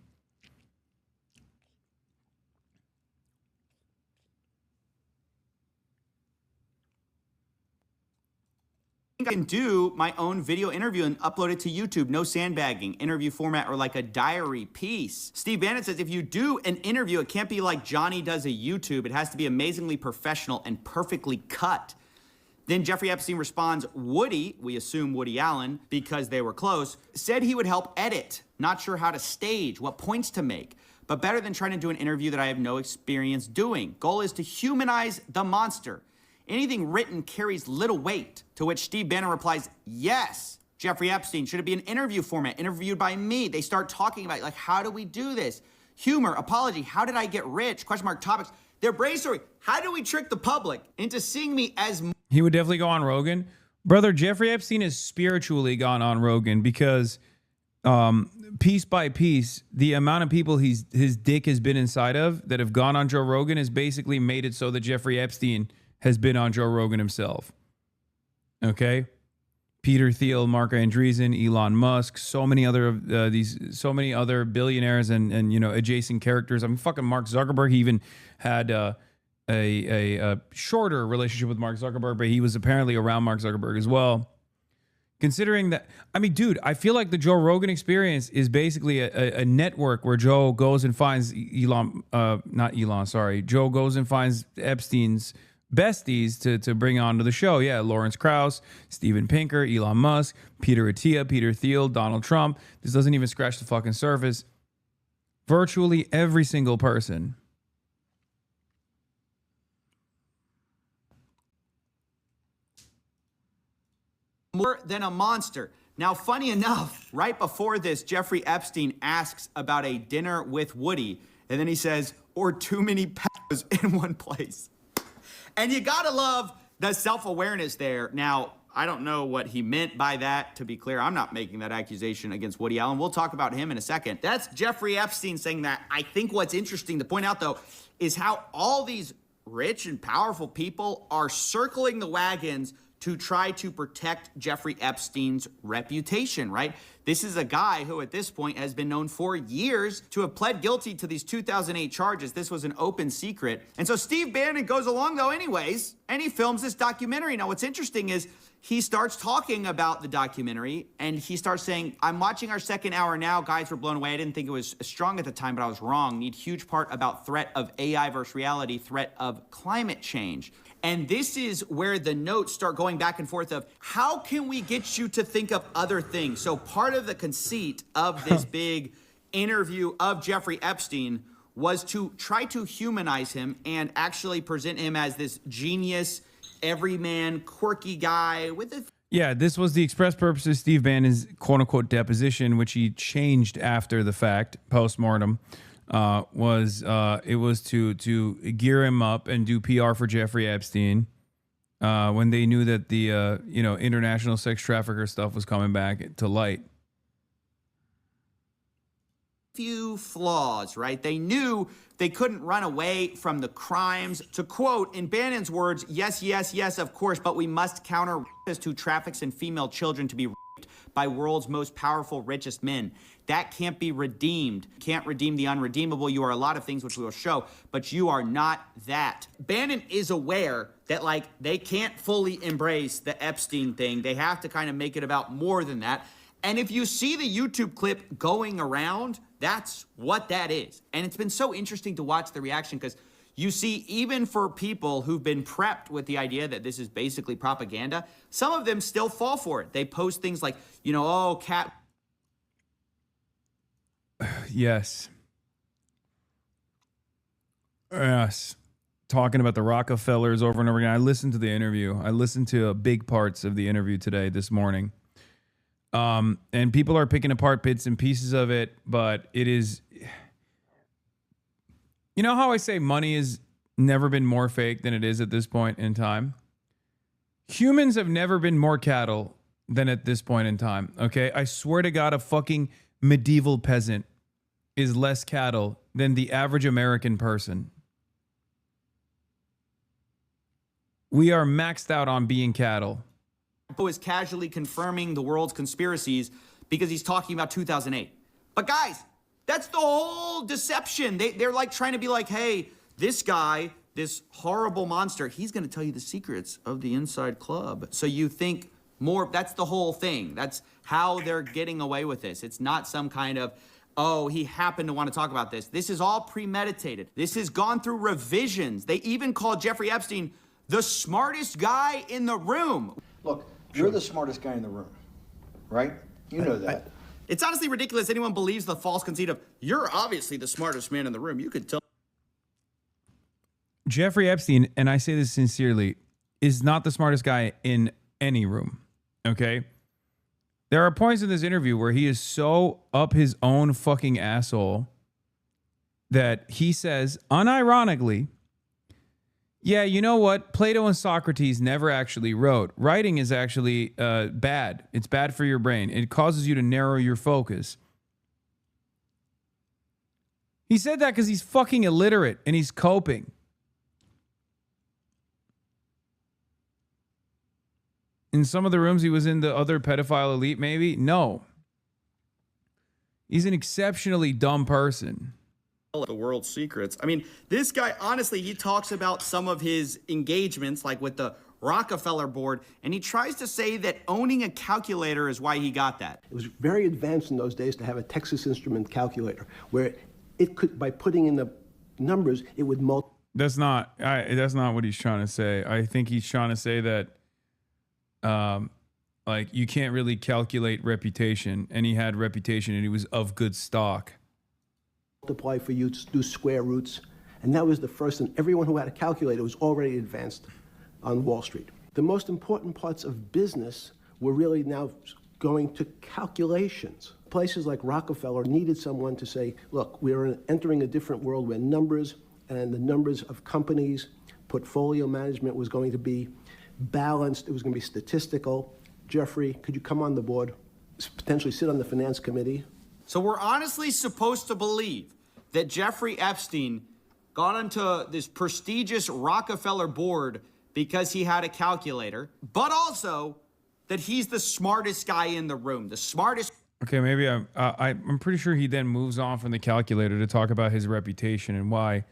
I can do my own video interview and upload it to YouTube. No sandbagging, interview format, or like a diary piece. Steve Bannon says if you do an interview, it can't be like Johnny does a YouTube. It has to be amazingly professional and perfectly cut. Then Jeffrey Epstein responds, Woody, we assume Woody Allen, because they were close, said he would help edit. Not sure how to stage, what points to make, but better than trying to do an interview that I have no experience doing. Goal is to humanize the monster. Anything written carries little weight, to which Steve Bannon replies, yes, Jeffrey Epstein, should it be an interview format, interviewed by me? They start talking about, like, how do we do this? Humor, apology, how did I get rich? Question mark, topics. They're brainstorming. How do we trick the public into seeing me as... He would definitely go on Rogan. Brother, Jeffrey Epstein has spiritually gone on Rogan because piece by piece, the amount of people his dick has been inside of that have gone on Joe Rogan has basically made it so that Jeffrey Epstein has been on Joe Rogan himself. Okay? Peter Thiel, Mark Andreessen, Elon Musk, so many other billionaires and you know, adjacent characters. I mean, fucking Mark Zuckerberg. He even had a shorter relationship with Mark Zuckerberg, but he was apparently around Mark Zuckerberg as well. Considering that, I mean, dude, I feel like the Joe Rogan experience is basically a network where Joe goes and finds Joe goes and finds Epstein's besties to bring onto the show. Yeah, Lawrence Krauss, Steven Pinker, Elon Musk, Peter Attia, Peter Thiel, Donald Trump. This doesn't even scratch the fucking surface. Virtually every single person. More than a monster. Now, funny enough, right before this, Jeffrey Epstein asks about a dinner with Woody, and then he says, or too many pedos in one place. And you gotta love the self-awareness there. Now, I don't know what he meant by that. To be clear, I'm not making that accusation against Woody Allen. We'll talk about him in a second. That's Jeffrey Epstein saying that. I think what's interesting to point out, though, is how all these rich and powerful people are circling the wagons to try to protect Jeffrey Epstein's reputation, right? This is a guy who at this point has been known for years to have pled guilty to these 2008 charges. This was an open secret. And so Steve Bannon goes along though anyways, and he films this documentary. Now what's interesting is he starts talking about the documentary and he starts saying, I'm watching our second hour now. Guys were blown away. I didn't think it was as strong at the time, but I was wrong. Need huge part about threat of AI versus reality, threat of climate change. And this is where the notes start going back and forth of how can we get you to think of other things? So part of the conceit of this big interview of Jeffrey Epstein was to try to humanize him and actually present him as this genius, everyman, quirky guy with a... Yeah, this was the express purpose of Steve Bannon's quote-unquote deposition, which he changed after the fact, post-mortem. It was to gear him up and do PR for Jeffrey Epstein when they knew that the international sex trafficker stuff was coming back to light. Few flaws, right? They knew they couldn't run away from the crimes. To quote, in Bannon's words, yes, yes, yes, of course, but we must counter rapists who traffics in female children to be raped by world's most powerful, richest men. That can't be redeemed. Can't redeem the unredeemable. You are a lot of things which we will show, but you are not that. Bannon is aware that, like, they can't fully embrace the Epstein thing. They have to kind of make it about more than that. And if you see the YouTube clip going around, that's what that is. And it's been so interesting to watch the reaction because you see, even for people who've been prepped with the idea that this is basically propaganda, some of them still fall for it. They post things like, you know, oh, cat. Yes. Yes. Talking about the Rockefellers over and over again. I listened to the interview. I listened to big parts of the interview this morning. And people are picking apart bits and pieces of it, but it is, you know how I say money has never been more fake than it is at this point in time? Humans have never been more cattle than at this point in time. Okay. I swear to God, a fucking medieval peasant is less cattle than the average American person. We are maxed out on being cattle. Is casually confirming the world's conspiracies because he's talking about 2008. But guys, that's the whole deception. They're like trying to be like, hey, this guy, this horrible monster, he's going to tell you the secrets of the inside club. So you think more, that's the whole thing. That's how they're getting away with this. It's not some kind of, oh, he happened to want to talk about this. This is all premeditated. This has gone through revisions. They even called Jeffrey Epstein the smartest guy in the room. Look, you're the smartest guy in the room, right? You know that. It's honestly ridiculous anyone believes the false conceit of, you're obviously the smartest man in the room. You could tell. Jeffrey Epstein, and I say this sincerely, is not the smartest guy in any room, okay? There are points in this interview where he is so up his own fucking asshole that he says, unironically, yeah, you know what? Plato and Socrates never actually wrote. Writing is actually bad. It's bad for your brain. It causes you to narrow your focus. He said that because he's fucking illiterate and he's coping. In some of the rooms he was in, the other pedophile elite, maybe? No. He's an exceptionally dumb person. The world's secrets. I mean, this guy, honestly, he talks about some of his engagements, like with the Rockefeller board, and he tries to say that owning a calculator is why he got that. It was very advanced in those days to have a Texas Instrument calculator, where it could, by putting in the numbers, it would multiply. That's not what he's trying to say. I think he's trying to say that, like, you can't really calculate reputation, and he had reputation, and he was of good stock. Multiply for you to do square roots. And that was the first, and everyone who had a calculator was already advanced on Wall Street. The most important parts of business were really now going to calculations. Places like Rockefeller needed someone to say, look, we're entering a different world where numbers and the numbers of companies, portfolio management was going to be balanced, it was going to be statistical. Jeffrey, could you come on the board, potentially sit on the finance committee? So we're honestly supposed to believe that Jeffrey Epstein got onto this prestigious Rockefeller board because he had a calculator, but also that he's the smartest guy in the room, the smartest. Okay, maybe I'm pretty sure he then moves on from the calculator to talk about his reputation and why,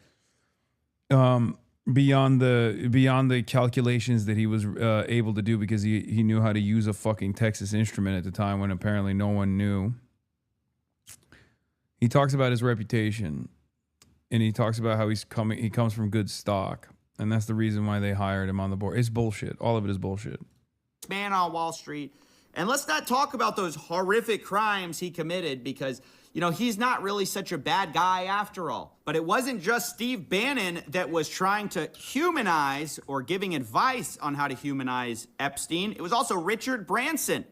beyond the calculations that he was able to do because he knew how to use a fucking Texas Instrument at the time when apparently no one knew. He talks about his reputation, and he talks about how he comes from good stock, and that's the reason why they hired him on the board. It's bullshit. All of it is bullshit. Man on Wall Street. And let's not talk about those horrific crimes he committed because, you know, he's not really such a bad guy after all. But it wasn't just Steve Bannon that was trying to humanize or giving advice on how to humanize Epstein. It was also Richard Branson.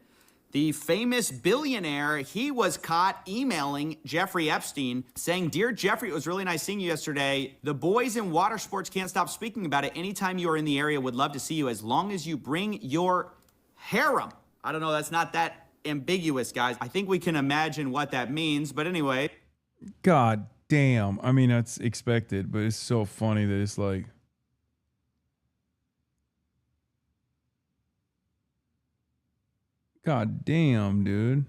The famous billionaire, he was caught emailing Jeffrey Epstein saying, "Dear Jeffrey, it was really nice seeing you yesterday. The boys in water sports can't stop speaking about it. Anytime you are in the area, would love to see you as long as you bring your harem." I don't know, that's not that ambiguous, guys. I think we can imagine what that means, but anyway. God damn. I mean, that's expected, but it's so funny that it's like, God damn, dude.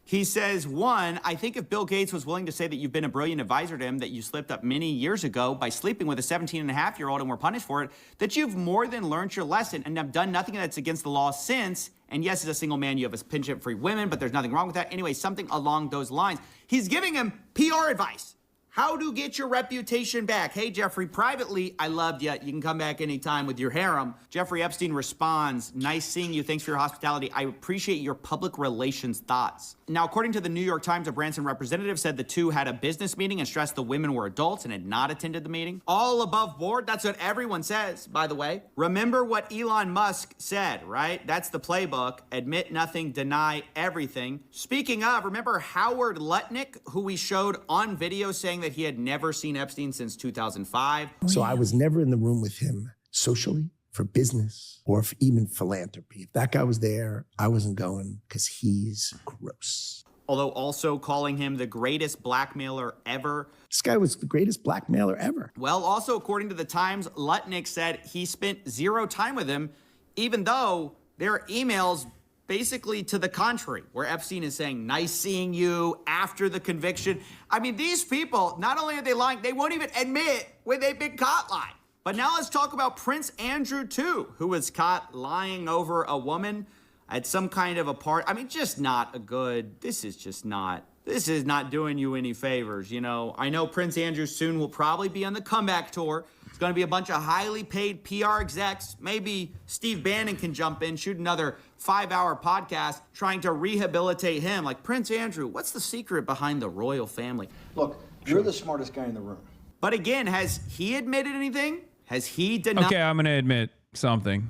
He says, one, I think if Bill Gates was willing to say that you've been a brilliant advisor to him, that you slipped up many years ago by sleeping with a 17-and-a-half-year-old and were punished for it, that you've more than learned your lesson and have done nothing that's against the law since. And yes, as a single man, you have a penchant for women, but there's nothing wrong with that. Anyway, something along those lines. He's giving him PR advice. How to get your reputation back. Hey, Jeffrey, privately, I loved you. You can come back anytime with your harem. Jeffrey Epstein responds, nice seeing you. Thanks for your hospitality. I appreciate your public relations thoughts. Now, according to the New York Times, a Branson representative said the two had a business meeting and stressed the women were adults and had not attended the meeting. All above board. That's what everyone says, by the way. Remember what Elon Musk said, right? That's the playbook. Admit nothing, deny everything. Speaking of, remember Howard Lutnick, who we showed on video saying that he had never seen Epstein since 2005. So I was never in the room with him socially, for business, or for even philanthropy. If that guy was there, I wasn't going because he's gross. Although also calling him the greatest blackmailer ever. This guy was the greatest blackmailer ever. Well, also according to the Times, Lutnick said he spent zero time with him, even though there are emails basically to the contrary, where Epstein is saying, nice seeing you after the conviction. I mean, these people, not only are they lying, they won't even admit when they've been caught lying. But now let's talk about Prince Andrew, too, who was caught lying over a woman at some kind of a party. I mean, just not a good, this is not doing you any favors, you know. I know Prince Andrew soon will probably be on the comeback tour. It's going to be a bunch of highly paid PR execs. Maybe Steve Bannon can jump in, shoot another 5-hour podcast trying to rehabilitate him. Like, Prince Andrew, what's the secret behind the royal family? Look, you're the smartest guy in the room. But again, has he admitted anything? Has he denied? Okay, I'm going to admit something.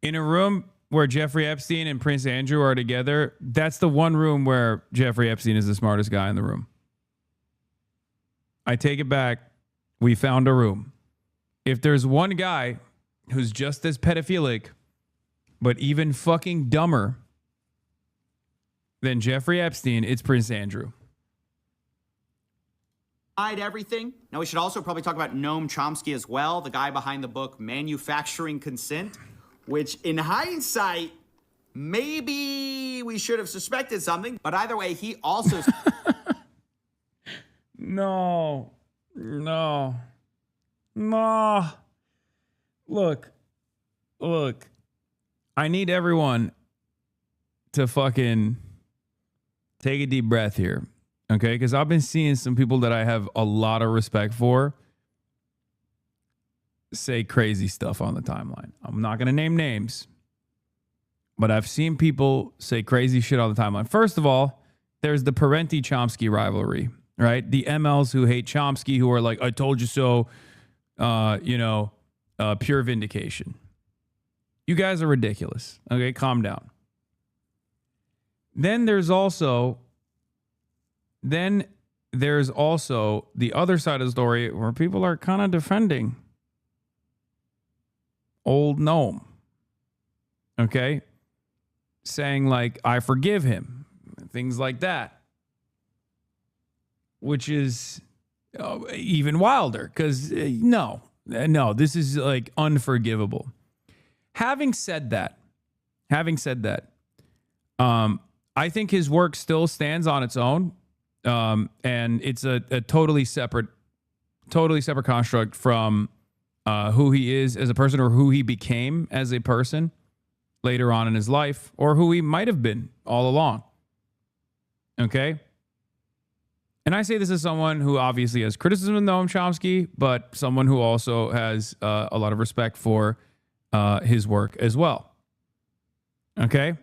In a room where Jeffrey Epstein and Prince Andrew are together, that's the one room where Jeffrey Epstein is the smartest guy in the room. I take it back. We found a room. If there's one guy who's just as pedophilic, but even fucking dumber than Jeffrey Epstein, it's Prince Andrew. Everything. Now, we should also probably talk about Noam Chomsky as well, the guy behind the book Manufacturing Consent, which in hindsight, maybe we should have suspected something. But either way, he also... No. Look. I need everyone to fucking take a deep breath here. Okay? Because I've been seeing some people that I have a lot of respect for say crazy stuff on the timeline. I'm not going to name names, but I've seen people say crazy shit on the timeline. First of all, there's the Parenti-Chomsky rivalry, right? The MLs who hate Chomsky, who are like, I told you so, pure vindication. You guys are ridiculous. Okay, calm down. Then there's also the other side of the story where people are kind of defending old Noam. Okay? Saying like, I forgive him. Things like that. Which is even wilder because no, this is like unforgivable. Having said that, I think his work still stands on its own. And it's a totally separate construct from who he is as a person or who he became as a person later on in his life or who he might have been all along. Okay? And I say this as someone who obviously has criticism of Noam Chomsky, but someone who also has a lot of respect for his work as well. Okay?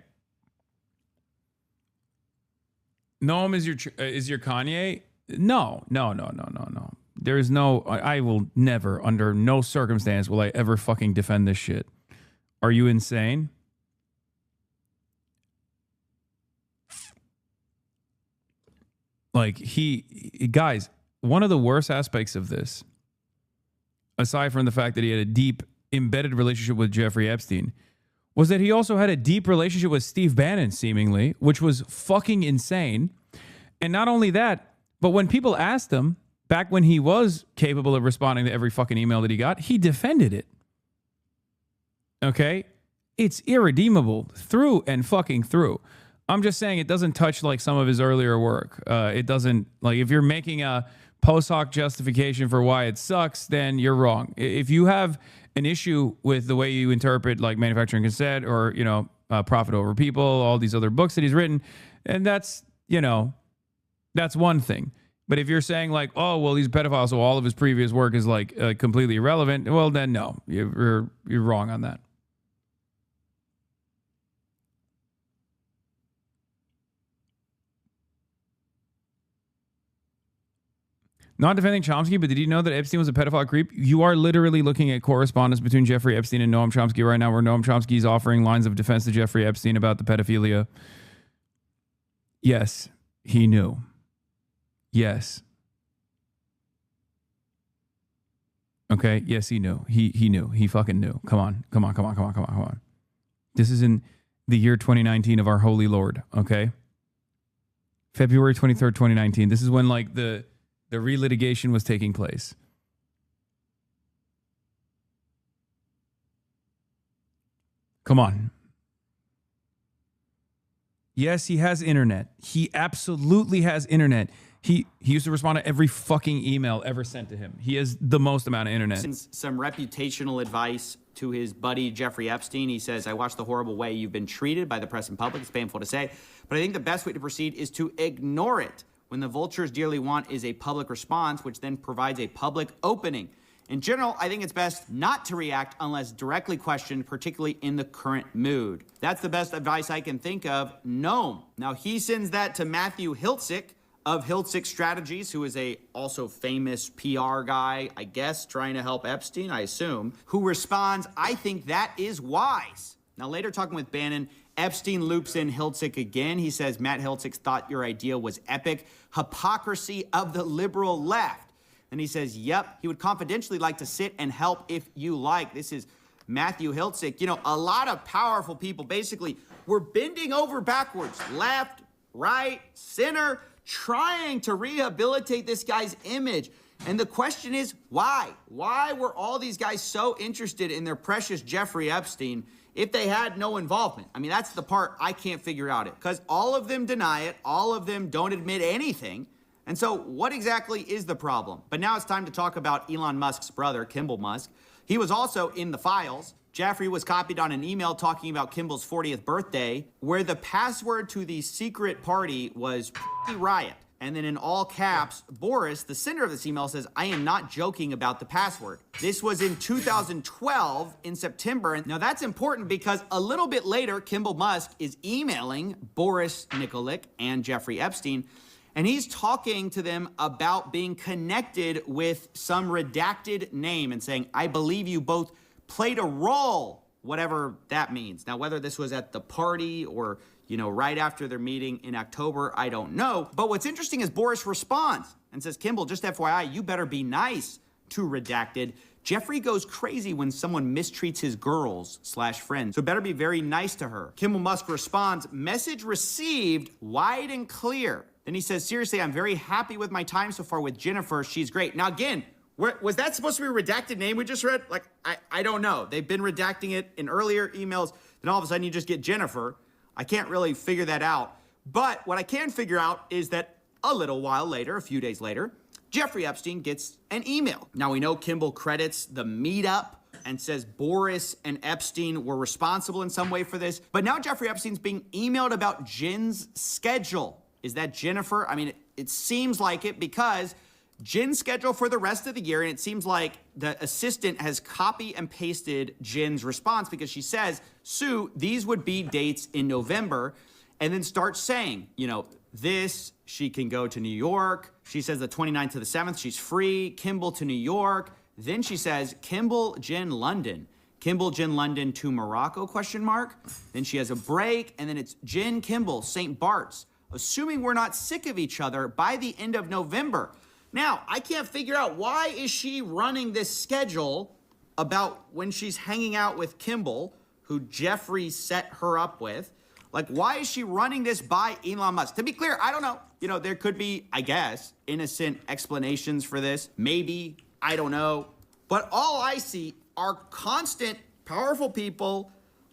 Noam is your Kanye? No. There is no, I will never, under no circumstance will I ever fucking defend this shit. Are you insane? Like guys, one of the worst aspects of this, aside from the fact that he had a deep embedded relationship with Jeffrey Epstein, was that he also had a deep relationship with Steve Bannon, seemingly, which was fucking insane. And not only that, but when people asked him, back when he was capable of responding to every fucking email that he got, he defended it. Okay? It's irredeemable through and fucking through. I'm just saying it doesn't touch like some of his earlier work. It doesn't, like, if you're making a post hoc justification for why it sucks, then you're wrong. If you have an issue with the way you interpret like manufacturing consent or, you know, Profit Over People, all these other books that he's written, and that's, you know, that's one thing. But if you're saying like, oh, well, he's a pedophile, so all of his previous work is like completely irrelevant, well, then no, you're wrong on that. Not defending Chomsky, but did you know that Epstein was a pedophile creep? You are literally looking at correspondence between Jeffrey Epstein and Noam Chomsky right now, where Noam Chomsky is offering lines of defense to Jeffrey Epstein about the pedophilia. Yes, he knew. Yes. Okay, yes, he knew. He knew. He fucking knew. Come on. This is in the year 2019 of our holy Lord, okay? February 23rd, 2019. This is when like the relitigation was taking place. Come on. Yes, he has internet. He absolutely has internet. He used to respond to every fucking email ever sent to him. He has the most amount of internet. Some reputational advice to his buddy Jeffrey Epstein. He says, I watched the horrible way you've been treated by the press and public. It's painful to say, but I think the best way to proceed is to ignore it. When the vultures dearly want is a public response, which then provides a public opening. In general, I think it's best not to react unless directly questioned, particularly in the current mood. That's the best advice I can think of. Noam. Now, he sends that to Matthew Hiltzik of Hiltzik Strategies, who is a also famous PR guy, I guess, trying to help Epstein, I assume, who responds, I think that is wise. Now, later talking with Bannon, Epstein loops in Hiltzik again. He says, Matt Hiltzik thought your idea was epic. Hypocrisy of the liberal left. And he says, yep, he would confidentially like to sit and help if you like. This is Matthew Hiltzik. You know, a lot of powerful people basically were bending over backwards, left, right, center, trying to rehabilitate this guy's image. And the question is, why? Why were all these guys so interested in their precious Jeffrey Epstein if they had no involvement? I mean, that's the part I can't figure out it, because all of them deny it. All of them don't admit anything. And so what exactly is the problem? But now it's time to talk about Elon Musk's brother, Kimball Musk. He was also in the files. Jeffrey was copied on an email talking about Kimball's 40th birthday, where the password to the secret party was riot. And then in all caps, Boris, the sender of this email, says, I am not joking about the password. This was in 2012 in September. And now that's important because a little bit later, Kimball Musk is emailing Boris Nikolic and Jeffrey Epstein, and he's talking to them about being connected with some redacted name and saying, I believe you both played a role, whatever that means. Now, whether this was at the party or, you know, right after their meeting in October, I don't know. But what's interesting is Boris responds and says, Kimball, just FYI, you better be nice to redacted. Jeffrey goes crazy when someone mistreats his girls/friends, so better be very nice to her. Kimball Musk responds, message received, wide and clear. Then he says, seriously, I'm very happy with my time so far with Jennifer. She's great. Now, again, was that supposed to be a redacted name we just read? Like, I don't know. They've been redacting it in earlier emails. Then all of a sudden you just get Jennifer. I can't really figure that out. But what I can figure out is that a little while later, a few days later, Jeffrey Epstein gets an email. Now, we know Kimball credits the meetup and says Boris and Epstein were responsible in some way for this. But now Jeffrey Epstein's being emailed about Jen's schedule. Is that Jennifer? I mean, it seems like it because Jen's schedule for the rest of the year, and it seems like the assistant has copy and pasted Jen's response because she says, Sue, these would be dates in November, and then starts saying, you know, this, she can go to New York. She says the 29th to the 7th, she's free. Kimball to New York. Then she says, Kimball, Jen, London. Kimball, Jen, London to Morocco, ? Then she has a break, and then it's Jen, Kimball, St. Bart's, assuming we're not sick of each other by the end of November. Now, I can't figure out why is she running this schedule about when she's hanging out with Kimball, who Jeffrey set her up with. Like, why is she running this by Elon Musk? To be clear, I don't know. You know, there could be, I guess, innocent explanations for this. Maybe, I don't know. But all I see are constant powerful people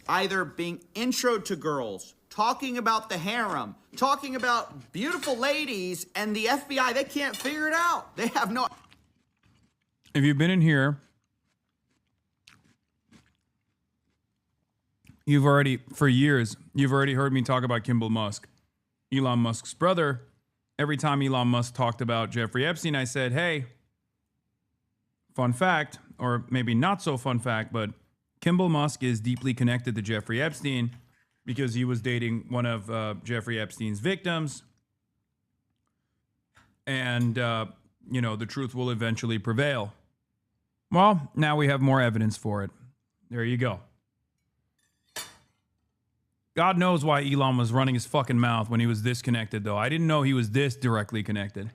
either being introed to girls, talking about the harem, talking about beautiful ladies, and the FBI, they can't figure it out. They have no... If you've been in here, for years, you've already heard me talk about Kimball Musk, Elon Musk's brother. Every time Elon Musk talked about Jeffrey Epstein, I said, hey, fun fact, or maybe not so fun fact, but Kimball Musk is deeply connected to Jeffrey Epstein because he was dating one of Jeffrey Epstein's victims. And, you know, the truth will eventually prevail. Well, now we have more evidence for it. There you go. God knows why Elon was running his fucking mouth when he was this connected, though. I didn't know he was this directly connected.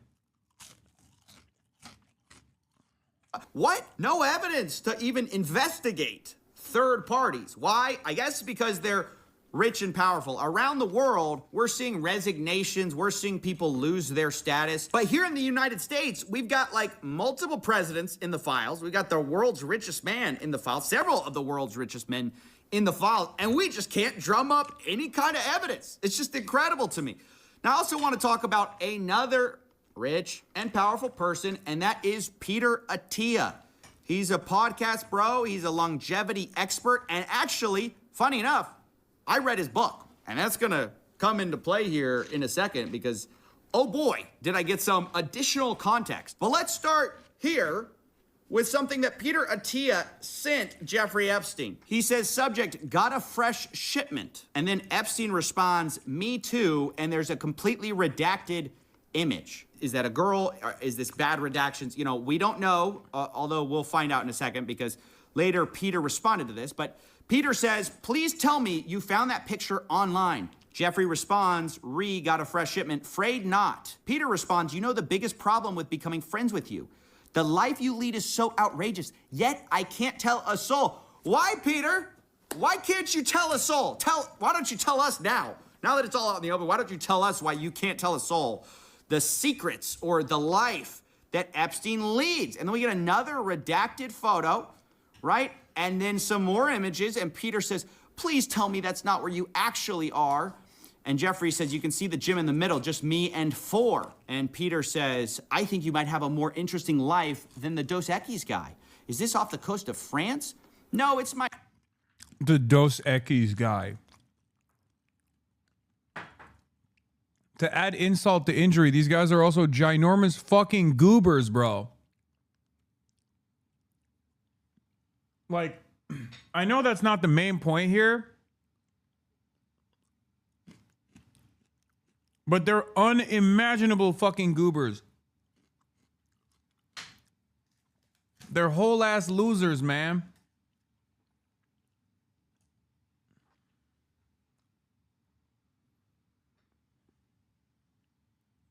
What? No evidence to even investigate third parties. Why? I guess because they're rich and powerful. Around the world, we're seeing resignations. We're seeing people lose their status. But here in the United States, we've got like multiple presidents in the files. We've got the world's richest man in the files, several of the world's richest men in the files, and we just can't drum up any kind of evidence. It's just incredible to me. Now, I also want to talk about another rich and powerful person, and that is Peter Attia. He's a podcast bro. He's a longevity expert. And actually, funny enough, I read his book. And that's going to come into play here in a second because, oh boy, did I get some additional context. But let's start here with something that Peter Attia sent Jeffrey Epstein. He says, subject, got a fresh shipment. And then Epstein responds, me too. And there's a completely redacted image. Is that a girl? Is this bad redactions? You know, we don't know, although we'll find out in a second because later Peter responded to this. But Peter says, please tell me you found that picture online. Jeffrey responds, got a fresh shipment. Afraid not. Peter responds, you know the biggest problem with becoming friends with you. The life you lead is so outrageous, yet I can't tell a soul. Why, Peter? Why can't you tell a soul? Why don't you tell us now? Now that it's all out in the open, why don't you tell us why you can't tell a soul the secrets or the life that Epstein leads? And then we get another redacted photo, right? And then some more images, and Peter says, please tell me that's not where you actually are. And Jeffrey says, you can see the gym in the middle, just me and 4. And Peter says, I think you might have a more interesting life than the Dos Equis guy. Is this off the coast of France? No, it's my... The Dos Equis guy. To add insult to injury, these guys are also ginormous fucking goobers, bro. Like, I know that's not the main point here, but they're unimaginable fucking goobers. They're whole ass losers, man.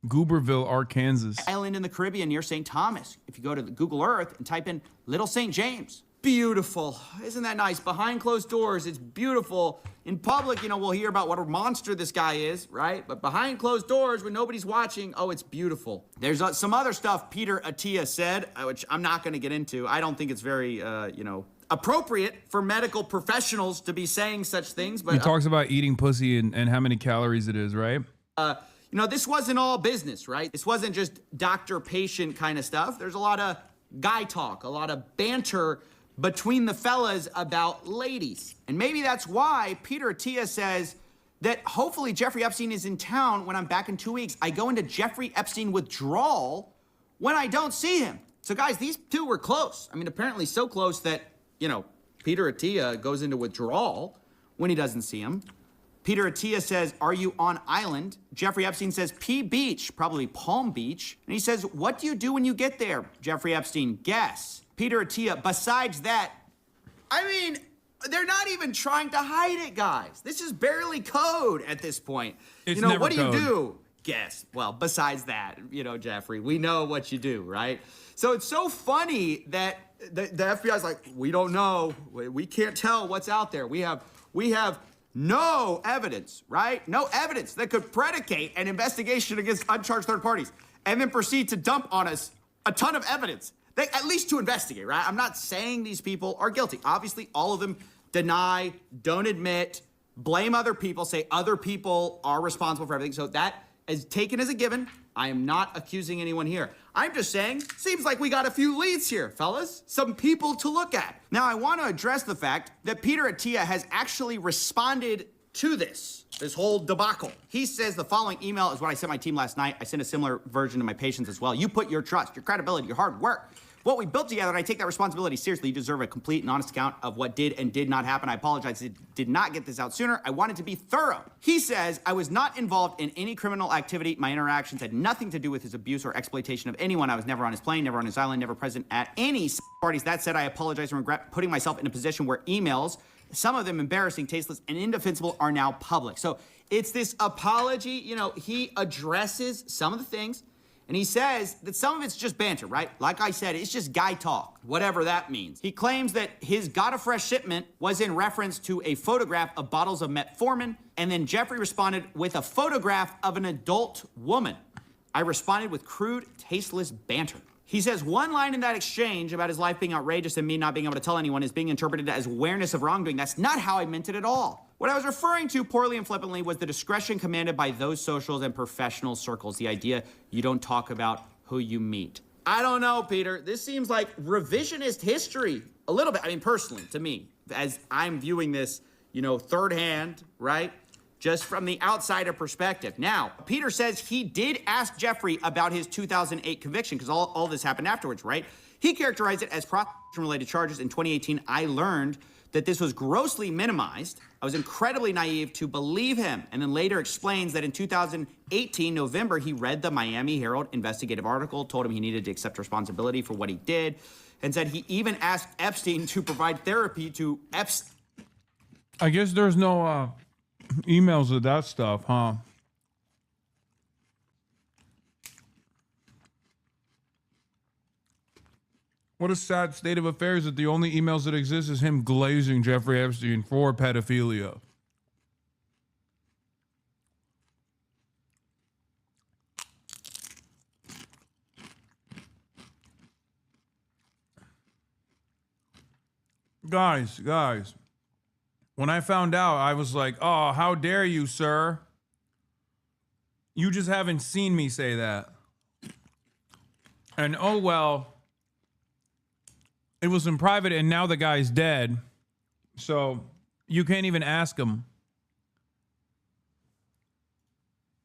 Gooberville, Arkansas. Island in the Caribbean near St. Thomas. If you go to the Google Earth and type in Little St. James. Beautiful. Isn't that nice? Behind closed doors, it's beautiful. In public, you know, we'll hear about what a monster this guy is, right? But behind closed doors, when nobody's watching, oh, it's beautiful. There's some other stuff Peter Attia said, which I'm not going to get into. I don't think it's very, you know, appropriate for medical professionals to be saying such things. But he talks about eating pussy and how many calories it is, right? You know, this wasn't all business, right? This wasn't just doctor-patient kind of stuff. There's a lot of guy talk, a lot of banter between the fellas about ladies. And maybe that's why Peter Attia says that hopefully Jeffrey Epstein is in town when I'm back in 2 weeks. I go into Jeffrey Epstein withdrawal when I don't see him. So guys, these two were close. I mean, apparently so close that, you know, Peter Attia goes into withdrawal when he doesn't see him. Peter Attia says, are you on island? Jeffrey Epstein says, P Beach, probably Palm Beach. And he says, what do you do when you get there? Jeffrey Epstein, guess. Peter Attia, besides that, I mean, they're not even trying to hide it, guys. This is barely code at this point. It's you know, never what do code. you do? Guess. Well, besides that, you know, Jeffrey, we know what you do, right? So it's so funny that the FBI's like, we don't know. We can't tell what's out there. We have no evidence, right? No evidence that could predicate an investigation against uncharged third parties and then proceed to dump on us a ton of evidence, at least to investigate, right? I'm not saying these people are guilty. Obviously, all of them deny, don't admit, blame other people, say other people are responsible for everything. So that is taken as a given. I am not accusing anyone here. I'm just saying, seems like we got a few leads here, fellas. Some people to look at. Now, I want to address the fact that Peter Attia has actually responded to this whole debacle. He says the following email is what I sent my team last night. I sent a similar version to my patients as well. You put your trust, your credibility, your hard work, what we built together, and I take that responsibility seriously. You deserve a complete and honest account of what did and did not happen. I apologize, I did not get this out sooner. I wanted to be thorough. He says, I was not involved in any criminal activity. My interactions had nothing to do with his abuse or exploitation of anyone. I was never on his plane, never on his island, never present at any parties. That said, I apologize and regret putting myself in a position where emails, some of them embarrassing, tasteless, and indefensible, are now public. So it's this apology. You know, he addresses some of the things, and he says that some of it's just banter, right? Like I said, it's just guy talk, whatever that means. He claims that his Got a Fresh shipment was in reference to a photograph of bottles of metformin, and then Jeffrey responded with a photograph of an adult woman. I responded with crude, tasteless banter. He says one line in that exchange about his life being outrageous and me not being able to tell anyone is being interpreted as awareness of wrongdoing. That's not how I meant it at all. What I was referring to poorly and flippantly was the discretion commanded by those socials and professional circles. The idea you don't talk about who you meet. I don't know, Peter. This seems like revisionist history a little bit. I mean, personally, to me, as I'm viewing this, you know, third hand, right? Just from the outsider perspective. Now, Peter says he did ask Jeffrey about his 2008 conviction, because all this happened afterwards, right? He characterized it as prostitution-related charges. In 2018, I learned that this was grossly minimized. I was incredibly naive to believe him, and then later explains that in 2018, November, he read the Miami Herald investigative article, told him he needed to accept responsibility for what he did, and said he even asked Epstein to provide therapy to Epstein. I guess there's no emails of that stuff, huh? What a sad state of affairs that the only emails that exist is him glazing Jeffrey Epstein for pedophilia. Guys. When I found out, I was like, oh, how dare you, sir? You just haven't seen me say that. And oh, well, it was in private and now the guy's dead. So you can't even ask him.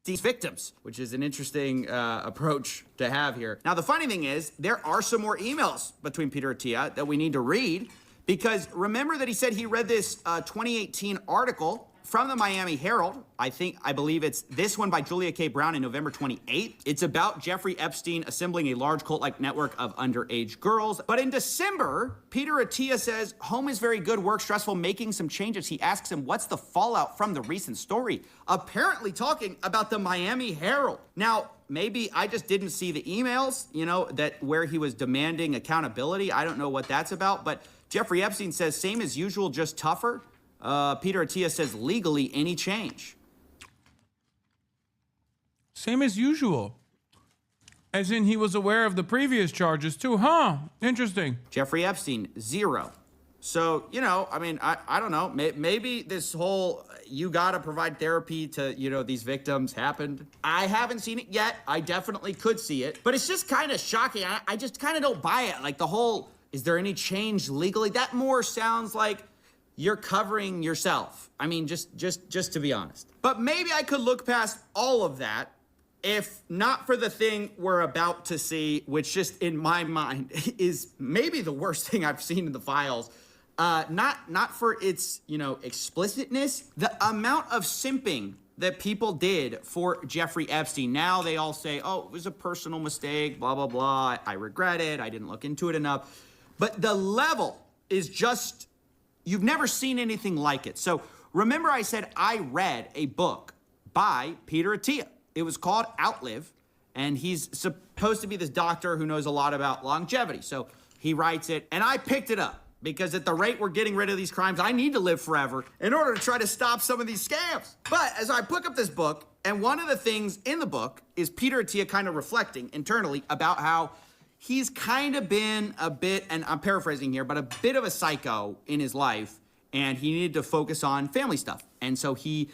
These victims, which is an interesting approach to have here. Now, the funny thing is, there are some more emails between Peter Attia that we need to read. Because remember that he said he read this 2018 article from the Miami Herald. I believe it's this one by Julia K. Brown in November 28th. It's about Jeffrey Epstein assembling a large cult-like network of underage girls. But in December, Peter Attia says, home is very good, work stressful, making some changes. He asks him, what's the fallout from the recent story? Apparently talking about the Miami Herald. Now, maybe I just didn't see the emails, you know, that where he was demanding accountability. I don't know what that's about, but Jeffrey Epstein says, same as usual, just tougher. Peter Attia says, legally, any change. Same as usual. As in, he was aware of the previous charges too, huh? Interesting. Jeffrey Epstein, 0. So, you know, I mean, I don't know. Maybe this whole, you gotta provide therapy to, you know, these victims happened. I haven't seen it yet. I definitely could see it. But it's just kind of shocking. I just kind of don't buy it. Like the whole, is there any change legally? That more sounds like you're covering yourself. I mean, just to be honest. But maybe I could look past all of that if not for the thing we're about to see, which just in my mind is maybe the worst thing I've seen in the files. Not for its, you know, explicitness, the amount of simping that people did for Jeffrey Epstein. Now they all say, oh, it was a personal mistake, blah, blah, blah. I regret it. I didn't look into it enough. But the level is just, you've never seen anything like it. So remember I said I read a book by Peter Attia. It was called Outlive, and he's supposed to be this doctor who knows a lot about longevity. So he writes it, and I picked it up because at the rate we're getting rid of these crimes, I need to live forever in order to try to stop some of these scams. But as I pick up this book, and one of the things in the book is Peter Attia kind of reflecting internally about how he's kind of been a bit, and I'm paraphrasing here, but a bit of a psycho in his life. and he needed to focus on family stuff. And so he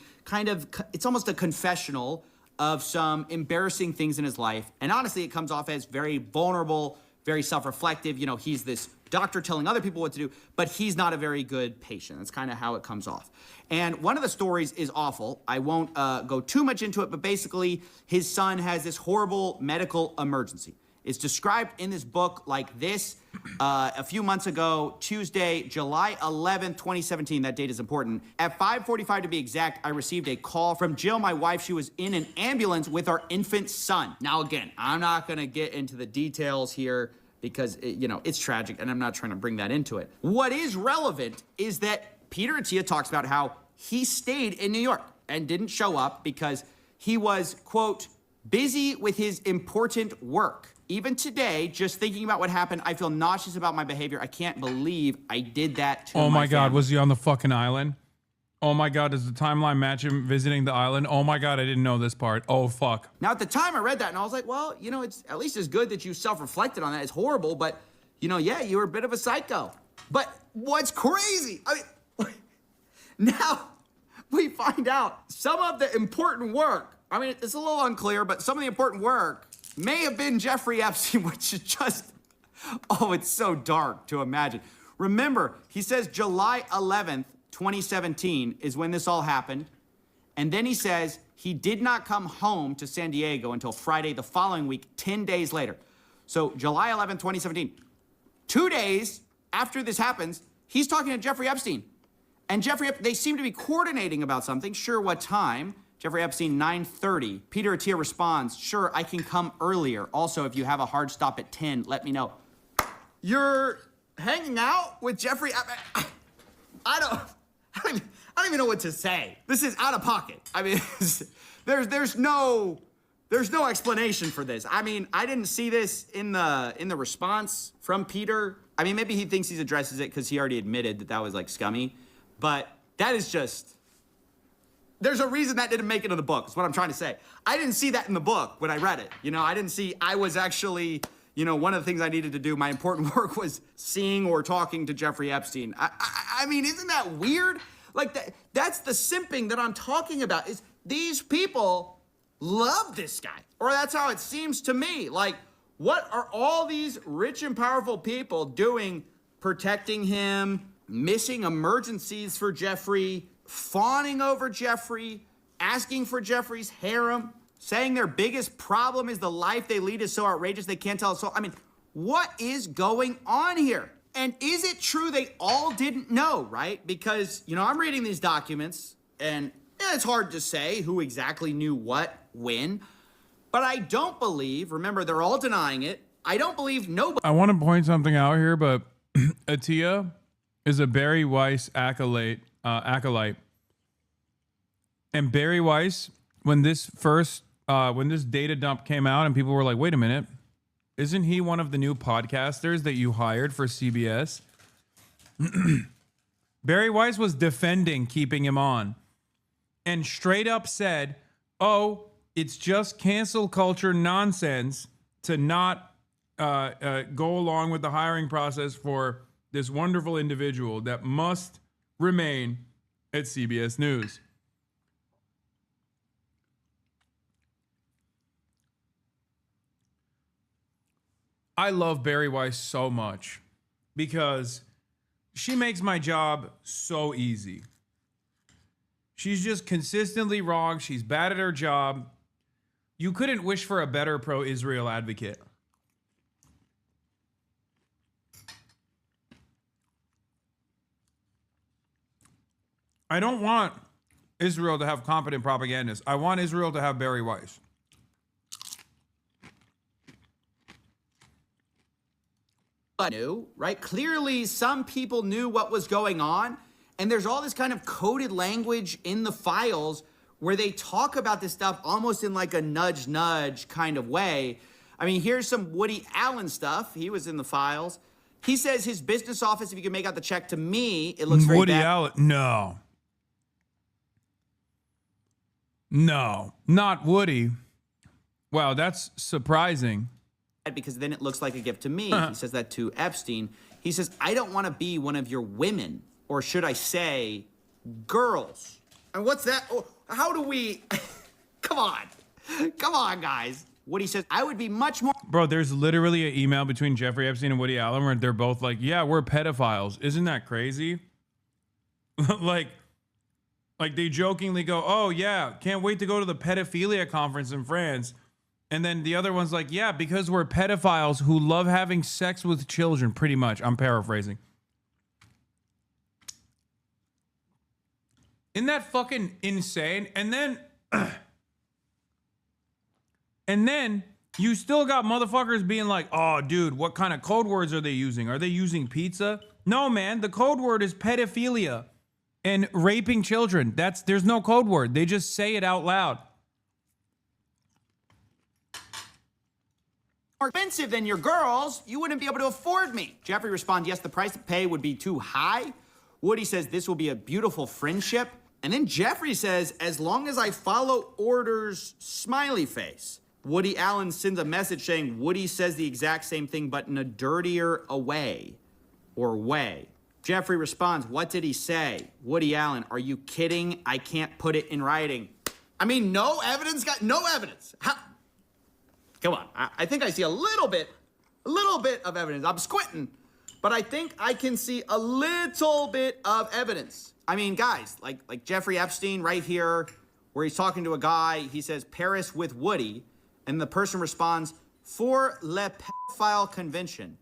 it's almost a confessional of some embarrassing things in his life. And honestly, it comes off as very vulnerable, very self-reflective. You know, he's this doctor telling other people what to do, but he's not a very good patient. That's kind of how it comes off. And one of the stories is awful. I won't go too much into it, but basically his son has this horrible medical emergency. It's described in this book like this. A few months ago, Tuesday, July 11th, 2017, that date is important. At 5:45 to be exact, I received a call from Jill, my wife. She was in an ambulance with our infant son. Now, again, I'm not gonna get into the details here because, it's tragic and I'm not trying to bring that into it. What is relevant is that Peter Attia talks about how he stayed in New York and didn't show up because he was, quote, busy with his important work. Even today, just thinking about what happened, I feel nauseous about my behavior. I can't believe I did that to Oh my God, family. was he on the fucking island? Oh my God, does the timeline match him visiting the island? Oh my God, I didn't know this part. Oh, fuck. Now, at the time I read that and I was like, well, it's at least as good that you self-reflected on that. It's horrible, but, yeah, you were a bit of a psycho. But what's crazy, now we find out some of the important work, it's a little unclear, but some of the important work may have been Jeffrey Epstein, which is just, it's so dark to imagine. Remember, he says July 11th, 2017 is when this all happened. And then he says he did not come home to San Diego until Friday the following week, 10 days later. So July 11th, 2017, 2 days after this happens, he's talking to Jeffrey Epstein. And they seem to be coordinating about something. Sure, what time? Jeffrey Epstein, 9:30. Peter Attia responds, sure, I can come earlier. Also, if you have a hard stop at 10, let me know. You're hanging out with Jeffrey? I don't even know what to say. This is out of pocket. There's no explanation for this. I didn't see this in the response from Peter. Maybe he thinks he addresses it because he already admitted that was like scummy, but that is just. There's a reason that didn't make it in the book, is what I'm trying to say. I didn't see that in the book when I read it. I was actually, one of the things I needed to do, my important work was seeing or talking to Jeffrey Epstein. Isn't that weird? That's the simping that I'm talking about, is these people love this guy. Or that's how it seems to me. What are all these rich and powerful people doing, protecting him, missing emergencies for Jeffrey, fawning over Jeffrey, asking for Jeffrey's harem, saying their biggest problem is the life they lead is so outrageous they can't tell us so. What is going on here? And is it true they all didn't know, right? Because, I'm reading these documents and it's hard to say who exactly knew what, when, but I don't believe, remember, they're all denying it. I don't believe nobody. I want to point something out here, but Attia is a Barry Weiss acolyte. And Barry Weiss, when this data dump came out and people were like, wait a minute, isn't he one of the new podcasters that you hired for CBS? Barry Weiss was defending keeping him on and straight up said, oh, it's just cancel culture nonsense to not go along with the hiring process for this wonderful individual that must remain at CBS News. I love Barry Weiss so much because she makes my job so easy. She's just consistently wrong. She's bad at her job. You couldn't wish for a better pro-Israel advocate. I don't want Israel to have competent propagandists. I want Israel to have Barry Weiss. Knew, right? Clearly, some people knew what was going on, and there's all this kind of coded language in the files where they talk about this stuff almost in like a nudge kind of way. Here's some Woody Allen stuff. He was in the files. He says his business office, if you can make out the check to me, it looks very Woody Allen, no. No, not Woody. Wow, that's surprising. Because then it looks like a gift to me. He says that to Epstein. He says, I don't want to be one of your women. or should I say girls? And what's that? Oh, how do we, come on, guys. Woody says, I would be much more. Bro, there's literally an email between Jeffrey Epstein and Woody Allen where they're both like, yeah, we're pedophiles. Isn't that crazy? like they jokingly go, oh yeah, can't wait to go to the pedophilia conference in France. And then the other one's like, yeah, because we're pedophiles who love having sex with children, pretty much. I'm paraphrasing. Isn't that fucking insane? And then you still got motherfuckers being like, oh, dude, what kind of code words are they using? Are they using pizza? No, man, the code word is pedophilia and raping children. There's no code word. They just say it out loud. More expensive than your girls, you wouldn't be able to afford me. Jeffrey responds, yes, the price to pay would be too high. Woody says, this will be a beautiful friendship. And then Jeffrey says, as long as I follow orders, smiley face. Woody Allen sends a message saying Woody says the exact same thing, but in a dirtier way. Jeffrey responds, what did he say? Woody Allen, are you kidding? I can't put it in writing. I mean, no evidence? No evidence. How? Come on, I think I see a little bit of evidence. I'm squinting, but I think I can see a little bit of evidence. I mean, guys, like Jeffrey Epstein right here, where he's talking to a guy, he says, Paris with Woody, and the person responds, for le pedophile convention.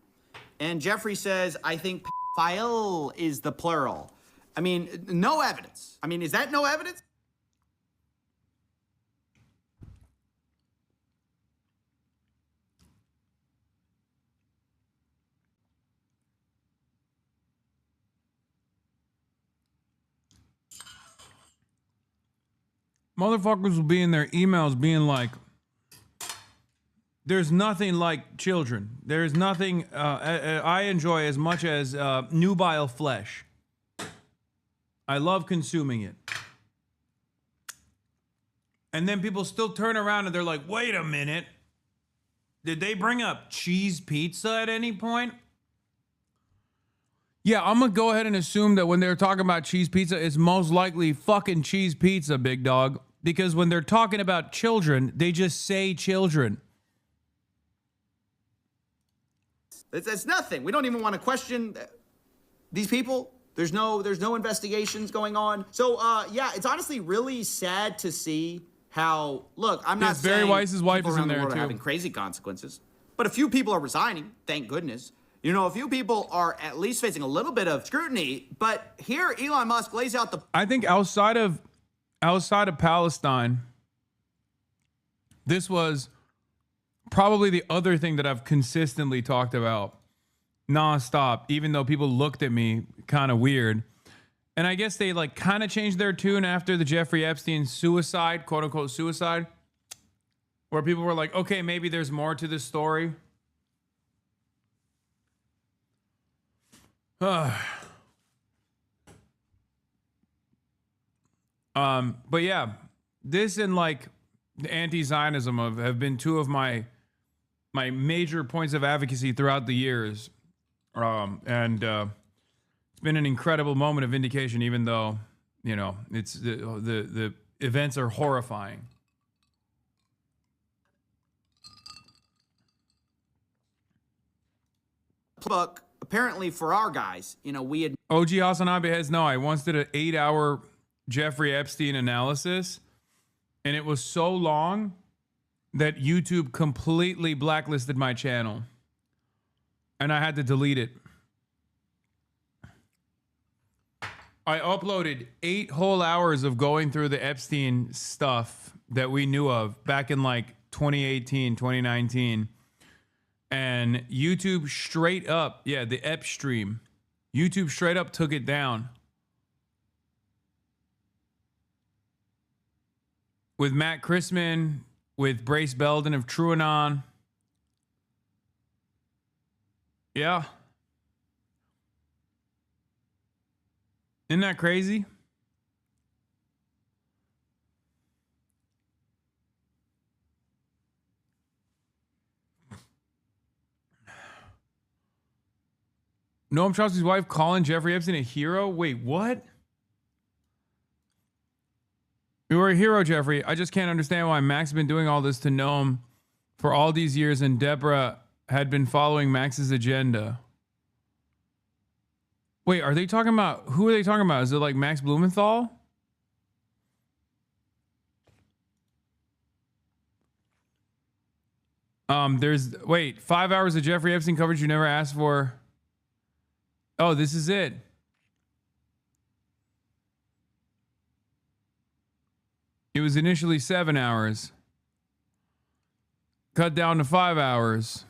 And Jeffrey says, I think pedophile is the plural. I mean, no evidence. I mean, is that no evidence? Motherfuckers will be in their emails being like, there's nothing like children. There's nothing I enjoy as much as nubile flesh. I love consuming it. And then people still turn around and they're like, wait a minute. Did they bring up cheese pizza at any point? Yeah, I'm going to go ahead and assume that when they're talking about cheese pizza, it's most likely fucking cheese pizza, big dog. Because when they're talking about children, they just say children. It's nothing. We don't even want to question these people. There's no investigations going on. So, yeah, it's honestly really sad to see how, look, I'm not saying Barry Weiss's wife is in there, too. Are having crazy consequences. But a few people are resigning, thank goodness. You know, a few people are at least facing a little bit of scrutiny, but here Elon Musk lays out the... I think outside of Palestine, this was probably the other thing that I've consistently talked about nonstop, even though people looked at me kind of weird. And I guess they like kind of changed their tune after the Jeffrey Epstein suicide, quote unquote suicide, where people were like, okay, maybe there's more to this story. But yeah, this and like the anti-Zionism have been two of my major points of advocacy throughout the years. And it's been an incredible moment of vindication, even though, you know, it's the events are horrifying. Book, apparently for our guys, you know, we had... OG HasanAbi has no. I once did an 8-hour Jeffrey Epstein analysis, and it was so long that YouTube completely blacklisted my channel, and I had to delete it. I uploaded 8 whole hours of going through the Epstein stuff that we knew of back in like 2018, 2019. And YouTube straight up, yeah, the Ep stream, YouTube straight up took it down. With Matt Chrisman, with Brace Belden of TrueAnon. Yeah. Isn't that crazy? Noam Chomsky's wife calling Jeffrey Epstein a hero? Wait, what? You were a hero, Jeffrey. I just can't understand why Max has been doing all this to Noam for all these years and Deborah had been following Max's agenda. Wait, are they talking about, who are they talking about? Is it like Max Blumenthal? Wait, 5 hours of Jeffrey Epstein coverage you never asked for. Oh, this is it. It was initially 7 hours. Cut down to 5 hours.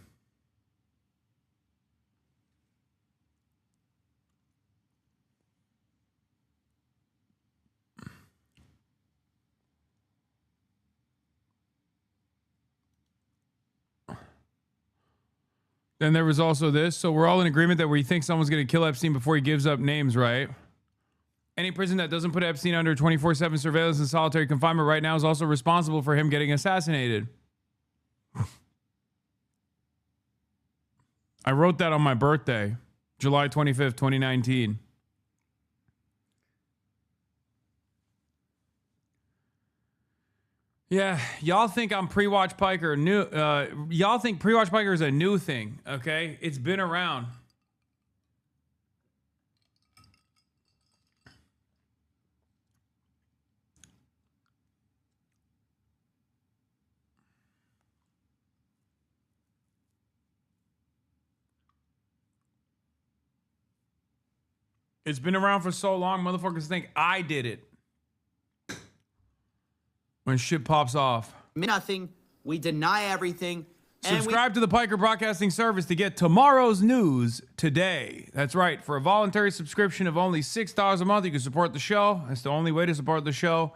Then there was also this. So we're all in agreement that we think someone's going to kill Epstein before he gives up names, right? Any prison that doesn't put Epstein under 24/7 surveillance and solitary confinement right now is also responsible for him getting assassinated. I wrote that on my birthday, July 25th, 2019. Yeah, y'all think I'm pre-watch Piker new. Y'all think pre-watch Piker is a new thing, okay? It's been around. It's been around for so long, motherfuckers think I did it. When shit pops off. Nothing. We deny everything. Subscribe to the Piker Broadcasting Service to get tomorrow's news today. That's right. For a voluntary subscription of only $6 a month, you can support the show. That's the only way to support the show.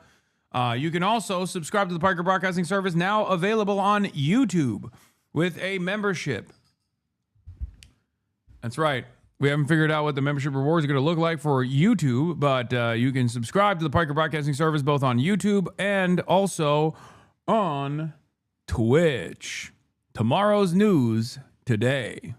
You can also subscribe to the Piker Broadcasting Service, now available on YouTube with a membership. That's right. We haven't figured out what the membership rewards are going to look like for YouTube, but you can subscribe to the Piker Broadcasting Service both on YouTube and also on Twitch. Tomorrow's news today.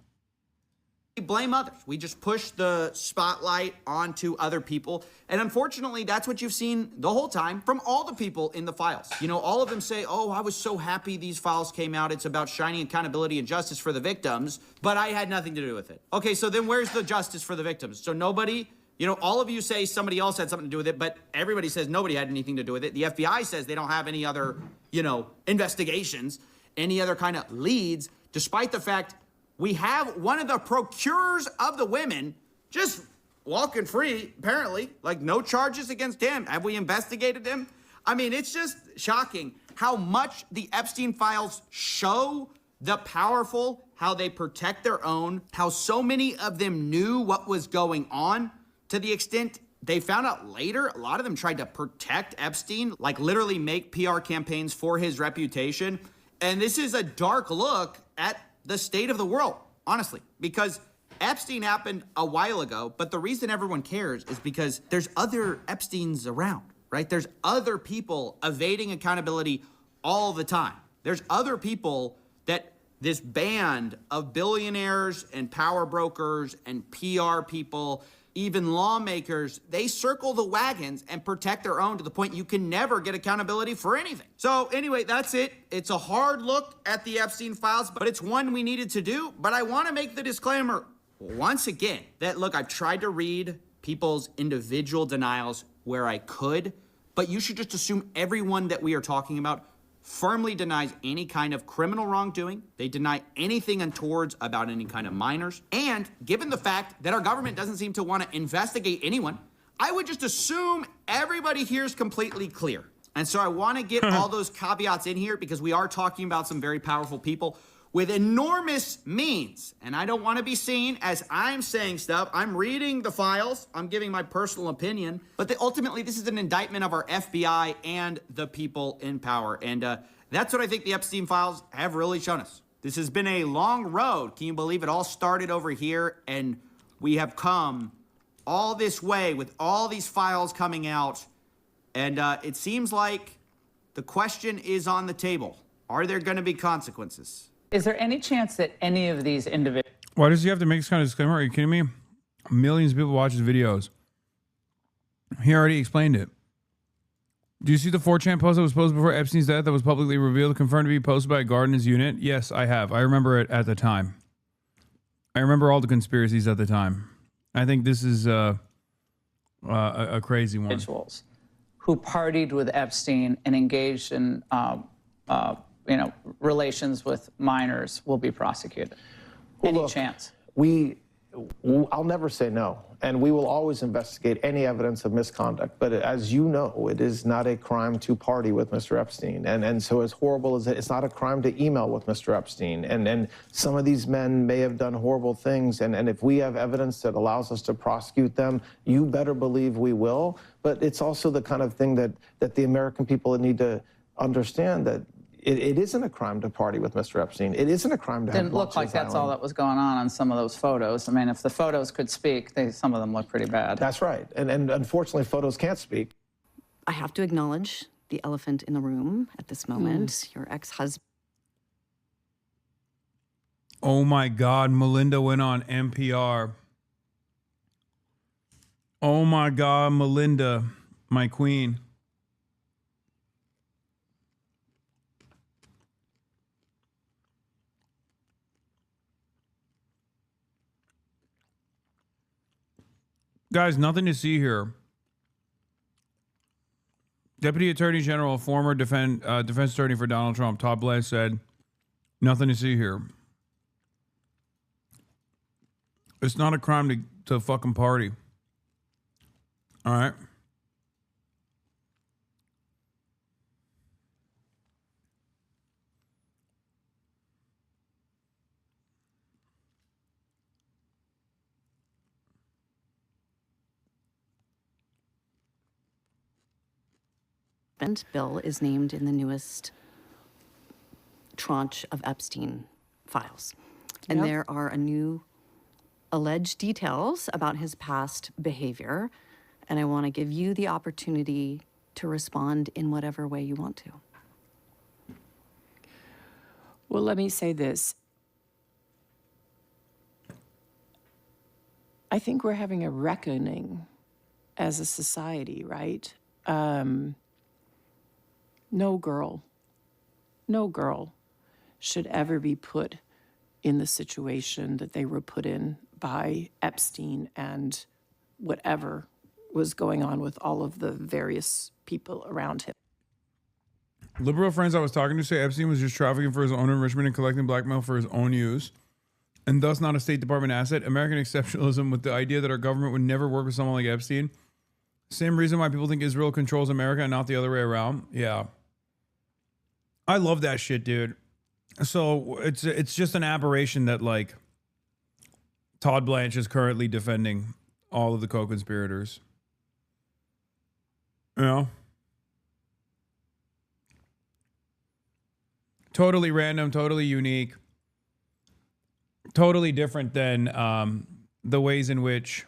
We blame others. We just push the spotlight onto other people. And unfortunately, that's what you've seen the whole time from all the people in the files. You know, all of them say, oh, I was so happy these files came out. It's about shining accountability and justice for the victims, but I had nothing to do with it. Okay, so then where's the justice for the victims? So nobody, you know, all of you say somebody else had something to do with it, but everybody says nobody had anything to do with it. The FBI says they don't have any other, you know, investigations, any other kind of leads, despite the fact we have one of the procurers of the women just walking free, apparently, like no charges against him. Have we investigated him? I mean, it's just shocking how much the Epstein files show the powerful, how they protect their own, how so many of them knew what was going on to the extent they found out later. A lot of them tried to protect Epstein, like literally make PR campaigns for his reputation. And this is a dark look at the state of the world, honestly, because Epstein happened a while ago, but the reason everyone cares is because there's other Epsteins around, right? There's other people evading accountability all the time. There's other people that this band of billionaires and power brokers and PR people, even lawmakers, they circle the wagons and protect their own to the point you can never get accountability for anything. So anyway, that's it. It's a hard look at the Epstein files, but it's one we needed to do. But I want to make the disclaimer once again that, look, I've tried to read people's individual denials where I could, but you should just assume everyone that we are talking about firmly denies any kind of criminal wrongdoing. They deny anything untowards about any kind of minors. And given the fact that our government doesn't seem to want to investigate anyone, I would just assume everybody here is completely clear. And so I want to get all those caveats in here because we are talking about some very powerful people with enormous means. And I don't want to be seen as I'm saying stuff. I'm reading the files. I'm giving my personal opinion. But ultimately, this is an indictment of our FBI and the people in power. And that's what I think the Epstein files have really shown us. This has been a long road. Can you believe it all started over here? And we have come all this way with all these files coming out. And it seems like the question is on the table. Are there going to be consequences? Is there any chance that any of these individuals... Why does he have to make this kind of disclaimer? Are you kidding me? Millions of people watch his videos. He already explained it. Do you see the 4chan post that was posted before Epstein's death that was publicly revealed, confirmed to be posted by a guard in his unit? Yes, I have. I remember it at the time. I remember all the conspiracies at the time. I think this is a crazy one. Individuals who partied with Epstein and engaged in, relations with minors will be prosecuted. Any chance? I'll never say no, and we will always investigate any evidence of misconduct. But as you know, it is not a crime to party with Mr. Epstein. And so as horrible as it's not a crime to email with Mr. Epstein. And some of these men may have done horrible things. And if we have evidence that allows us to prosecute them, you better believe we will. But it's also the kind of thing that the American people need to understand, that it isn't a crime to party with Mr. Epstein. It isn't a crime to have Didn't look like that's all that was going on some of those photos. I mean, if the photos could speak, some of them look pretty bad. That's right. And unfortunately, photos can't speak. I have to acknowledge the elephant in the room at this moment. Your ex-husband. Oh my God, Melinda went on NPR. Oh my God, Melinda, my queen. Guys, nothing to see here. Deputy Attorney General, former defense attorney for Donald Trump, Todd Blanche, said, nothing to see here. It's not a crime to fucking party. All right? Bill is named in the newest tranche of Epstein files. And there are new alleged details about his past behavior. And I want to give you the opportunity to respond in whatever way you want to. Well, let me say this. I think we're having a reckoning as a society, right? No girl should ever be put in the situation that they were put in by Epstein and whatever was going on with all of the various people around him. Liberal friends I was talking to say Epstein was just trafficking for his own enrichment and collecting blackmail for his own use, and thus not a State Department asset. American exceptionalism with the idea that our government would never work with someone like Epstein. Same reason why people think Israel controls America and not the other way around. Yeah. I love that shit, dude. So it's just an aberration that, like, Todd Blanche is currently defending all of the co-conspirators. You know? Totally random, totally unique, totally different than the ways in which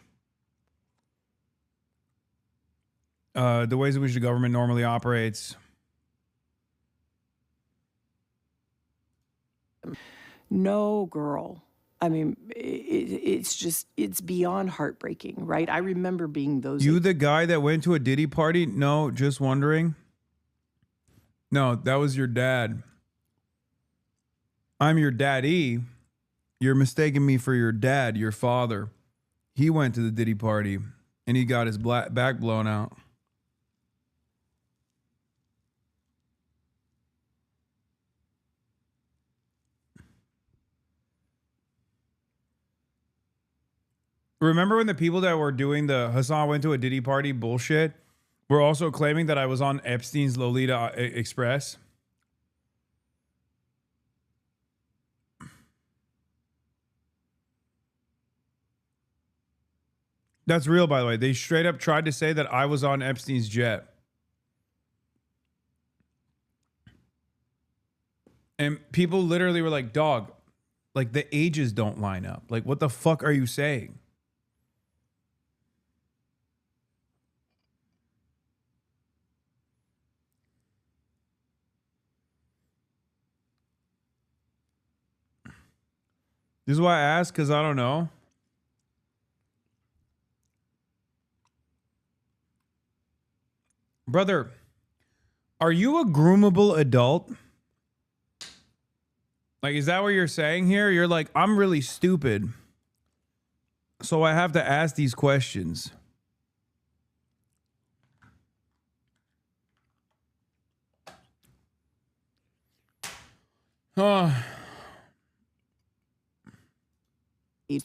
the government normally operates. No girl. I mean, it's beyond heartbreaking, right? I remember being those. You the guy that went to a Diddy party? No, just wondering. No, that was your dad. I'm your daddy. You're mistaking me for your dad, your father. He went to the Diddy party and he got his back blown out. Remember when the people that were doing the Hasan went to a Diddy party bullshit were also claiming that I was on Epstein's Lolita Express? That's real, by the way. They straight up tried to say that I was on Epstein's jet. And people literally were like, dog, like the ages don't line up. Like, what the fuck are you saying? This is why I asked, because I don't know. Brother, are you a groomable adult? Like, is that what you're saying here? You're like, I'm really stupid, so I have to ask these questions.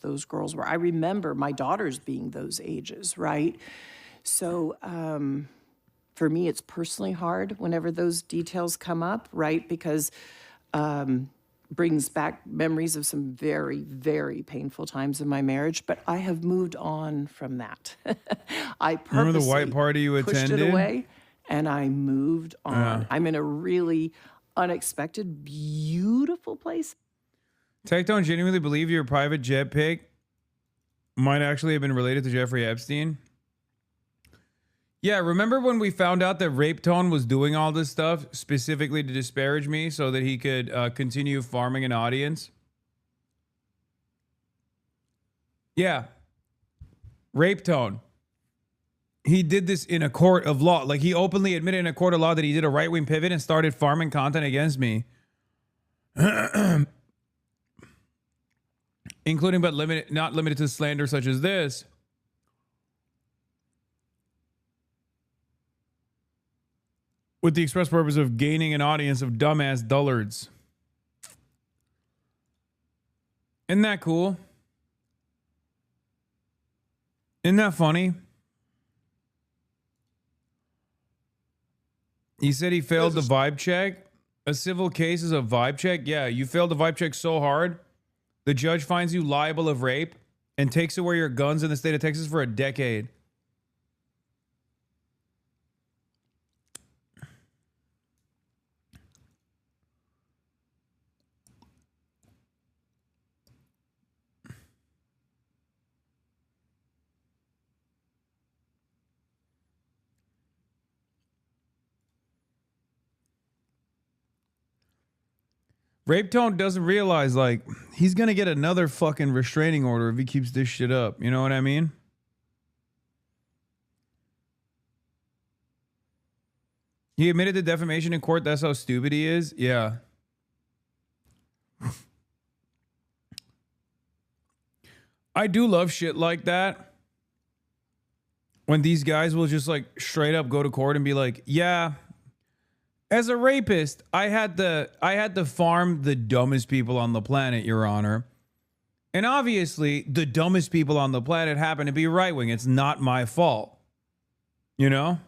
Those girls were. I remember my daughters being those ages, right? So for me, it's personally hard whenever those details come up, right? Because brings back memories of some very, very painful times in my marriage. But I have moved on from that. I purposely Remember the white party you pushed attended? it away, and I moved on. Yeah. I'm in a really unexpected, beautiful place. Tech don't genuinely believe your private jet pic might actually have been related to Jeffrey Epstein. Yeah, remember when we found out that Rape Tone was doing all this stuff specifically to disparage me so that he could continue farming an audience? Yeah. Rape Tone. He did this in a court of law. Like, he openly admitted in a court of law that he did a right-wing pivot and started farming content against me. Including but not limited to slander such as this. With the express purpose of gaining an audience of dumbass dullards. Isn't that cool? Isn't that funny? He said he failed the vibe check. A civil case is a vibe check. Yeah, you failed the vibe check so hard, the judge finds you liable of rape and takes away your guns in the state of Texas for a decade. Rape Tone doesn't realize, like, he's going to get another fucking restraining order if he keeps this shit up. You know what I mean? He admitted to defamation in court. That's how stupid he is. Yeah. I do love shit like that. When these guys will just, like, straight up go to court and be like, yeah, as a rapist, I had to farm the dumbest people on the planet, Your Honor. And obviously, the dumbest people on the planet happen to be right-wing. It's not my fault. You know?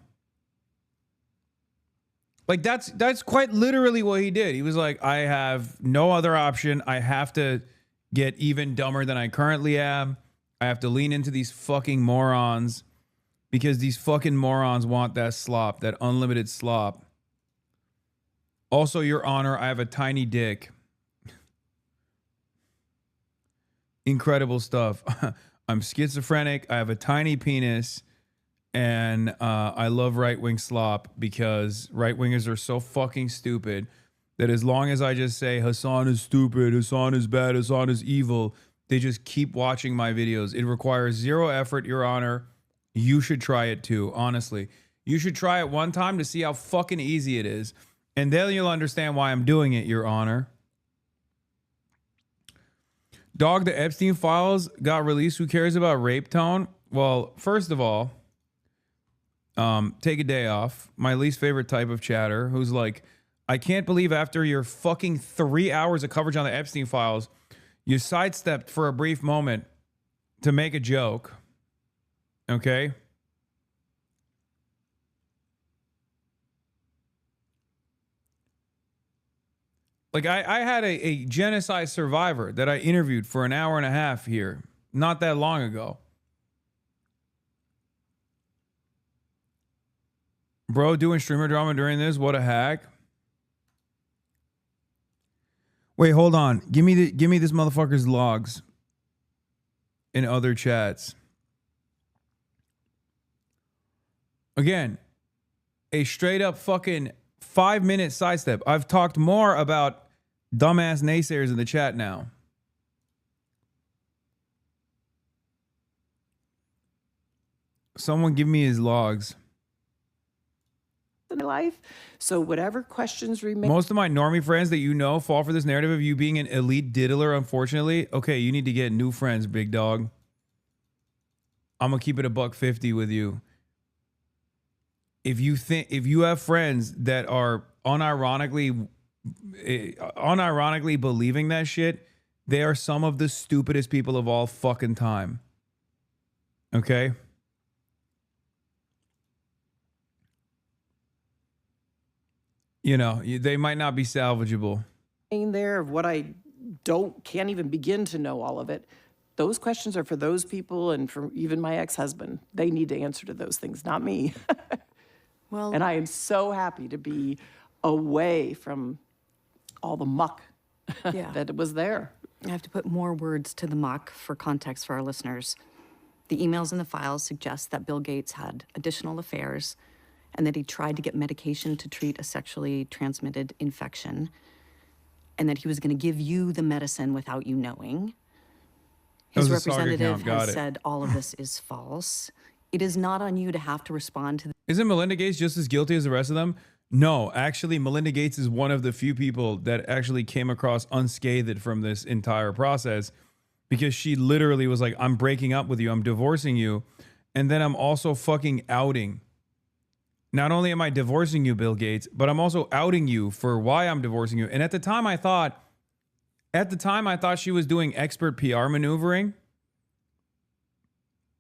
Like, that's quite literally what he did. He was like, I have no other option. I have to get even dumber than I currently am. I have to lean into these fucking morons because these fucking morons want that slop, that unlimited slop. Also, Your Honor, I have a tiny dick. Incredible stuff. I'm schizophrenic. I have a tiny penis. And I love right-wing slop because right-wingers are so fucking stupid that as long as I just say Hasan is stupid, Hasan is bad, Hasan is evil, they just keep watching my videos. It requires zero effort, Your Honor. You should try it too, honestly. You should try it one time to see how fucking easy it is. And then you'll understand why I'm doing it, Your Honor. Dog, the Epstein files got released. Who cares about Rape Tone? Well, first of all, take a day off. My least favorite type of chatter who's like, I can't believe after your fucking 3 hours of coverage on the Epstein files, you sidestepped for a brief moment to make a joke. Okay? Like, I had a genocide survivor that I interviewed for an hour and a half here not that long ago. Bro, doing streamer drama during this? What a hack. Wait, hold on. Give me this motherfucker's logs in other chats. Again, a straight up fucking 5-minute sidestep. I've talked more about dumbass naysayers in the chat now. Someone give me his logs. in my life. So whatever questions remain. Most of my normie friends that you know fall for this narrative of you being an elite diddler, unfortunately. Okay, you need to get new friends, big dog. I'm going to keep it $150 with you. If you have friends that are unironically believing that shit, they are some of the stupidest people of all fucking time. Okay? You know, they might not be salvageable. There of what I can't even begin to know all of it. Those questions are for those people and for even my ex-husband. They need to answer to those things, not me. Well, and I am so happy to be away from all the muck that was there. I have to put more words to the muck for context for our listeners. The emails in the files suggest that Bill Gates had additional affairs and that he tried to get medication to treat a sexually transmitted infection, and that he was going to give you the medicine without you knowing. His representative has said all of this is false. It is not on you to have to respond to. Isn't Melinda Gates just as guilty as the rest of them? No, actually, Melinda Gates is one of the few people that actually came across unscathed from this entire process, because she literally was like, I'm breaking up with you, I'm divorcing you, and then I'm also fucking outing. Not only am I divorcing you, Bill Gates, but I'm also outing you for why I'm divorcing you. And at the time I thought she was doing expert PR maneuvering.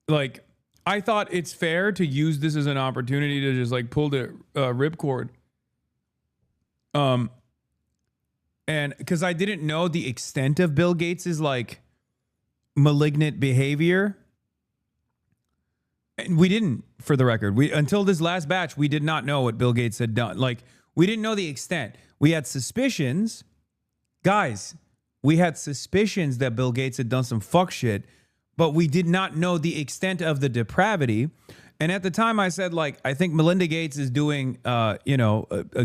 Like, I thought it's fair to use this as an opportunity to just like pull the ripcord. And because I didn't know the extent of Bill Gates's like malignant behavior. And we didn't, for the record. Until this last batch, we did not know what Bill Gates had done. Like, we didn't know the extent. We had suspicions. Guys, we had suspicions that Bill Gates had done some fuck shit, but we did not know the extent of the depravity. And at the time I said, like, I think Melinda Gates is doing, a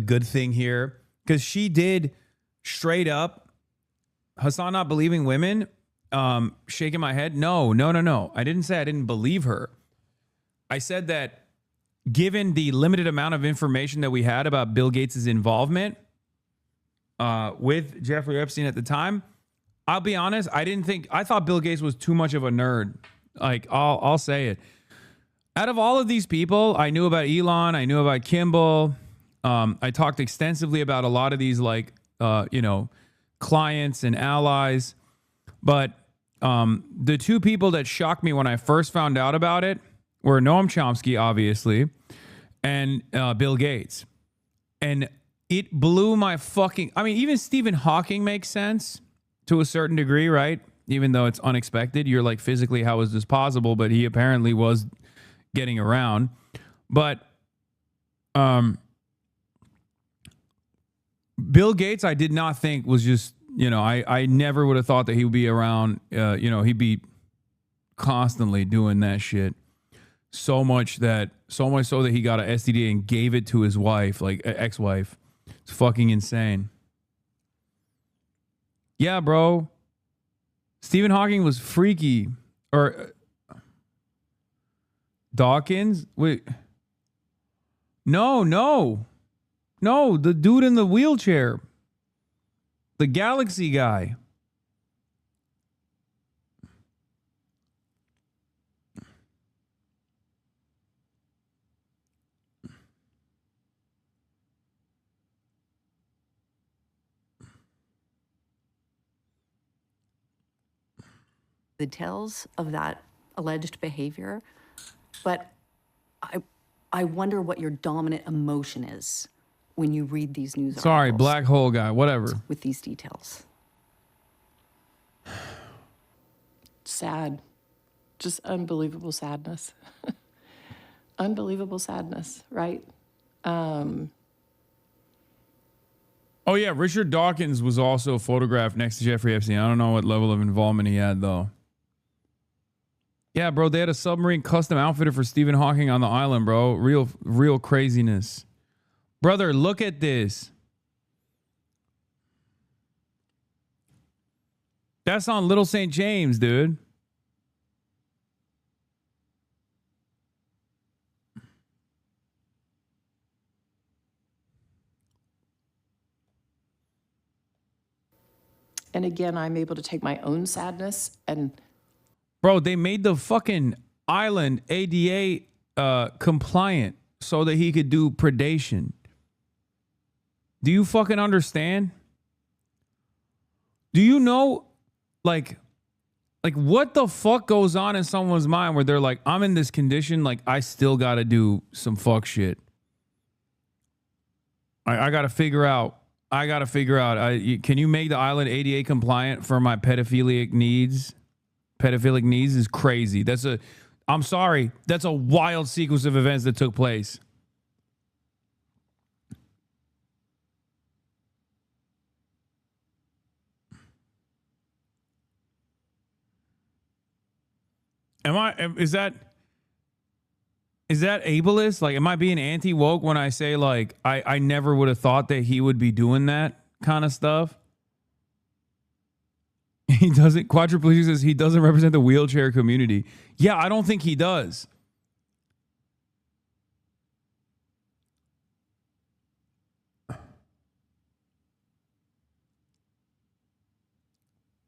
good thing here, because she did straight up, Hasan not believing women, shaking my head. No. I didn't say I didn't believe her. I said that given the limited amount of information that we had about Bill Gates' involvement with Jeffrey Epstein at the time, I'll be honest, I thought Bill Gates was too much of a nerd. Like, I'll say it. Out of all of these people, I knew about Elon, I knew about Kimball. I talked extensively about a lot of these, like, clients and allies. But the two people that shocked me when I first found out about it were Noam Chomsky, obviously, and Bill Gates. And it blew my fucking... I mean, even Stephen Hawking makes sense to a certain degree, right? Even though it's unexpected. You're like, physically, how is this possible? But he apparently was getting around. But Bill Gates, I did not think was just... I never would have thought that he would be around. He'd be constantly doing that shit. So much so that he got an STD and gave it to his wife, like ex-wife. It's fucking insane. Yeah, bro. Stephen Hawking was freaky. Or Dawkins? Wait. No. The dude in the wheelchair. The galaxy guy. Details of that alleged behavior, but I wonder what your dominant emotion is when you read these news articles. Sorry, black hole guy, whatever. With these details. Sad. Just unbelievable sadness. Unbelievable sadness, right? Oh, yeah, Richard Dawkins was also photographed next to Jeffrey Epstein. I don't know what level of involvement he had, though. Yeah, bro, they had a submarine custom outfitted for Stephen Hawking on the island, bro. Real craziness. Brother, look at this. That's on Little St. James, dude. And again, I'm able to take my own sadness and... Bro, they made the fucking island ADA compliant so that he could do predation. Do you fucking understand? Do you know, like what the fuck goes on in someone's mind where they're like, I'm in this condition, like I still got to do some fuck shit. I got to figure out. Can you make the island ADA compliant for my pedophilic needs? Pedophilic needs is crazy. I'm sorry. That's a wild sequence of events that took place. Is that ableist? Like, am I being anti-woke when I say, like, I never would have thought that he would be doing that kind of stuff? He doesn't, quadriplegic says he doesn't represent the wheelchair community. Yeah, I don't think he does.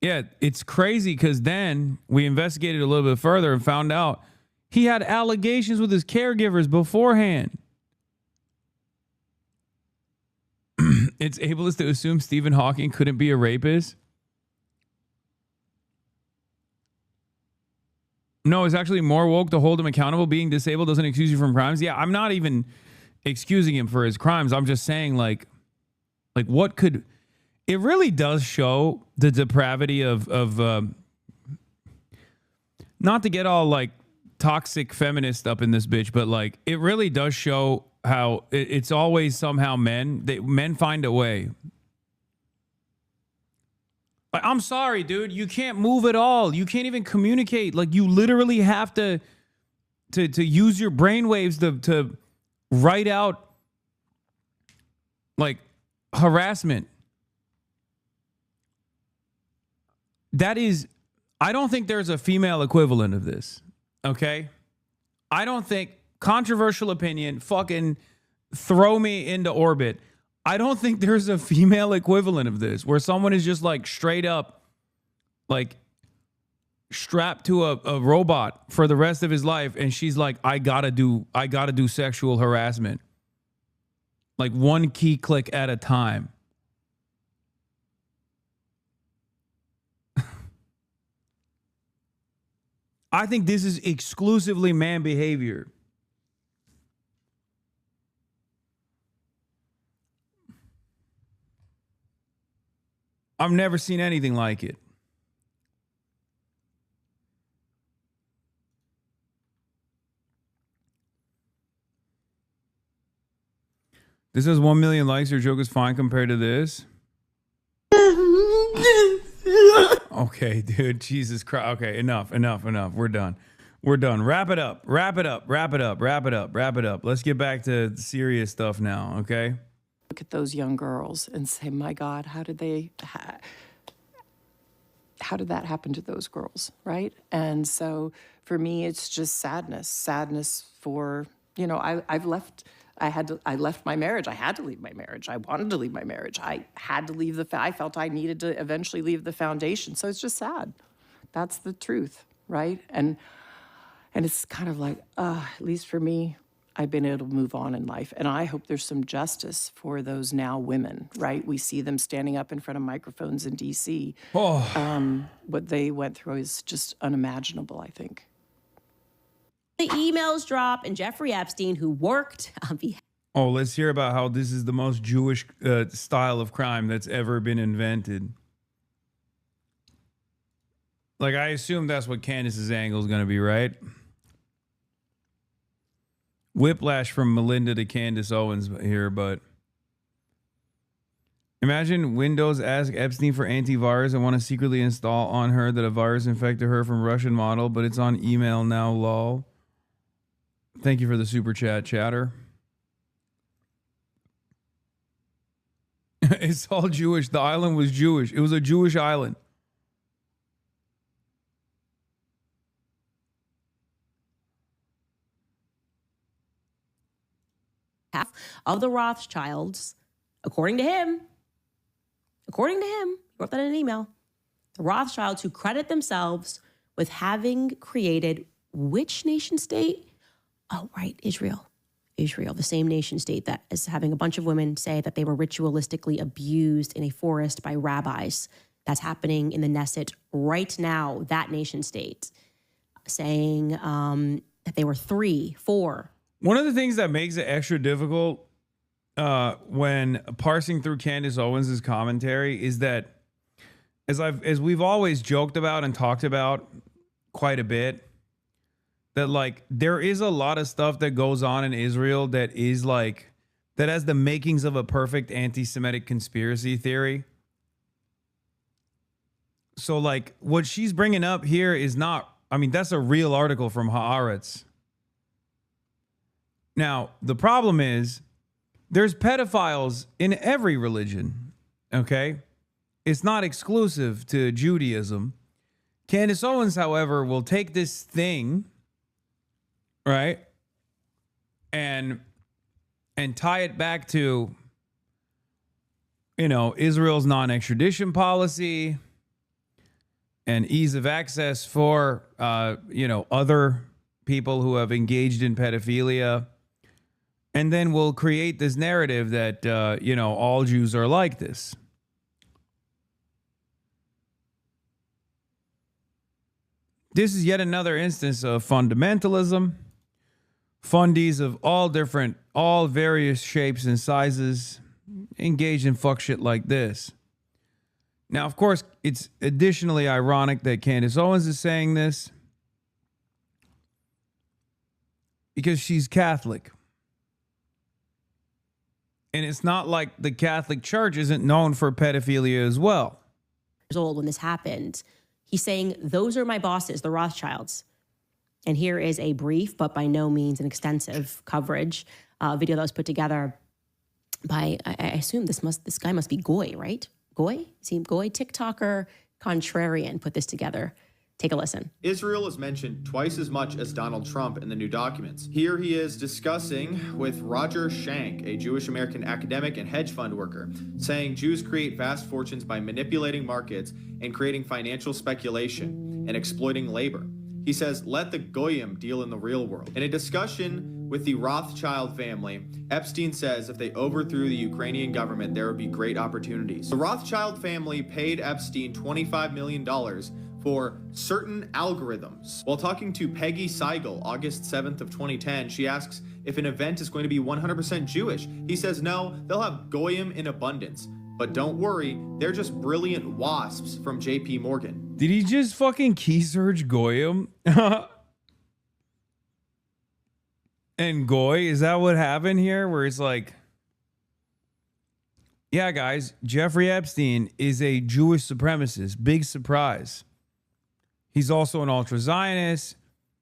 Yeah, it's crazy because then we investigated a little bit further and found out he had allegations with his caregivers beforehand. It's ableist to assume Stephen Hawking couldn't be a rapist. No, it's actually more woke to hold him accountable. Being disabled doesn't excuse you from crimes. Yeah, I'm not even excusing him for his crimes. I'm just saying, like what could... It really does show the depravity of not to get all like toxic feminist up in this bitch, but like it really does show how it's always somehow men find a way. Like, I'm sorry, dude, you can't move at all. You can't even communicate. Like you literally have to use your brainwaves to write out like harassment. That is, I don't think there's a female equivalent of this, okay? I don't think, controversial opinion, fucking throw me into orbit. I don't think there's a female equivalent of this where someone is just like straight up, like strapped to a robot for the rest of his life. And she's like, I gotta do sexual harassment. Like one key click at a time. I think this is exclusively man behavior. I've never seen anything like it. This has 1 million likes. Your joke is fine compared to this. Okay, dude. Jesus Christ. Okay, enough. We're done. Wrap it up. Let's get back to serious stuff now, okay? Look at those young girls and say, my God, how did that happen to those girls, right? And so for me, it's just sadness for, you know, I left my marriage. I had to leave my marriage. I wanted to leave my marriage. I had to leave I felt I needed to eventually leave the foundation. So it's just sad. That's the truth, right? And it's kind of like, at least for me, I've been able to move on in life. And I hope there's some justice for those now women, right? We see them standing up in front of microphones in D.C. What they went through is just unimaginable, I think. The emails drop, and Jeffrey Epstein, who worked on behalf... Oh, let's hear about how this is the most Jewish style of crime that's ever been invented. Like, I assume that's what Candace's angle is going to be, right? Whiplash from Melinda to Candace Owens here, but... Imagine Windows ask Epstein for antivirus and want to secretly install on her that a virus infected her from Russian model, but it's on email now, lol. Thank you for the super chat, chatter. It's all Jewish. The island was Jewish. It was a Jewish island. Half of the Rothschilds, according to him, he wrote that in an email, The Rothschilds, who credit themselves with having created which nation state? Oh, right, Israel. Israel, the same nation state that is having a bunch of women say that they were ritualistically abused in a forest by rabbis. That's happening in the Knesset right now, that nation state, saying that they were 3, 4. One of the things that makes it extra difficult when parsing through Candace Owens' commentary is that, as we've always joked about and talked about quite a bit, that like there is a lot of stuff that goes on in Israel that is like, that has the makings of a perfect anti-Semitic conspiracy theory. So like what she's bringing up here is not, I mean, that's a real article from Haaretz. Now, the problem is there's pedophiles in every religion, okay? It's not exclusive to Judaism. Candace Owens, however, will take this thing, right, and tie it back to, you know, Israel's non-extradition policy and ease of access for, you know, other people who have engaged in pedophilia. And then we'll create this narrative that, you know, all Jews are like this. This is yet another instance of fundamentalism. Fundies of all various shapes and sizes engage in fuck shit like this. Now, of course, it's additionally ironic that Candace Owens is saying this because she's Catholic. And it's not like the Catholic Church isn't known for pedophilia as well. Years old when this happened. He's saying, those are my bosses, the Rothschilds. And here is a brief, but by no means an extensive coverage video that was put together by, I assume this guy must be Goy, right? Goy? Is he Goy? TikToker, Contrarian put this together. Take a listen. Israel is mentioned twice as much as Donald Trump in the new documents. Here he is discussing with Roger Schank, a Jewish American academic and hedge fund worker, saying Jews create vast fortunes by manipulating markets and creating financial speculation and exploiting labor. He says, let the Goyim deal in the real world. In a discussion with the Rothschild family, Epstein says if they overthrew the Ukrainian government, there would be great opportunities. The Rothschild family paid Epstein $25 million for certain algorithms. While talking to Peggy Seigel, August 7th of 2010, she asks if an event is going to be 100% Jewish. He says no, they'll have Goyim in abundance. But don't worry, they're just brilliant wasps from JP Morgan. Did he just fucking key search Goyim? And Goy, is that what happened here? Where it's like, yeah, guys, Jeffrey Epstein is a Jewish supremacist. Big surprise. He's also an ultra-Zionist.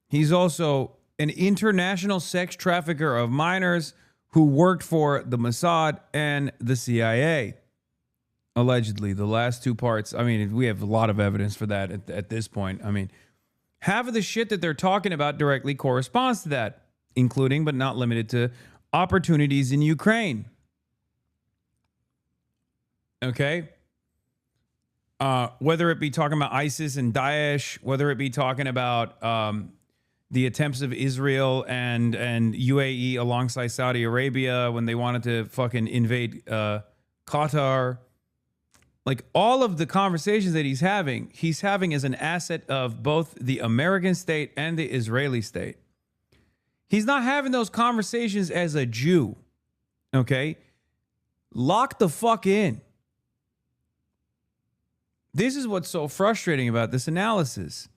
He's also an international sex trafficker of minors who worked for the Mossad and the CIA. Allegedly, the last two parts. I mean, we have a lot of evidence for that at this point. I mean, half of the shit that they're talking about directly corresponds to that, including but not limited to opportunities in Ukraine. Okay? Whether it be talking about ISIS and Daesh, whether it be talking about the attempts of Israel and UAE alongside Saudi Arabia when they wanted to fucking invade Qatar. Like all of the conversations that he's having as an asset of both the American state and the Israeli state. He's not having those conversations as a Jew. Okay? Lock the fuck in. This is what's so frustrating about this analysis.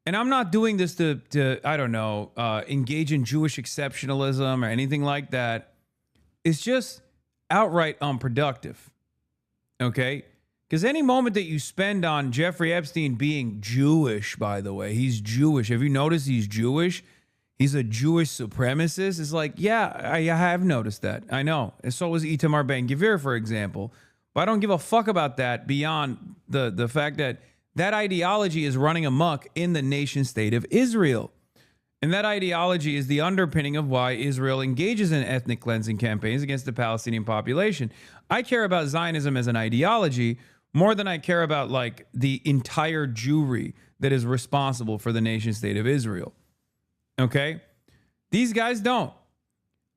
And I'm not doing this to I don't know, engage in Jewish exceptionalism or anything like that. It's just outright unproductive. Okay? Because any moment that you spend on Jeffrey Epstein being Jewish, by the way, he's Jewish. Have you noticed he's Jewish? He's a Jewish supremacist. It's like, yeah, I have noticed that. I know. And so was Itamar Ben-Gvir, for example. But I don't give a fuck about that beyond the fact that that ideology is running amok in the nation state of Israel. And that ideology is the underpinning of why Israel engages in ethnic cleansing campaigns against the Palestinian population. I care about Zionism as an ideology more than I care about like the entire Jewry that is responsible for the nation state of Israel. Okay? These guys don't.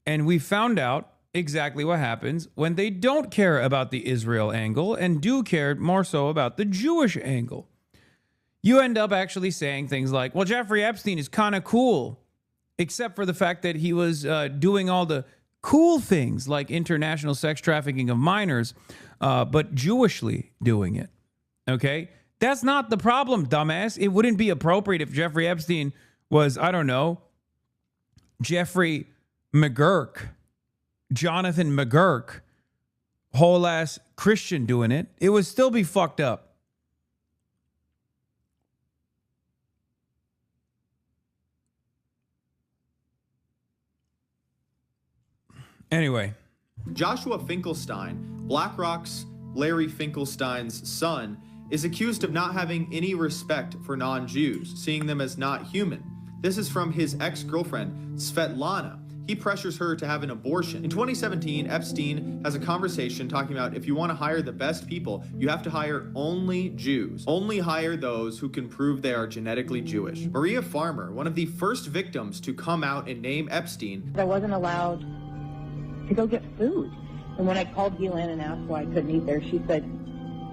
And we found out exactly what happens when they don't care about the Israel angle and do care more so about the Jewish angle. You end up actually saying things like, well, Jeffrey Epstein is kind of cool, except for the fact that he was doing all the cool things like international sex trafficking of minors, but Jewishly doing it. Okay? That's not the problem, dumbass. It wouldn't be appropriate if Jeffrey Epstein was, I don't know, Jeffrey McGurk, Jonathan McGurk, whole ass Christian doing it. It would still be fucked up. Anyway. Joshua Finkelstein, BlackRock's Larry Finkelstein's son, is accused of not having any respect for non-Jews, seeing them as not human. This is from his ex-girlfriend, Svetlana. He pressures her to have an abortion. In 2017, Epstein has a conversation talking about if you want to hire the best people, you have to hire only Jews. Only hire those who can prove they are genetically Jewish. Maria Farmer, one of the first victims to come out and name Epstein. I wasn't allowed to go get food. And when I called Ghislaine and asked why I couldn't eat there, she said,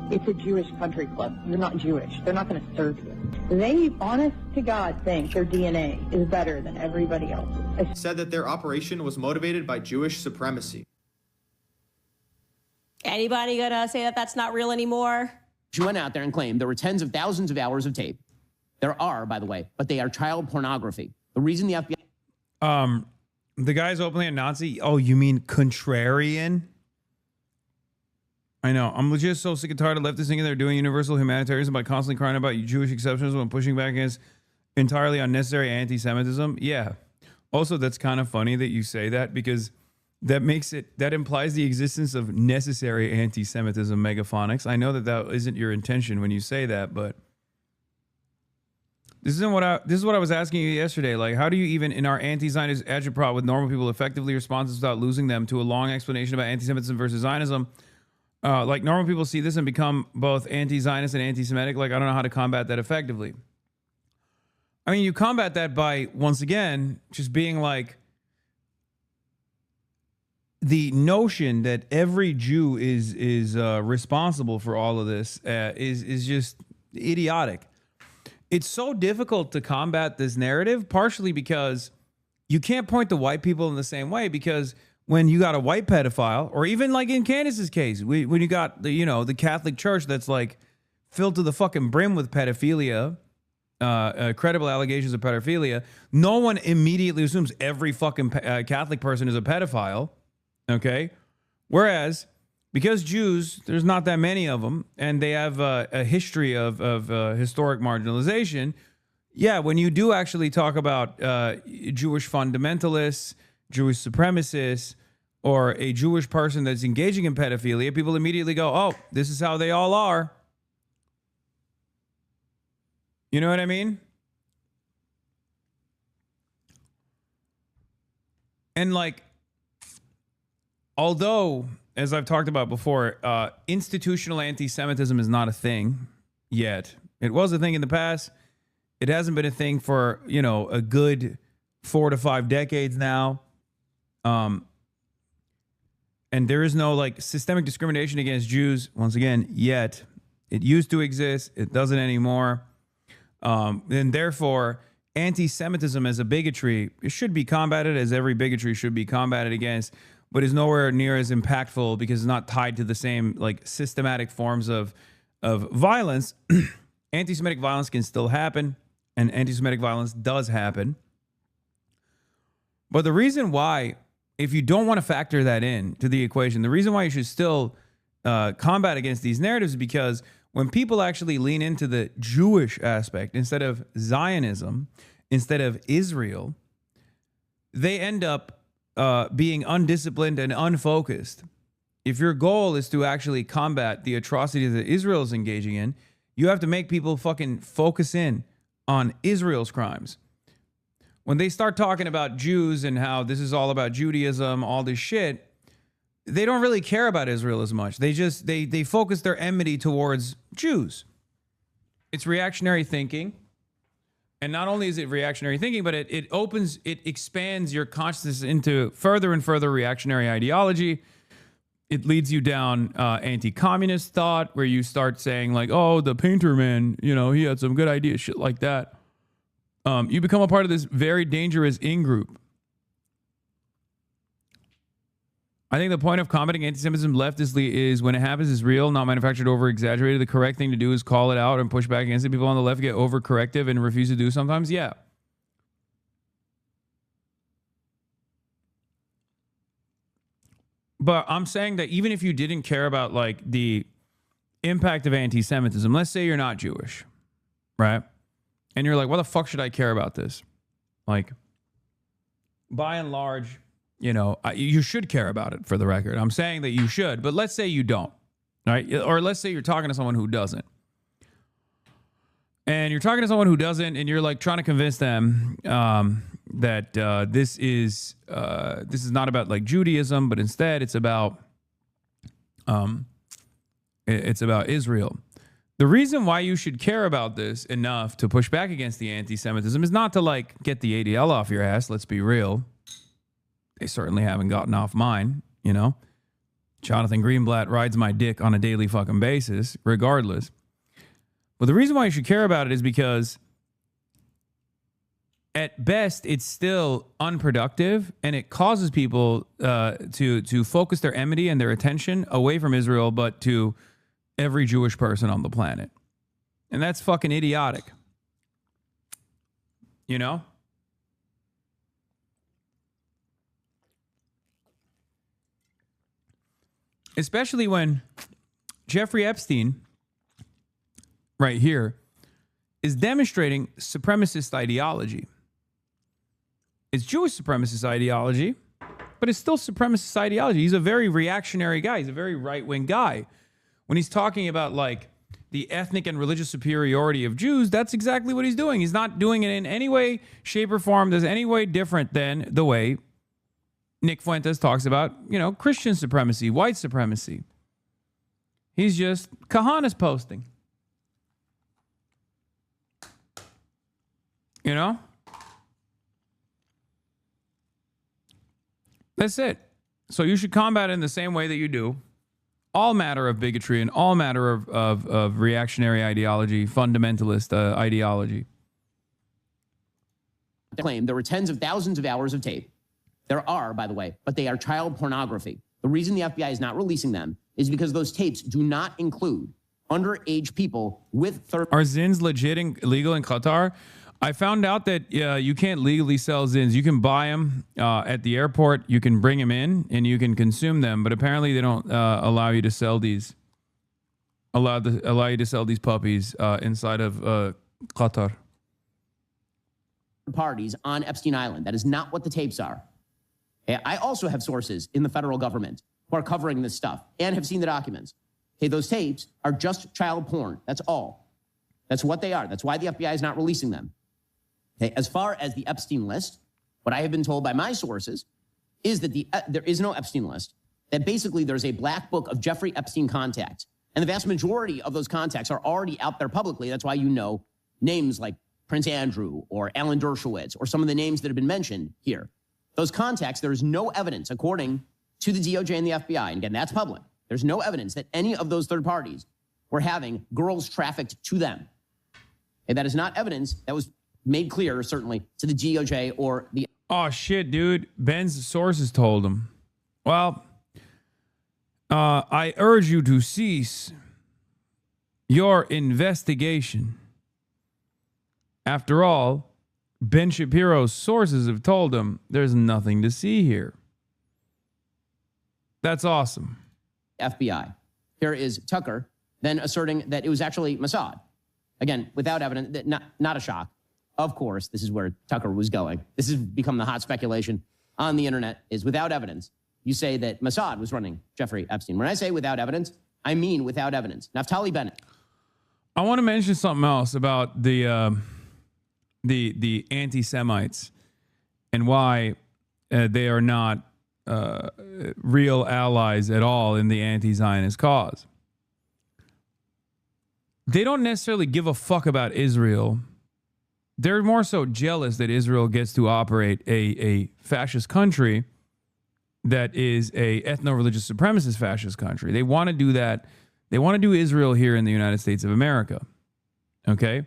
it's a Jewish country club. You're not Jewish. They're not going to serve you. They, honest to God, think their DNA is better than everybody else's. Said that their operation was motivated by Jewish supremacy. Anybody gonna say that that's not real anymore? She went out there and claimed there were tens of thousands of hours of tape. There are, by the way, but they are child pornography. The reason the FBI... The guy's openly a Nazi. Oh, you mean contrarian? I know. I'm just so sick and tired of leftists thinking they're doing universal humanitarianism by constantly crying about Jewish exceptions when pushing back against entirely unnecessary anti-Semitism. Yeah. Also, that's kind of funny that you say that because that implies the existence of necessary anti-Semitism, Megaphonics. I know that isn't your intention when you say that, but this is what I was asking you yesterday. Like, how do you even, in our anti-Zionist agitprop with normal people, effectively respond without losing them to a long explanation about anti-Semitism versus Zionism? Like, normal people see this and become both anti-Zionist and anti-Semitic. Like, I don't know how to combat that effectively. I mean, you combat that by, once again, just being like, the notion that every Jew is responsible for all of this is just idiotic. It's so difficult to combat this narrative, partially because you can't point to white people in the same way, because when you got a white pedophile, or even like in Candace's case, when you got the Catholic Church that's like filled to the fucking brim with pedophilia, credible allegations of pedophilia, no one immediately assumes every fucking Catholic person is a pedophile. Okay. Whereas because Jews, there's not that many of them, and they have a history of historic marginalization. Yeah. When you do actually talk about Jewish fundamentalists, Jewish supremacists, or a Jewish person that's engaging in pedophilia, people immediately go, oh, this is how they all are. You know what I mean? And like, although, as I've talked about before, institutional anti-Semitism is not a thing yet. It was a thing in the past. It hasn't been a thing for, a good 4 to 5 decades now. And there is no like systemic discrimination against Jews, once again, yet. It used to exist. It doesn't anymore. And therefore, anti-Semitism as a bigotry, it should be combated as every bigotry should be combated against, but is nowhere near as impactful because it's not tied to the same like systematic forms of violence. Anti-Semitic violence can still happen, and anti-Semitic violence does happen. But the reason why, if you don't want to factor that in to the equation, the reason why you should still combat against these narratives is because when people actually lean into the Jewish aspect instead of Zionism, instead of Israel, they end up being undisciplined and unfocused. If your goal is to actually combat the atrocities that Israel is engaging in, you have to make people fucking focus in on Israel's crimes. When they start talking about Jews and how this is all about Judaism, all this shit, they don't really care about Israel as much. They just they focus their enmity towards Jews. It's reactionary thinking. And not only is it reactionary thinking, but it expands your consciousness into further and further reactionary ideology. It leads you down anti-communist thought, where you start saying like, oh, the painter man, you know, he had some good ideas, shit like that. You become a part of this very dangerous in-group. I think the point of combating anti-Semitism leftistly is when it happens is real, not manufactured, over-exaggerated. The correct thing to do is call it out and push back against it. People on the left get over-corrective and refuse to do sometimes. Yeah. But I'm saying that even if you didn't care about like the impact of anti-Semitism, let's say you're not Jewish, right? And you're like, why the fuck should I care about this? Like, by and large, you know, you should care about it, for the record. I'm saying that you should, but let's say you don't, right? Or let's say you're talking to someone who doesn't. And you're talking to someone who doesn't, and you're like trying to convince them that this is not about like Judaism, but instead it's about Israel. The reason why you should care about this enough to push back against the anti-Semitism is not to like get the ADL off your ass. Let's be real. They certainly haven't gotten off mine, you know. Jonathan Greenblatt rides my dick on a daily fucking basis, regardless. But the reason why you should care about it is because at best, it's still unproductive, and it causes people to focus their enmity and their attention away from Israel, but to every Jewish person on the planet. And that's fucking idiotic. You know? Especially when Jeffrey Epstein, right here, is demonstrating supremacist ideology. It's Jewish supremacist ideology, but it's still supremacist ideology. He's a very reactionary guy. He's a very right-wing guy. When he's talking about, like, the ethnic and religious superiority of Jews, that's exactly what he's doing. He's not doing it in any way, shape, or form that's any way different than the way Nick Fuentes talks about, you know, Christian supremacy, white supremacy. He's just Kahanas posting. You know? That's it. So you should combat it in the same way that you do all matter of bigotry and all matter of reactionary ideology, fundamentalist ideology. Claim there were tens of thousands of hours of tape. There are, by the way, but they are child pornography. The reason the FBI is not releasing them is because those tapes do not include underage people with third. Are zins legal in Qatar? I found out that you can't legally sell zins. You can buy them at the airport. You can bring them in and you can consume them. But apparently they don't allow you to sell these. Allow you to sell these puppies inside of Qatar. Parties on Epstein Island. That is not what the tapes are. I also have sources in the federal government who are covering this stuff and have seen the documents. Okay, those tapes are just child porn. That's all. That's what they are. That's why the FBI is not releasing them. Okay, as far as the Epstein list, what I have been told by my sources is that there is no Epstein list, that basically there's a black book of Jeffrey Epstein contacts. And the vast majority of those contacts are already out there publicly. That's why you know names like Prince Andrew or Alan Dershowitz or some of the names that have been mentioned here. Those contacts, there is no evidence, according to the DOJ and the FBI, and again, that's public. There's no evidence that any of those third parties were having girls trafficked to them. And that is not evidence that was made clear, certainly, to the DOJ or the... Oh, shit, dude. Ben's sources told him. Well, I urge you to cease your investigation. After all, Ben Shapiro's sources have told him there's nothing to see here. That's awesome. FBI. Here is Tucker then asserting that it was actually Mossad. Again, without evidence, not a shock. Of course, this is where Tucker was going. This has become the hot speculation on the internet, is without evidence. You say that Mossad was running Jeffrey Epstein. When I say without evidence, I mean without evidence. Naftali Bennett. I want to mention something else about the anti-Semites and why they are not real allies at all in the anti-Zionist cause. They don't necessarily give a fuck about Israel. They're more so jealous that Israel gets to operate a fascist country that is a ethno-religious supremacist fascist country. They want to do that. They want to do Israel here in the United States of America. Okay?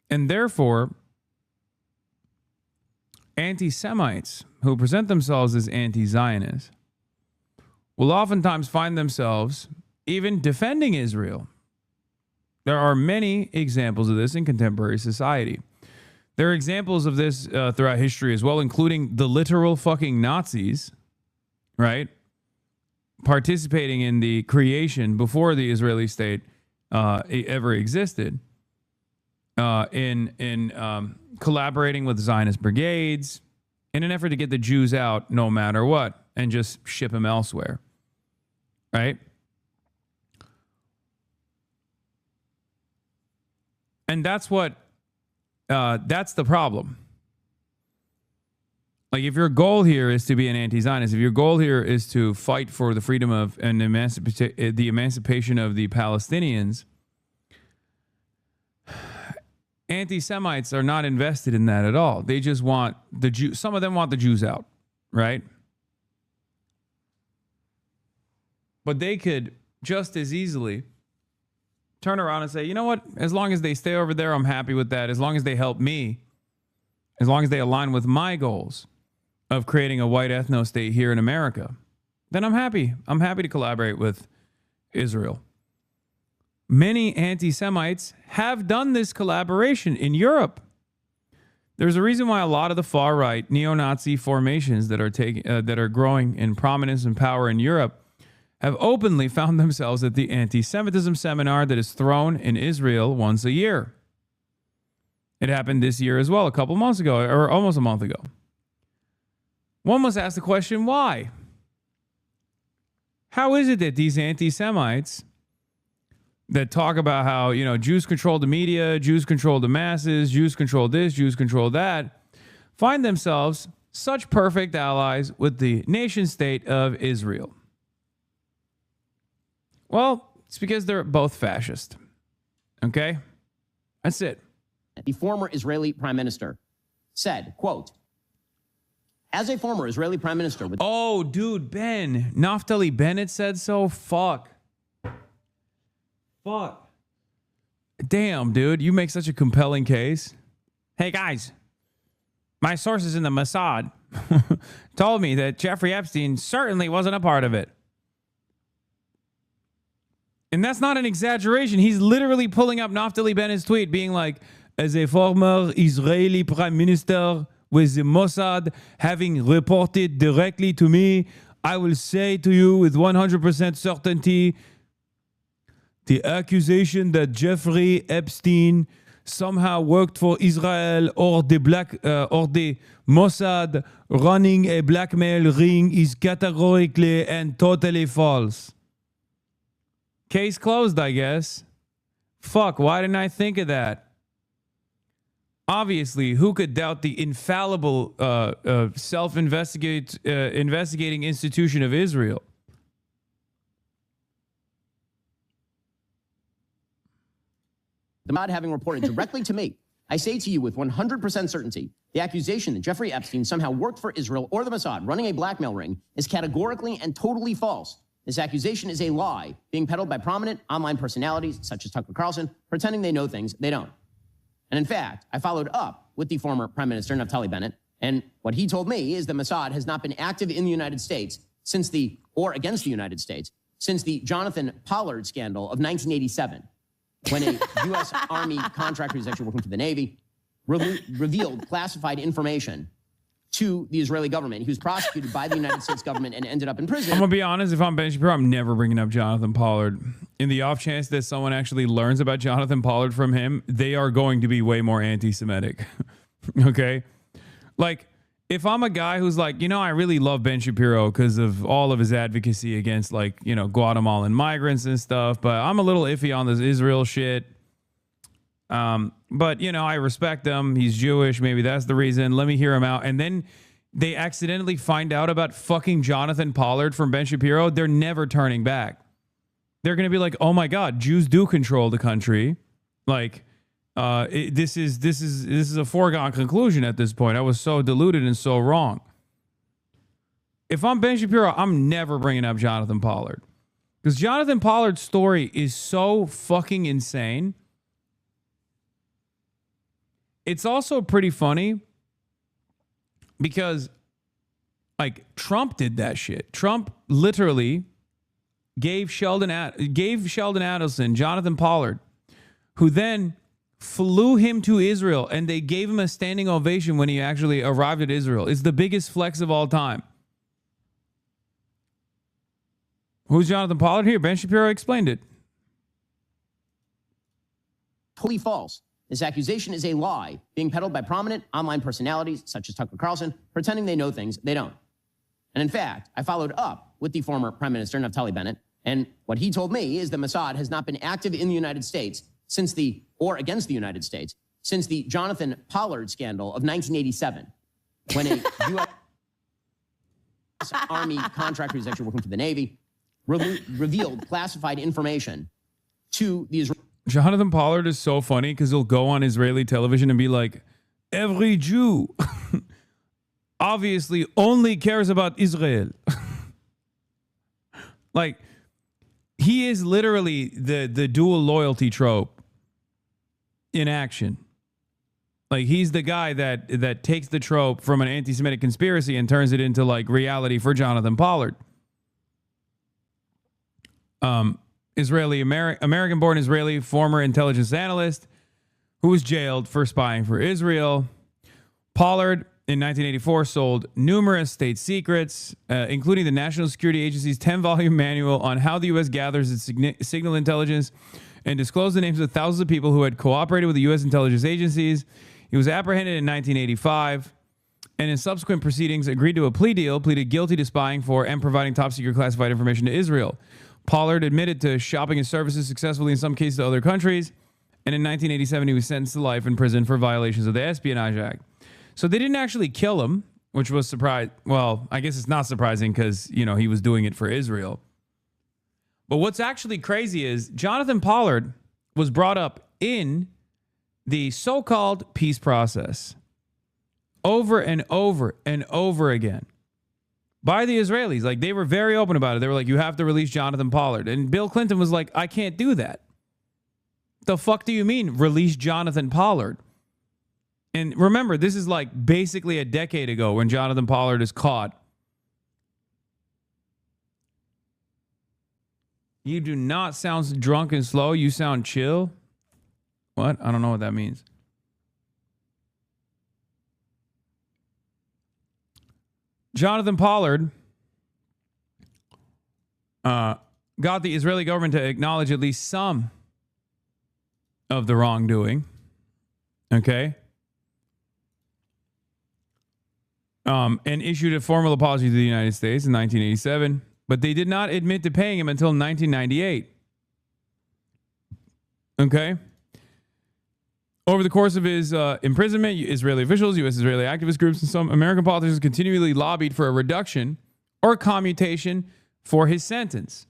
And therefore, anti-Semites who present themselves as anti-Zionists will oftentimes find themselves even defending Israel. There are many examples of this in contemporary society. There are examples of this throughout history as well, including the literal fucking Nazis, right? Participating in the creation before the Israeli state ever existed, in collaborating with Zionist brigades in an effort to get the Jews out no matter what and just ship them elsewhere, right? And that's the problem. Like, if your goal here is to be an anti-Zionist, if your goal here is to fight for the freedom of and the emancipation of the Palestinians, anti-Semites are not invested in that at all. They just want the Jews. Some of them want the Jews out, right? But they could just as easily turn around and say, you know what? As long as they stay over there, I'm happy with that. As long as they help me, as long as they align with my goals of creating a white ethno state here in America, then I'm happy. I'm happy to collaborate with Israel. Many anti-Semites have done this collaboration in Europe. There's a reason why a lot of the far-right neo-Nazi formations that are growing in prominence and power in Europe have openly found themselves at the anti-Semitism seminar that is thrown in Israel once a year. It happened this year as well, a couple months ago, or almost a month ago. One must ask the question, why? How is it that these anti-Semites that talk about how, you know, Jews control the media, Jews control the masses, Jews control this, Jews control that, find themselves such perfect allies with the nation state of Israel? Well, it's because they're both fascist. Okay? That's it. The former Israeli prime minister said, quote, as a former Israeli prime minister with... Oh, dude, Ben. Naftali Bennett said so? Fuck. Damn, dude. You make such a compelling case. Hey, guys. My sources in the Mossad told me that Jeffrey Epstein certainly wasn't a part of it. And that's not an exaggeration. He's literally pulling up Naftali Bennett's tweet being like, as a former Israeli prime minister with the Mossad having reported directly to me, I will say to you with 100% certainty, the accusation that Jeffrey Epstein somehow worked for Israel or the Mossad running a blackmail ring is categorically and totally false. Case closed, I guess. Fuck, why didn't I think of that? Obviously, who could doubt the infallible investigating institution of Israel? The Mossad having reported directly to me, I say to you with 100% certainty, the accusation that Jeffrey Epstein somehow worked for Israel or the Mossad running a blackmail ring is categorically and totally false. This accusation is a lie being peddled by prominent online personalities such as Tucker Carlson, pretending they know things they don't. And in fact, I followed up with the former Prime Minister, Naftali Bennett, and what he told me is that Mossad has not been active in the United States or against the United States since the Jonathan Pollard scandal of 1987, when a U.S. Army contractor who's actually working for the Navy revealed classified information to the Israeli government. He was prosecuted by the United States government and ended up in prison. I'm going to be honest, if I'm Ben Shapiro, I'm never bringing up Jonathan Pollard. In the off chance that someone actually learns about Jonathan Pollard from him, they are going to be way more anti-Semitic. Okay? Like, if I'm a guy who's like, you know, I really love Ben Shapiro because of all of his advocacy against, like, you know, Guatemalan migrants and stuff, but I'm a little iffy on this Israel shit. But, you know, I respect him. He's Jewish. Maybe that's the reason. Let me hear him out. And then they accidentally find out about fucking Jonathan Pollard from Ben Shapiro, they're never turning back. They're going to be like, oh my God, Jews do control the country. Like, this is a foregone conclusion at this point. I was so deluded and so wrong. If I'm Ben Shapiro, I'm never bringing up Jonathan Pollard. Because Jonathan Pollard's story is so fucking insane. It's also pretty funny because, like, Trump did that shit. Trump literally gave Sheldon Adelson, Jonathan Pollard, who then flew him to Israel, and they gave him a standing ovation when he actually arrived at Israel. It's the biggest flex of all time. Who's Jonathan Pollard here? Ben Shapiro explained it. Totally false. This accusation is a lie being peddled by prominent online personalities such as Tucker Carlson, pretending they know things they don't. And in fact, I followed up with the former Prime Minister, Naftali Bennett, and what he told me is that Mossad has not been active in the United States against the United States since the Jonathan Pollard scandal of 1987, when a U.S. Army contractor who's actually working for the Navy revealed classified information to the Israeli. Jonathan Pollard is so funny because he'll go on Israeli television and be like, every Jew obviously only cares about Israel. Like, he is literally the dual loyalty trope in action. Like, he's the guy that takes the trope from an anti-Semitic conspiracy and turns it into, like, reality for Jonathan Pollard. American-born Israeli former intelligence analyst who was jailed for spying for Israel. Pollard, in 1984, sold numerous state secrets, including the National Security Agency's 10-volume manual on how the U.S. gathers its signal intelligence, and disclosed the names of thousands of people who had cooperated with the U.S. intelligence agencies. He was apprehended in 1985, and in subsequent proceedings agreed to a plea deal, pleaded guilty to spying for and providing top-secret classified information to Israel. Pollard admitted to shopping his services successfully in some cases to other countries, and in 1987 he was sentenced to life in prison for violations of the Espionage Act. So they didn't actually kill him, which was surprising. Well, I guess it's not surprising because, you know, he was doing it for Israel. But what's actually crazy is Jonathan Pollard was brought up in the so-called peace process over and over and over again by the Israelis. Like, they were very open about it. They were like, you have to release Jonathan Pollard. And Bill Clinton was like, I can't do that. The fuck do you mean, release Jonathan Pollard? And remember, this is like basically a decade ago when Jonathan Pollard is caught. You do not sound drunk and slow. You sound chill. What? I don't know what that means. Jonathan Pollard got the Israeli government to acknowledge at least some of the wrongdoing. Okay. And issued a formal apology to the United States in 1987, but they did not admit to paying him until 1998. Okay. Over the course of his imprisonment, Israeli officials, U.S. Israeli activist groups, and some American politicians continually lobbied for a reduction or commutation for his sentence.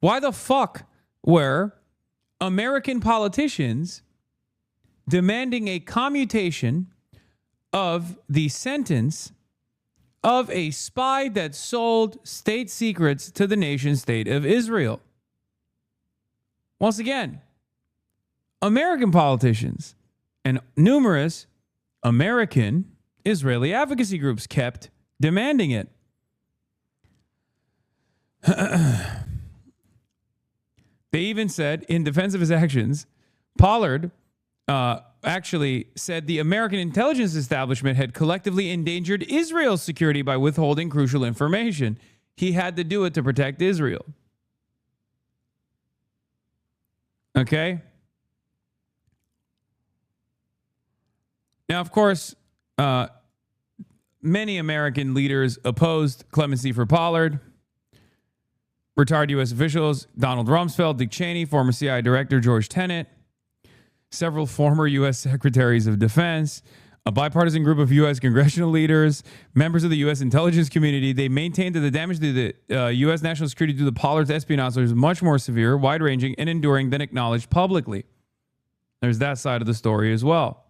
Why the fuck were American politicians demanding a commutation of the sentence of a spy that sold state secrets to the nation state of Israel? Once again, American politicians and numerous American Israeli advocacy groups kept demanding it. They even said, in defense of his actions, Pollard actually said the American intelligence establishment had collectively endangered Israel's security by withholding crucial information. He had to do it to protect Israel. Okay? Now, of course, many American leaders opposed clemency for Pollard. Retired U.S. officials, Donald Rumsfeld, Dick Cheney, former CIA Director George Tenet, several former U.S. Secretaries of Defense, a bipartisan group of U.S. congressional leaders, members of the U.S. intelligence community. They maintained that the damage to the U.S. national security due to Pollard's espionage was much more severe, wide-ranging, and enduring than acknowledged publicly. There's that side of the story as well.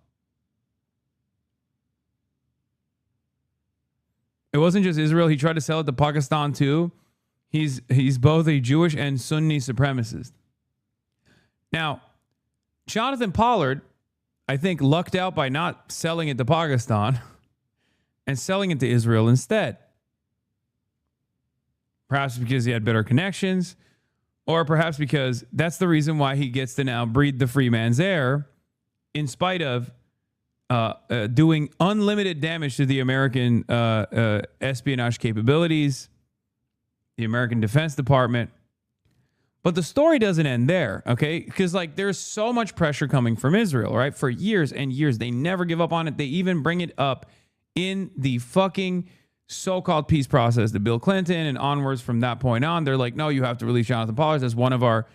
It wasn't just Israel. He tried to sell it to Pakistan too. He's both a Jewish and Sunni supremacist. Now, Jonathan Pollard, I think, lucked out by not selling it to Pakistan and selling it to Israel instead. Perhaps because he had better connections, or perhaps because that's the reason why he gets to now breathe the free man's air in spite of doing unlimited damage to the American espionage capabilities, the American Defense Department. But the story doesn't end there, okay? Because, like, there's so much pressure coming from Israel, right? For years and years. They never give up on it. They even bring it up in the fucking so-called peace process to Bill Clinton and onwards from that point on. They're like, no, you have to release Jonathan Pollard. That's one of our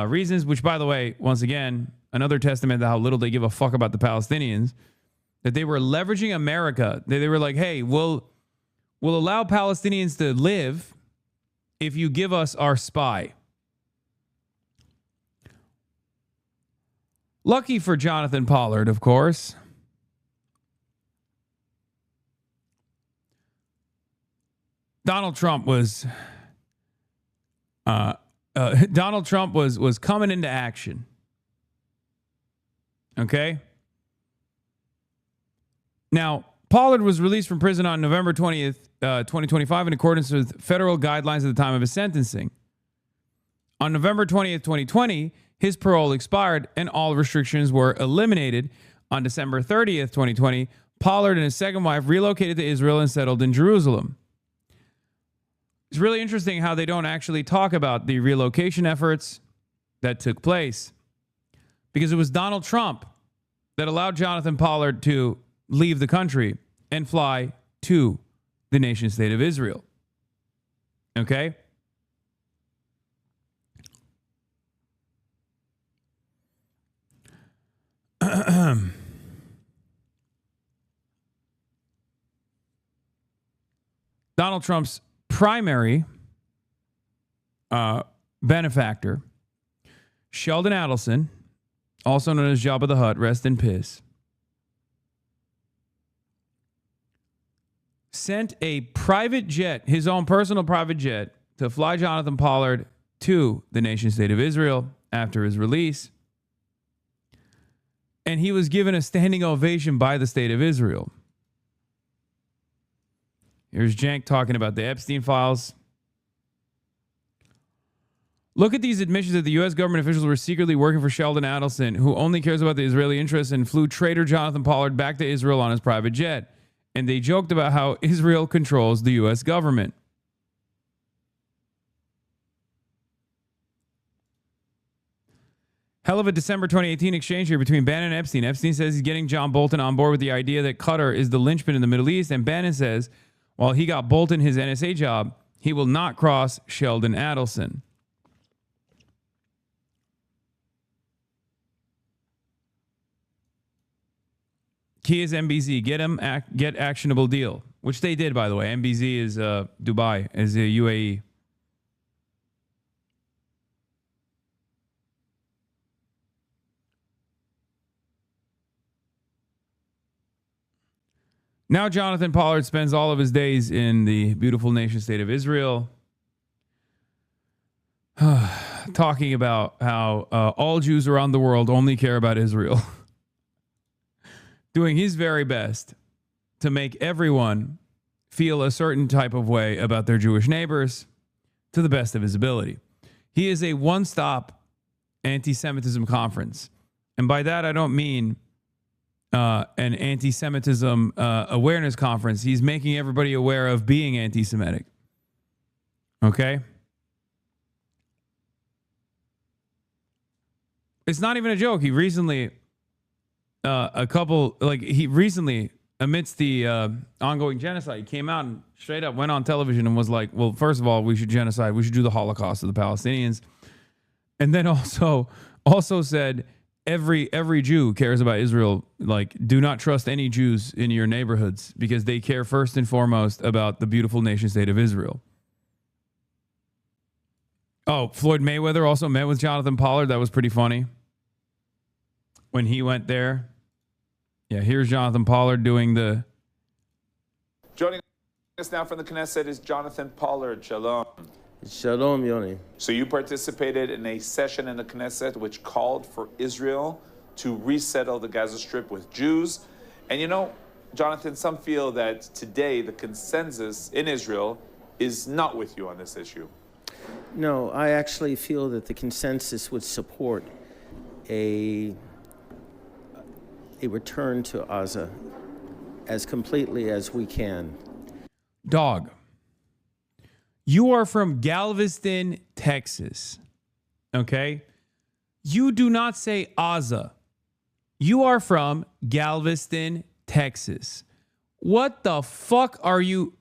reasons, which, by the way, once again, another testament to how little they give a fuck about the Palestinians, that they were leveraging America. They were like, hey, we'll allow Palestinians to live if you give us our spy. Lucky for Jonathan Pollard, of course. Donald Trump was coming into action. Okay? Now, Pollard was released from prison on November 20th, 2025 in accordance with federal guidelines at the time of his sentencing. On November 20th, 2020, his parole expired and all restrictions were eliminated. On December 30th, 2020, Pollard and his second wife relocated to Israel and settled in Jerusalem. It's really interesting how they don't actually talk about the relocation efforts that took place, because it was Donald Trump that allowed Jonathan Pollard to leave the country and fly to the nation state of Israel. Okay? Donald Trump's primary benefactor, Sheldon Adelson, also known as Jabba the Hutt, rest in peace, sent a private jet, his own personal private jet, to fly Jonathan Pollard to the nation state of Israel after his release. And he was given a standing ovation by the state of Israel. Here's Cenk talking about the Epstein files. Look at these admissions that the U.S. government officials were secretly working for Sheldon Adelson, who only cares about the Israeli interests, and flew traitor Jonathan Pollard back to Israel on his private jet. And they joked about how Israel controls the U.S. government. Hell of a December 2018 exchange here between Bannon and Epstein. Epstein says he's getting John Bolton on board with the idea that Qatar is the linchpin in the Middle East. And Bannon says, while he got Bolton his NSA job, he will not cross Sheldon Adelson. Key is MBZ. Get actionable deal, which they did, by the way. MBZ is Dubai, is a UAE. Now Jonathan Pollard spends all of his days in the beautiful nation state of Israel, talking about how all Jews around the world only care about Israel, doing his very best to make everyone feel a certain type of way about their Jewish neighbors to the best of his ability. He is a one-stop anti-Semitism conference. And by that, I don't mean an anti-Semitism awareness conference. He's making everybody aware of being anti-Semitic. Okay? It's not even a joke. He recently, amidst the ongoing genocide, he came out and straight up went on television and was like, well, first of all, we should genocide. We should do the Holocaust to the Palestinians. And then also said, every Jew cares about Israel. Like, do not trust any Jews in your neighborhoods because they care first and foremost about the beautiful nation state of Israel. Oh, Floyd Mayweather also met with Jonathan Pollard. That was pretty funny when he went there. Yeah, here's Jonathan Pollard doing the... Joining us now from the Knesset is Jonathan Pollard. Shalom. Shalom, Yoni. So you participated in a session in the Knesset which called for Israel to resettle the Gaza Strip with Jews. And you know, Jonathan, some feel that today the consensus in Israel is not with you on this issue. No, I actually feel that the consensus would support a return to Gaza as completely as we can. Dog, you are from Galveston, Texas, okay? You do not say Gaza. You are from Galveston, Texas. What the fuck are you...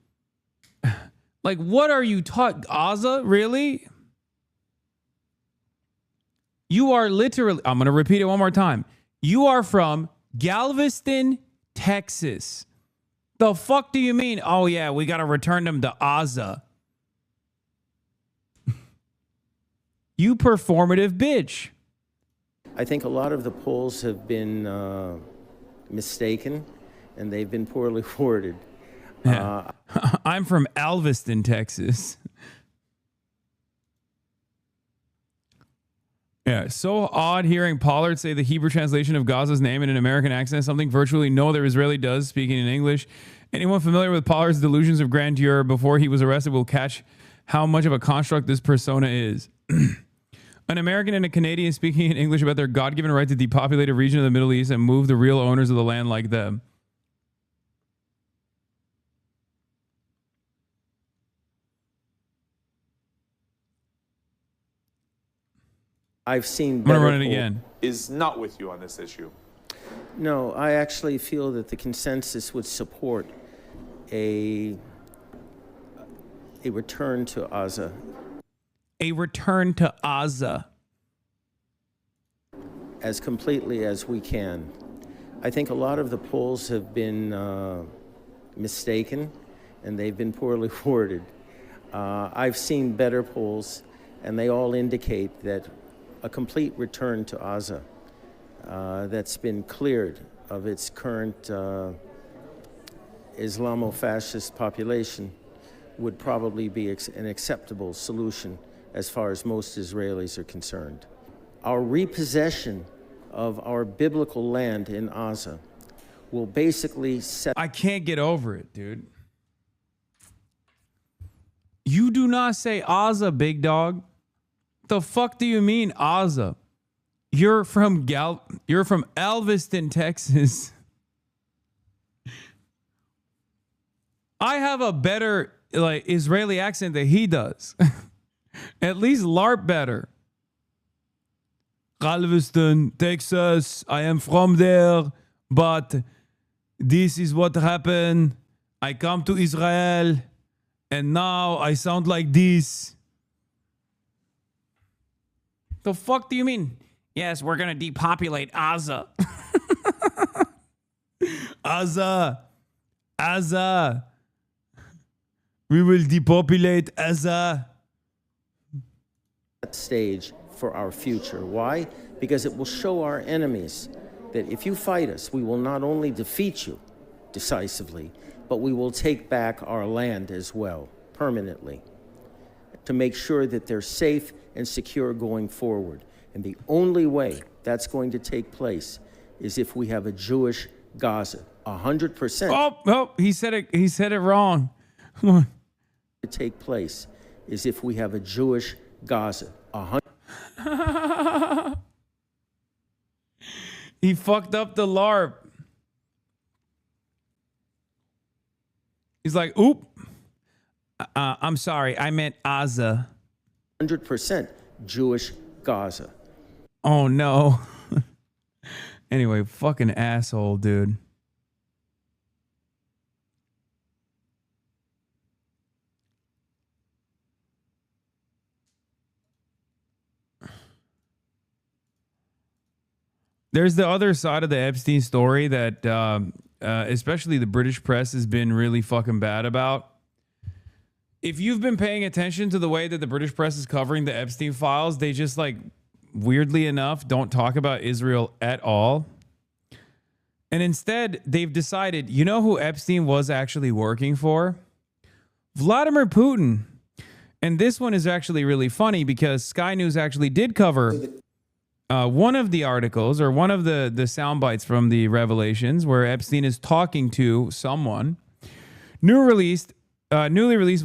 Like, what are you taught? Gaza? Really? You are literally... I'm going to repeat it one more time. You are from Galveston, Texas. The fuck do you mean? Oh, yeah, we got to return them to Gaza. You performative bitch. I think a lot of the polls have been mistaken, and they've been poorly worded. Yeah. I'm from Galveston, Texas. Yeah, so odd hearing Pollard say the Hebrew translation of Gaza's name in an American accent, something virtually no other Israeli does, speaking in English. Anyone familiar with Pollard's delusions of grandeur before he was arrested will catch how much of a construct this persona is. An American and a Canadian speaking in English about their God-given right to depopulate a region of the Middle East and move the real owners of the land like them. I've seen... I'm going to run it again. Is not with you on this issue. No, I actually feel that the consensus would support a return to Gaza. A return to Gaza. As completely as we can. I think a lot of the polls have been mistaken, and they've been poorly worded. I've seen better polls, and they all indicate that a complete return to Gaza that's been cleared of its current Islamo-fascist population would probably be an acceptable solution as far as most Israelis are concerned. Our repossession of our biblical land in Gaza will basically set... I can't get over it, dude. You do not say Gaza, big dog. The fuck do you mean Gaza? You're from Galveston, Texas. I have a better Israeli accent than he does. At least LARP better. Galveston, Texas. I am from there, but this is what happened. I come to Israel, and now I sound like this. The fuck do you mean? Yes, we're going to depopulate Gaza. Gaza. We will depopulate Gaza. Stage for our future. Why? Because it will show our enemies that if you fight us, we will not only defeat you decisively, but we will take back our land as well, permanently, to make sure that they're safe and secure going forward. And the only way that's going to take place is if we have a Jewish Gaza, 100%. Oh, he said it wrong. Come on. To take place is if we have a Jewish Gaza, 100%. He fucked up the LARP. He's like, oop. I'm sorry. I meant Gaza. 100% Jewish Gaza. Oh, no. Anyway, fucking asshole, dude. there's the other side of the Epstein story that especially the British press has been really fucking bad about. If you've been paying attention to the way that the British press is covering the Epstein files, they just like, weirdly enough, don't talk about Israel at all. And instead, they've decided, you know who Epstein was actually working for? Vladimir Putin. And this one is actually really funny because Sky News actually did cover one of the articles or one of the sound bites from the revelations where Epstein is talking to someone. Newly released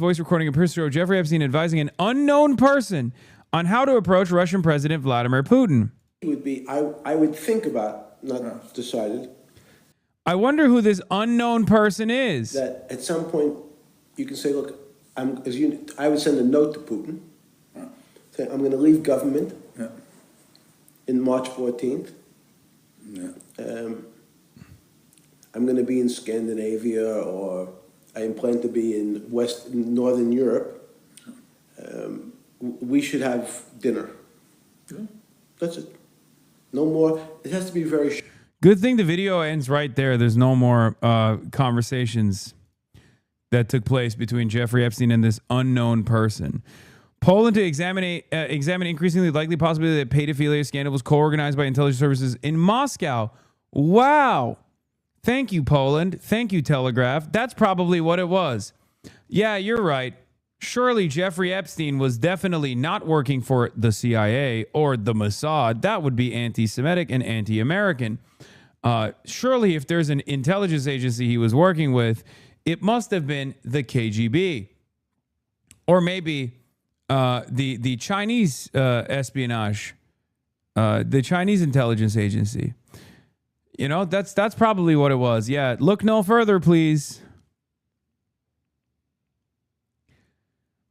voice recording of Prince Jeffrey Epstein advising an unknown person on how to approach Russian President Vladimir Putin. It would be, I would think about, not decided, I wonder who this unknown person is. that at some point you can say, look, I would send a note to Putin, say, I'm going to leave government in March 14th. I'm going to be in Scandinavia, or I plan to be in Northern Europe. We should have dinner. That's it. No more. It has to be very short. Good thing the video ends right there. There's no more conversations that took place between Jeffrey Epstein and this unknown person. Poland to examine increasingly likely possibility that pedophilia scandal was co-organized by intelligence services in Moscow. Wow. Thank you, Poland. Thank you, Telegraph. That's probably what it was. Yeah, you're right. Surely Jeffrey Epstein was definitely not working for the CIA or the Mossad. That would be anti-Semitic and anti-American. Surely if there's an intelligence agency he was working with, it must have been the KGB. Or maybe the Chinese espionage, the Chinese intelligence agency. You know, that's probably what it was. Yeah, look no further, please.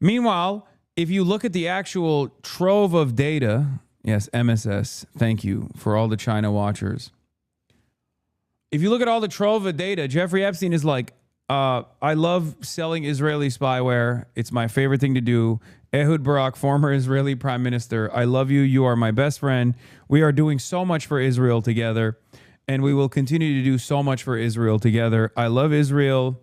Meanwhile, if you look at the actual trove of data, yes, MSS, thank you for all the China watchers. If you look at all the trove of data, Jeffrey Epstein is like, I love selling Israeli spyware. It's my favorite thing to do. Ehud Barak, former Israeli prime minister, I love you. You are my best friend. We are doing so much for Israel together, and we will continue to do so much for Israel together. I love Israel.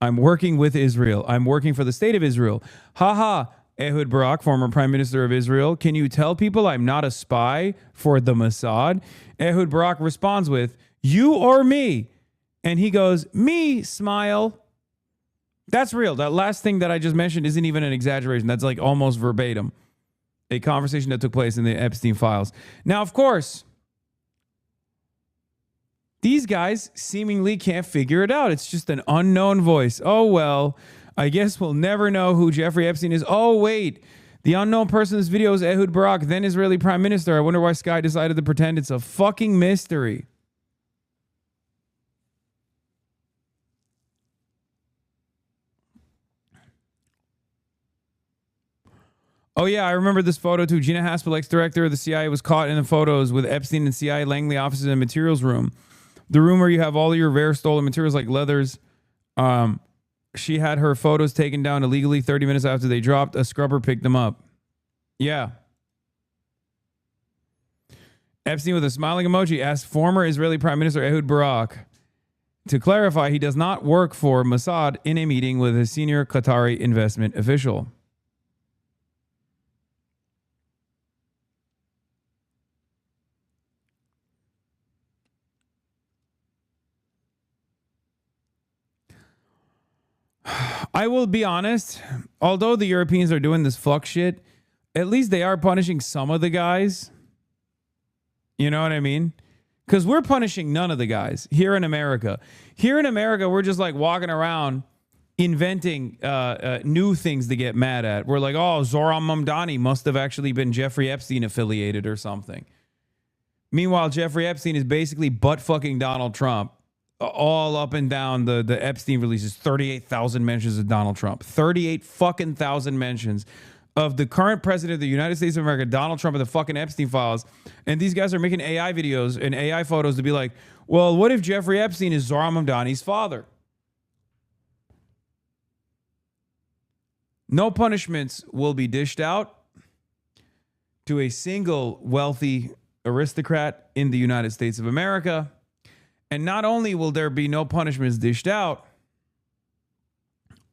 I'm working with Israel. I'm working for the state of Israel. Haha, Ehud Barak, former prime minister of Israel. Can you tell people I'm not a spy for the Mossad? Ehud Barak responds with, you or me? And he goes, me, smile. That's real. That last thing that I just mentioned isn't even an exaggeration. That's like almost verbatim. A conversation that took place in the Epstein files. Now, of course, these guys seemingly can't figure it out. It's just an unknown voice. Oh, well, I guess we'll never know who Jeffrey Epstein is. Oh, wait. The unknown person in this video is Ehud Barak, then Israeli prime minister. I wonder why Sky decided to pretend it's a fucking mystery. Oh, yeah, I remember this photo, too. Gina Haspel, ex-director of the CIA, was caught in the photos with Epstein and CIA Langley offices and materials room. The room where you have all your rare stolen materials like leathers. She had her photos taken down illegally 30 minutes after they dropped. A scrubber picked them up. Yeah. Epstein, with a smiling emoji, asked former Israeli Prime Minister Ehud Barak to clarify he does not work for Mossad in a meeting with a senior Qatari investment official. I will be honest, although the Europeans are doing this fuck shit, at least they are punishing some of the guys. You know what I mean? Because we're punishing none of the guys here in America. Here in America, we're just like walking around inventing new things to get mad at. We're like, oh, Zohran Mamdani must have actually been Jeffrey Epstein affiliated or something. Meanwhile, Jeffrey Epstein is basically butt-fucking Donald Trump. All up and down the Epstein releases, 38,000 mentions of Donald Trump. 38 fucking thousand mentions of the current president of the United States of America, Donald Trump, and the fucking Epstein files. And these guys are making AI videos and AI photos to be like, well, what if Jeffrey Epstein is Zohran Mamdani's father? No punishments will be dished out to a single wealthy aristocrat in the United States of America. And not only will there be no punishments dished out.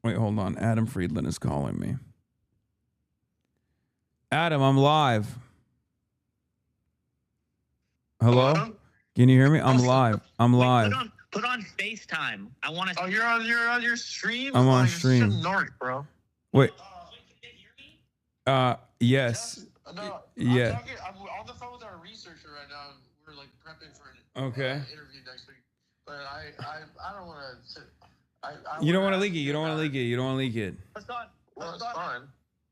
Wait, hold on. Adam Friedland is calling me. Adam, I'm live. Hello? Can you hear me? I'm live. I'm live. Put on FaceTime. I want to. Oh, you're on your stream. I'm on You're stream. such a narc, bro. Wait. Yes. No, Yeah. I'm on the phone with our researcher right now. We're like prepping for an Okay. interview next week. But I don't want to. You don't want to leak it. You don't want to leak it. You don't want to leak it. Hassan, Well, it's fine.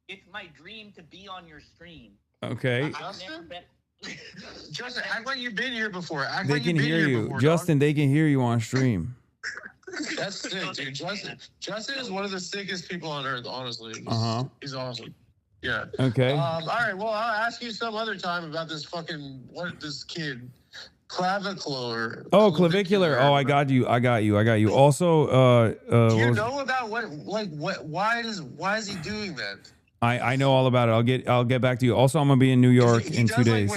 it's my dream to be on your stream. Okay. Justin, act like you've been here before. Act They like can you've been hear here you. before, Justin, they can hear you on stream. dog. That's sick, dude. Justin is one of the sickest people on earth, honestly. He's awesome. Yeah. Okay. All right. Well, I'll ask you some other time about this this kid, clavicular. Oh, clavicular. Oh, I got you. Also, Do you know about why is he doing that? I know all about it. I'll get back to you. Also, I'm gonna be in New York in 2 days.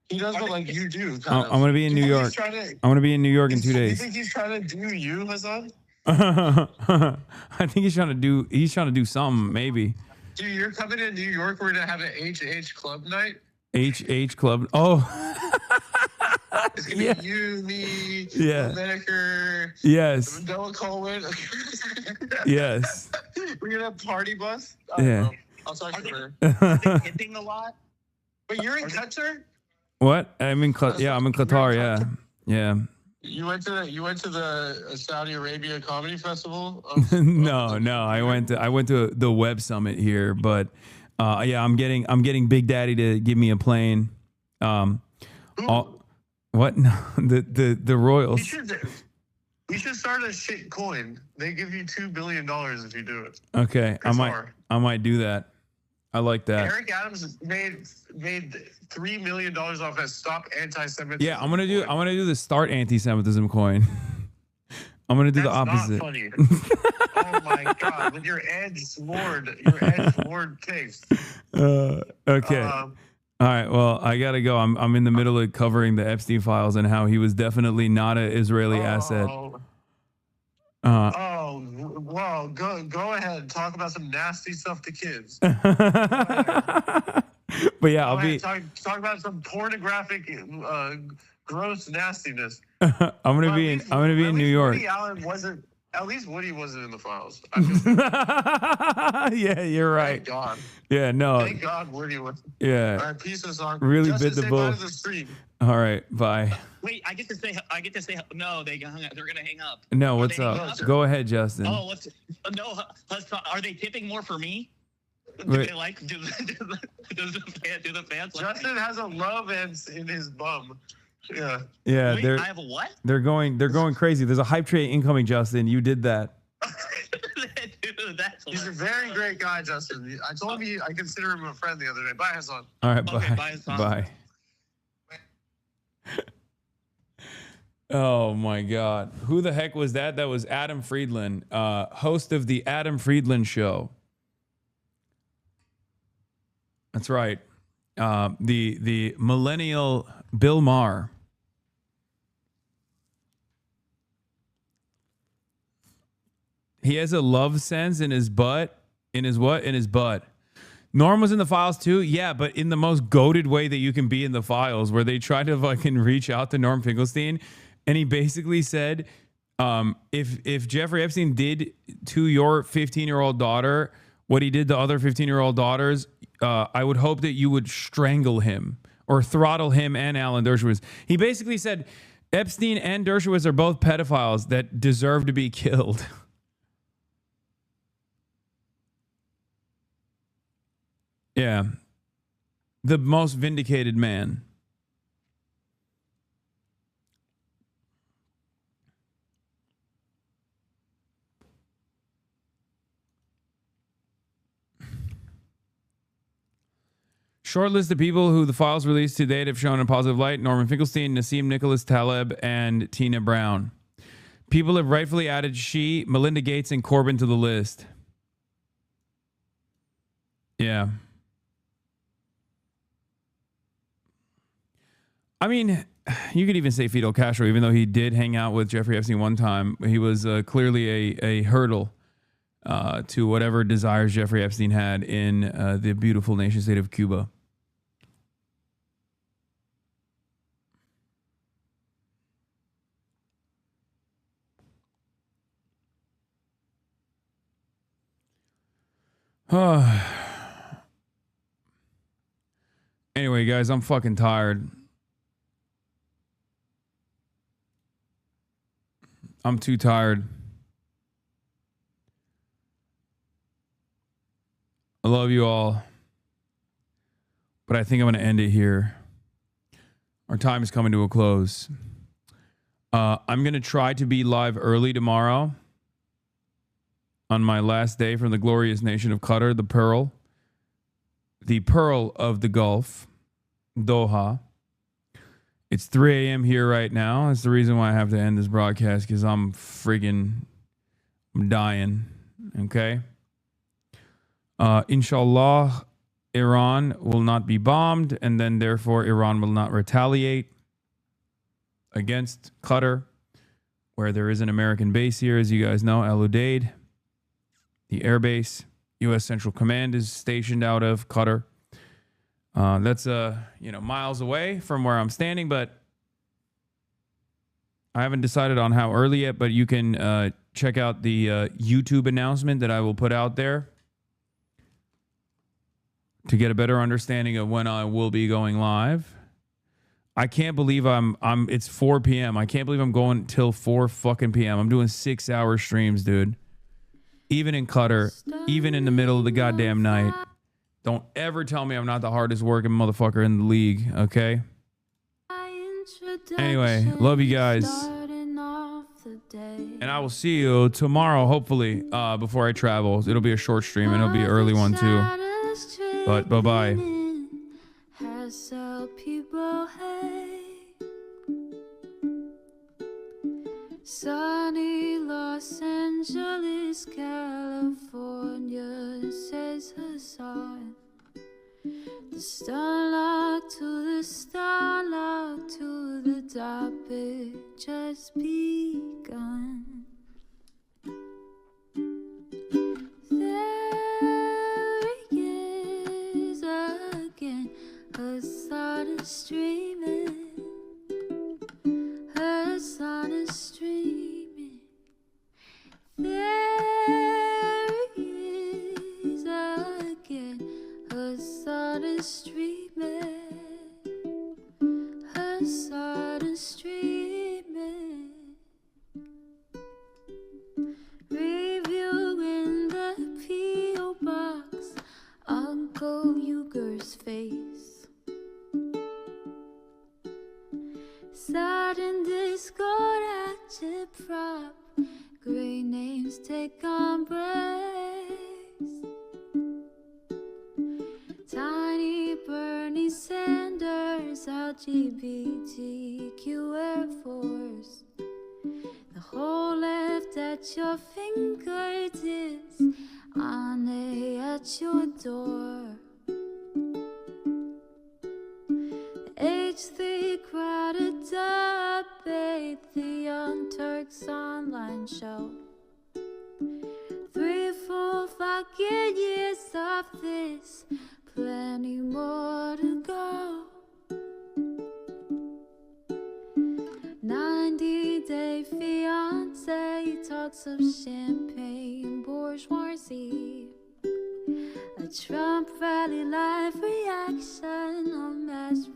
He does what like you do. I'm gonna be in New York. I'm gonna be in New York in 2 You days. think he's trying to do you, Hasan? I think he's trying to do something, maybe. Dude, you're coming to New York. We're gonna have an HH club night. HH Club. Oh. It's gonna be you, me, Yeah. Medicare. Yes. Noah Coleman. Yes. We're gonna have party bus. Yeah. I'll talk to her. Tipping a lot. But you're in Qatar. What? I'm in Qatar. Yeah. Yeah. You went to the Saudi Arabia Comedy Festival. No. I went to the Web Summit here, but yeah, I'm getting Big Daddy to give me a plane. What? No, the Royals. We should start a shit coin. They give you $2 billion if you do it. Okay, Qatar. I might do that. I like that. Eric Adams made $3 million off that Stop Anti-Semitism. Yeah, I'm gonna do the Start Anti-Semitism coin. I'm gonna do the opposite. Not funny. Oh my god, with your edge Lord takes. Okay. All right. Well, I gotta go. I'm in the middle of covering the Epstein files and how he was definitely not an Israeli asset. Well, go ahead. Talk about some nasty stuff to kids. But yeah, I'll be. Talk about some pornographic, gross nastiness. I'm gonna be in New York. Woody Allen wasn't. At least Woody wasn't in the files. Yeah, you're right. Thank God. Yeah, no. Thank God Woody was. Yeah. All right, peace and song. Really Justin, bit the say bull. bye to the stream. All right, bye. Wait, I get to say. No, they're gonna hang up. No, Are what's they hanging up? Go ahead, Justin. Oh, no? Are they tipping more for me? Do Wait. they like do the fans? Like Justin has a love in his bum. Yeah. Yeah, Wait, they're. I have a what? They're going crazy. There's a hype train incoming, Justin. You did that. Dude, that's He's a very great guy, Justin. I told him I consider him a friend the other day. Bye, Hasan. All right, Okay, bye. Hasan. Bye. Oh my God. Who the heck was that? That was Adam Friedland, host of the Adam Friedland Show. That's right. The millennial Bill Maher. He has a love sense in his butt. In his what? In his butt. Norm was in the files too? Yeah, but in the most goated way that you can be in the files, where they try to fucking reach out to Norm Finkelstein. And he basically said, if Jeffrey Epstein did to your 15-year-old daughter what he did to other 15-year-old daughters, I would hope that you would strangle him or throttle him and Alan Dershowitz. He basically said Epstein and Dershowitz are both pedophiles that deserve to be killed. Yeah. The most vindicated man. Short list of people who the files released to date have shown in a positive light: Norman Finkelstein, Nassim Nicholas Taleb, and Tina Brown. People have rightfully added Xi, Melinda Gates, and Corbyn to the list. Yeah. I mean, you could even say Fidel Castro, even though he did hang out with Jeffrey Epstein one time. He was clearly a hurdle to whatever desires Jeffrey Epstein had in the beautiful nation state of Cuba. Anyway, guys, I'm fucking tired. I'm too tired. I love you all. But I think I'm going to end it here. Our time is coming to a close. I'm going to try to be live early tomorrow on my last day from the glorious nation of Qatar, the pearl of the Gulf, Doha. It's 3 a.m. here right now. That's the reason why I have to end this broadcast, because I'm dying. Okay? Inshallah, Iran will not be bombed, and then therefore Iran will not retaliate against Qatar, where there is an American base here, as you guys know, Al Udeid. The air base, U.S. Central Command is stationed out of Qatar. That's miles away from where I'm standing, but I haven't decided on how early yet. But you can check out the YouTube announcement that I will put out there to get a better understanding of when I will be going live. I can't believe it's 4 p.m. I can't believe I'm going till 4 fucking p.m. I'm doing 6-hour streams, dude. Even in Qatar, even in the middle of the goddamn night. Don't ever tell me I'm not the hardest working motherfucker in the league, okay? Anyway, love you guys. And I will see you tomorrow, hopefully, before I travel. It'll be a short stream, and it'll be an early one, too. But bye-bye. Sunny Los Angeles, California, says Hasan. The starlock to the starlock to the topic just begun. There he is again, Hasan is streaming. Hasan is streaming. There he is again. Hasan is streaming. Hasan is streaming. Reviewing the P.O. box, Uncle Uger's face. Sudden discord active prop, great names take embrace. Tiny Bernie Sanders, LGBTQ Air Force. The whole left at your fingertips, Ane at your door. H3 crowded debate, the Young Turks online show. 3 full fucking years of this, plenty more to go. 90-day fiance, talks of champagne bourgeoisie. A Trump rally live reaction on mass